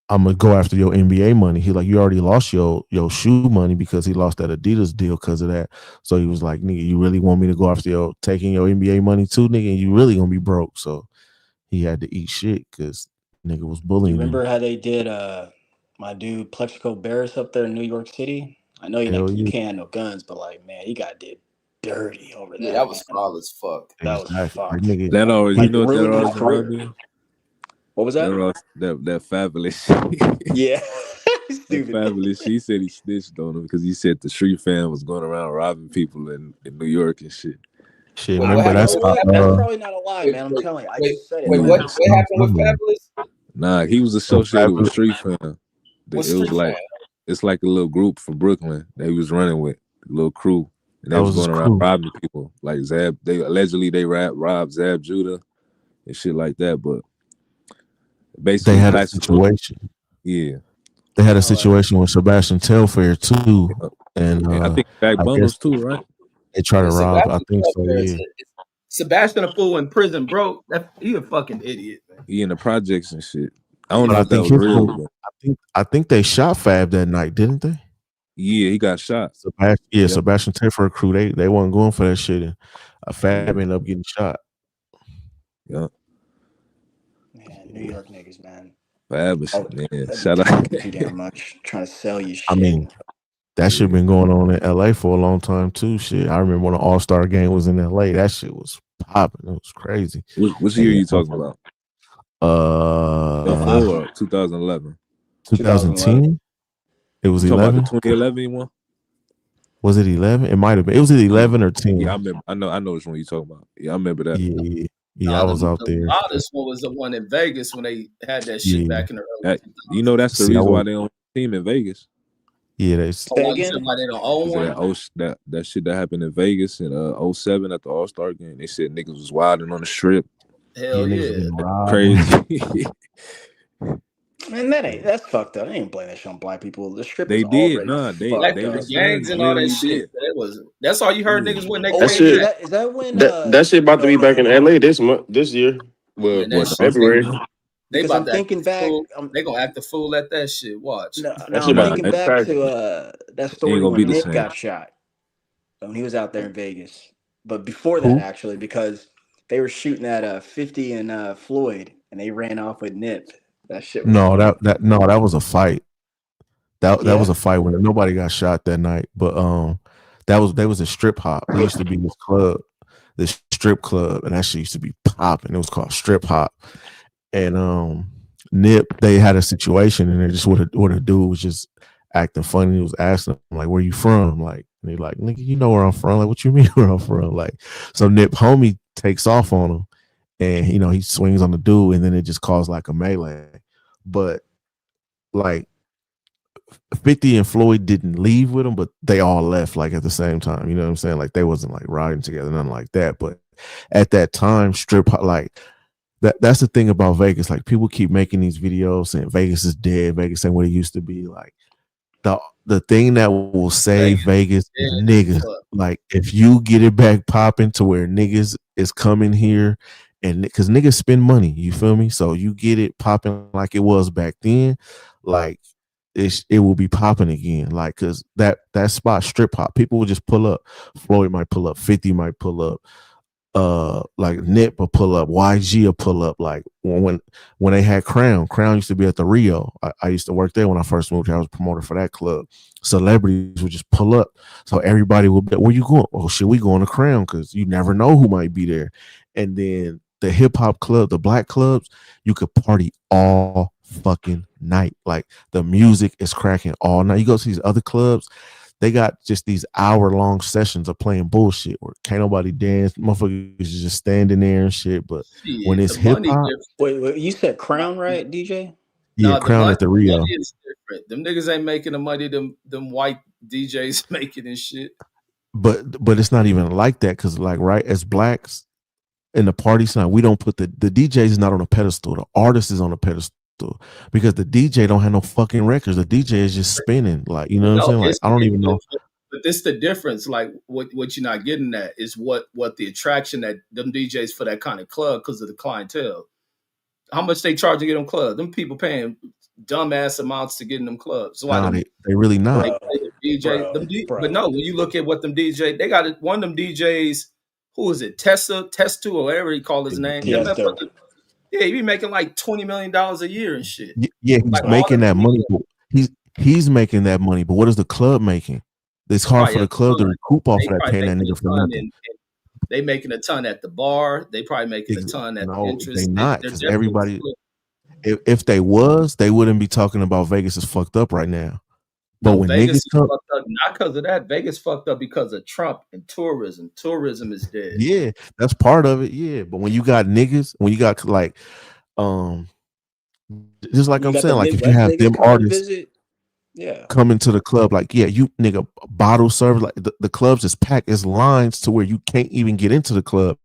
I'm gonna go after your NBA money. He like, you already lost your shoe money because he lost that Adidas deal because of that. So he was like, nigga, you really want me to go after taking your NBA money too, nigga? And you really gonna be broke. So he had to eat shit because nigga was bullying You remember him. how they did my dude Plexico Barris up there in New York City? I know you can't have no guns, but like, man, he got did dirty over there. That was foul as fuck. That was fucked. Like, nigga, that always, like, you know what ruined that his always career. reminded me? What was that? That fabulous shit. Yeah. Stupid. Fabulous. She said he snitched on him because he said the street fan was going around robbing people in New York and shit. Shit, remember that's probably not a lie, man. I'm telling you. I just said it. Wait, what happened with Fabulous? Nah, he was associated with Street Fan. What's it was Street like Fan? It's like a little group from Brooklyn that he was running with, a little crew, and they was going around robbing people. Like Zab, they allegedly robbed Zab Judah and shit like that. But basically, they had a situation. Yeah, they had a situation with Sebastian Telfair too, and I think Back Bundles too, right? They try to rob. I think so. Yeah. Sebastian a fool in prison, bro. He a fucking idiot, man. He in the projects and shit. I don't know if that was real. But I think they shot Fab that night, didn't they? Yeah, he got shot. Sebastian Telfair crew. They wasn't going for that shit, and Fab ended up getting shot. Yeah. Man, New York niggas, man. Fab, man. Shout out. Too damn much trying to sell you shit. I mean, that shit been going on in LA for a long time too. Shit, I remember when the All-Star game was in LA. That shit was popping. It was crazy. Which year are you talking about? 2011. 2010. It was 11. 2011 one. Was it 11? It might have been. It was either 11 or 10. Yeah, I remember. I know which one you're talking about. Yeah, I remember that. Yeah, I was out there. The loudest one was the one in Vegas when they had that shit back in the early 2000s. You know, that's the reason why they don't team in Vegas. Yeah, why they don't own one. That shit that happened in Vegas in 07 at the All-Star game. They said niggas was wilding on the strip. Hell yeah. Crazy. Man, that's fucked up. I ain't blame that shit on black people. The strip they was did, already they the gangs and all that shit. That's all you heard niggas when they that shit. Is that when that shit about to be back in LA this year? Well, February. They because I'm thinking back. They gonna act the fool at that shit. Watch. No, I'm thinking back to that story when Nick got shot when he was out there in Vegas. But before that, actually, because they were shooting at 50 and Floyd, and they ran off with Nip. That shit. That was a fight. That was a fight when nobody got shot that night. But there was a strip hop. There used to be this strip club, and that shit used to be popping. It was called Strip Hop. And Nip, they had a situation, and they just what a dude was just acting funny. He was asking him, like, where you from? Like, and they like, nigga, you know where I'm from. Like, what you mean where I'm from? Like, so Nip homie takes off on him, and he swings on the dude, and then it just caused like a melee. But like 50 and Floyd didn't leave with him, but they all left like at the same time. You know what I'm saying? Like they wasn't like riding together, nothing like that. But at that time, strip like that's the thing about Vegas. Like people keep making these videos saying Vegas is dead, Vegas ain't what it used to be. Like the thing that will save Vegas is niggas. Like if you get it back popping to where niggas is coming here, and because niggas spend money, you feel me? So you get it popping like it was back then, like it will be popping again. Like because that spot strip hop, people will just pull up. Floyd might pull up, 50 might pull up. like Nip will pull up, YG will pull up. Like when they had Crown used to be at the Rio. I used to work there when I first moved here. I was promoter for that club. Celebrities would just pull up, so everybody would be, where you going? Oh shit, we going to Crown, because you never know who might be there. And then the hip hop club, the black clubs, you could party all fucking night. Like the music is cracking all night. You go to these other clubs, they got just these hour-long sessions of playing bullshit where can't nobody dance. Motherfuckers is just standing there and shit. But when it's hip hop, wait, you said Crown, right, DJ? Yeah, Crown at the Rio. Money is different. Them niggas ain't making the money them white DJs making and shit. But it's not even like that, because like, right, as blacks in the party scene, we don't put the DJ is not on a pedestal. The artist is on a pedestal, because the DJ don't have no fucking records. The DJ is just spinning. Like, you know what I'm saying? Like, I don't even know. But this the difference. Like what you're not getting at is what the attraction that them DJs for that kind of club, because of the clientele. How much they charge to get them clubs? Them people paying dumbass amounts to get in them clubs. So they really not. But no, when you look at what them DJ, they got one of them DJs. Who is it? Testu, or whatever he called his name. Yeah, he be making like $20 million a year and shit. Yeah, he's like making that money. He's making that money, but what is the club making? It's hard for the club to recoup off of that, paying that nigga for nothing. They making a ton at the bar. They probably making a ton at the interest. They not, because everybody. If they was, they wouldn't be talking about Vegas is fucked up right now. But when Vegas niggas come, fucked up, not because of that. Vegas fucked up because of Trump and tourism. Tourism is dead. Yeah, that's part of it. Yeah, but when you got niggas, when you got like, just like I'm saying, like if you have them artists, coming to the club, like, yeah, you nigga bottle service, like the clubs is packed. It's lines to where you can't even get into the club.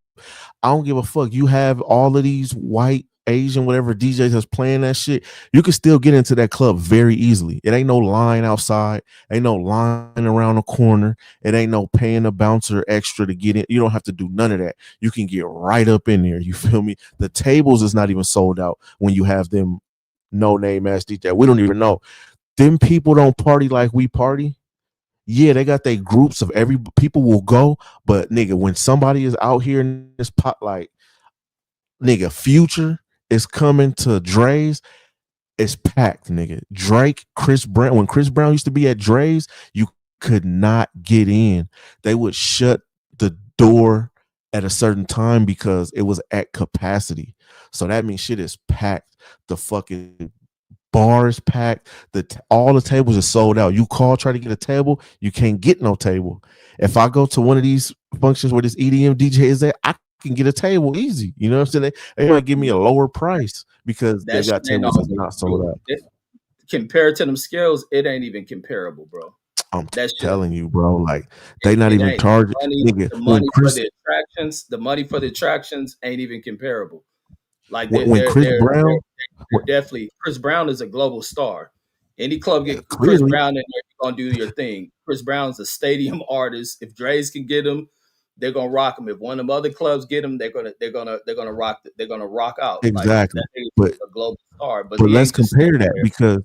I don't give a fuck. You have all of these white, Asian, whatever DJs that's playing that shit, you can still get into that club very easily. It ain't no line outside, ain't no line around the corner, it ain't no paying a bouncer extra to get in. You don't have to do none of that. You can get right up in there. You feel me? The tables is not even sold out when you have them no name ass DJ. We don't even know. Them people don't party like we party. Yeah, they got their groups of every people will go, but nigga, when somebody is out here in this pot, like nigga, Future is coming to Dre's, it's packed, nigga. Drake, Chris Brown. When Chris Brown used to be at Dre's, you could not get in. They would shut the door at a certain time because it was at capacity. So that means shit is packed. The fucking bar is packed. All the tables are sold out. You try to get a table, you can't get no table. If I go to one of these functions where this EDM DJ is there, I can get a table easy. You know what I'm saying? They might give me a lower price because they got tables that's not sold out. Compared to them scales, it ain't even comparable, bro. I'm telling you, bro. Like they not even charging. The money for the attractions ain't even comparable. Like when Chris Brown, definitely Chris Brown is a global star. Any club get Chris Brown in there, you're gonna do your thing. Chris Brown's a stadium artist. If Dre's can get him, they're gonna rock him. If one of them other clubs get him, they're gonna rock. They're gonna rock out. Exactly. Like, but a global star. But let's compare that because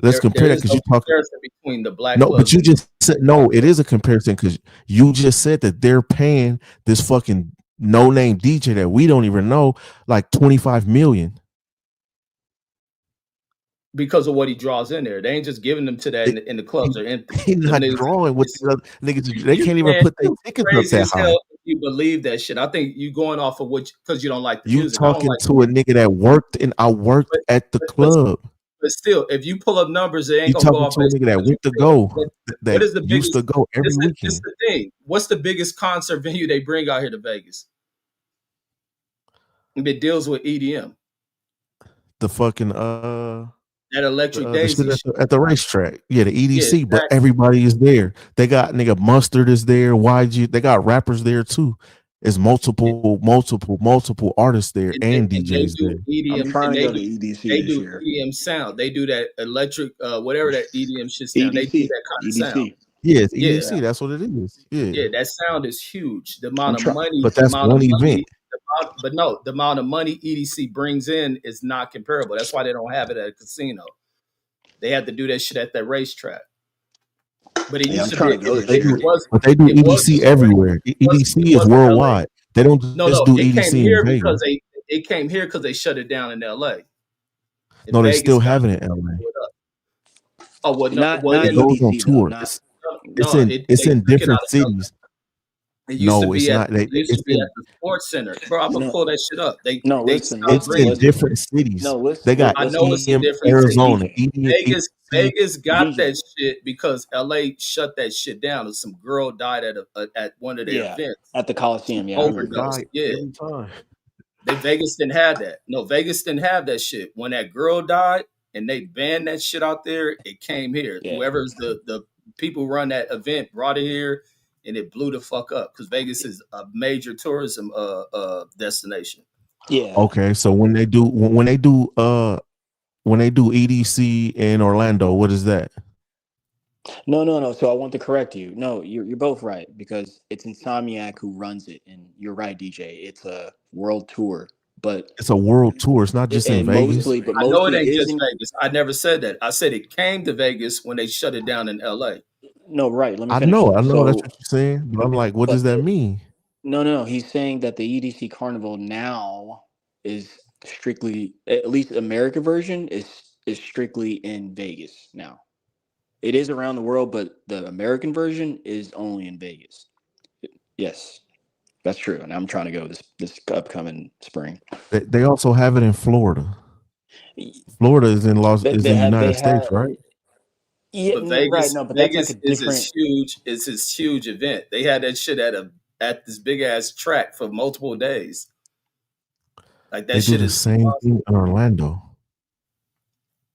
you talk between the black. No, but you just said no. It is a comparison because you just said that they're paying this fucking no name DJ that we don't even know like $25 million. Because of what he draws in there. They ain't just giving them to that in the clubs are empty. He's not drawing with the niggas. They can't even put their tickets up that high. You believe that shit. I think you going off of because you don't like the music. You talking to a nigga that worked and I worked at the club. But still, if you pull up numbers, it ain't gonna go off. To a nigga that went to go. What is the biggest? Used to go every weekend. This is the thing. What's the biggest concert venue they bring out here to Vegas? It deals with EDM. The fucking that Electric Daisy at the racetrack. Yeah, the EDC, exactly. But everybody is there. They got nigga Mustard is there, YG, they got rappers there too. It's multiple artists there and DJs there. EDM, I'm trying to go to EDC they do EDM sound. They do that electric, whatever that EDM shit sound. They do that kind of sound. Yeah, it's EDC. Yeah. That's what it is. Yeah, that sound is huge. The amount of money, but that's one event. The amount of money EDC brings in is not comparable. That's why they don't have it at a casino. They had to do that shit at that racetrack. But it used to be. But they do EDC everywhere. EDC is worldwide. They don't No, just no, do it came EDC in here Vegas. because they shut it down in L.A. And No, they Vegas still got have it it in LA. up. Oh well, no, Not well not It it, goes on EDC though. tour. Not It's no, in it it's they in took it out different of L.A. cities. It used to No, it's be at not. They it used to it's be at in the Sports Center, bro. I'm gonna no pull that shit up. no. They Listen, stopped it's listen, in bringing. listen. different cities. No, They listen, got I know listen. it's in EDM different cities. Arizona, DJ, Vegas got DJ. that shit because L.A. shut that shit down. And some girl died at one of their Yeah, events. at the Coliseum. Yeah, I girls remember that. Overdose. die Yeah, every time. Vegas didn't have that. No, Vegas didn't have that shit. When that girl died and they banned that shit out there, it came here. Yeah, Whoever's the people who run that event brought it here, and it blew the fuck up because Vegas is a major tourism destination. yeah. Okay, so when they do EDC in Orlando, what is that? No. So I want to correct you. No, you're both right because it's Insomniac who runs it, and you're right, DJ. It's a world tour, but It's a world tour. It's not it, just in and Vegas. mostly, but I know it mostly ain't is just in. Vegas. I never said that. I said it came to Vegas when they shut it down in L.A. No, right. Let me I finish know, I though. know that's So, what you're saying, but I'm like, what does but that mean? no. He's saying that the EDC Carnival now is strictly, at least America version is strictly in Vegas now. It is around the world, but the American version is only in Vegas. Yes, that's true. And I'm trying to go this upcoming spring. They also have it in Florida. Florida is in They have United States, right? yeah, But right, Vegas, no, but that's like a Vegas is different. this huge event. They had that shit at this big ass track for multiple days. Like that They do shit the is same thing in Orlando.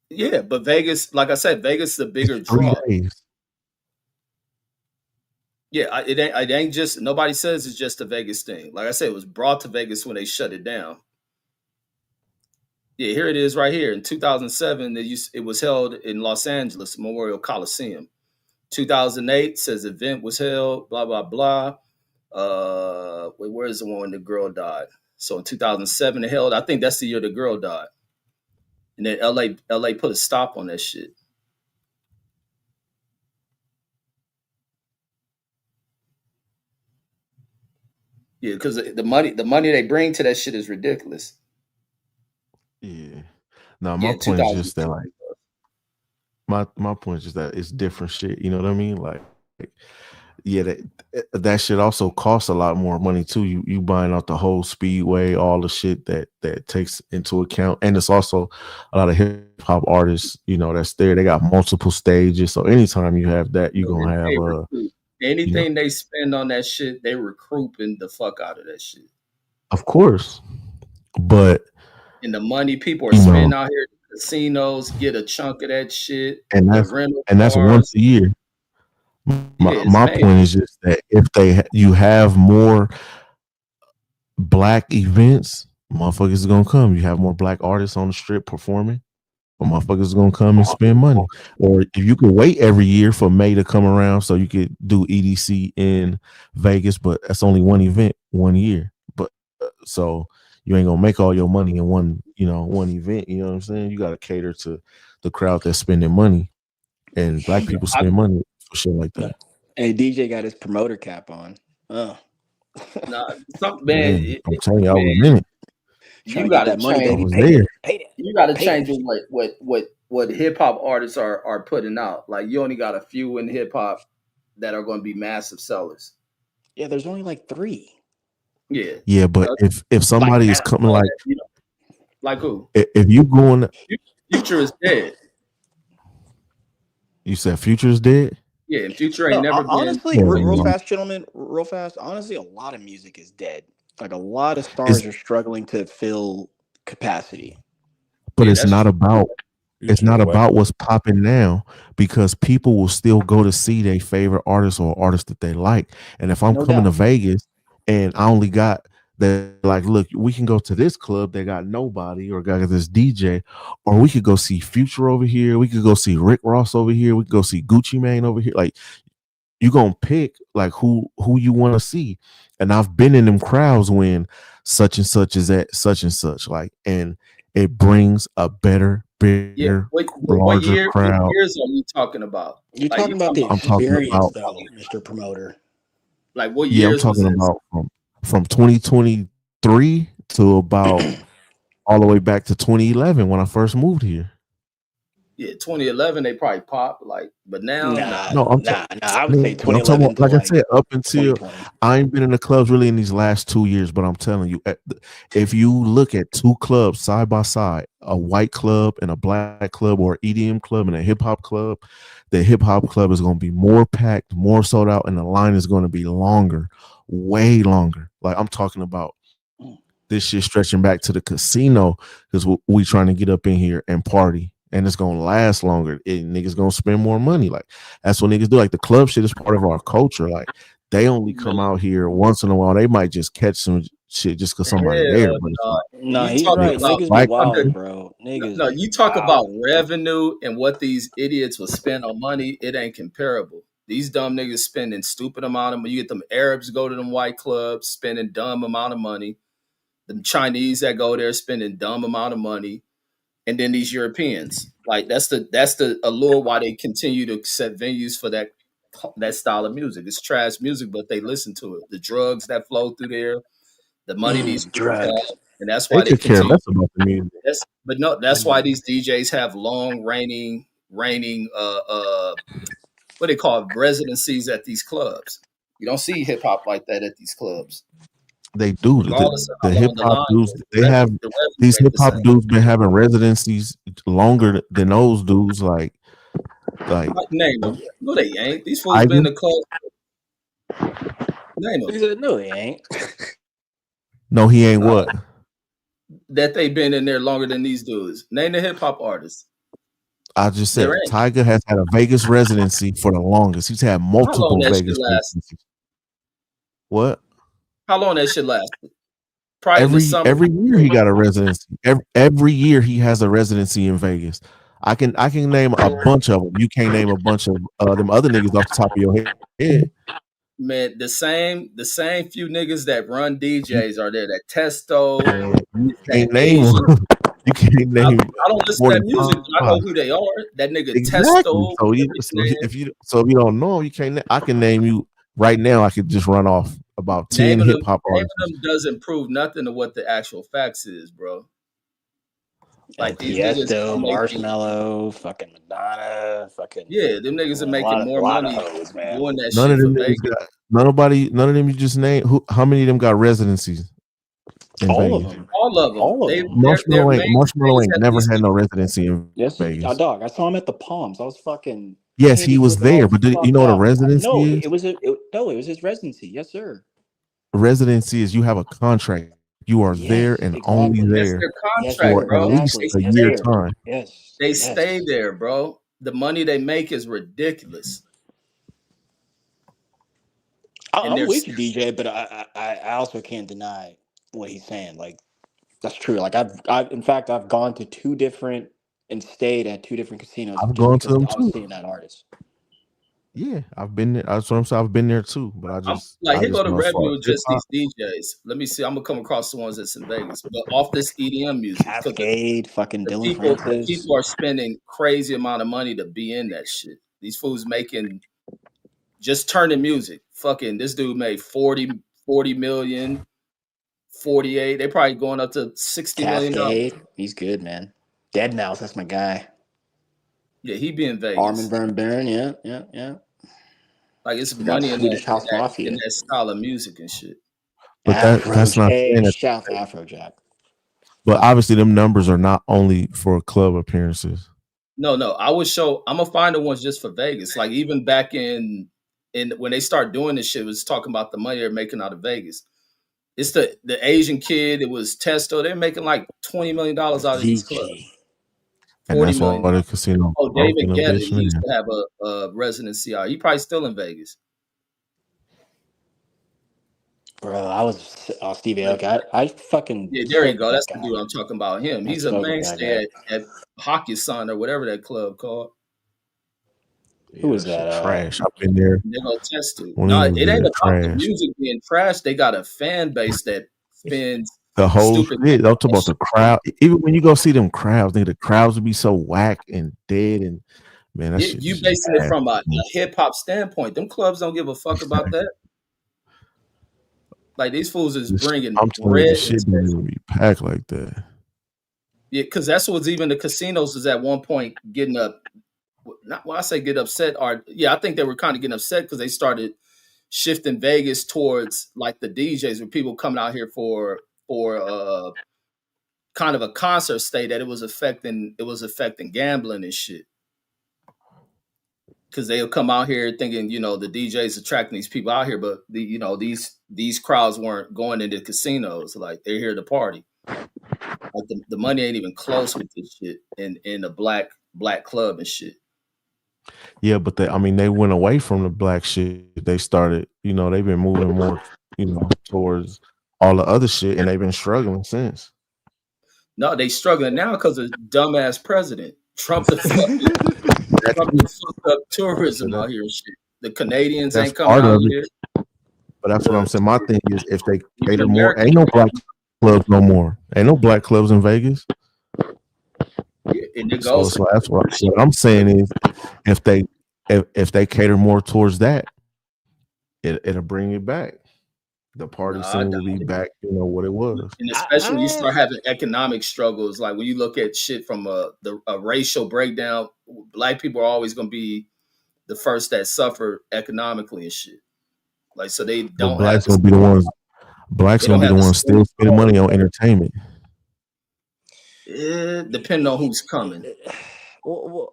yeah. But Vegas, like I said, Vegas is a It's bigger 3 draw. days. Yeah, it ain't just nobody says it's just a Vegas thing. Like I said, it was brought to Vegas when they shut it down. Yeah, here it is right here. In 2007, it was held in Los Angeles Memorial Coliseum. 2008 says event was held. Blah blah blah. Wait, where's the one when the girl died? So in 2007 it held. I think that's the year the girl died. And then LA put a stop on that shit. Yeah, because the money they bring to that shit is ridiculous. Yeah. Now Yeah, my in point is just that 2007. like my point is just that it's different shit. You know what I mean? Like yeah, that shit also costs a lot more money too. You buying out the whole speedway, all the shit that takes into account, and it's also a lot of hip hop artists. You know that's there. They got multiple stages, so anytime you have that, you're gonna have They recruit. you know, Anything they spend on that shit, they recruiting the fuck out of that shit. of course, but And the money people are you spending know, out here, the casinos get a chunk of that shit. and The that's rental and that's once cars. a year. Yeah, it's My major. point is just that if you have more black events, motherfuckers is gonna come. You have more black artists on the strip performing, motherfuckers is gonna come and spend money. Or if you could wait every year for May to come around, so you could do EDC in Vegas, but that's only one event, 1 year. But so you ain't gonna make all your money in one event. You know what I'm saying? You gotta cater to the crowd that's spending money, and black people spend money for shit like that. Hey, DJ got his promoter cap on. Oh. Nah, man, Man, I'm telling you, I man, was in it. Trying you to get got to that money, I change. baby. was Pay there. that. Pay that. You got to Pay change that. what hip hop artists are putting out. Like you only got a few in hip hop that are going to be massive sellers. Yeah, there's only like 3. Yeah, Yeah, but if Like somebody is now. coming like like who? if you going, Future is dead. you said Future is dead. Yeah, and Future ain't No, never been. honestly, Yeah, real fast, gentlemen, real fast. Honestly, a lot of music is dead. Like a lot of it's stars are struggling to fill capacity. but Yeah, it's that's not true. about Future away. what's popping now, because people will still go to see their favorite artist or artist that they like. And if I'm No coming to doubt. Vegas and I only got that, like, look, we can go to this club that got nobody or got this DJ, or we could go see Future over here. We could go see Rick Ross over here. We could go see Gucci Mane over here. Like, you gonna pick like who you want to see. And I've been in them crowds when such and such is at such and such, like, and it brings a better, Yeah, bigger, what larger year? What crowd. years are you talking about? You're You talking about talking the about I'm talking experience, about though, Mr. Promoter. like what I'm years was talking this? about from 2023 to about all the way back to 2011 when I first moved here. Yeah, 2011 they probably popped but now nah. I would say I'm talking 2011 about, to like I like said, up until 2020. I ain't been in the clubs really in these last 2 years, but I'm telling you, if you look at two clubs side by side, a white club and a black club, or EDM club and a hip hop club, the hip hop club is going to be more packed, more sold out, and the line is going to be longer, way longer. Like I'm talking about this shit stretching back to the casino because we trying to get up in here and party. And it's gonna last longer. Niggas gonna spend more money. Like that's what niggas do. Like the club shit is part of our culture. Like they only come out here once in a while. They might just catch some shit just because somebody there. But no, you he's talk right. about Niggas be wild, bro. Niggas. No, you talk about revenue and what these idiots will spend on money. It ain't comparable. These dumb niggas spending stupid amount of money. You get them Arabs go to them white clubs spending dumb amount of money. Them Chinese that go there spending dumb amount of money. And then these Europeans, like that's the allure why they continue to set venues for that style of music. It's trash music, but they listen to it. The drugs that flow through there, the money these fools have, Drugs. and that's they why they could care continue. less about the music. That's why these DJs have long reigning what they call residencies at these clubs. You don't see hip hop like that at these clubs. They do. Regardless of The how hip long the hop line dudes, is, they have the revenue these ain't hip the hop same. dudes been having residencies longer than those dudes. Like Name them. No, they ain't. These fools Tiger. been in the club. Name them. He said, no, they ain't. No, he ain't what? That they been in there longer than these dudes. Name the hip hop artists. I just There said ain't. Tiger has had a Vegas residency for the longest. He's had How long multiple that shit Vegas last? residencies. What? How long that shit last? Probably in the summer. Every year he got a residency. Every year he has a residency in Vegas. I can name a bunch of them. You can't name a bunch of them other niggas off the top of your head. Man, the same few niggas that run DJs are there. That Testo, You that can't name Asian. them. You can't name I don't listen more to that than music, but I five. know who they are. That nigga Exactly. Testo. If you don't know, you can't. I can name you right now. I could just run off about 10 Naming hip hop them artists. doesn't prove nothing to what the actual facts is, bro. Like these niggas are Tiesto, making, Marshmallow, fucking Madonna, fucking them niggas are a making lot more of money hoes, man. doing that None shit of for them Vegas. niggas got none of them you just named. How many of them got residencies in All Vegas? of them. All of them. All of them. Their Marshmallow mainstays ain't at never these. had no residency in Yes, Vegas. dog. I saw him at the Palms. I was fucking Yes, he candy was looking there, all but you fucked know what a up. residency No, is? it was his residency. Yes, sir. Residency is you have a contract. You are there Yes, and only exactly. That's there their Yes, for contract, sir. at bro. least They Exactly. a Yes, stay year there. sir. time. Yes. They Yes. stay there, bro. The money they make is ridiculous. And I'm they're with you, DJ, but I also can't deny what he's saying. Like that's true. Like in fact I've gone to two different and stayed at two different casinos I've just gone to because them I was too. seeing that artist. Yeah, I've been there. That's what I'm saying. I've been there too, but I I'm just like, here go the know as far revenue as of hip just hop. these DJs. Let me see. I'm gonna come across the ones that's in Vegas, but off this EDM music because Cascade, fucking Dylan the Francis. people are spending crazy amount of money to be in that shit. These fools making just turning music. Fucking this dude made 40 million, 48. They probably going up to $60 million. Cascade, he's good, man. Dead Mouse, that's my guy. Yeah, he be in Armin Vegas. Van Buren, yeah. Like it's We got money in Swedish House Mafia. that style of music and shit. But that's not saying that. Shout out to Afrojack. But obviously, them numbers are not only for club appearances. No. I would show. I'm gonna find the ones just for Vegas. Like even back in when they start doing this shit, it was talking about the money they're making out of Vegas. It's the Asian kid. It was Testo. They're making like $20 million out of these clubs. Vici. And $40 that's million. why the casino Oh, broke David in a Guetta. bitch, He used man. to have a residency out. He probably still in Vegas. Bro, I was Stevie Like, Aoki. I fucking yeah, there you spoke go. with That's that the guy. dude I'm talking about. Him. I He's a spoke with that mainstay guy. at Hockey Sun or whatever that club called. Who was That shit that? trash. I've been there They're gonna test it. when No, he it was ain't there. about the Trash. music being trash. They got a fan base that spends The whole stupid shit. money I'm on talking that about the shit. crowd. Even when you go see them crowds, nigga, the crowds would be so whack and dead. And man, that shit You is just basing it ass. from a hip hop standpoint. Them clubs don't give a fuck about that. Like these fools is bringing I'm telling you, bread the and shit didn't even be packed like that. yeah, because that's what's even the casinos was at one point getting up. Not when I say get upset, or yeah, I think they were kind of getting upset because they started shifting Vegas towards like the DJs, where people coming out here for kind of a concert stay that it was affecting gambling and shit. Because they'll come out here thinking, the DJs attracting these people out here, but these crowds weren't going into casinos. Like they're here to party. Like the money ain't even close with this shit in a black club and shit. Yeah, but they went away from the black shit. They started, they've been moving more, towards all the other shit, and they've been struggling since. No, they struggling now because of dumbass president Trump. Trump fucked up tourism out here and shit. The Canadians ain't coming out here. But that's what I'm saying. My thing is, if they cater more, ain't no black clubs no more. Ain't no black clubs in Vegas. Yeah, and it goes. So that's what I'm saying is, if they cater more towards that, it'll bring it back. The party scene will be back, what it was. And especially when you start having economic struggles, like when you look at shit from a racial breakdown, black people are always going to be the first that suffer economically and shit. Like, so they don't. Blacks gonna be the ones. Blacks gonna be the ones still spending money on entertainment. Depending on who's coming. Well,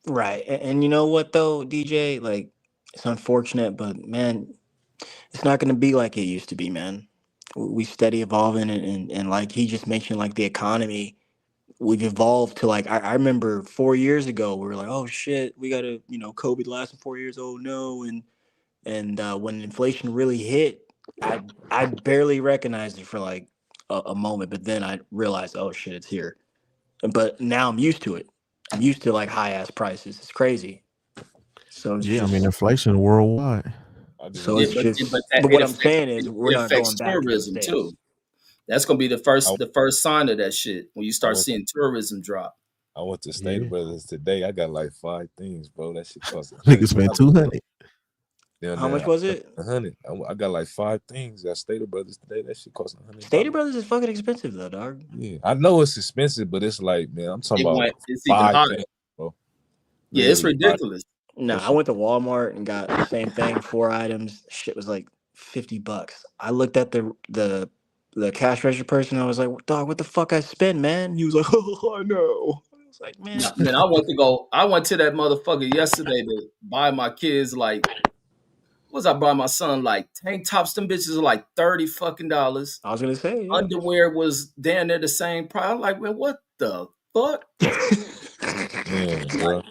right, and you know what though, DJ? Like, it's unfortunate, but man, it's not going to be like it used to be, man. We steady evolving, and like he just mentioned, like the economy, we've evolved to like I remember 4 years ago we were like, oh shit, we got to COVID lasted 4 years, oh no, and when inflation really hit, I barely recognized it for like a moment, but then I realized, oh shit, it's here. But now I'm used to it. I'm used to like high ass prices. It's crazy. So it's inflation worldwide. So it's but what I'm saying is we're not going back to tourism too. That's gonna be the first sign of that shit when you start seeing tourism drop. I went to Stater Brothers today. I got like 5 things, bro. That shit cost. Niggas spent $200. How much was it? 100. I got like 5 things at Stater Brothers today. That shit cost $100. Stater Brothers is fucking expensive though, dog. Yeah, I know it's expensive, but it's like, man, I'm talking about it's 5 things, bro. Yeah, it's ridiculous. No, I went to Walmart and got the same thing, 4 items. Shit was like $50. I looked at the cash register person. I was like, dog, what the fuck I spend, man? He was like, oh, I know. I was like, man. Man, I went to that motherfucker yesterday to buy my kids like. What was I buy my son like tank tops? Them bitches are like $30 fucking. I was gonna say underwear was down there the same price. I'm like, man, what the fuck? Bro.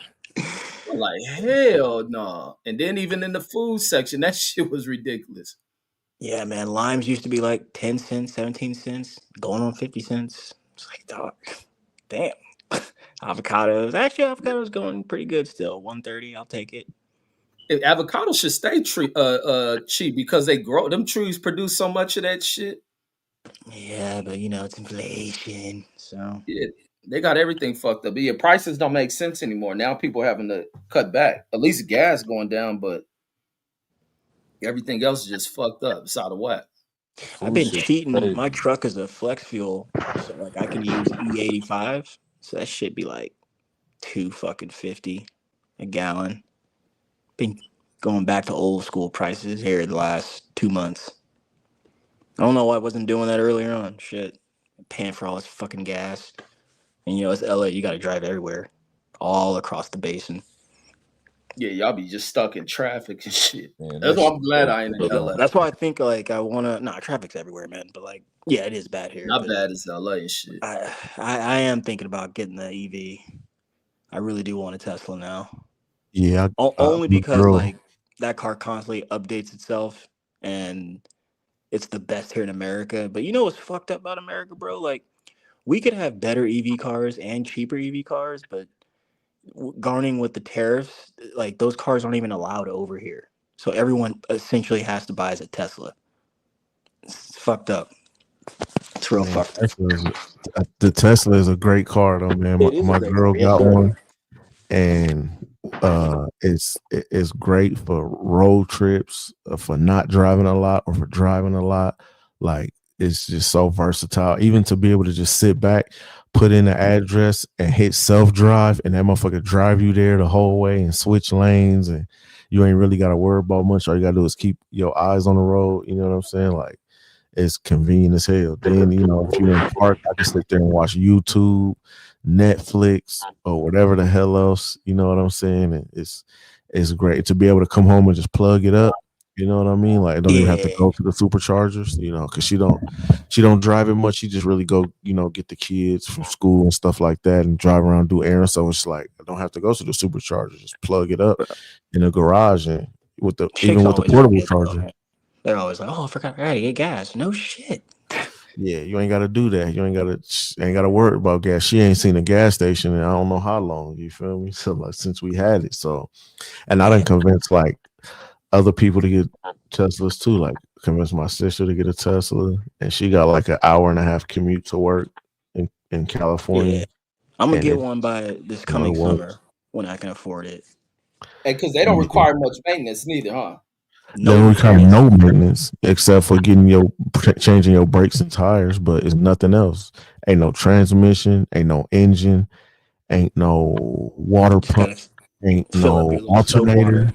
I'm like, hell no. And then even in the food section, that shit was ridiculous. Yeah, man. Limes used to be like 10 cents, 17 cents, going on 50 cents. It's like, dog, damn. Avocados going pretty good still. 130, I'll take it. Avocados should stay cheap because they grow. Them trees produce so much of that shit. Yeah, but it's inflation. So yeah, they got everything fucked up. But yeah, prices don't make sense anymore. Now people are having to cut back. At least gas going down, but everything else is just fucked up. It's out of whack. I've been cheating. My truck is a flex fuel, so like I can use E85. So that shit be like $2.50 a gallon. Been going back to old school prices here the last 2 months. I don't know why I wasn't doing that earlier on. Shit. Paying for all this fucking gas. And it's LA, you gotta drive everywhere. All across the basin. Yeah, y'all be just stuck in traffic and shit. Man, that's why I'm glad I ain't in LA. That's why I think like I wanna traffic's everywhere, man. But like, yeah, it is bad here. Not bad as LA and shit. I am thinking about getting the EV. I really do want a Tesla now. Yeah, only because like that car constantly updates itself, and it's the best here in America. But what's fucked up about America, bro? Like, we could have better EV cars and cheaper EV cars, but garnering with the tariffs, like those cars aren't even allowed over here. So everyone essentially has to buy as a Tesla. It's fucked up. It's real fucked up. The Tesla is a great car, though, man. My girl got one. And It's great for road trips, for not driving a lot or for driving a lot. Like it's just so versatile. Even to be able to just sit back, put in the address and hit self drive, and that motherfucker drive you there the whole way and switch lanes, and you ain't really got to worry about much. All you gotta do is keep your eyes on the road. You know what I'm saying? Like it's convenient as hell. Then if you in park, I can sit there and watch YouTube, Netflix, or whatever the hell else. You know what I'm saying? And it's great to be able to come home and just plug it up. You know what I mean? Like I don't even have to go to the superchargers. Because she don't drive it much. She just really go get the kids from school and stuff like that, and drive around do errands. So it's like I don't have to go to the supercharger. Just plug it up in the garage and even with the portable charger. They're always like, "Oh, I forgot I gotta get gas." No shit. Yeah, you ain't got to do that. You ain't got to worry about gas. She ain't seen a gas station in I don't know how long. You feel me? So like since we had it, so and I done convinced like other people to get Teslas too. Like convinced my sister to get a Tesla, and she got like an hour and a half commute to work in California. Yeah, I'm gonna get one by this coming summer when I can afford it. Because they don't require much maintenance neither, huh? They don't require no maintenance except for changing your brakes and tires, but it's nothing else. Ain't no transmission, ain't no engine, ain't no water pump, ain't no alternator,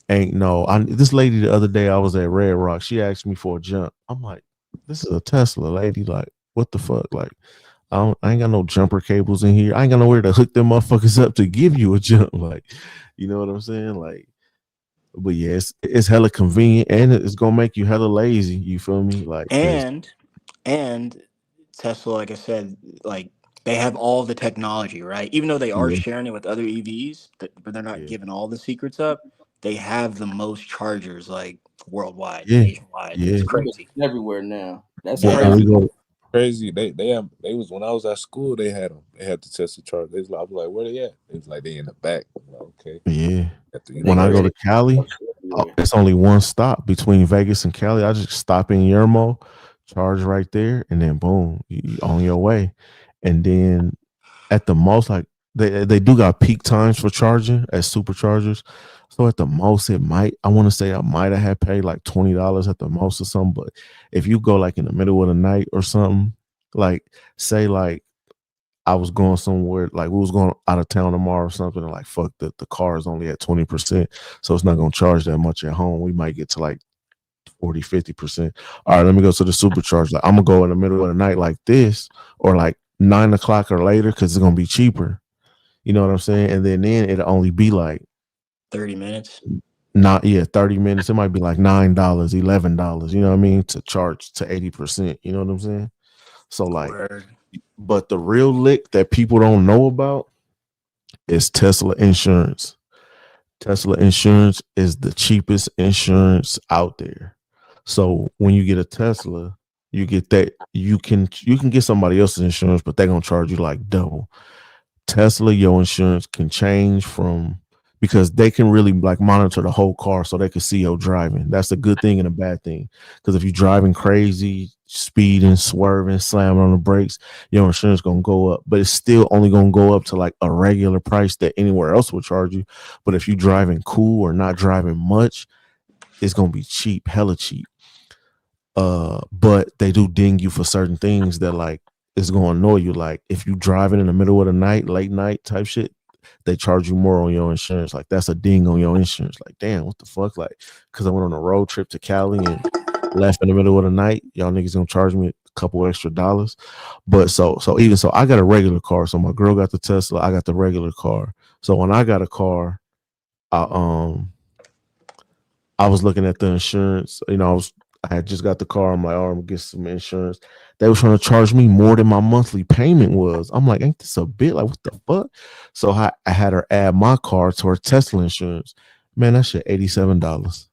ain't no. This lady the other day, I was at Red Rock. She asked me for a jump. I'm like, this is a Tesla, lady. Like, what the fuck? Like, I ain't got no jumper cables in here. I ain't got nowhere to hook them motherfuckers up to give you a jump. Like, you know what I'm saying? Like. But yeah, it's hella convenient and it's gonna make you hella lazy. You feel me? Like and Tesla, like I said, like they have all the technology, right? Even though they are sharing it with other EVs, but they're not giving all the secrets up. They have the most chargers like worldwide, nationwide. It's crazy everywhere now. That's crazy. They was when I was at school. They had them. They had the Tesla charge. I was like, where they at? It was like they in the back. Like, okay. Yeah. When I go to Cali, it's only one stop between Vegas and Cali. I just stop in Yermo, charge right there, and then boom, you on your way. And then at the most, like they do got peak times for charging at superchargers. So at the most, I want to say I might have had paid like $20 at the most or something. But if you go like in the middle of the night or something, like say like I was going somewhere, like we was going out of town tomorrow or something, and like fuck the car is only at 20%, so it's not gonna charge that much at home. We might get to like 40-50%. All right, let me go to the supercharger. Like I'm gonna go in the middle of the night like this, or like 9 o'clock or later, because it's gonna be cheaper. You know what I'm saying? And then it'll only be like 30 minutes. 30 minutes. It might be like $9, $11. You know what I mean? To charge to 80%. You know what I'm saying? So like. But the real lick that people don't know about is Tesla insurance. Tesla insurance is the cheapest insurance out there. So when you get a Tesla, you get that you can get somebody else's insurance, but they're gonna charge you like double. Tesla, your insurance can change because they can really like monitor the whole car, so they can see your driving. That's a good thing and a bad thing. Because if you're driving crazy, speeding, swerving, slamming on the brakes, your insurance gonna go up. But it's still only gonna go up to like a regular price that anywhere else will charge you. But if you're driving cool or not driving much, it's gonna be cheap, hella cheap. But they do ding you for certain things that like it's gonna annoy you. Like if you driving in the middle of the night, late night type shit, they charge you more on your insurance. Like that's a ding on your insurance. Like, damn, what the fuck? Like, because I went on a road trip to Cali and left in the middle of the night. Y'all niggas gonna charge me a couple extra dollars. But so even so, I got a regular car. So my girl got the Tesla. I got the regular car. So when I got a car, I was looking at the insurance. I had just got the car. I'm like, oh, I'm gonna get some insurance. They were trying to charge me more than my monthly payment was. I'm like, ain't this a bit? Like, what the fuck? So I had her add my car to her Tesla insurance. Man, that shit $87.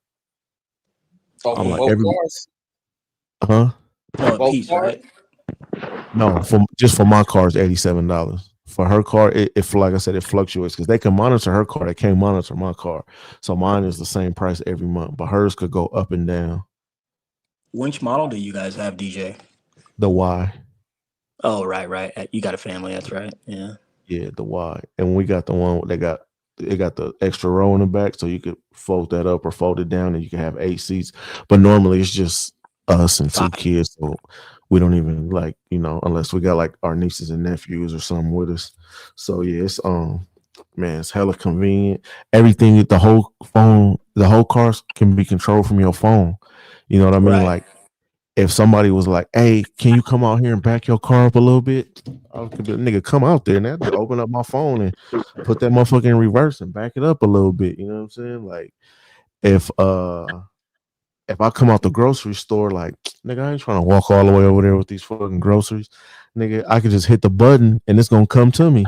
I'm like, every cars? Huh? No, a piece, right? No, just for my car is $87. For her car, it like I said, it fluctuates because they can monitor her car. They can't monitor my car. So mine is the same price every month, but hers could go up and down. Which model do you guys have, DJ? The Y. Oh, right. You got a family, that's right. Yeah. Yeah, the Y. And we got the one they got it got the extra row in the back, so you could fold that up or fold it down, and you can have 8 seats. But normally it's just us and 2 kids, so we don't even like unless we got like our nieces and nephews or something with us. So yeah, it's man, it's hella convenient. Everything, the whole phone, the whole car can be controlled from your phone. You know what I mean? Right. Like if somebody was like, "Hey, can you come out here and back your car up a little bit?" I could be, nigga, come out there and to open up my phone and put that motherfucker in reverse and back it up a little bit. You know what I'm saying? Like if I come out the grocery store, like, nigga, I ain't trying to walk all the way over there with these fucking groceries. Nigga, I could just hit the button and it's gonna come to me.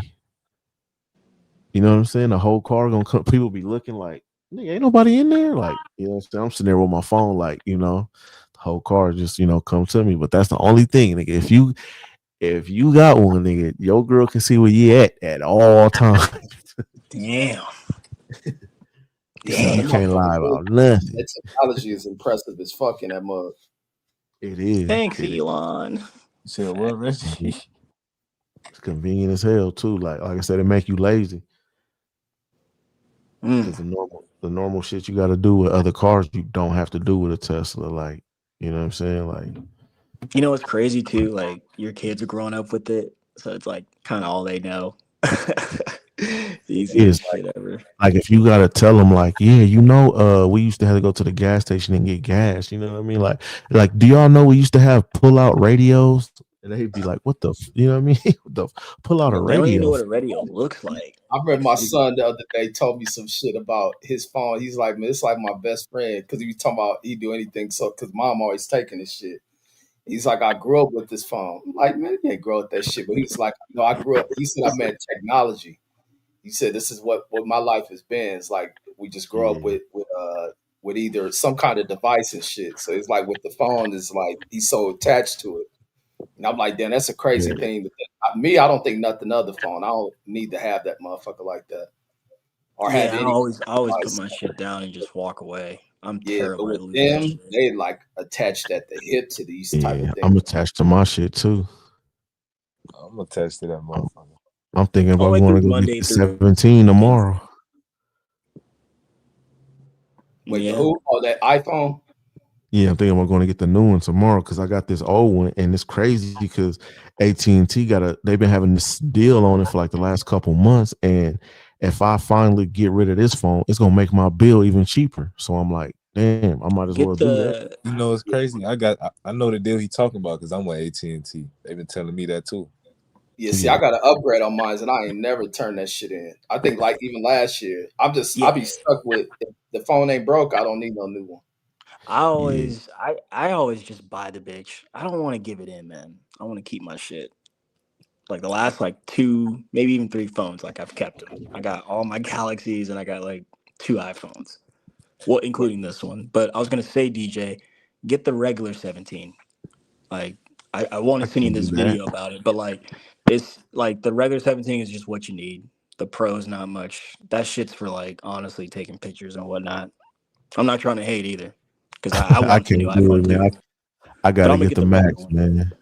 You know what I'm saying? The whole car gonna come. People be looking like, nigga, ain't nobody in there. Like, you know what I'm saying? I'm sitting there with my phone, like, the whole car just, come to me. But that's the only thing, nigga. If you got one, nigga, your girl can see where you at all times. Damn. You can't lie about nothing. That technology is impressive as fuck in that mug. It is. Thanks, Elon. So what, Reggie? It's convenient as hell too. Like I said, it make you lazy. Because the normal shit you got to do with other cars, you don't have to do with a Tesla. Like, you know what I'm saying? Like, you know what's crazy too? Like your kids are growing up with it, so it's like kind of all they know. The easiest shit ever. Like if you gotta tell them, like, yeah, we used to have to go to the gas station and get gas. You know what I mean? Like, do y'all know we used to have pull out radios? And they'd be like, "What the?" You know what I mean? What the pull out a radio? They don't even know what a radio looks like. I read my son the other day told me some shit about his phone. He's like, man, it's like my best friend because he was talking about he do anything. So because mom always taking his shit. He's like, I grew up with this phone. I'm like, man, you ain't grow up with that shit. But he's like, no, I grew up. He said, I meant technology. He said, this is what my life has been. It's like we just grow up with either some kind of device and shit. So it's like with the phone, is like he's so attached to it. And I'm like, damn, that's a crazy thing. Me, I don't think nothing of the phone. I don't need to have that motherfucker like that. Or have any. I always put my shit down and just walk away. I'm terrible but at with losing them, shit. they like attached at the hip to these type of things. I'm attached to my shit too. I'm attached to that motherfucker. I'm thinking about going to go get the 17 tomorrow. Wait, who? Oh, that iPhone? Yeah, I'm thinking about going to get the new one tomorrow because I got this old one, and it's crazy because AT&T they've been having this deal on it for like the last couple months, and if I finally get rid of this phone, it's gonna make my bill even cheaper. So I'm like, damn, I might as well do that. You know, it's crazy. I know the deal he's talking about because I'm with AT&T. They've been telling me that too. Yeah, see, I got to upgrade on mine, and I ain't never turned that shit in. I think like even last year, I be stuck with if the phone ain't broke, I don't need no new one. I always just buy the bitch. I don't want to give it in, man. I want to keep my shit. Like the last like 2, maybe even 3 phones, like I've kept them. I got all my Galaxies and I got like 2 iPhones. Well, including this one. But I was gonna say, DJ, get the regular 17. Like I want to send you this video about it, but like it's like the regular 17 is just what you need. The Pro is not much. That shit's for like honestly taking pictures and whatnot. I'm not trying to hate either because I want the new iPhone too. I gotta get the Max, man.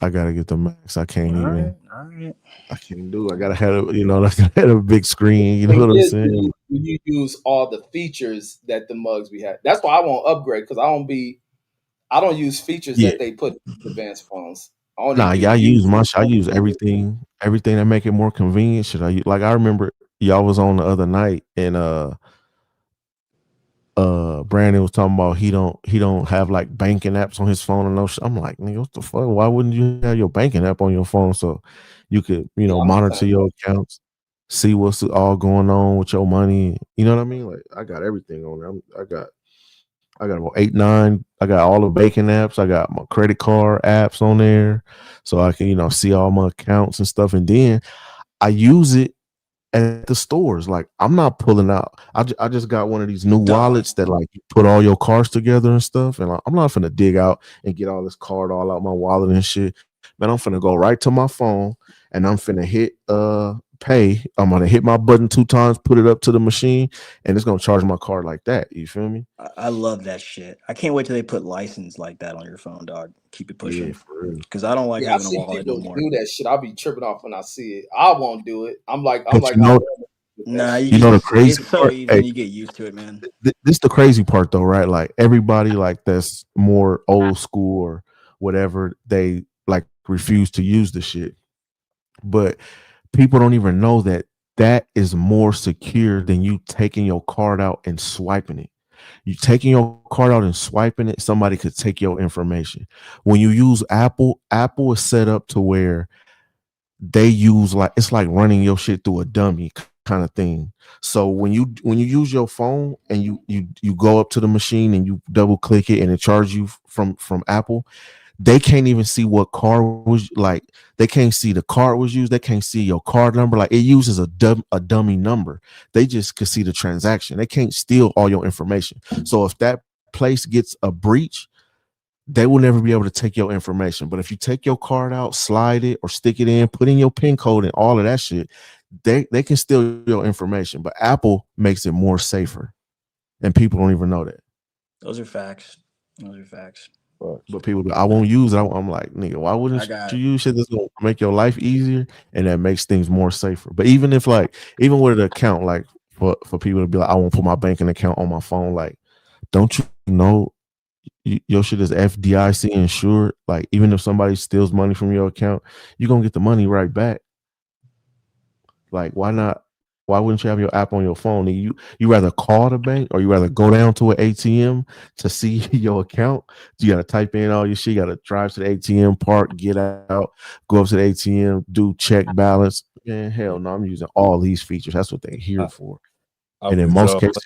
I gotta get the Max. I can't even. All right. I can't do. I gotta have a big screen. You know what I'm saying? You use all the features that the mugs we have. That's why I won't upgrade because I don't use features that they put in advanced phones. I use my shit. I use everything that make it more convenient. Should I like? I remember y'all was on the other night and Brandon was talking about he don't have like banking apps on his phone and no shit. I'm like, nigga, what the fuck? Why wouldn't you have your banking app on your phone so you could monitor your accounts, see what's all going on with your money? You know what I mean? Like I got everything on there. I got about 8, 9. I got all the banking apps. I got my credit card apps on there, so I can see all my accounts and stuff. And then I use it at the stores. Like I'm not pulling out. I just got one of these new wallets that like you put all your cards together and stuff. And I'm not finna dig out and get all this card all out my wallet and shit. Man, I'm finna go right to my phone and I'm finna hit pay. I'm gonna hit my button 2 times, put it up to the machine, and it's gonna charge my card like that. You feel me? I love that shit. I can't wait till they put license like that on your phone, dog. Keep it pushing. Yeah, for real. Because I don't like having a wallet no more. Do that shit. I'll be tripping off when I see it. I won't do it. I'm like, you know, Nah, You know the crazy it's so part? easy Hey, and you get used to it, man. this the crazy part though, right? Like everybody like that's more old school or whatever, they like refuse to use the shit. But people don't even know that that is more secure than you taking your card out and swiping it. You taking your card out and swiping it, somebody could take your information. When you use Apple, Apple is set up to where they use like it's like running your shit through a dummy kind of thing. So when you use your phone and you go up to the machine and you double click it and it charges you from Apple, they can't even see what card was like. They can't see the card was used. They can't see your card number. Like it uses a dummy number. They just can see the transaction. They can't steal all your information. So if that place gets a breach, they will never be able to take your information. But if you take your card out, slide it or stick it in, put in your PIN code and all of that shit, they can steal your information. But Apple makes it more safer, and people don't even know that. Those are facts. Those are facts. But people, I won't use it. I'm like, nigga, why I wouldn't you got use shit that's gonna make your life easier and that makes things more safer? But even if like, even with an account, like for people to be like, I won't put my banking account on my phone, like, don't you know your shit is FDIC insured? Like, even if somebody steals money from your account, you're gonna get the money right back. Like, why not? Why wouldn't you have your app on your phone? And you rather call the bank or you rather go down to an ATM to see your account? You got to type in all your shit. You got to drive to the ATM, park, get out, go up to the ATM, do check balance. Man, hell no, I'm using all these features. That's what they're here for. And in most cases,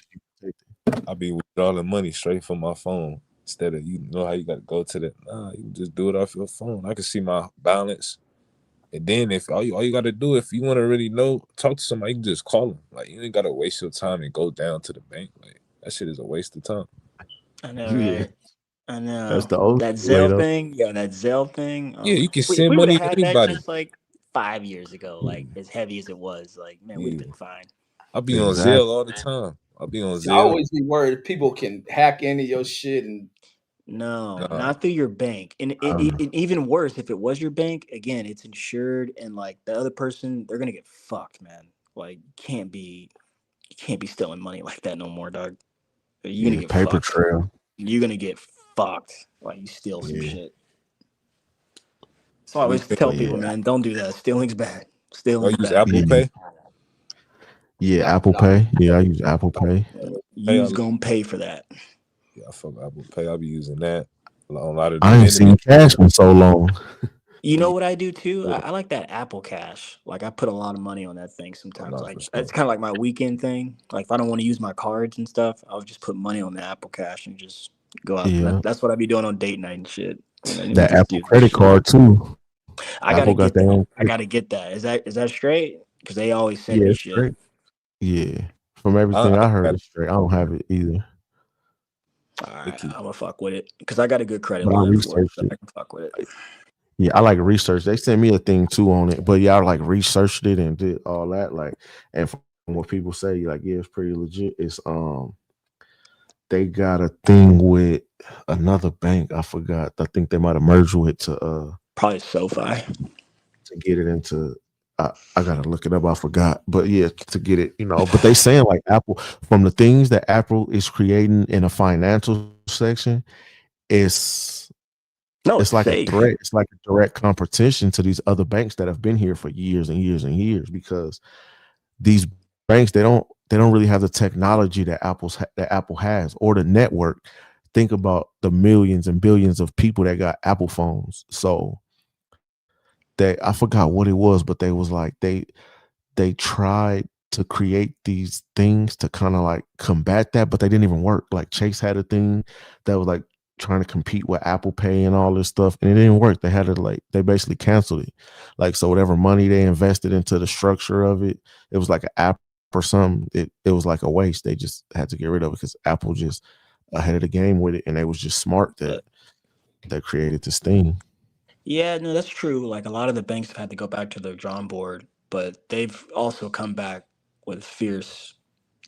I'll be withdrawing money straight from my phone instead of you know how you got to go to the. Nah, you can just do it off your phone. I can see my balance. And then if all you got to do, if you want to really know, talk to somebody, you can just call them. Like you ain't got to waste your time and go down to the bank. Like that shit is a waste of time. I know, right? I know. That's the old That way Zelle though. thing, that Zelle thing. Yeah, you can If send we would money have to had that anybody. just like 5 years ago, like as heavy as it was, like man, we'd have been fine. I'll be on Exactly. Zelle all the time. I'll be on See, I Zelle. always be worried people can hack into your shit and No, Nah, not through your bank. And even worse, if it was your bank, again, it's insured, and like the other person, they're gonna get fucked, man. Like you can't be stealing money like that no more, dog. You're gonna Yeah, get paper fucked. trail. You're gonna get fucked. Like you steal some Yeah. shit. So I you always think tell But people, yeah, man, don't do that. Stealing's bad. y'all Stealing's use bad. Apple yeah, Pay? yeah. Apple Pay. Yeah, I use Apple Pay. Pay You's gonna pay for that. yeah, I fuck with Apple Pay. I'll be using that on a lot of I ain't Dominican. seen cash in so long. You know Yeah, what I do too? I like that Apple Cash. Like I put a lot of money on that thing sometimes. not for Like sure. it's kind of like my weekend thing. Like if I don't want to use my cards and stuff, I'll just put money on the Apple Cash and just go out. Yeah, That's what I be doing on date night and shit. And we that just Apple do some credit shit. card too. I gotta Apple got get their that. own I credit. gotta get that. Is that straight? Because they always send Yeah, me it's shit. great. Yeah, from everything I I heard, got it's straight. I don't have it either, All right, Icky. I'm gonna fuck with it because I got a good credit but I line for it, researched so it. I can fuck with it. Yeah, I like research. They sent me a thing too on it, but yeah, I like researched it and did all that. Like, and from what people say, like, yeah, it's pretty legit. It's they got a thing with another bank. I forgot. I think they might have merged with Probably SoFi. to get it into. I gotta look it up. I forgot, but yeah, to get it, But they saying like Apple, from the things that Apple is creating in a financial section, it's No, it's it's like a safe. threat. It's like a direct competition to these other banks that have been here for years and years and years. Because these banks, they don't really have the technology that Apple has or the network. Think about the millions and billions of people that got Apple phones. So I forgot what it was, but they was like they tried to create these things to kind of like combat that, but they didn't even work. Like Chase had a thing that was like trying to compete with Apple Pay and all this stuff, and it didn't work. They had to they basically canceled it. Like, so whatever money they invested into the structure of it, it was like an app or something. It was like a waste. They just had to get rid of it because Apple just ahead of the game with it, and they was just smart that created this thing. Yeah, no, that's true. Like a lot of the banks have had to go back to their drawing board, but they've also come back with fierce,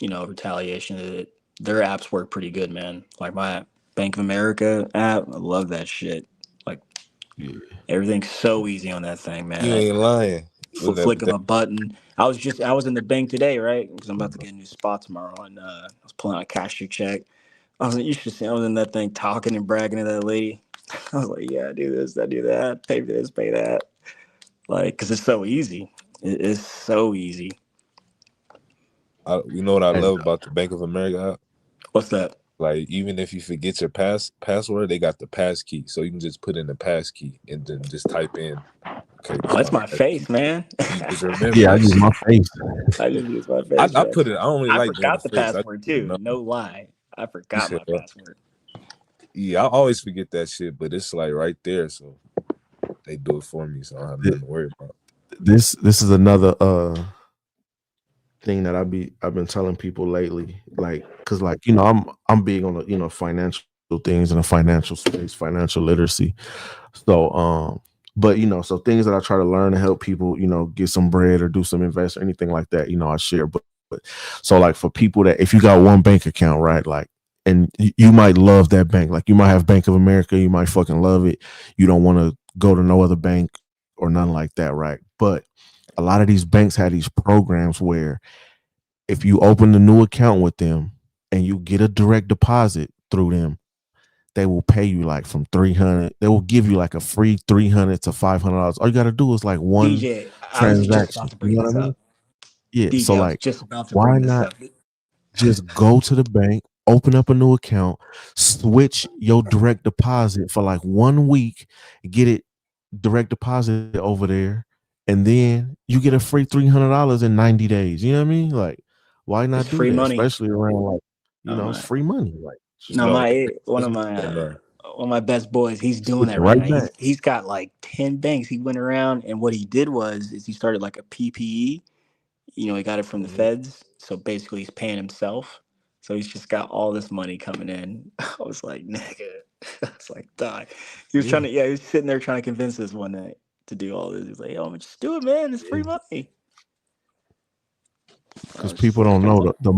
retaliation. Their apps work pretty good, man. Like my Bank of America app, I love that shit. Like Yeah. everything's so easy on that thing, man. You ain't lying. For flick of a button. I was in the bank today, right? Because I'm about to get a new spot tomorrow, and I was pulling out a cashier check. I was like, you should see. I was in that thing talking and bragging to that lady. I was like, yeah, I do this, I do that, pay for this, pay that. Like, because it's so easy. It's so easy. You know what I love about the Bank of America app? What's that? Like, even if you forget your password, they got the pass key, so you can just put in the pass key and then just type in. Okay, oh, that's my face, man. You just remember. Yeah, I use my face. I just use my face. I put it. I don't really like doing forgot the face. password too. No lie, I forgot my password. Yeah, I always forget that shit, but it's like right there, so they do it for me, so I don't have nothing to worry about. This is another thing that I've been telling people lately, like, because like I'm big on the financial things in the financial space, financial literacy. So but so things that I try to learn to help people get some bread or do some invest or anything like that, I share. But so like for people that if you got one bank account, right, like, and you might love that bank, like you might have Bank of America, you might fucking love it, you don't want to go to no other bank or nothing like that, right? But a lot of these banks have these programs where if you open a new account with them and you get a direct deposit through them, they will pay you like from $300. They will give you like a free $300 to $500. All you got to do is like one DJ, I was just transaction. about to bring this up. Yeah. DJ, So I was like, just about to why bring this not up. just go to the bank, open up a new account, switch your direct deposit for like 1 week, get it direct deposit over there, and then you get a free $300 in 90 days. You know what I mean? Like, why not do free that? money. Especially around like, it's free money. Like, one of my best boys, he's doing that right now. now. He's got like 10 banks. He went around, and what he did is he started like a PPE. He got it from the feds. So basically he's paying himself. So he's just got all this money coming in. I was like, nigga. I was like, die. He was trying to, he was sitting there trying to convince us one night to do all this. He's like, yo, just do it, man. It's free money. Because people don't know the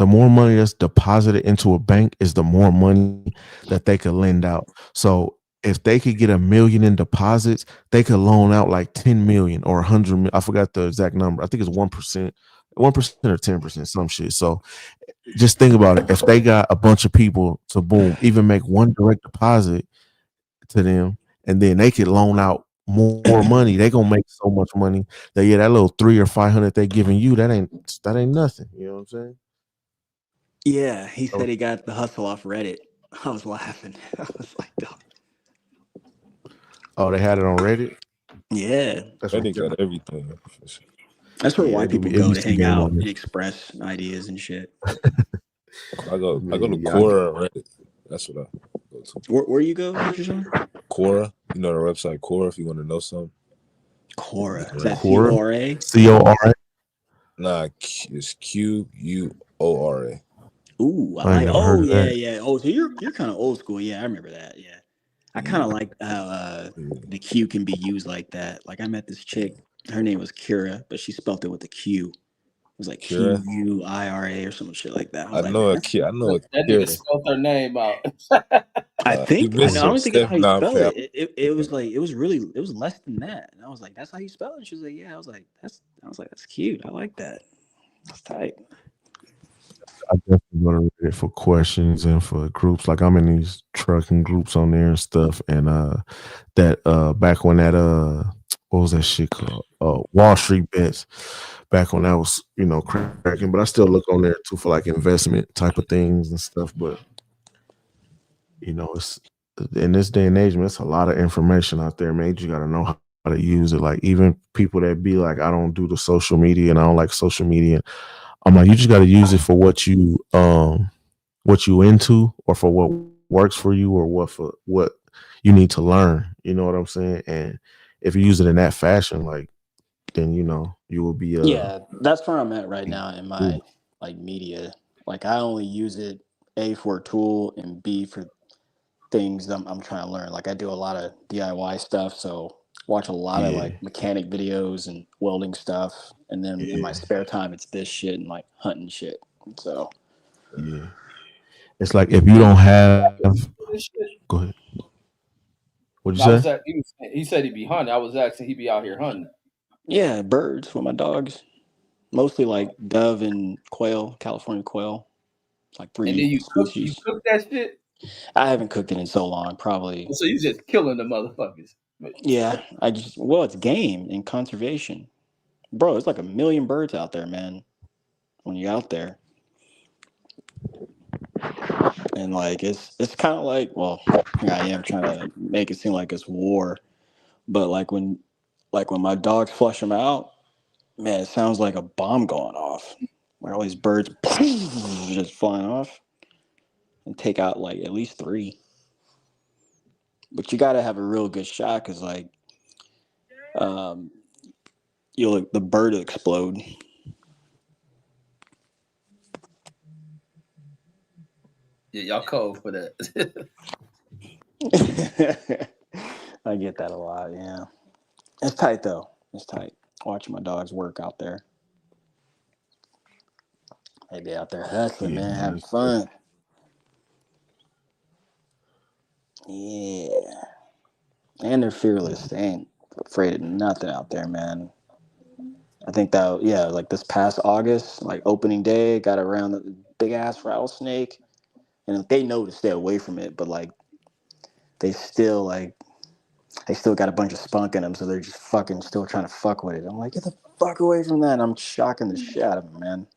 more money that's deposited into a bank is the more money that they could lend out. So if they could get $1 million in deposits, they could loan out like 10 million or 100 million. I forgot the exact number. I think it's 1%, 1% or 10%, some shit. So just think about it. If they got a bunch of people to boom, even make one direct deposit to them, and then they could loan out more money, they gonna make so much money that that little 300 or 500 they giving you, that ain't nothing. You know what I'm saying? Yeah, he said he got the hustle off Reddit. I was laughing. I was like, dog. Oh, they had it on Reddit? Yeah. Reddit got everything. That's where white people go to hang out and express ideas and shit. I go to Quora Reddit. That's what I go to. Where you go? Quora. You know the website Quora if you want to know something. Quora. Is that Quora? Cora? Nah, it's Quora. Ooh, I like. Oh yeah, yeah. Oh, so you're kind of old school. Yeah, I remember that. Yeah, I kind of like how the Q can be used like that. Like I met this chick. Her name was Kira, but she spelled it with a Q. It was like Quira or some shit like that. I know a Q. I know that nigga spelled her name out. I don't think that's how you spell it. It was like it was less than that. And I was like, that's how you spell it. And she was like, yeah. I was like, that's cute. I like that. That's tight. I definitely go to Reddit for questions and for groups. Like I'm in these trucking groups on there and stuff. And that back when that what was that shit called? Wall Street Bets. Back when that was, cracking. But I still look on there too for like investment type of things and stuff. But it's in this day and age, man, it's a lot of information out there, man. You gotta know how to use it. Like even people that be like, I don't do the social media and I don't like social media. I'm like, you just got to use it for what you into, or for what works for you, or what you need to learn. You know what I'm saying? And if you use it in that fashion, like, then you will be. Yeah, that's where I'm at right now in my like media. Like I only use it A for a tool and B for things I'm trying to learn. Like I do a lot of DIY stuff, so watch a lot of like mechanic videos and welding stuff, and then in my spare time it's this shit and like hunting shit. So it's like if you don't have, go ahead. What'd you say? He said he'd be hunting. I was asking, he be out here hunting. Yeah, birds with my dogs. Mostly like dove and quail, California quail. It's like And 3 then you species. cook that shit. I haven't cooked it in so long, probably. So you just killing the motherfuckers. Yeah, it's game and conservation. Bro, it's like a million birds out there, man, when you're out there. And like it's kind of like, well, here I am trying to make it seem like it's war, but like when my dogs flush them out, man, it sounds like a bomb going off. Where all these birds just flying off and take out like at least 3. But you got to have a real good shot because like um the bird will explode. Yeah, y'all cold for that. I get that a lot. Yeah, it's tight though. It's tight. Watching my dogs work out there. They be out there hustling, Yeah, man, man, having it's good. fun. Yeah, and they're fearless. They ain't afraid of nothing out there, man. I think that yeah, like this past August, like opening day, got around the big ass rattlesnake, and they know to stay away from it, but like they still like they still got a bunch of spunk in them, so they're just fucking still trying to fuck with it. I'm like, get the fuck away from that. And I'm shocking the shit out of them, man.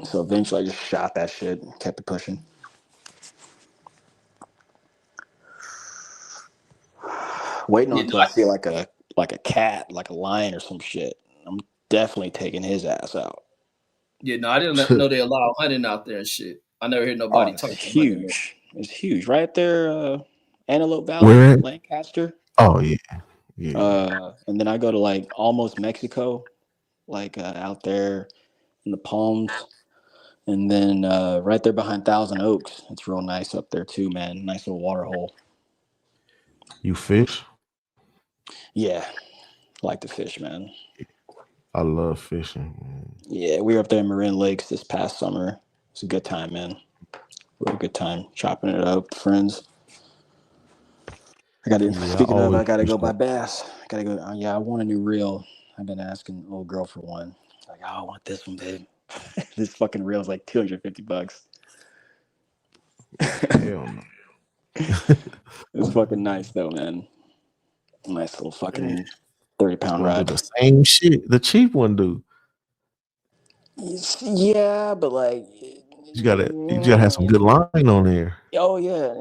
So eventually I just shot that shit and kept it pushing. Waiting on You know, until I see like a cat, like a lion or some shit. I'm definitely taking his ass out. I didn't know they allow hunting out there and shit. I never heard nobody Oh, talk it's about hunting there. huge. It's huge. Right there, Antelope Valley, Where at? Lancaster. Oh yeah, yeah. And then I go to like almost Mexico, like out there in the Palms. And then right there behind Thousand Oaks, it's real nice up there too, man. Nice little water hole. You fish? Yeah, like to fish, man. I love fishing. Man. Yeah, we were up there in Marin Lakes this past summer. It's a good time, man. Real good time chopping it up with friends. Yeah, I Speaking of, always I gotta fish go buy that. bass. Gotta go. Yeah, I want a new reel. I've been asking old girl for one. Like, oh, I want this one, babe. This fucking reel is like $250. Hell no. It's fucking nice though, man. Nice little Man, fucking 30-pound one do rod. the same shit. The cheap one do. Yeah, but like, You gotta have some good line on there. oh yeah.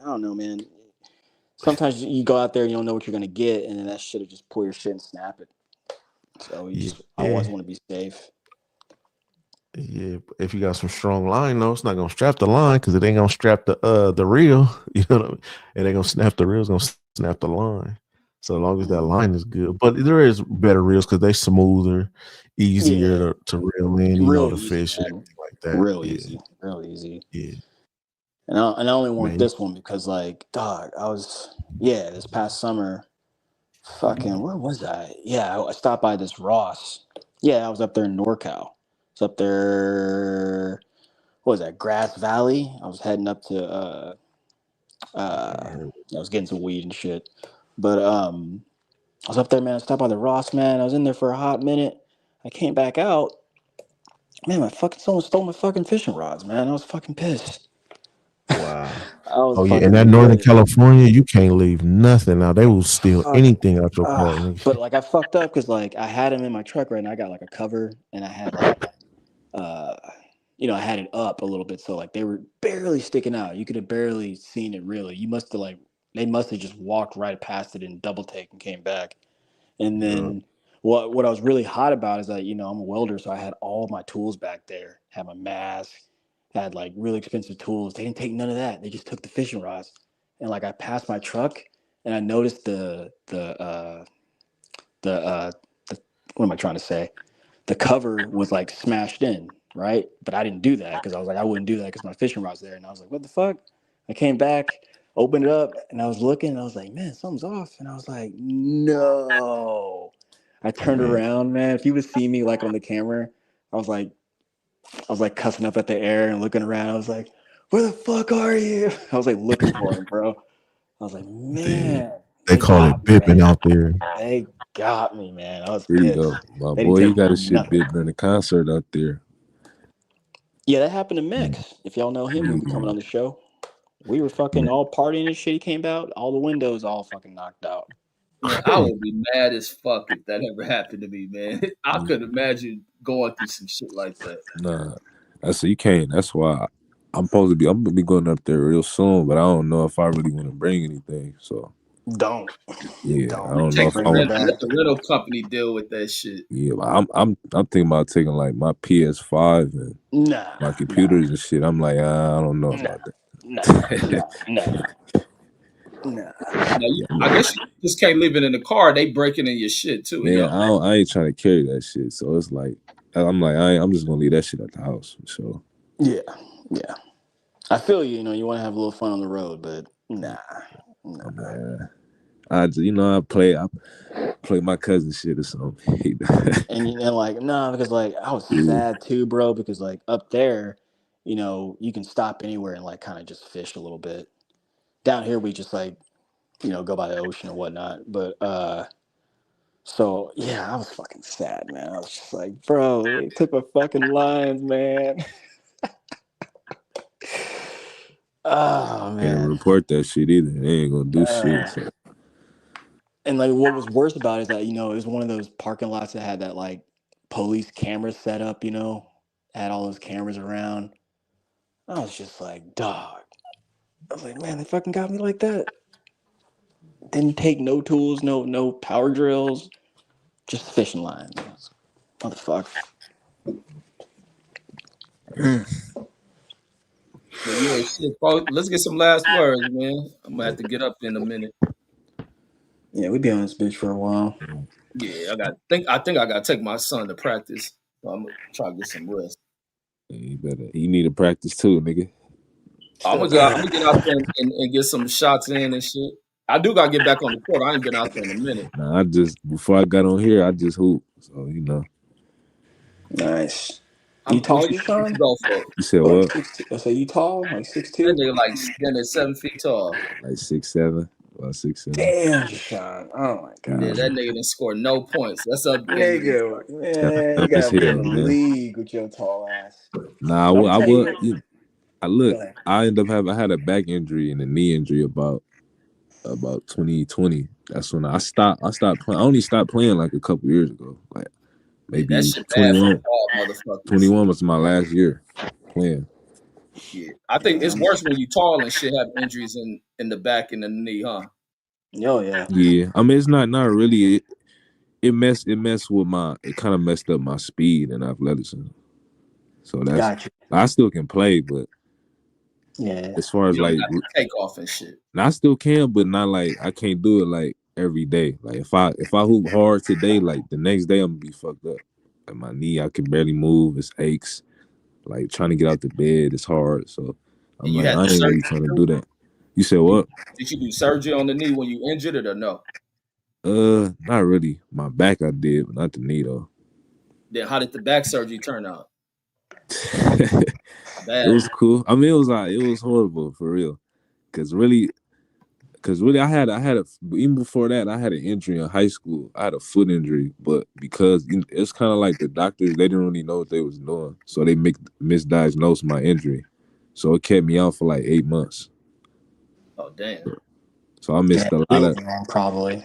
I don't know, man. Sometimes you go out there, you don't know what you're gonna get, and then that shit'll just pull your shit and snap it. So I always Yeah. want to be safe. Yeah, if you got some strong line though, it's not gonna strap the line because it ain't gonna strap the reel. You know what I mean? It ain't gonna snap the reel, it's gonna snap the line. So as long as that line is good. But there is better reels because they smoother, Yeah, easier to reel in, real to easy, fish and man. everything like that. Real Yeah. easy, real easy. Yeah. And I only want Man. this one because, like, dog, this past summer, fucking, where was I? Yeah, I stopped by this Ross. Yeah, I was up there in NorCal. It's up there, what was that, Grass Valley? I was heading up to, I was getting some weed and shit. But, I was up there, man. I stopped by the Ross, man. I was in there for a hot minute. I came back out. Man, someone stole my fucking fishing rods, man. I was fucking pissed. Wow. I was Oh yeah, in that fucking Northern livid. California, you can't leave nothing out. They will steal anything out your car. But like I fucked up because like I had them in my truck right, and I got like a cover, and I had like, uh, I had it up a little bit, so like they were barely sticking out. You could have barely seen it really. They must have just walked right past it and double take and came back. And Yeah. then what I was really hot about is that, I'm a welder, so I had all my tools back there. Had my mask, had like really expensive tools. They didn't take none of that. They just took the fishing rods. And like I passed my truck and I noticed the what am I trying to say? The cover was like smashed in, right? But I didn't do that because I was like, I wouldn't do that because my fishing rod's there. And I was like, what the fuck? I came back, opened it up, and I was looking, and I was like, man, something's off. And I was like, no. I turned Man. around, man. If you would see me like on the camera, I was like cussing up at the air and looking around. I was like, where the fuck are you? I was like looking for him, bro. I was like, Damn. man. They call it bipping out there. They got me, man. I was There you pissed. go. My They boy, didn't he take got his shit nothing. bit during the concert out there. Yeah, that happened to Mix. If y'all know him, he'll be coming on the show. We were fucking all partying and shit. He came out, all the windows all fucking knocked out. Man, I would be mad as fuck if that ever happened to me, man. I could imagine going through some shit like that. Nah, that's you can't. That's why I'm gonna be going up there real soon, but I don't know if I really want to bring anything. So Don't. yeah, I Don't. don't know Take if the I Bring it want. rental, let back. the rental company deal with that shit. Yeah, but I'm thinking about taking like my PS5 and Nah. my Nah. computers and shit. I'm like, I don't know Nah. about Nah. that. Nah. Nah. Nah. Now, Yeah, I'm I like, guess you just can't leave it in the car. They breaking in your shit too, man, I ain't trying to carry that shit. So it's like, I'm like, I'm just gonna leave that shit at the house. So Yeah. Yeah. I feel you. You know, you want to have a little fun on the road, but nah. Nah. I'm like, I just, I play my cousin shit or something. And like, nah, because like I was Yeah. sad too, bro, because like up there, you know, you can stop anywhere and like kind of just fish a little bit. Down here we just like, you know, go by the ocean or whatnot. But so yeah, I was fucking sad, man. I was just like, bro, they took my fucking lines, man. Oh Can't man. report that shit either. They ain't gonna do shit. Uh, So and like what was worse about it is that, you know, it was one of those parking lots that had that like police camera set up, you know, had all those cameras around. I was just like, dog. I was like, man, they fucking got me like that. Didn't take no tools, no power drills, just fishing lines. Motherfucker. But yeah, shit, folks, let's get some last words, man. I'm gonna have to get up in a minute. Yeah, we be on this bitch for a while. Yeah, I think I gotta take my son to practice. So I'm gonna try to get some rest. you need to practice too, nigga. I'm gonna get out there and get some shots in and shit. I do gotta get back on the court. I ain't been out there in a minute. Nah, before I got on here, I just hoop. So Nice. You What tall, what you Deshaun? go for? you said Like what? 6'2"? I say you tall, like That 6'2"? nigga like standing 7 feet tall. Like 6'7", about 6'7". Damn, Deshaun. Oh my Yeah, gosh. Yeah, that nigga didn't score no points. That's up in the Nigga, kind of man, you dumb as gotta be in hell, the man. league with your tall ass. Nah, But I'm gonna I tell would. you, I go look. ahead. I ended up I had a back injury and a knee injury about 2020. That's when I stopped. I stopped playing. I only stopped playing like a couple years ago. Like yeah, that maybe shit bad for 21. tall motherfuckers. 21 was my last year playing. Yeah, I think it's Yeah. worse when you tall and shit have injuries in the back and the knee, huh? Oh yeah. Yeah, I mean it's not really. It kind of messed up my speed and athleticism. So Got you. I still can play, but Yeah. as far as You don't like got the takeoff and shit. I still can, but not like I can't do it like every day. Like if I hoop hard today, like the next day I'm gonna be fucked up. Like my knee, I can barely move. It's aches. Like trying to get out the bed is hard. So I'm And you like had I the ain't surgery really trying to too? do that. You said what? Did you do surgery on the knee when you injured it or no? Not really. My back I did, but not the knee though. Then how did the back surgery turn out? It Bad. was cool. I mean, it was horrible for real. Cause really, I had a even before that, I had an injury in high school. I had a foot injury, but because it's kind of like the doctors, they didn't really know what they was doing, so they misdiagnosed my injury. So it kept me out for like 8 months. Oh damn. So Yeah. Legally wrong, probably.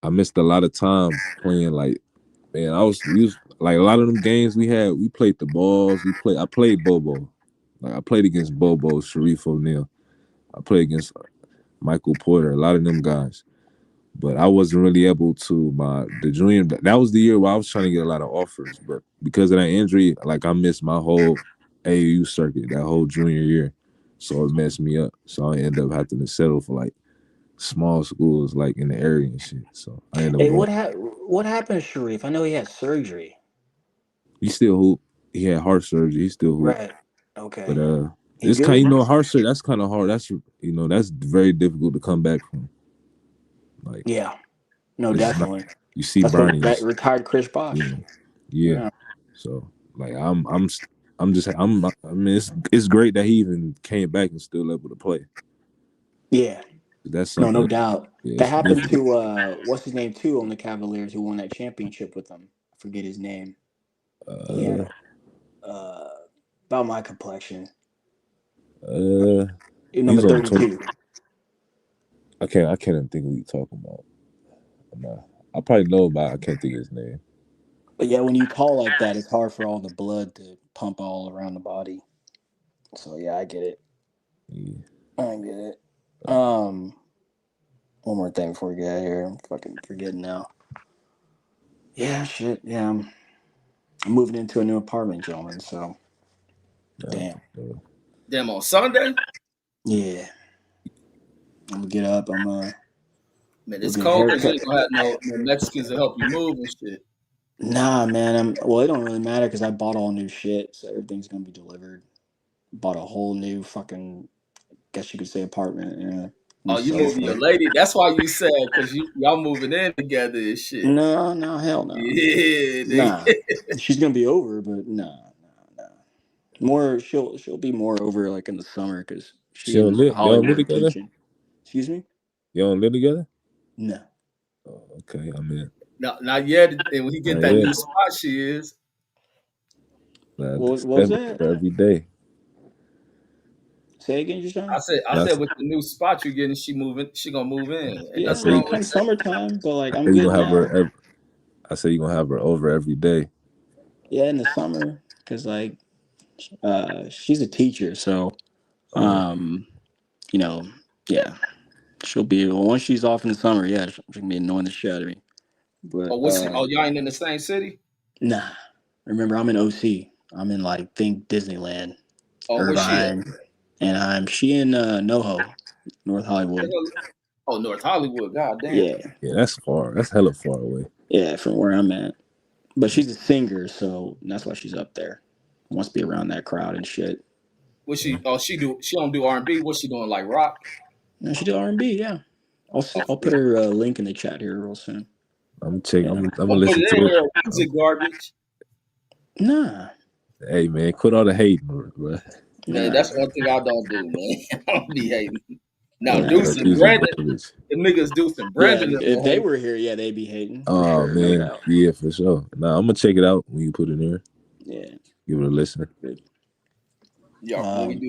I missed a lot of time playing. Like man, we was like a lot of them games we played the balls. I played Bobo. Like I played against Bobo, Sharif O'Neal. I played against Michael Porter, a lot of them guys. But I wasn't really able to the junior. That was the year where I was trying to get a lot of offers, but because of that injury, like I missed my whole AAU circuit that whole junior year, so it messed me up. So I ended up having to settle for like small schools like in the area and shit. So I ended up Hey, going. what happened to Sharif? I know he had surgery. He still hoop. He had heart surgery. He still hoop. Right. But Okay. He it's kind good? heart surgery. That's kind of hard. That's very difficult to come back from. Like Yeah. No, it's not. definitely. You see That's that Bernie's. retired Chris Bosh. Yeah. Yeah. Yeah. So like I mean it's great that he even came back and still able to play. Yeah. That's No, something. no doubt. Yeah, That it's happened different. to what's his name too on the Cavaliers who won that championship with them. I forget his name. He had Uh, uh about my complexion. uh, Number he's on 20. 32. I can't even think who you talking about. I'm not, I probably know, but I can't think of his name. But yeah, when you tall like that, it's hard for all the blood to pump all around the body. So yeah, I get it. Yeah. I get it. One more thing before we get out of here. I'm fucking forgetting now. Yeah, shit. Yeah, I'm moving into a new apartment, gentlemen. So damn. Damn, on Sunday? Yeah. I'm gonna get up. I'm gonna Man, go it's get a cold because you haircut. ain't gonna have no Mexicans to help you move and shit. Nah, man. Well. It don't really matter because I bought all new shit, so everything's gonna be delivered. Bought a whole new fucking, guess you could say, apartment. Yeah, new Oh, you moving sofa. your lady? That's why you said because y'all moving in together and shit. No, no, hell no. Yeah, they. Nah, she's gonna be over, but nah. More, she'll be more over like in the summer because she She don't in live. Y'all live Hollywood together. teaching. Excuse me? Y'all don't live together. No. Oh, okay, I mean, No, not yet. And when he get not that yet. new spot, she is. What That's was that? for every day. Say again, John. I I said said, with the new spot you getting, she moving. She gonna move in. Ain't I Yeah, nothing say, maybe wrong with come that. summertime, but like I'm you good gonna have her. now. I say you gonna have her over every day. Yeah, in the summer, because like she's a teacher, so Oh, um, you know, yeah, she'll be once she's off in the summer. Yeah, she's gonna be annoying the shit out of me. Oh, But what's she? Oh, y'all ain't in the same city. nah, remember I'm in OC. I'm in like think Disneyland, Oh, where's she at? Irvine, Anaheim. She in NoHo, North Hollywood. Oh, North Hollywood. God damn. Yeah, yeah, that's far. That's hella far away. yeah, from where I'm at. But she's a singer, so that's why she's up there. Wants to be around that crowd and shit. What she? Oh, she do. She don't do R&B. What's she doing? Like rock? No, she do R&B. Yeah, Oh, I'll for put real? her link in the chat here real soon. I'm gonna check. Yeah. I'm gonna Don't put listen it in to it. here. Music garbage. Nah, Hey man, quit all the hating, bro. Man, nah, that's one thing I don't do, man. I don't be hating. Now, Don't nah. quit our Deuce and music Brandon, garbage. the niggas Deuce and Yeah, Brandon them if they on. were here, yeah, they'd be hating for Oh sure, no man, doubt. yeah, for sure. Nah, I'm gonna check it out when you put it in there. Yeah, Give it a listen. good. Yeah, when we Um,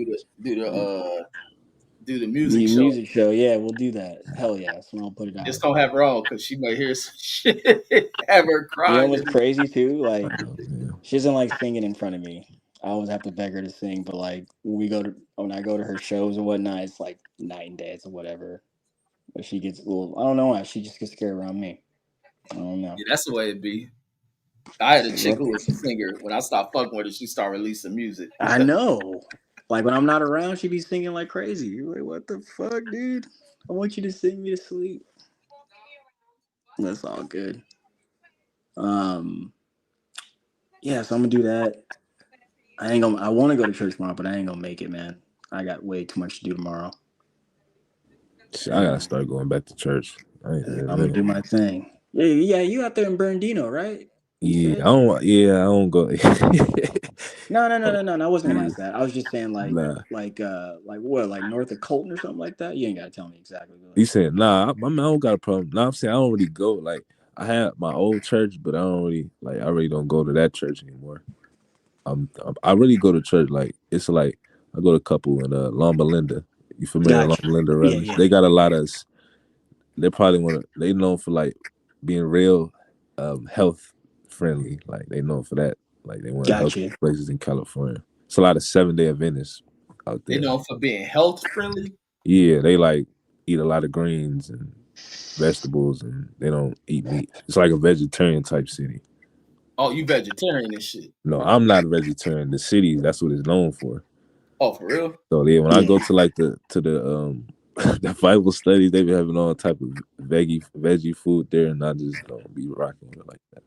do the music the show. music show, yeah, we'll do that. Hell yeah, so I'll put it Just out. don't have her on because she may hear some shit, have her You know crying. what's crazy too? Like, Oh, man. she doesn't like singing in front of me. I always have to beg her to sing, but like when I go to her shows and whatnot, it's like night and day, it's whatever. But she gets a little, I don't know why, she just gets scared around me. I don't know. Yeah, that's the way it be. I had a chick What? who was a singer. When I stopped fucking with her, she started releasing music. I know. Like when I'm not around, she be singing like crazy. You're like, what the fuck, dude? I want you to sing me to sleep. That's all good. Um, yeah, so I'm gonna do that. I ain't gonna. I want to go to church tomorrow, but I ain't gonna make it, man. I got way too much to do tomorrow. Shit, I gotta Yeah, start going back to church. I ain't I'm heard gonna nothing. do my thing. Yeah, yeah. You out there in Bernardino, right? You Yeah, said. I don't go. No, no, no, no, no, no. I wasn't gonna Yeah, ask that. I was just saying, nah. like what, like north of Colton or something like that. You ain't gotta tell me exactly. He said, nah, I don't got a problem. Nah, I'm saying I don't really go. Like, I had my old church, but I don't really, like, I really don't go to that church anymore. I really go to church, like, it's like, I go to a couple in Loma Linda. You familiar with Got Loma you. Linda Yeah, Revens? yeah. They got a lot of, they probably they known for, like, being real health friendly. Like, they known for that. Like, they one of the Got healthiest you. places in California. It's a lot of 7-day Adventists out They there. known for being health friendly. Yeah, they like eat a lot of greens and vegetables, and they don't eat meat. It's like a vegetarian type city. Oh, you vegetarian and shit. No, I'm not a vegetarian. The city, that's what it's known for. Oh, for real? So yeah, when I go Yeah. to like the the Bible studies, they be having all type of veggie food there, and I just don't be rocking with it like that.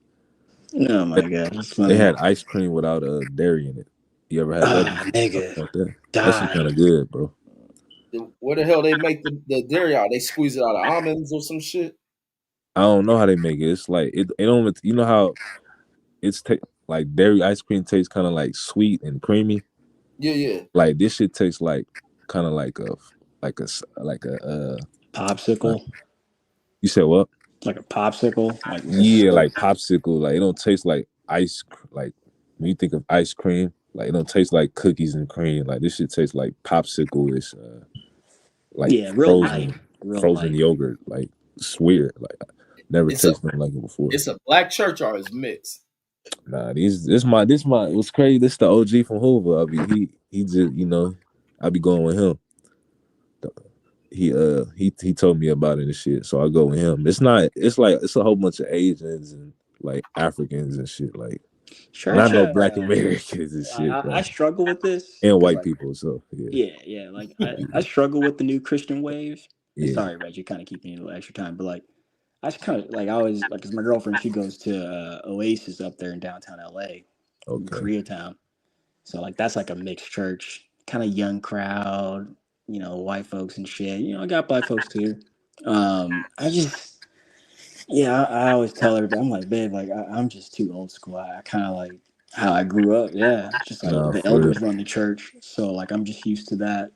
Oh my god, that's They funny. had ice cream without dairy in it. You ever had that Ah, before? nigga, Something like that. That shit die. kind of good, bro. Where the hell they make the dairy out? They squeeze it out of almonds or some shit? I don't know how they make it. It's like it don't. You know how it's like dairy ice cream tastes kind of like sweet and creamy. Yeah, yeah. Like this shit tastes like kind of like a popsicle. You said what? Like a popsicle, like Yeah, like popsicle. Like it don't taste like ice. Like when you think of ice cream, like it don't taste like cookies and cream. Like this shit tastes like popsicle. It's like real light, frozen yogurt. Like it's weird. Like I never tasted nothing like it before. It's a black church or it's mixed. Nah, this my it was crazy. This the OG from Hoover. I mean, he just I be going with him. He told me about it and shit, so I go with him. It's a whole bunch of Asians and like Africans and shit, like not no Black Americans and shit. I struggle with this and white people, so yeah. Like I struggle with the new Christian wave. Yeah. Sorry, Reg, you kind of keep me a little extra time, but like I just kind of like I always like because my girlfriend she goes to Oasis up there in downtown LA, in Koreatown. So like that's like a mixed church, kind of young crowd, white folks and shit. I got black folks too. I always tell everybody, I'm like, babe, like I'm just too old school. I kind of like how I grew up. Yeah, just like the elders run the church, so like I'm just used to that,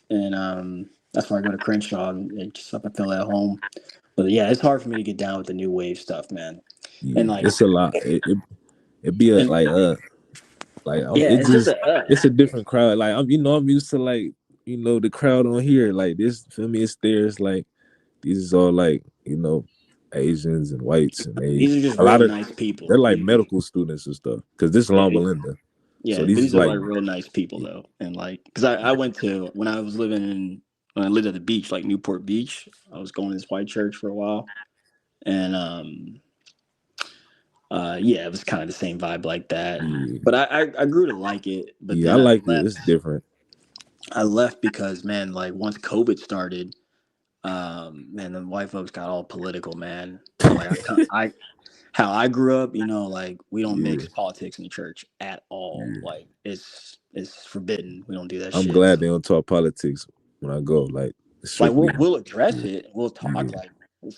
and that's why I go to Crenshaw and just like I feel at home. But yeah, it's hard for me to get down with the new wave stuff, man. Yeah, and like it's a lot. It be it's a different crowd. Like I'm used to like the crowd on here. Like this, for me, it's theirs. Like these is all like Asians and whites, and these are just real nice people. They're like medical students and stuff. Because this is Long Belinda. Yeah, so these are like real nice people though, and like because I went to when I lived at the beach, like Newport Beach. I was going to this white church for a while, and it was kind of the same vibe like that. Yeah. But I grew to like it. But yeah, I like it. It's different. I left because man, like once COVID started, the white folks got all political, man. So, like how I grew up, like we don't mix politics in the church at all. Yeah. Like it's forbidden. We don't do that. I'm glad they don't talk politics when I go. Like we'll address it. We'll talk like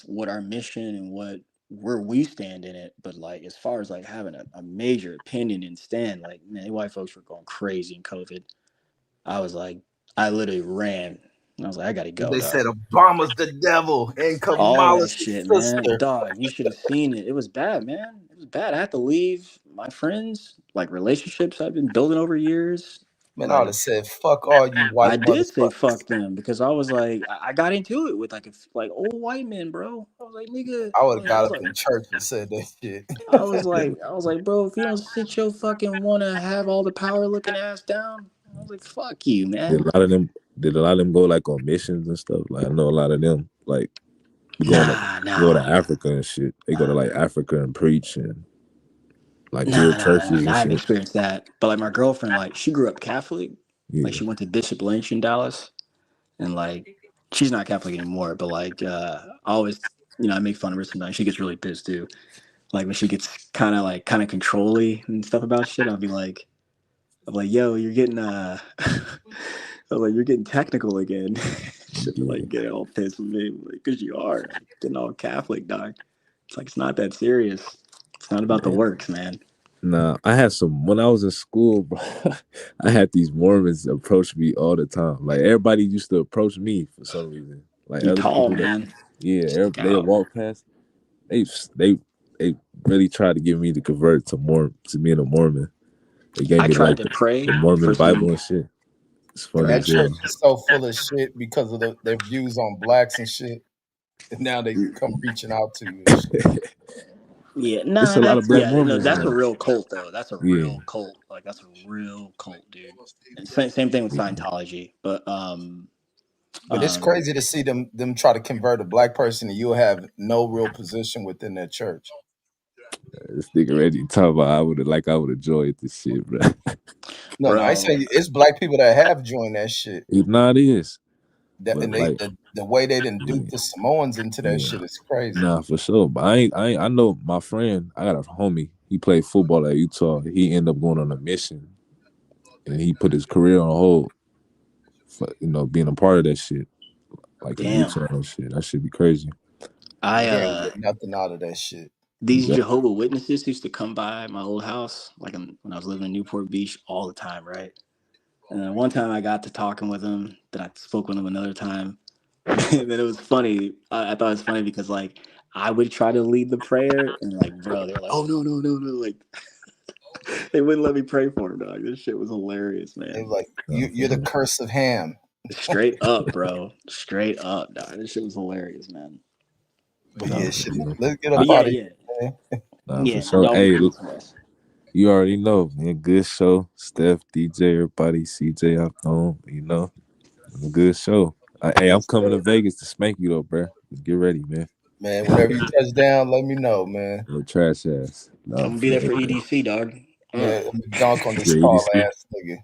what our mission and where we stand in it. But like as far as like having a major opinion and stand, like man, white folks were going crazy in COVID. I was like, I literally ran. I was like, I gotta go. They said Obama's the devil and Kamala's shit, sister. Man. Dog, you should have seen it. It was bad, man. It was bad. I had to leave my friends, like relationships I've been building over years. Man, I would have said, "Fuck all you white." I did say fuck them because I was like, I got into it with like old white men, bro. I was like, nigga. I would have got up in church and said that shit. I was like, bro, if you don't sit your fucking wanna have all the power looking ass down, I was like, fuck you, man. Did a lot of them go like on missions and stuff? Like I know a lot of them like go to Africa and shit. They go to like Africa and preach and like build churches. I haven't experienced that, but like my girlfriend, like she grew up Catholic. Yeah. Like she went to Bishop Lynch in Dallas, and like she's not Catholic anymore. But like I always, I make fun of her sometimes. She gets really pissed too. Like when she gets kind of controlly and stuff about shit, I'm like, yo, you're getting I was like, you're getting technical again. Should like get all pissed with me, because you are getting all Catholic, dog. It's like it's not that serious. It's not about the works, man. Nah, I had when I was in school, bro. I had these Mormons approach me all the time. Like everybody used to approach me for some reason. Like you tall, man. They walk past. They really tried to get me to convert to being a Mormon. They gave me tried to pray the Mormon Bible and shit. It's funny. That church is so full of shit because of their views on blacks and shit. And now they come reaching out to you and shit. Yeah, that's a real cult though. That's a real cult. Like that's a real cult, dude. And same thing with Scientology. But it's crazy to see them try to convert a black person and you'll have no real position within their church. This nigga Reggie talking about I would have joined this shit, bro. No, I say it's black people that have joined that shit. It not is. The way they didn't dupe the Samoans into that shit is crazy. Nah, for sure. But I know my friend. I got a homie. He played football at Utah. He ended up going on a mission, and he put his career on hold for being a part of that shit. Like in Utah and shit. That should be crazy. I get nothing out of that shit. These Jehovah Witnesses used to come by my old house, like when I was living in Newport Beach, all the time, right? And then one time I got to talking with them, then I spoke with them another time. And then it was funny. I thought it was funny because like I would try to lead the prayer, and like, bro, they're like, "Oh no, no, no, no!" Like they wouldn't let me pray for him, dog. This shit was hilarious, They man. were like, you're the curse of Ham. Straight up, bro. Straight up, dog. This shit was hilarious, man. But So, yeah, shit. Let's get up but yeah, out of yeah, here, man. Nah, for yeah. sure. Y'all be Hey, cool for us. you already know, man. Good show. Steph, DJ, everybody, CJ out on, a good show. Hey, I'm Yes, coming to sir. Vegas to spank you though, bro. Get ready, man. Man, whenever you touch down, let me know, man. No trash ass. I'm No, gonna be for there real. for EDC, dog. Man, I'm a dunk on this Yeah, tall EDC. ass nigga.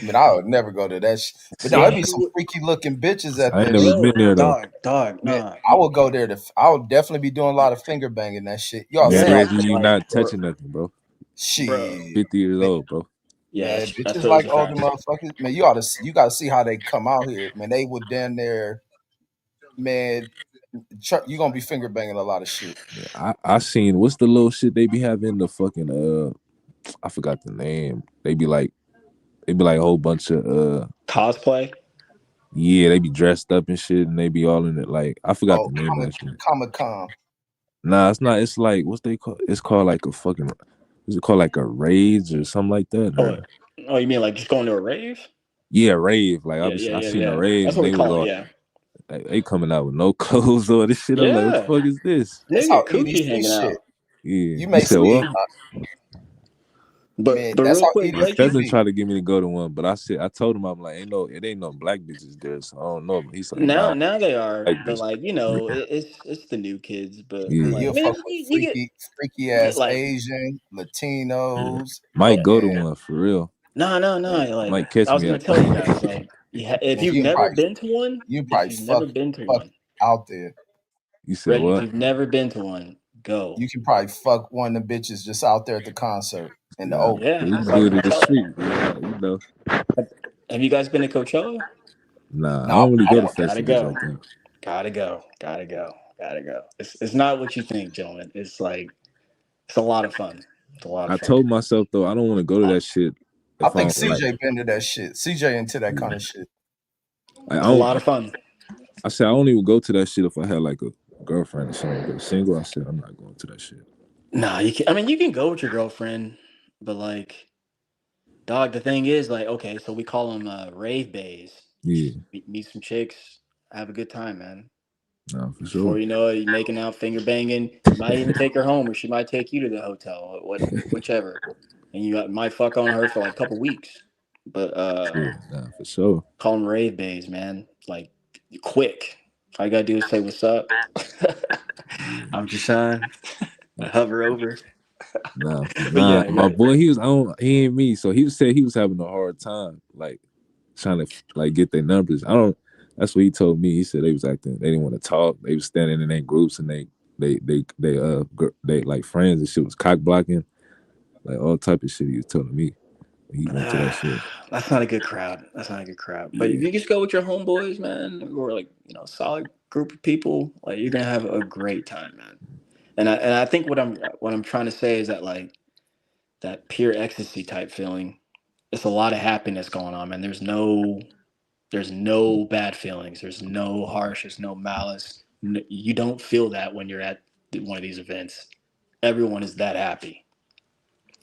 I mean, I would never go to that. But no, Yeah, there'd be some freaky looking bitches at I ain't that never shit. been bro, there though. dog. Man, Nah, I would go there I would definitely be doing a lot of finger banging that shit. Y'all Man, say I yes, Reggie, could, but you like, not touching nothing, bro. bro. shit. 50 years Man, old, bro. Yeah, man, that's bitches those like are older facts. motherfuckers. Man, you gotta see how they come out here. Man, they would down there, man. You gonna be finger banging a lot of shit. I seen what's the little shit they be having the fucking I forgot the name. They be like a whole bunch of Cosplay. yeah, they be dressed up and shit and they be all in it like I forgot Oh, the name of that shit. Comic Con. Nah, it's not. It's like what's they call? It's called like a fucking. Is it called like a rage or something like that? Oh, Or oh, you mean like just going to a rave? yeah, rave. Like Yeah, yeah, I yeah, seen a yeah. rave That's and what we they was call it. all Yeah, they coming out with no clothes or this shit. I'm like, what the yeah. fuck is this? That's Nigga, how coochie EDC hanging shit. out. Yeah, You you may said see, what? But man. but That's real how quick, My EDC Reggie. cousin be. tried to get me to go to one, but I told him I'm like, it ain't no black bitches there, so I don't know. But he's like, nah, Now they are, black but bitches. like it's the new kids. But Man, Yeah, like, you'll man, fuck with you get freaky ass like Asian, yeah. Latinos. Might oh go to Man, one for real. no. Like Might catch I was me gonna at. tell you guys, like if man, you've never been to one, you if probably you've never been to fuck one, out there. You said Reggie, if what? you've never been to one, go. You can probably fuck one of the bitches just out there at the concert in the Nah, open. for Yeah, real. You that's can what I do was it gonna in the tell you. street, bro. Have you guys been to Coachella? Nah, I No, don't really go to Gotta festivals go. like that. Gotta go. It's not what you think, gentlemen. It's like it's a lot of fun. It's a lot of I fun. told myself though I don't want to go to that shit I if I think don't like. CJ been to that shit. CJ into that kind Yeah. of shit. I It's a don't. lot of fun. I said I don't even go to that shit if I had like a girlfriend or something. But single, I said I'm not going to that shit. Nah, you can. I mean, you can go with your girlfriend, but like, dog. The thing is, like, okay, so we call them rave bays. You Yeah, just meet some chicks, have a good time, man. nah, for Before sure. you know it, you're making out, finger banging. You might even take her home, or she might take you to the hotel, whichever. And might fuck on her for like a couple weeks. But Yeah, nah, for sure. call them rave bays, man. Like quick. All you gotta do is say what's up. Yeah, I'm Jashawn. I hover over. But nah. yeah, My yeah. boy, he was on. He ain't me, so he said he was having a hard time, like trying to like get their numbers. I don't. That's what he told me. He said they was acting. They didn't want to talk. They was standing in their groups and they like friends and shit was cock blocking, like all type of shit. He was telling me when he went to that shit. That's not a good crowd. That's not a good crowd. But if Yeah, you just go with your homeboys, man, or like solid group of people, like you're gonna have a great time, man. And I think what I'm trying to say is that like that pure ecstasy type feeling. It's a lot of happiness going on, man. There's no bad feelings. There's no harsh. There's no malice. You don't feel that when you're at one of these events. Everyone is that happy,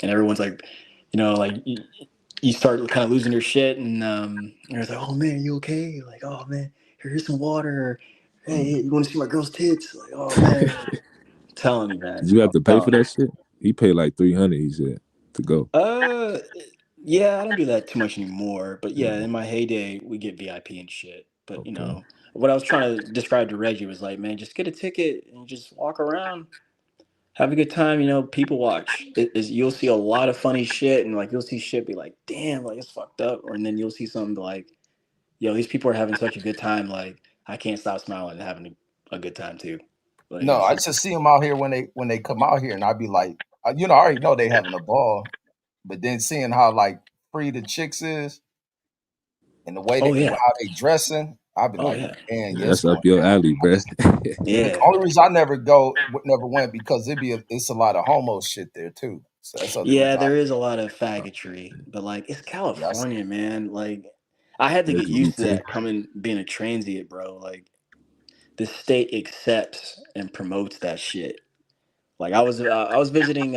and everyone's like, like you start kind of losing your shit, and you're like, "Oh man, you okay?" Like, "Oh man, here's some water." Hey, you want to see my girl's tits? Like, "Oh man." I'm telling you, did man. you have I'm to pay for telling that shit? He paid like 300. He said to go. you. Yeah, I don't do that too much anymore. But yeah, Yeah, in my heyday, we get VIP and shit. But okay. what I was trying to describe to Reggie was like, man, just get a ticket and just walk around, have a good time. People watch. You'll see a lot of funny shit, and like you'll see shit be like, damn, like it's fucked up, or and then you'll see something be like, yo, these people are having such a good time. Like I can't stop smiling and having a good time too. Like No, it's I just, just see them out here when they come out here, and I'd be like, I already know they having a ball, but then seeing how like free the chicks is and the way oh that yeah, how they dressing, I'd be oh like, yeah, man, Yeah, yeah, it's that's up going your down. alley, bruh. The yeah. only reason I never went because it's a lot of homo shit there too. So that's the only Yeah, reason I there is a lot of faggotry, but like it's yeah, California, man. Like I had to get used to LGBT. that coming being a transient, bro. Like the state accepts and promotes that shit. Like I was visiting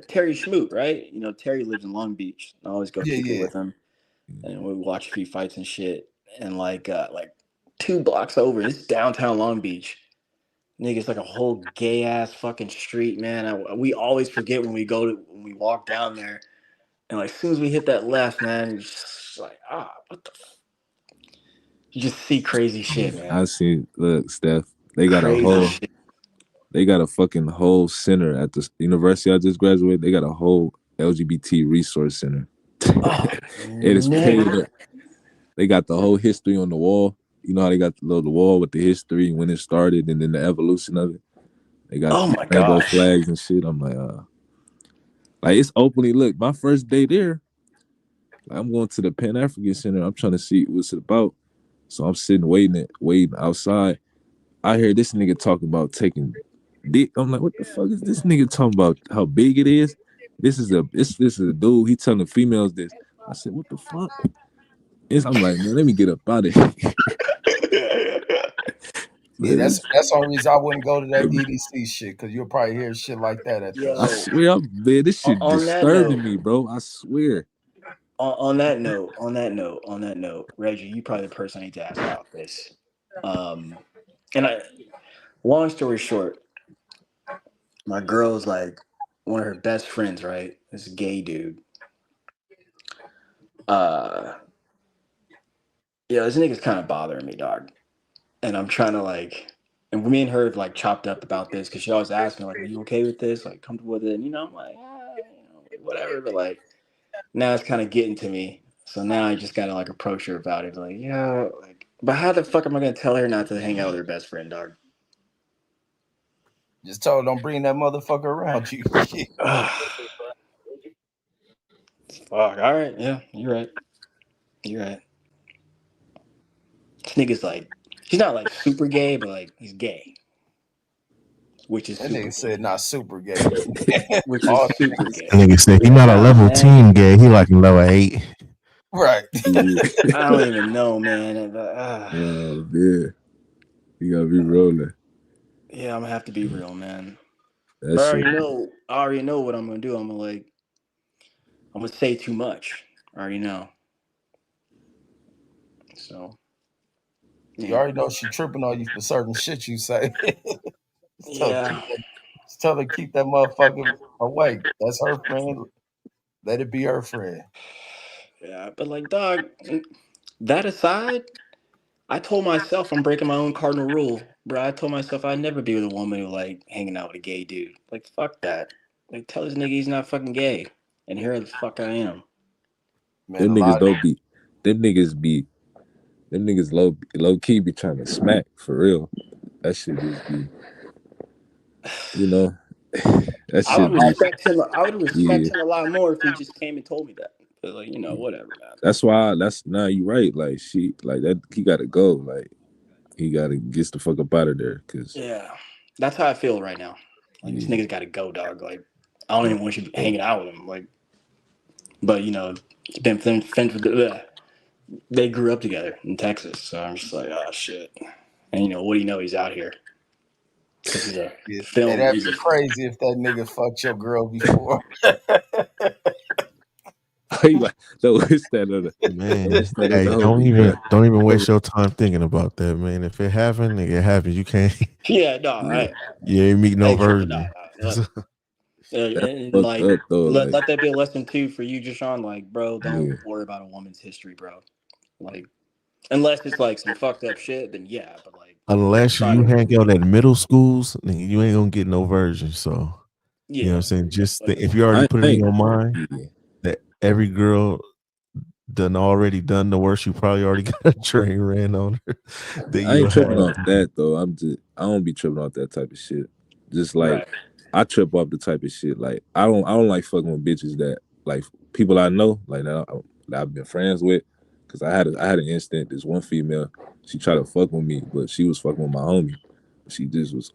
Terry Schmoot, right? You know, Terry lives in Long Beach. I always go kick it Yeah. with him, and we watch a few fights and shit. And like 2 blocks over, it's downtown Long Beach. Nigga, it's like a whole gay ass fucking street, man. We always forget when we walk down there, and like as soon as we hit that left, man, it's just like what the. You just see crazy shit, man. I see. Look, Steph, they got Crazy shit. They got a fucking whole center at the university I just graduated. They got a whole LGBT resource center. Oh, It is paid up. They got the whole history on the wall. You know how they got the wall with the history, when it started, and then the evolution of it. They got rainbow flags and shit. I'm like it's openly. Look, my first day there, I'm going to the Pan African Center. I'm trying to see what's it about. So I'm sitting waiting outside. I hear this nigga talking about taking dick. I'm like, what the fuck is this nigga talking about? How big it is? This is a dude. He telling females this. I said, what the fuck? I'm like, man, let me get up out of here. Yeah, that's the only reason I wouldn't go to that EDC shit, because you'll probably hear shit like that at I swear, man, this shit disturbing me, bro. I swear. On that note, Reggie, you probably the person I need to ask about this. Long story short, my girl's like one of her best friends, right? This gay dude. This nigga's kind of bothering me, dog. And I'm trying to and me and her have like chopped up about this because she always asks me like, "Are you okay with this? Like, comfortable with it?" And I'm like, whatever. But like, now it's kind of getting to me. So now I just gotta like approach her about it. Like, but how the fuck am I gonna tell her not to hang out with her best friend, dog? Just tell her don't bring that motherfucker around you. Fuck. All right. Yeah, you're right. This nigga's like, he's not like super gay, but like he's gay. Which is that super nigga gay. said not super gay. Which is super gay. That nigga said he not a level 10 gay. He like level 8. Right. I don't even know, man. But, oh, yeah. You gotta be rolling. Yeah, I'm gonna have to be real, man. But I already know what I'm gonna do. I'm gonna say too much. I already know. So you already know she tripping on you for certain shit you say. Just tell her keep that motherfucker away. That's her friend. Let it be her friend. Yeah, but like, dog, that aside, I told myself I'm breaking my own cardinal rule, bro. I told myself I'd never be with a woman who like hanging out with a gay dude. Like, fuck that. Like, tell this nigga he's not fucking gay, and here the fuck I am. Man, them niggas don't be. Them niggas low key be trying to smack for real. That shit just be. You know, that shit. I would respect him a lot more if he just came and told me that. But like, whatever, man. You right. Like she, like that, he gotta go. Like he gotta get the fuck up out of there. Cause that's how I feel right now. Like this nigga's gotta go, dog. Like I don't even want you hanging out with him. Like, but he's been friends with they grew up together in Texas, so I'm just like, oh shit. And what do you know? He's out here. He's a film. That'd be crazy if that nigga fucked your girl before. It's that other man. Hey, don't even waste your time thinking about that, man. If it happened, it happens. You can't. Yeah, no, right. You ain't meet no virgin. And like, let that be a lesson too for you, Jashawn. Like, bro, don't worry about a woman's history, bro. Like, unless it's like some fucked up shit, then yeah. But like, unless you hang out at middle schools, you ain't gonna get no virgin. So, you know what I'm saying? Just if you already put it in your mind that every girl already done the worst, you probably already got a train ran on her. I ain't tripping off that though. I don't be tripping off that type of shit. Just like I trip off the type of shit. Like I don't like fucking with bitches that like people I know, like that I've been friends with. Cause I had an instant. This one female, she tried to fuck with me, but she was fucking with my homie. She just was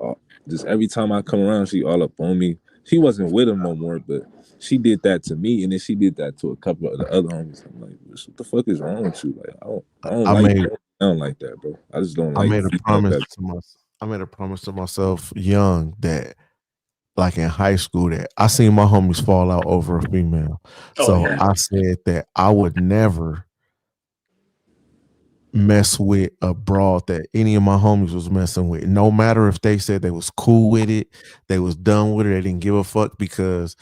just every time I come around, she all up on me. She wasn't with him no more, but she did that to me, and then she did that to a couple of the other homies. I'm like, what the fuck is wrong with you? Like, I don't like. I don't like that, bro. I just don't I like made a female promise that. to myself. I made a promise to myself young that, like in high school, that I seen my homies fall out over a female. Oh So yeah. I said that I would never mess with a broad that any of my homies was messing with. No matter if they said they was cool with it, they was done with it, they didn't give a fuck, because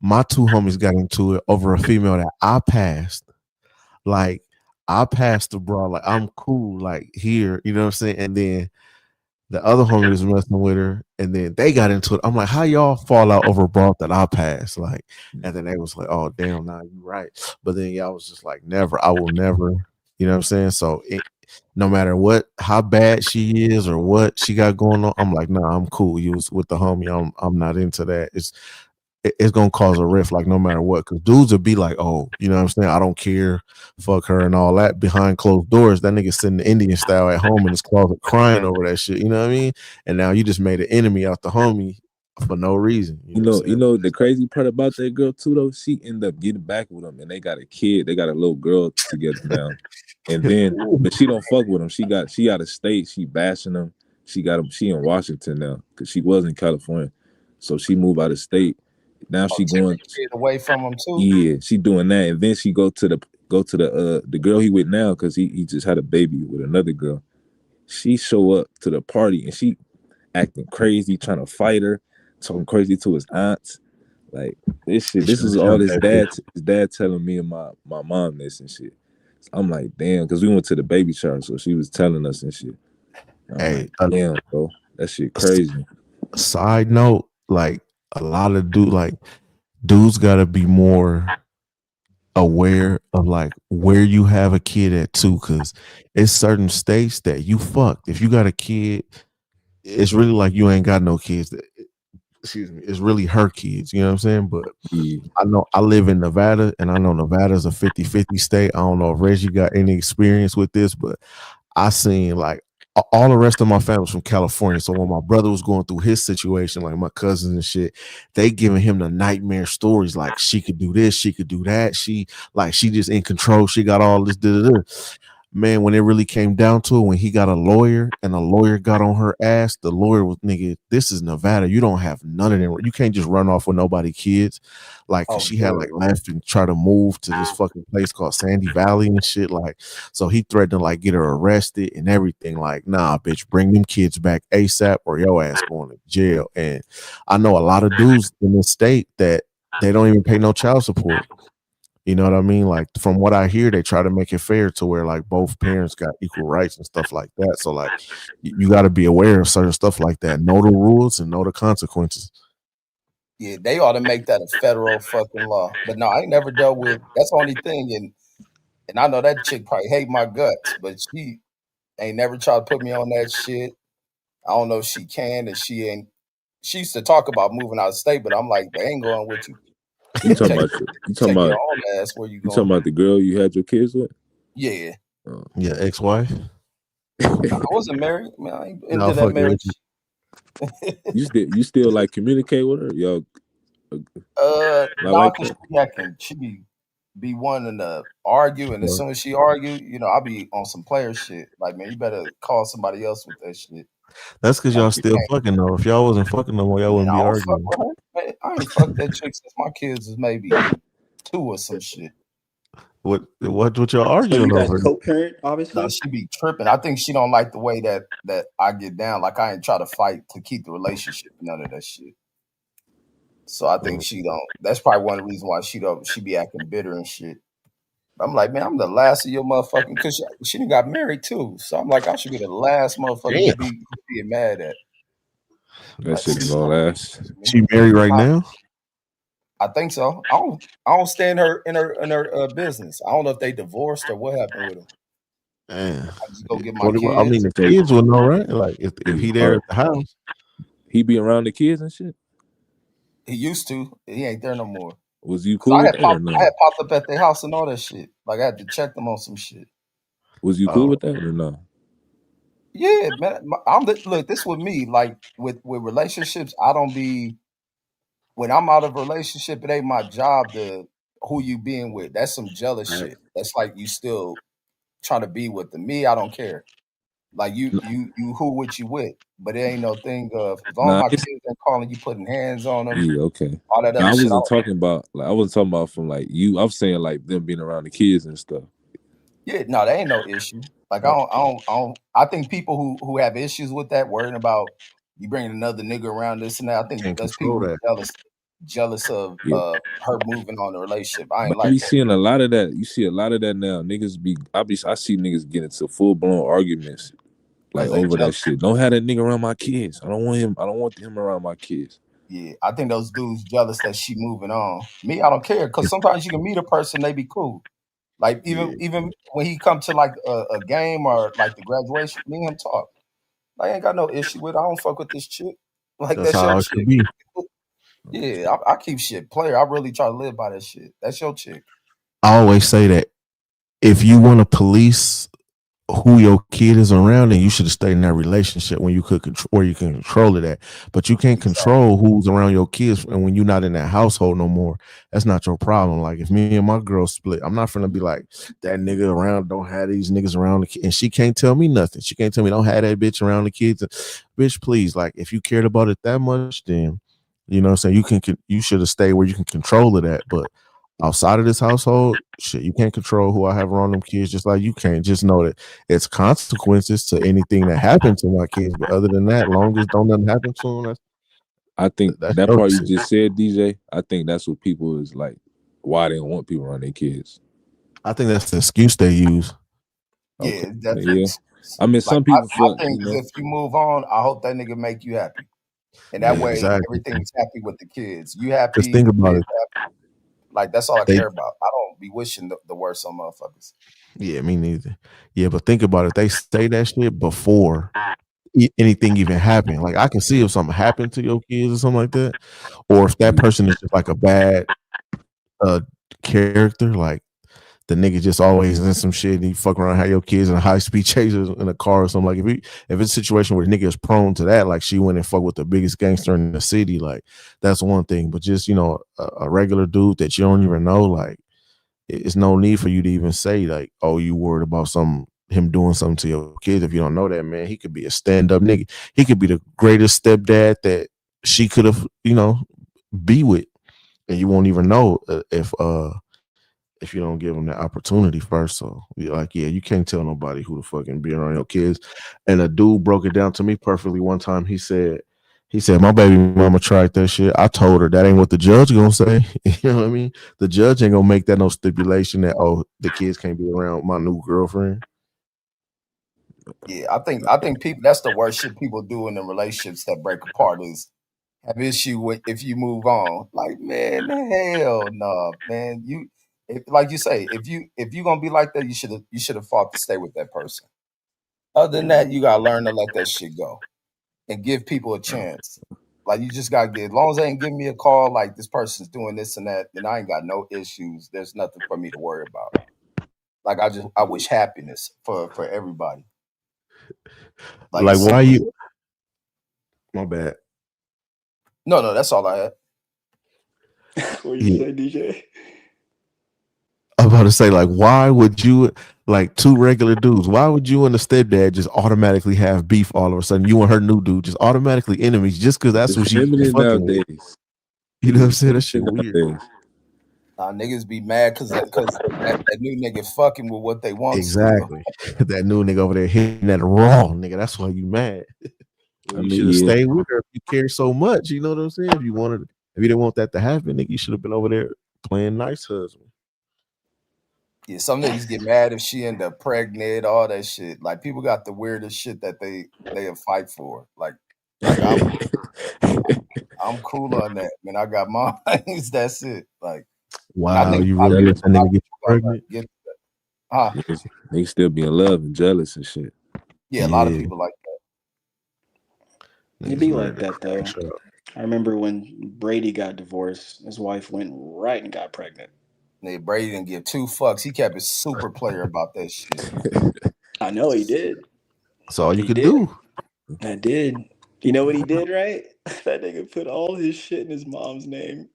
my two homies got into it over a female that I passed. Like, I passed the broad, like I'm cool, like here, you know what I'm saying? And then the other homie was messing with her, and then they got into it. I'm like, how y'all fall out over a broad that I passed? Like, and then they was like, oh damn, nah, you right. But then y'all was just like, never, I will never, you know what I'm saying? So no matter what, how bad she is or what she got going on, I'm like, nah, I'm cool. You was with the homie. I'm not into that. It's gonna cause a rift, like no matter what, because dudes would be like, oh, you know what I'm saying, I don't care, fuck her and all that. Behind closed doors, that nigga sitting Indian style at home in his closet crying over that shit, you know what I mean? And now you just made an enemy out the homie for no reason. You know the crazy part about that girl too though, she ended up getting back with him and they got a kid, they got a little girl together now. And then but she don't fuck with him. She out of state, she bashing him. She in Washington now because she was in California. So she moved out of state. Now she going away from him too. Yeah, she doing that, and then she go to the girl he with now because he just had a baby with another girl. She show up to the party and she acting crazy, trying to fight her, talking crazy to his aunts. Like this shit. This is all his dad telling me and my mom this and shit. So I'm like, damn, because we went to the baby shower, so she was telling us and shit. I'm like, damn, bro, that shit crazy. Side note, like a lot of dudes gotta be more aware of like where you have a kid at too, because it's certain states that you fucked. If you got a kid, it's really like you ain't got no kids. Excuse me, it's really her kids, you know what I'm saying? But I know I live in Nevada, and I know Nevada's a 50-50 state. I don't know if Reggie got any experience with this, but I seen like all the rest of my family's from California. So when my brother was going through his situation, like my cousins and shit, they giving him the nightmare stories. Like she could do this, she could do that. She just in control. She got all this. Man, when it really came down to it, when he got a lawyer and a lawyer got on her ass, the lawyer was, nigga, this is Nevada. You don't have none of them. You can't just run off with nobody kids. Like, cause she had like left and try to move to this fucking place called Sandy Valley and shit. Like, so he threatened to like get her arrested and everything. Like, nah, bitch, bring them kids back ASAP or your ass going to jail. And I know a lot of dudes in this state that they don't even pay no child support. You know what I mean? Like from what I hear, they try to make it fair to where like both parents got equal rights and stuff like that. So like you got to be aware of certain stuff like that. Know the rules and know the consequences. Yeah, they ought to make that a federal fucking law. But no, I ain't never dealt with. That's the only thing. And I know that chick probably hate my guts, but she ain't never tried to put me on that shit. I don't know if she can, and she ain't. She used to talk about moving out of state, but I'm like, they ain't going with you. You talking about your own ass where you going? Talking about the girl you had your kids with? Yeah. Yeah, ex-wife. No, I wasn't married. I mean, I ain't into that marriage. You still like communicate with her, yo? No, because she be wanting to argue, and as soon as she argue, you know, I'll be on some player shit. Like, man, you better call somebody else with that shit. That's because y'all still fucking though. If y'all wasn't fucking no more, y'all wouldn't be arguing. I ain't fucked that chick since my kids was maybe 2 or some shit. What y'all arguing you guys over? Co-parent, obviously. No, she be tripping. I think she don't like the way that I get down. Like I ain't try to fight to keep the relationship. None of that shit. So I think she don't. That's probably one of the reasons why she be acting bitter and shit. I'm like, man, I'm the last of your motherfucking, because she done got married too. So I'm like, I should be the last motherfucker to be mad at. That shit is all ass. She married right now? I think so. I don't stay in her business. I don't know if they divorced or what happened with them. Man, I just go get my kids. I mean, the kids will know, right? Like if he there at the house, he be around the kids and shit. He used to. He ain't there no more. Was you cool with that or no? I had popped up at their house and all that shit. Like I had to check them on some shit. Was you cool with that or no? Yeah, man. Look, this with me. Like with relationships, I don't be. When I'm out of a relationship, it ain't my job to who you being with. That's some jealous shit. That's like you still trying to be with them. Me, I don't care. Like you who with you with, but it ain't no thing of as long as Nah, my kids ain't calling you, putting hands on them, yeah, okay. all that Now, other I shit. wasn't talking about like I wasn't talking about from like you. I'm saying like them being around the kids and stuff. Yeah, no, that ain't no issue. Like I think people who have issues with that, worrying about you bringing another nigga around this and that. I think Can't that's control people that. jealous of Yeah. her moving on the relationship. I ain't But I like be that. seeing a lot of that. You see a lot of that now. I see niggas get into full blown arguments like Because they over that jealous. shit. Don't have that nigga around my kids. I don't want him. I don't want him around my kids. Yeah, I think those dudes jealous that she moving on. Me, I don't care because sometimes you can meet a person, they be cool. Like Yeah. even when he come to like a game or like the graduation, me and him talk. I ain't got no issue with it. I don't fuck with this chick. Like That's that's your how it chick. should be. Yeah, I keep shit player. I really try to live by that shit. That's your chick. I always say that if you want to police who your kid is around, then you should have stayed in that relationship when you could control, where you can control it at. But you can't Exactly. control who's around your kids, and when you're not in that household no more, that's not your problem. Like if me and my girl split, I'm not gonna be like that nigga around. Don't have these niggas around the kids, and she can't tell me nothing. She can't tell me don't have that bitch around the kids. Bitch, please, like if you cared about it that much, then you know what I'm saying you should have stayed where you can control it at. But outside of this household, shit, you can't control who I have around them kids, just like you can't. Just know that it's consequences to anything that happened to my kids. But other than that, long as don't nothing happen to them, I think that's that your part you decision. just said, DJ. I think that's what people is like. Why they don't want people around their kids. I think that's the excuse they use. Yeah, Okay. it's definitely. Yeah. I mean, Like some people I feel, think if you move on, I hope that nigga make you happy, and Yeah, that way exactly. everything's happy with the kids. You Because happy, think the about kids it. happy. Like that's all I They care about. I don't be wishing the worst on motherfuckers. Yeah, me neither. Yeah, but think about it. They say that shit before anything even happened. Like I can see if something happened to your kids or something like that, or if that person is just like a bad uh character, like the nigga just always in some shit and he fuck around have your kids in a high speed chaser in a car or something. Like if it's a situation where the nigga is prone to that, like she went and fuck with the biggest gangster in the city, like that's one thing. But just a regular dude that you don't even know, like it's no need for you to even say like, oh, you worried about him doing something to your kids. If you don't know that, man, he could be a stand-up nigga. He could be the greatest stepdad that she could have, be with, and you won't even know if you don't give them that opportunity first. So yeah, you can't tell nobody who the fucking be around your kids. And a dude broke it down to me perfectly one time. He said, my baby mama tried that shit. I told her that ain't what the judge gonna say. You know what I mean? The judge ain't gonna make that no stipulation that, oh, the kids can't be around my new girlfriend. Yeah, I think people that's the worst shit people do in the relationships that break apart is have issue with if you move on. Like, man, hell no, man. Like you say, if you gonna be like that, you should have fought to stay with that person. Other than that, you gotta learn to let that shit go and give people a chance. Like you just gotta get as long as they ain't give me a call, like this person's doing this and that, then I ain't got no issues. There's nothing for me to worry about. Like I wish happiness for everybody. Like Like, it's why simple. you? My bad. No, that's all I had. What you Yeah, say, DJ? I'm about to say, like, why would you, like, two regular dudes? Why would you and the stepdad just automatically have beef all of a sudden? You and her new dude just automatically enemies just because that's who it's she feminine fucking with. nowadays. You know what I'm It's saying? That shit feminine weird. nowadays. Niggas be mad because that new nigga fucking with what they want still. Exactly. That new nigga over there hitting that raw nigga. That's why you mad. I Well, you mean, should have yeah. stayed with her if you care so much. You know what I'm saying? If you didn't want that to happen, nigga, you should have been over there playing nice husband. Yeah, some niggas get mad if she end up pregnant, all that shit. Like people got the weirdest shit that they'll fight for. Like I'm cool on that, man. I got mine. That's it. Like I Wow, think you a lot really of let people, that a lot nigga of get you people gotta learn pregnant? to get huh? Niggas still be in love and jealous and shit. Yeah, a lot of Yeah, people like It'd niggas be ready like to that though. crash out. I remember when Brady got divorced, his wife went right and got pregnant. that. Brady didn't give two fucks. He kept it super player about that shit. I know he did. That's all you He could did. do. I did. You know what he did, right? That nigga put all his shit in his mom's name.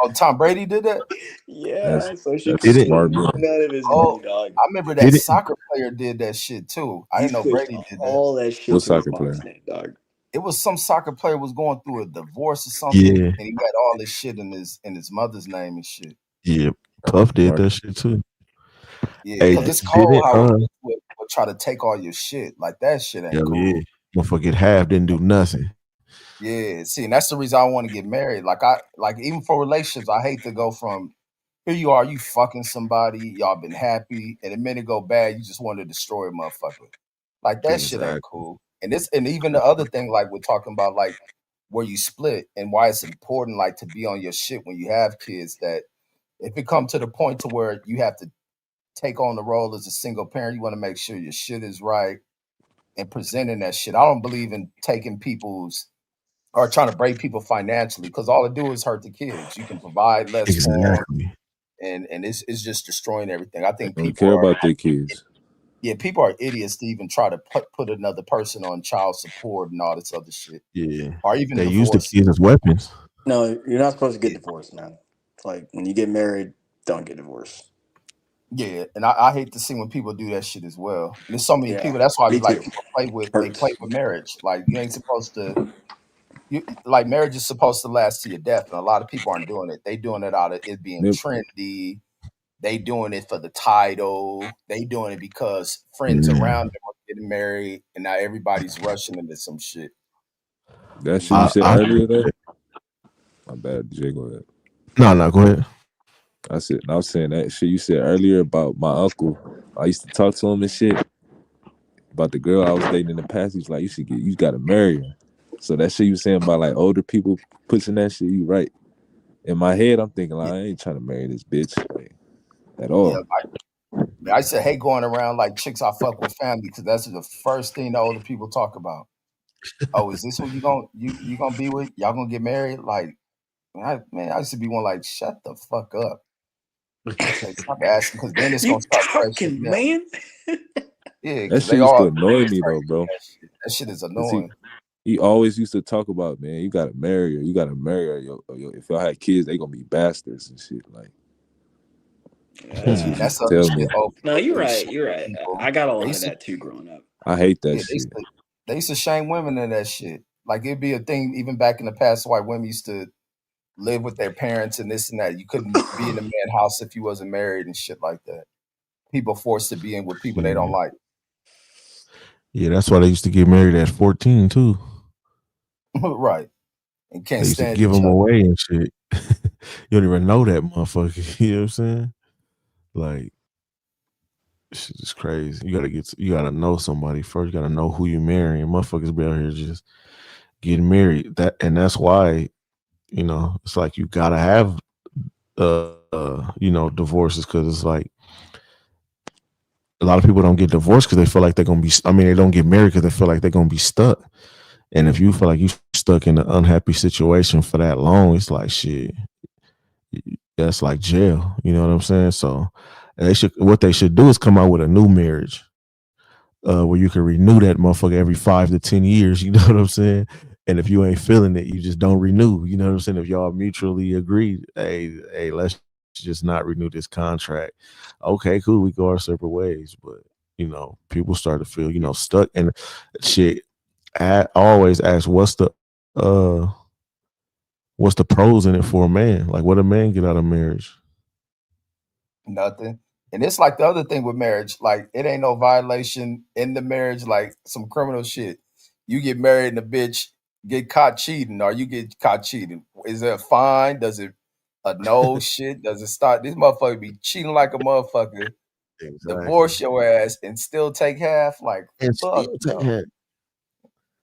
Oh, Tom Brady did that? Yeah, so she that's could get smart, man. none of his Oh, money, dog. I remember that Did it? soccer player did that shit too. I He didn't know switched Brady did that. all that shit What to his soccer mom's player? name, dog. It was some soccer player was going through a divorce or something, Yeah, and he had all this shit in his mother's name and shit. yeah. Puff did Smart. that shit too. Yeah, Hey, because it's cold didn't how would try to take all your shit. Like that shit ain't hell yeah, cool. motherfucker get half, didn't do nothing. Yeah, see, and that's the reason I want to get married. Like even for relationships, I hate to go from here you are, you fucking somebody, y'all been happy, and the minute go bad, you just want to destroy a motherfucker. Like that shit ain't Exactly. cool. And even the other thing, like we're talking about, like where you split and why it's important, like to be on your shit when you have kids. That if it come to the point to where you have to take on the role as a single parent, you want to make sure your shit is right and presenting that shit. I don't believe in taking people's or trying to break people financially because all it do is hurt the kids. You can provide less for Exactly. them, and it's just destroying everything. I They think don't people care are about their kids. people are idiots to even try to put another person on child support and all this other shit, Yeah. or even They use the divorce. kids as weapons. No, you're not supposed to get Yeah, divorced, man. It's like when you get married, don't get divorced. yeah, and I hate to see when people do that shit as well. And there's so many Yeah, people. That's why I be me like, too. people they play Hurts. with marriage. Like you ain't supposed to. You like marriage is supposed to last to your death, and a lot of people aren't doing it. They doing it out of it being Yep. trendy. They doing it for the title. They doing it because friends Yeah. around them are getting married, and now everybody's rushing into some shit. That And shit you you, said I earlier though. My bad, Jay. Go ahead. no, go ahead. I was saying that shit you said earlier about my uncle. I used to talk to him and shit about the girl I was dating in the past. He's like, you gotta marry her. So that shit you saying about like older people pushing that shit, you right. In my head, I'm thinking like yeah, I ain't trying to marry this bitch like, at yeah. all. I said, hey, going around like chicks I fuck with family because that's the first thing the older people talk about. Oh, is this who you gonna be with? Y'all gonna get married? Like, I used to be one like, shut the fuck up. Like, stop asking because then it's You gonna start pressuring talking, them. man? Yeah, That because shit they used to all annoy me start though, hearing bro. that shit. That shit is Cause annoying. he always used to talk about, man, you gotta marry her. You gotta marry her. If y'all had kids, they gonna be bastards and shit. Like that's what And he Yeah. used that's to the other tell shit. me. Oh, No, people you're do right. shame You're right. people. I got a They lot of used to, that too growing up. I hate that yeah, shit. they used to shame women in that shit. Like it'd be a thing even back in the past. Why women used to live with their parents and this and that. You couldn't be in a man's house if you wasn't married and shit like that. People forced to be in with people they don't Yeah. like. Yeah, that's why they used to get married at 14 too. Right. And can't They used to stand give each them other. away and shit. You don't even know that motherfucker. You know what I'm saying? Like, shit is crazy. You gotta know somebody first. You gotta know who you marrying. Motherfuckers be out here just getting married. That's why, it's like you gotta have divorces because it's like a lot of people don't get divorced because they feel like they're gonna be. I mean, they don't get married because they feel like they're gonna be stuck. And if you feel like you stuck in an unhappy situation for that long, it's like shit. That's like jail. You know what I'm saying? So what they should do is come out with a new marriage, where you can renew that motherfucker every 5 to 10 years. You know what I'm saying? And if you ain't feeling it, you just don't renew. You know what I'm saying? If y'all mutually agreed, hey, let's just not renew this contract. Okay, cool. We go our separate ways. But people start to feel stuck and shit. I always ask, uh what's the pros in it for a man? Like, what a man get out of marriage? Nothing. And it's like the other thing with marriage, like it ain't no violation in the marriage, like some criminal shit. You get married and the bitch get caught cheating, or you get caught cheating. Is there a fine? Does it a no shit? Does it start? This motherfucker be cheating like a motherfucker, Exactly. divorce your ass, and still take half? Like, And fuck still take no. it.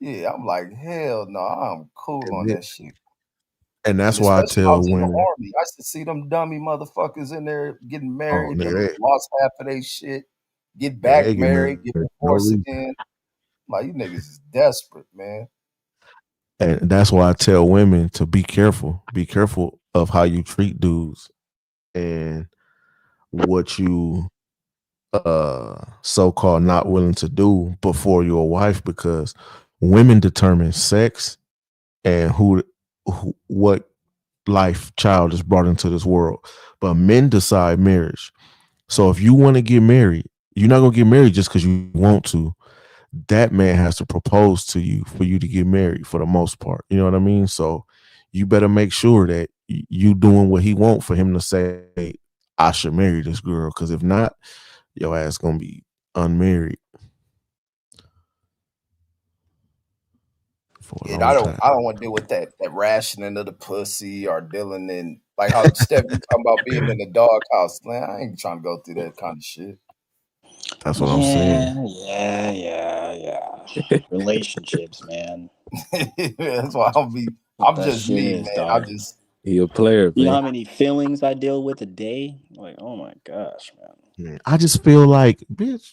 Yeah, I'm like, hell no, I'm cool on And, that shit. And that's why I especially when I tell was in the women, army, I used to see them dummy motherfuckers in there getting oh married, then nigga, lost half of their shit, get they back get married married, get for no divorced reason. again. Like you niggas is desperate, man. And that's why I tell women to be careful. Be careful of how you treat dudes and what you so-called not willing to do before you're a wife, because women determine sex and who what life child is brought into this world. But men decide marriage. So if you want to get married, you're not gonna get married just because you want to. That man has to propose to you for you to get married for the most part. You know what I mean? So you better make sure that you doing what he want for him to say, I should marry this girl. Because if not, your ass gonna be unmarried for a Yeah, long time. I don't want to deal with that rationing of the pussy or dealing in like how Steph you talking about being in the doghouse. Man, I ain't trying to go through that kind of shit. That's what I'm saying. Yeah. Relationships, man. That's why What I'm that just shit me, is, man. I dog. just He a player, You know man. how many feelings I deal with a day? Like, oh my gosh, man. Yeah, I just feel like, bitch,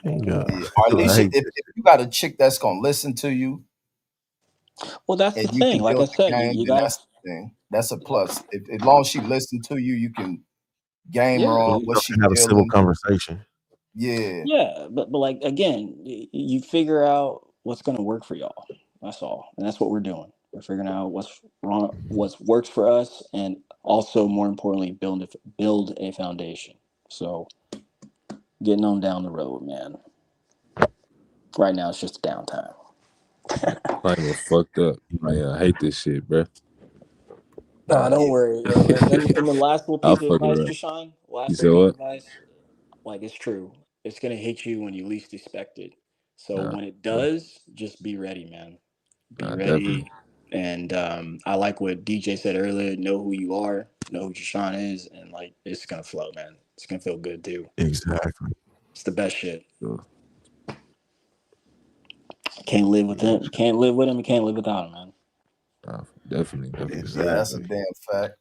hang up. yeah. Or at least Like, if you got a chick that's gonna listen to you Well, that's and the you thing. can Like I build the said, game, you then gotta, that's the thing. That's a plus. If as long as she listen to you, you can game her yeah, on you what know, she have a civil feeling. conversation. Yeah. yeah. But like again, you figure out what's gonna work for y'all. That's all, and that's what we're doing. We're figuring out what's wrong, what works for us, and also more importantly, build a foundation. So getting on down the road, man. Right now, it's just a downtime. Climate fucked up. I hate this shit, bro. No, don't Yeah. worry. And the last little I'll piece of fuck advice, around. Jashawn, You last said little piece what? of advice, like it's true. It's gonna hit you when you least expect it. So Nah, when it bro. does, just be ready, man. Be Nah, definitely. ready. And I like what DJ said earlier. Know who you are. Know who Jashawn is, and like it's gonna flow, man. It's gonna feel good too. Exactly. It's the best shit. So, Can't live with Yeah, him. Can't live with him. You can't live without him, man. nah, definitely. Yeah, that's a exactly. damn fact.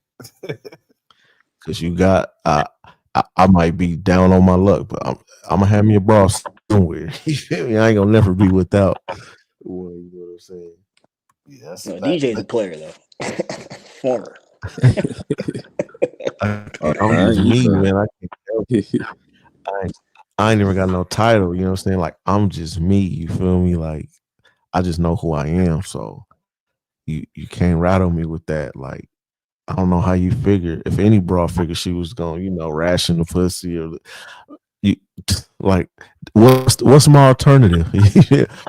Because you got, I might be down on my luck, but I'm gonna have me a bra somewhere. You feel me? I ain't gonna never be without one. You know what I'm saying? Yeah, that's a No, fact. DJ's a But player though. Former. I'm I just ain't me, trying. man. I can't help it. I ain't, I ain't never got no title. You know what I'm saying? Like I'm just me. You feel me? Like I just know who I am. So you can't rattle me with that. Like I don't know how you figure. If any bra figured she was going, ration the pussy or you like what's my alternative?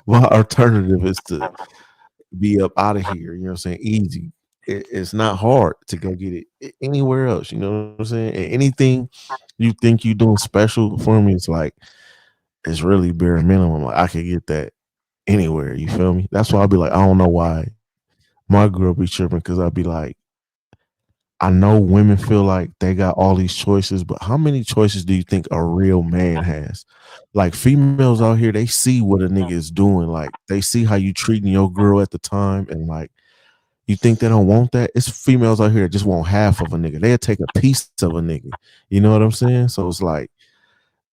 My alternative is to be up out of here. You know what I'm saying? Easy. It's not hard to go get it anywhere else. You know what I'm saying? And anything you think you doing special for me, it's like it's really bare minimum. Like I could get that anywhere. You feel me? That's why I'll be like, I don't know why my girl be tripping because I'll be like, I know women feel like they got all these choices, but how many choices do you think a real man has? Like females out here, they see what a nigga is doing. Like they see how you treating your girl at the time, and like you think they don't want that? It's females out here that just want half of a nigga. They'll take a piece of a nigga. You know what I'm saying? So it's like,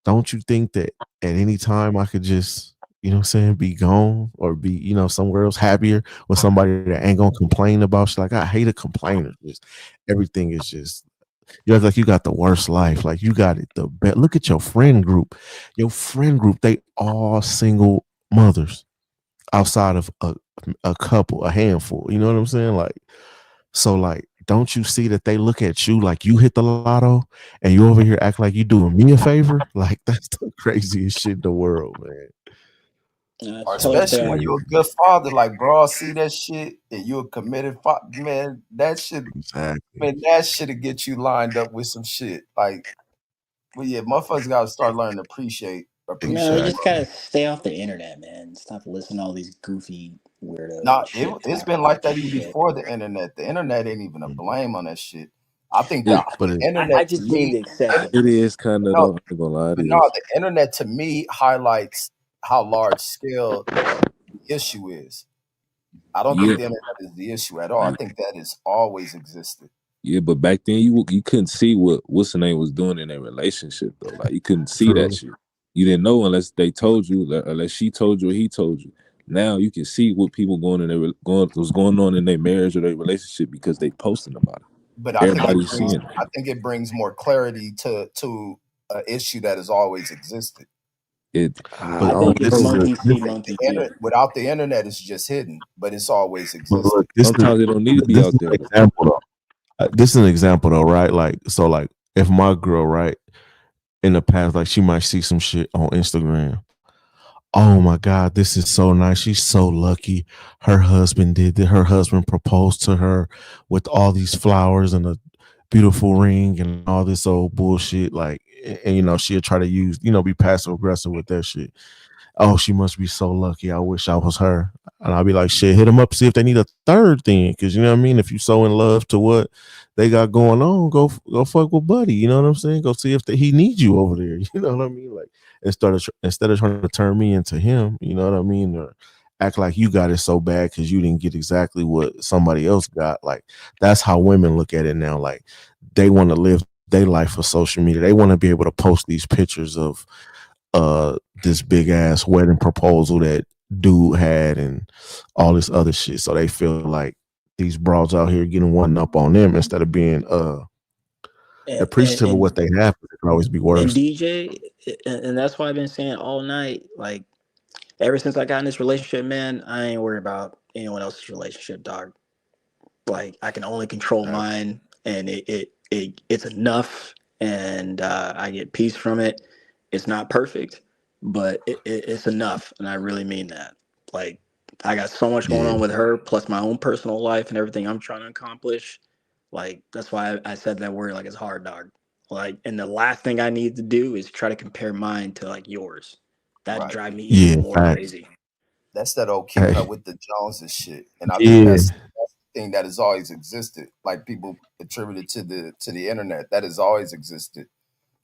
don't you think that at any time I could just, you know what I'm saying, be gone or be, somewhere else happier with somebody that ain't gonna complain about shit? Like I hate a complainer. Just everything is just you act like you got the worst life. Like you got it the best. Look at your friend group. Your friend group, they all single mothers outside of a couple, a handful. You know what I'm saying? Like, so like, don't you see that they look at you like you hit the lotto and you over here act like you doing me a favor? Like that's the craziest shit in the world, man. or It's Like, especially totally. when you're a good father, like bro, see that shit and you're a committed father, man. exactly. That shit'll get you lined up with some shit. Like, well, yeah, motherfuckers gotta start learning to Man, appreciate we a just brother. gotta stay off the internet, man. Stop listening to all these goofy weirdo Nah, shit it's talking been about like your that even shit. before the internet. The internet ain't even a blame on that shit. I think It But the it, I internet to just mean me, the it acceptance. is kind of no, though. I ain't gonna lie, it but no, is. the internet to me highlights how large scale the issue is. I don't think Yeah, the internet is the issue at all. I think that has always existed. yeah, but back then you couldn't see what's the name was doing in their relationship though. Like you couldn't see that true. shit. You didn't know unless they told you, unless she told you or he told you. Now you can see what people was going on in their marriage or their relationship because they posting about it. But Everybody's seeing it. I think it brings more clarity to an issue that has always existed. I think it's monkey see, monkey do. Without the internet, it's just hidden, but it's always existed. Look, sometimes it don't need to be out there. Example though. This is an example though, right? Like, so like if my girl, right, in the past, like she might see some shit on Instagram. Oh my God, this is so nice. She's so lucky. Her husband did that. Her husband proposed to her with all these flowers and a beautiful ring and all this old bullshit. Like, and you know, she'll try to use, you know, be passive aggressive with that shit. Oh, she must be so lucky. I wish I was her. And I'll be like, shit, hit them up, see if they need a third thing. Cause you know what I mean? If you're so in love to what they got going on, go fuck with Buddy. You know what I'm saying? Go see if he needs you over there. You know what I mean? Like, instead of trying to turn me into him, you know what I mean? Or act like you got it so bad because you didn't get exactly what somebody else got. Like, that's how women look at it now. Like, they want to live their life for social media. They want to be able to post these pictures of this big ass wedding proposal that dude had and all this other shit. So they feel like these broads out here getting one up on them instead of being appreciative of what they have. It can always be worse. And DJ, and that's why I've been saying all night, like ever since I got in this relationship, man, I ain't worried about anyone else's relationship, dog. Like I can only control mine, and it's enough, and I get peace from it. It's not perfect, but it's enough, and I really mean that. Like I got so much going on with her, plus my own personal life and everything I'm trying to accomplish. Like that's why I said that word. Like it's hard, dog. Like, and the last thing I need to do is try to compare mine to like yours. That drive me even more crazy. That's that old keeping up with the Joneses shit, and I think that's the thing that has always existed. Like people attributed to the internet, that has always existed.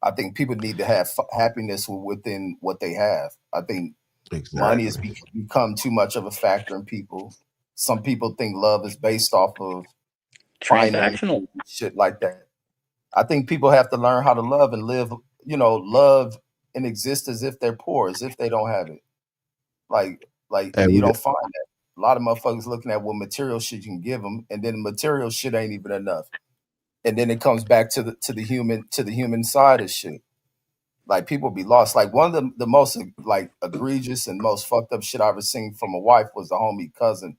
I think people need to have happiness within what they have. I think money has become too much of a factor in people. Some people think love is based off of transactional shit like that. I think people have to learn how to love and live, you know, love and exist as if they're poor, as if they don't have it. Like, and you don't find that. A lot of motherfuckers looking at what material shit you can give them, and then material shit ain't even enough. And then it comes back to the human side of shit. Like people be lost. Like one of the most like egregious and most fucked up shit I ever seen from a wife was the homie cousin,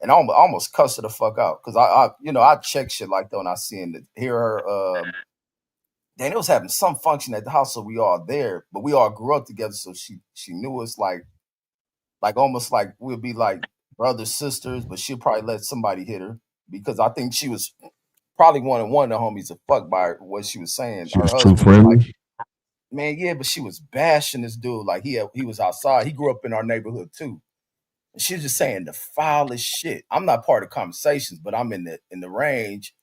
and I almost cussed her the fuck out because I check shit like that when I seen it. Hear her. Daniel was having some function at the house, so we all there, but we all grew up together, so she knew us like almost like we'll be like brothers, sisters, but she'll probably let somebody hit her because I think she was probably one of the homies to fuck by what she was saying. She was too friendly. Like, man, yeah, but she was bashing this dude like he was outside. He grew up in our neighborhood too. And she was just saying the foulest shit. I'm not part of conversations, but I'm in the range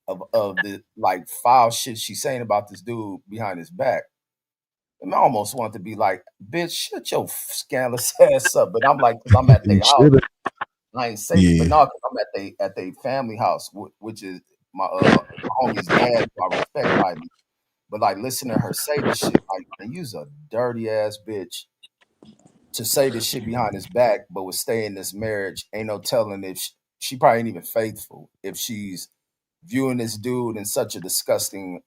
of the like foul shit she's saying about this dude behind his back. And I almost want to be like, bitch, shut your scandalous ass up. But I'm like, because I'm at their house. I ain't saying, but no, because I'm at their family house, which is my homie's dad, who I respect highly. But like, listen to her say this shit. Like, and you's a dirty ass bitch to say this shit behind his back, but would stay in this marriage. Ain't no telling if she probably ain't even faithful if she's viewing this dude in such a disgusting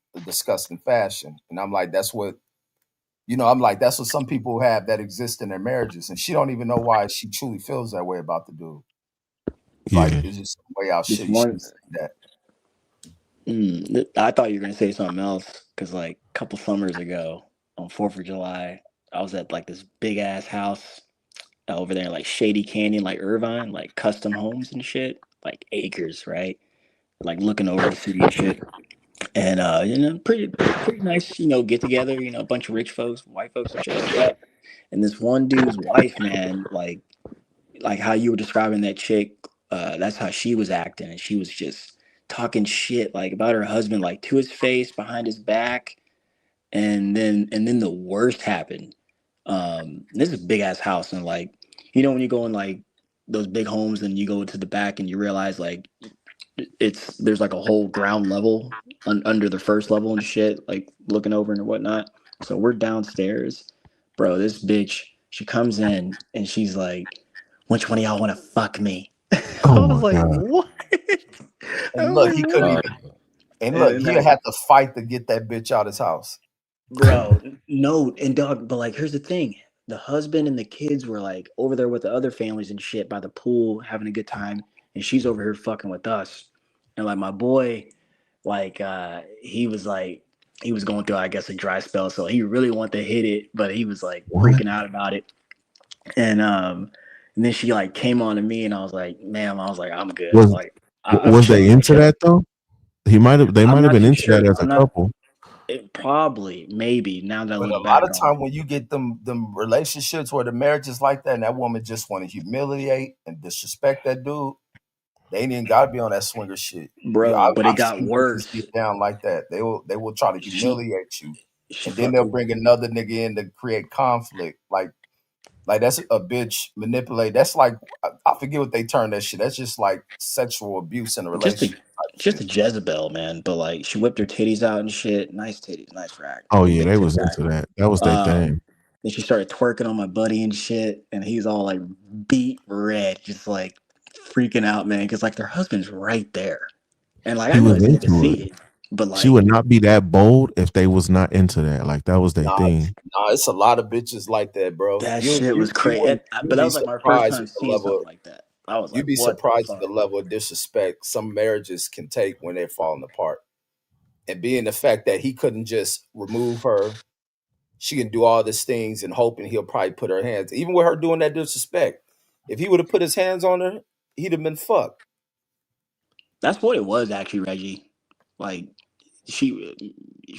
fashion. And I'm like, that's what. I'm like, that's what some people have that exist in their marriages, and she don't even know why she truly feels that way about the dude. Like, it's just some way out shit. That. I thought you were gonna say something else because, like, a couple summers ago on 4th of July, I was at like this big ass house over there in like Shady Canyon, like Irvine, like custom homes and shit, like acres, right? Like looking over the city and shit. And pretty nice, get together, a bunch of rich folks, white folks and shit like that. And this one dude's wife, man, like how you were describing that chick, that's how she was acting. And she was just talking shit like about her husband, like to his face, behind his back. And then the worst happened. This is a big ass house, and like, when you go in like those big homes and you go to the back and you realize like there's like a whole ground level under the first level and shit, like looking over and whatnot. So we're downstairs, bro. This bitch, she comes in and she's like, "Which one of y'all want to fuck me?" I was like, God. What? And look, he couldn't even. And look, he had to fight to get that bitch out of his house. Bro, no, and dog, but like, here's the thing: the husband and the kids were like over there with the other families and shit by the pool, having a good time, and she's over here fucking with us. And like my boy, he was he was going through, I guess, a dry spell, so he really wanted to hit it, but he was like What? freaking out about it. And then she like came on to me, and I was like, "Ma'am," I was like, "I'm good." Was Like I've was they checked with into him. that though? They I'm might have not been too into that sure. as a I'm not. couple. It probably, maybe. Now that I But look a lot back of on time it, when you get them relationships where the marriage is like that, and that woman just want to humiliate and disrespect that dude, they ain't even gotta be on that swinger shit. bro. But it I've got seen bitches worse. get down like that. They will try to She humiliate you, she and then fucked they'll with. bring another nigga in to create conflict. Like that's a bitch manipulate. That's like I forget what they term that shit. That's just like sexual abuse in a Just a relationship type just a shit. Jezebel, man. But like she whipped her titties out and shit. Nice titties, nice rack, Oh yeah, big they tit was rack. into that. That was their Um, thing. then she started twerking on my buddy and shit, and he's all like beat red, just like freaking out, man, because like their husband's right there, and like I She know was his nigga into see it. it, but She like would not be that bold if they was not into that. Like that was their Nah, thing. nah, it's a lot of bitches like that, bro. that You shit you was you crazy. wouldn't But you'd that be was like my first surprised time with the seeing level. something like that. I was You'd like, be what the surprised at fuck? the level of disrespect some marriages can take when they're falling apart. And being the fact that he couldn't just remove her, she can do all these things and hoping he'll probably put her hands, even with her doing that disrespect. If he would have put his hands on her, he'd have been fucked. That's what it was actually, Reggie. Like she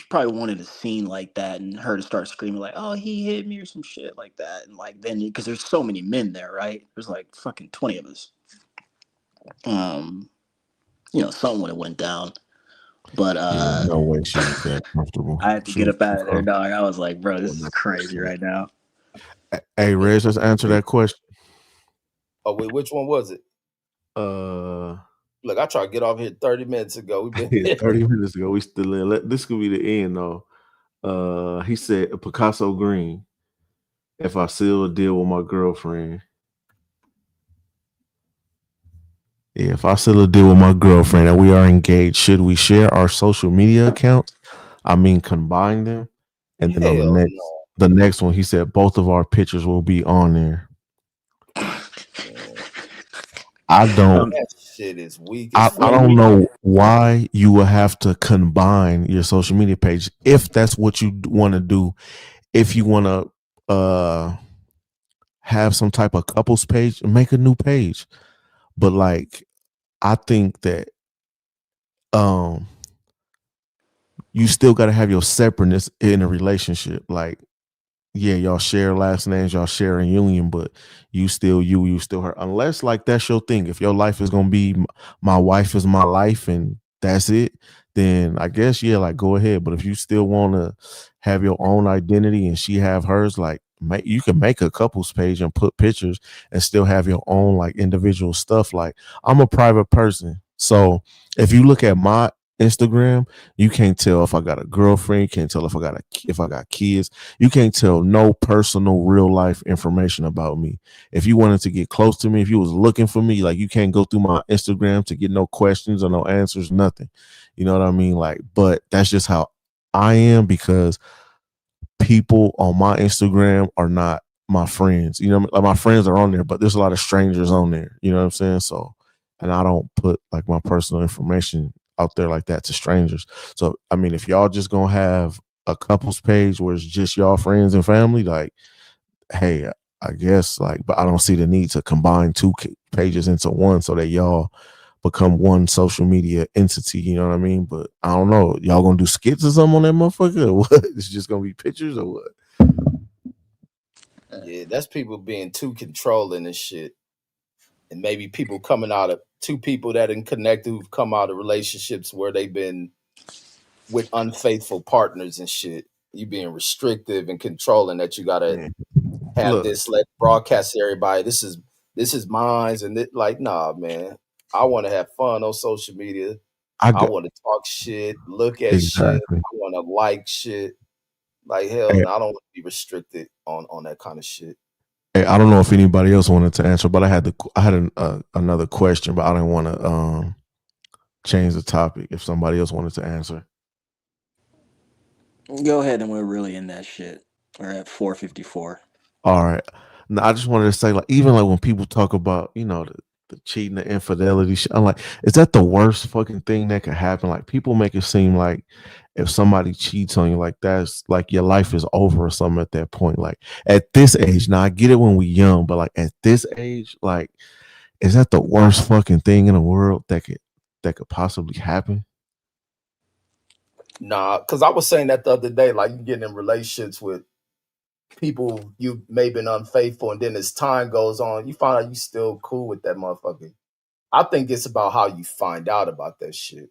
probably wanted a scene like that and her to start screaming like, "Oh, he hit me" or some shit like that. And like then because there's so many men there, right? There's like fucking 20 of us. Um, something would have went down. But Yeah, no way she was that comfortable. I had to She get was up too out of there, comfortable. dog. I was like, bro, Well, this is not that crazy shit. right now. Hey, Reg, let's answer that question. Oh wait, which one was it? Uh, Look, I tried to get off here 30 minutes ago. We've been yeah, 30 minutes ago, we still in. This could be the end though. He said Picasso Green. If I seal a deal with my girlfriend. Yeah, if I seal a deal with my girlfriend and we are engaged, should we share our social media accounts? I mean, combine them. And then on hell no. the next one, he said both of our pictures will be on there. Man, I don't. Um, that shit is weak as I fuck. when don't we know why you would have to combine your social media page if that's what you want to do. If you want to have some type of couples page, make a new page. But like, I think that um you still got to have your separateness in a relationship. Like, yeah, y'all share last names, y'all share a union, but you still her. Unless like that's your thing. If your life is gonna be my wife is my life and that's it, then I guess yeah, like go ahead. But if you still want to have your own identity and she have hers, like you can make a couples page and put pictures and still have your own like individual stuff. Like I'm a private person, so if you look at my Instagram, you can't tell if I got a girlfriend, you can't tell if I got kids, you can't tell no personal real life information about me. If you wanted to get close to me, if you was looking for me, like you can't go through my Instagram to get no questions or no answers, nothing. You know what I mean? Like, but that's just how I am because people on my Instagram are not my friends. You know, like my friends are on there, but there's a lot of strangers on there. You know what I'm saying? So, and I don't put like my personal information out there like that to strangers. So, I mean, if y'all just gonna have a couples page where it's just y'all friends and family, like, hey, I guess like, but I don't see the need to combine two pages into one so that y'all become one social media entity. You know what I mean? But I don't know. Y'all gonna do skits or something on that motherfucker? Or what? It's just gonna be pictures or what? Yeah, that's people being too controlling and shit. And maybe people coming out of two people that didn't connect who've come out of relationships where they've been with unfaithful partners and shit. You being restrictive and controlling that you gotta Man, have look, this, let broadcast to everybody. This is mine's and like, nah, man. I want to have fun on social media. I I got want to talk shit, look at shit. exactly. I want to like shit. Like hell, Hey, no, I don't want to be restricted on that kind of shit. hey, I don't know if anybody else wanted to answer, but I had another question, but I didn't want to change the topic. If somebody else wanted to answer, Go ahead, and we're really in that shit. We're at 4:54. All right. Now I just wanted to say, like, even like when people talk about, the cheating, the infidelity shit, I'm like, is that the worst fucking thing that could happen? Like, people make it seem like if somebody cheats on you, like that's like your life is over or something at that point. Like at this age, now I get it when we young, but like at this age, like, is that the worst fucking thing in the world that could possibly happen? Nah, because I was saying that the other day, like you getting in relationships with people you may been unfaithful, and then as time goes on, you find out you still cool with that motherfucker. I think it's about how you find out about that shit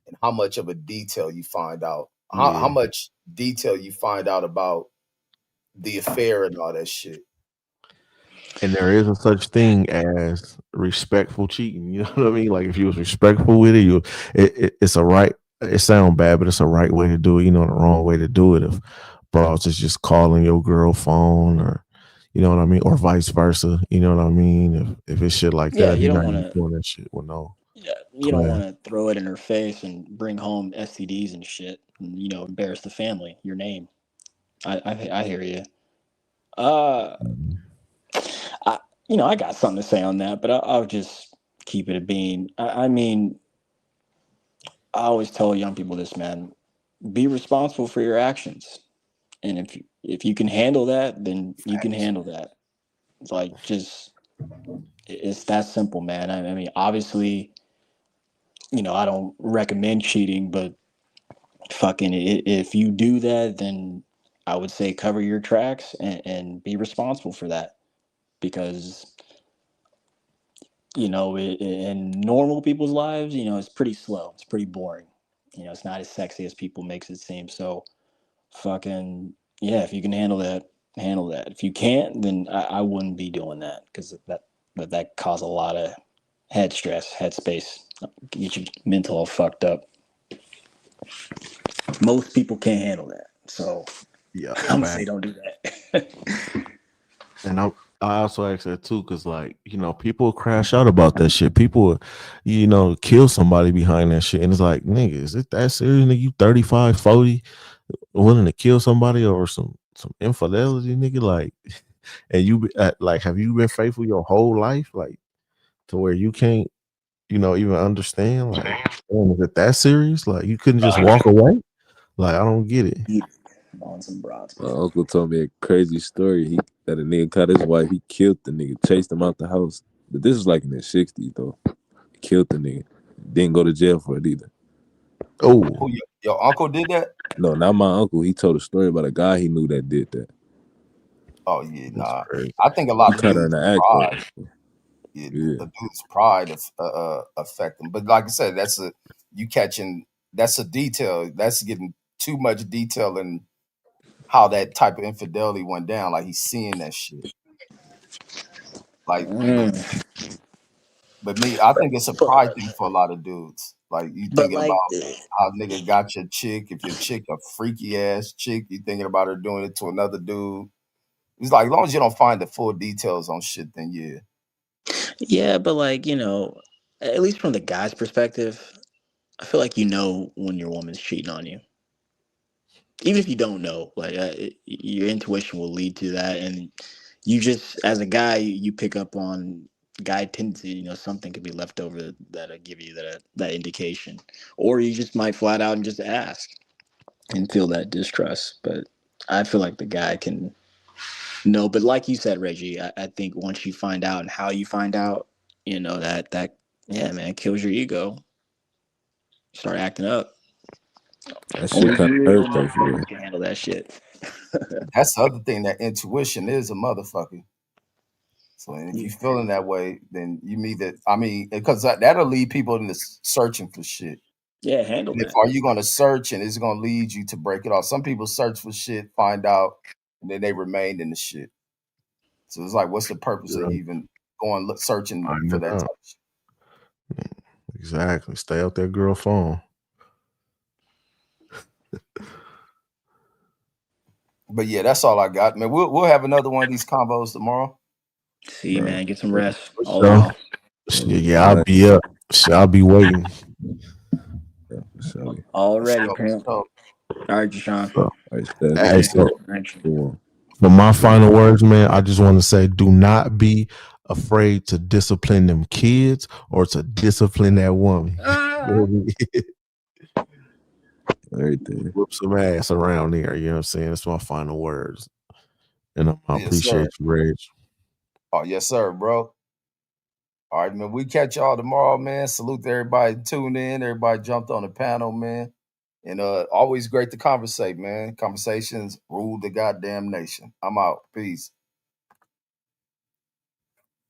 and how much of a detail you find out. How Yeah. much detail you find out about the affair and all that shit. And there is a such thing as respectful cheating. You know what I mean? Like if you was respectful with it, it's a right. It sounds bad, but it's a right way to do it. The wrong way to do it if bros is just calling your girl phone or, you know what I mean, or vice versa. You know what I mean? If it's shit like Yeah, that, you you're don't not want even to. doing that shit with no Yeah, you don't class. want to throw it in her face and bring home STDs and shit. And, embarrass the family, your name. I hear you. Uh, I I got something to say on that, but I'll just keep it a bean. I mean, I always tell young people this, man. Be responsible for your actions, and if you can handle that, then you can Facts. handle that. It's like just it's that simple, man. I mean, obviously, I don't recommend cheating, but fucking if you do that, then I would say cover your tracks and be responsible for that because in normal people's lives, it's pretty slow, it's pretty boring, it's not as sexy as people makes it seem. So fucking yeah, if you can handle that, handle that. If you can't, then I wouldn't be doing that because that cause a lot of head stress, head space, get your mental all fucked up. Most people can't handle that, so Yeah, I'm gonna say fact. don't do that. And I also ask that too, because like, people crash out about that shit. People, kill somebody behind that shit. And it's like, nigga, is it that serious? Nigga, you 35, 40, willing to kill somebody over some infidelity, nigga? Like, and like, have you been faithful your whole life? Like, to where you can't, even understand? Like, damn, is it that serious? Like, you couldn't just walk away? Like, I don't get it. On some broads. My uncle told me a crazy story. That a nigga caught his wife. He killed the nigga, chased him out the house. But this was like in the 60s though. Killed the nigga. Didn't go to jail for it either. Oh, Who your uncle did that? No, not my uncle. He told a story about a guy he knew that did that. Oh yeah, that's nah. crazy. I think a He lot of caught her in dudes' the act pride, though. yeah, Yeah. a dude's pride affect them. But like I said, that's a detail. That's getting too much detail in how that type of infidelity went down. Like he's seeing that shit. Like, but me, I think it's a pride thing for a lot of dudes. Like you But thinking about like, how nigga got your chick. If your chick a freaky ass chick, you thinking about her doing it to another dude. It's like as long as you don't find the full details on shit, then yeah. yeah, but like at least from the guy's perspective, I feel like when your woman's cheating on you, even if you don't know, like your intuition will lead to that, and you just as a guy, you pick up on guy tendency. Something could be left over that'll give you that indication, or you just might flat out and just ask and feel that distrust. But I feel like the guy can know. But like you said, Reggie, I think once you find out and how you find out, that yeah, man, kills your ego. Start acting up. That shit Only kind of real hurt though for real. motherfuckers can handle that shit. That's the other thing. That intuition is a motherfucker. So and if Yeah, you feeling that way, then you mean that. I mean, because that'll lead people into searching for shit. yeah, handle And if that. are you going to search and it's going to lead you to break it off? Some people search for shit, find out, and then they remain in the shit. So it's like, what's the purpose of Yeah, even going searching find for it that out. type of shit? Exactly. Stay out that girl phone. But yeah, that's all I got, man. We'll have another one of these combos tomorrow. See, Bro. man, get some rest. All of So, y'all. yeah, I'll be up. Shit, I'll be waiting. Yeah, for sure. Already, For pimp. sure. All right, Deshaun. So, Hey, so Thanks. for my final words, man, I just want to say, do not be afraid to discipline them kids or to discipline that woman. everything. Whoop some ass around there. You know what I'm saying? That's my final words. And I appreciate you, Reg. Oh, yes, sir, bro. All right, man. We catch y'all tomorrow, man. Salute to everybody tuned in. Everybody jumped on the panel, man. And always great to conversate, man. Conversations rule the goddamn nation. I'm out. Peace.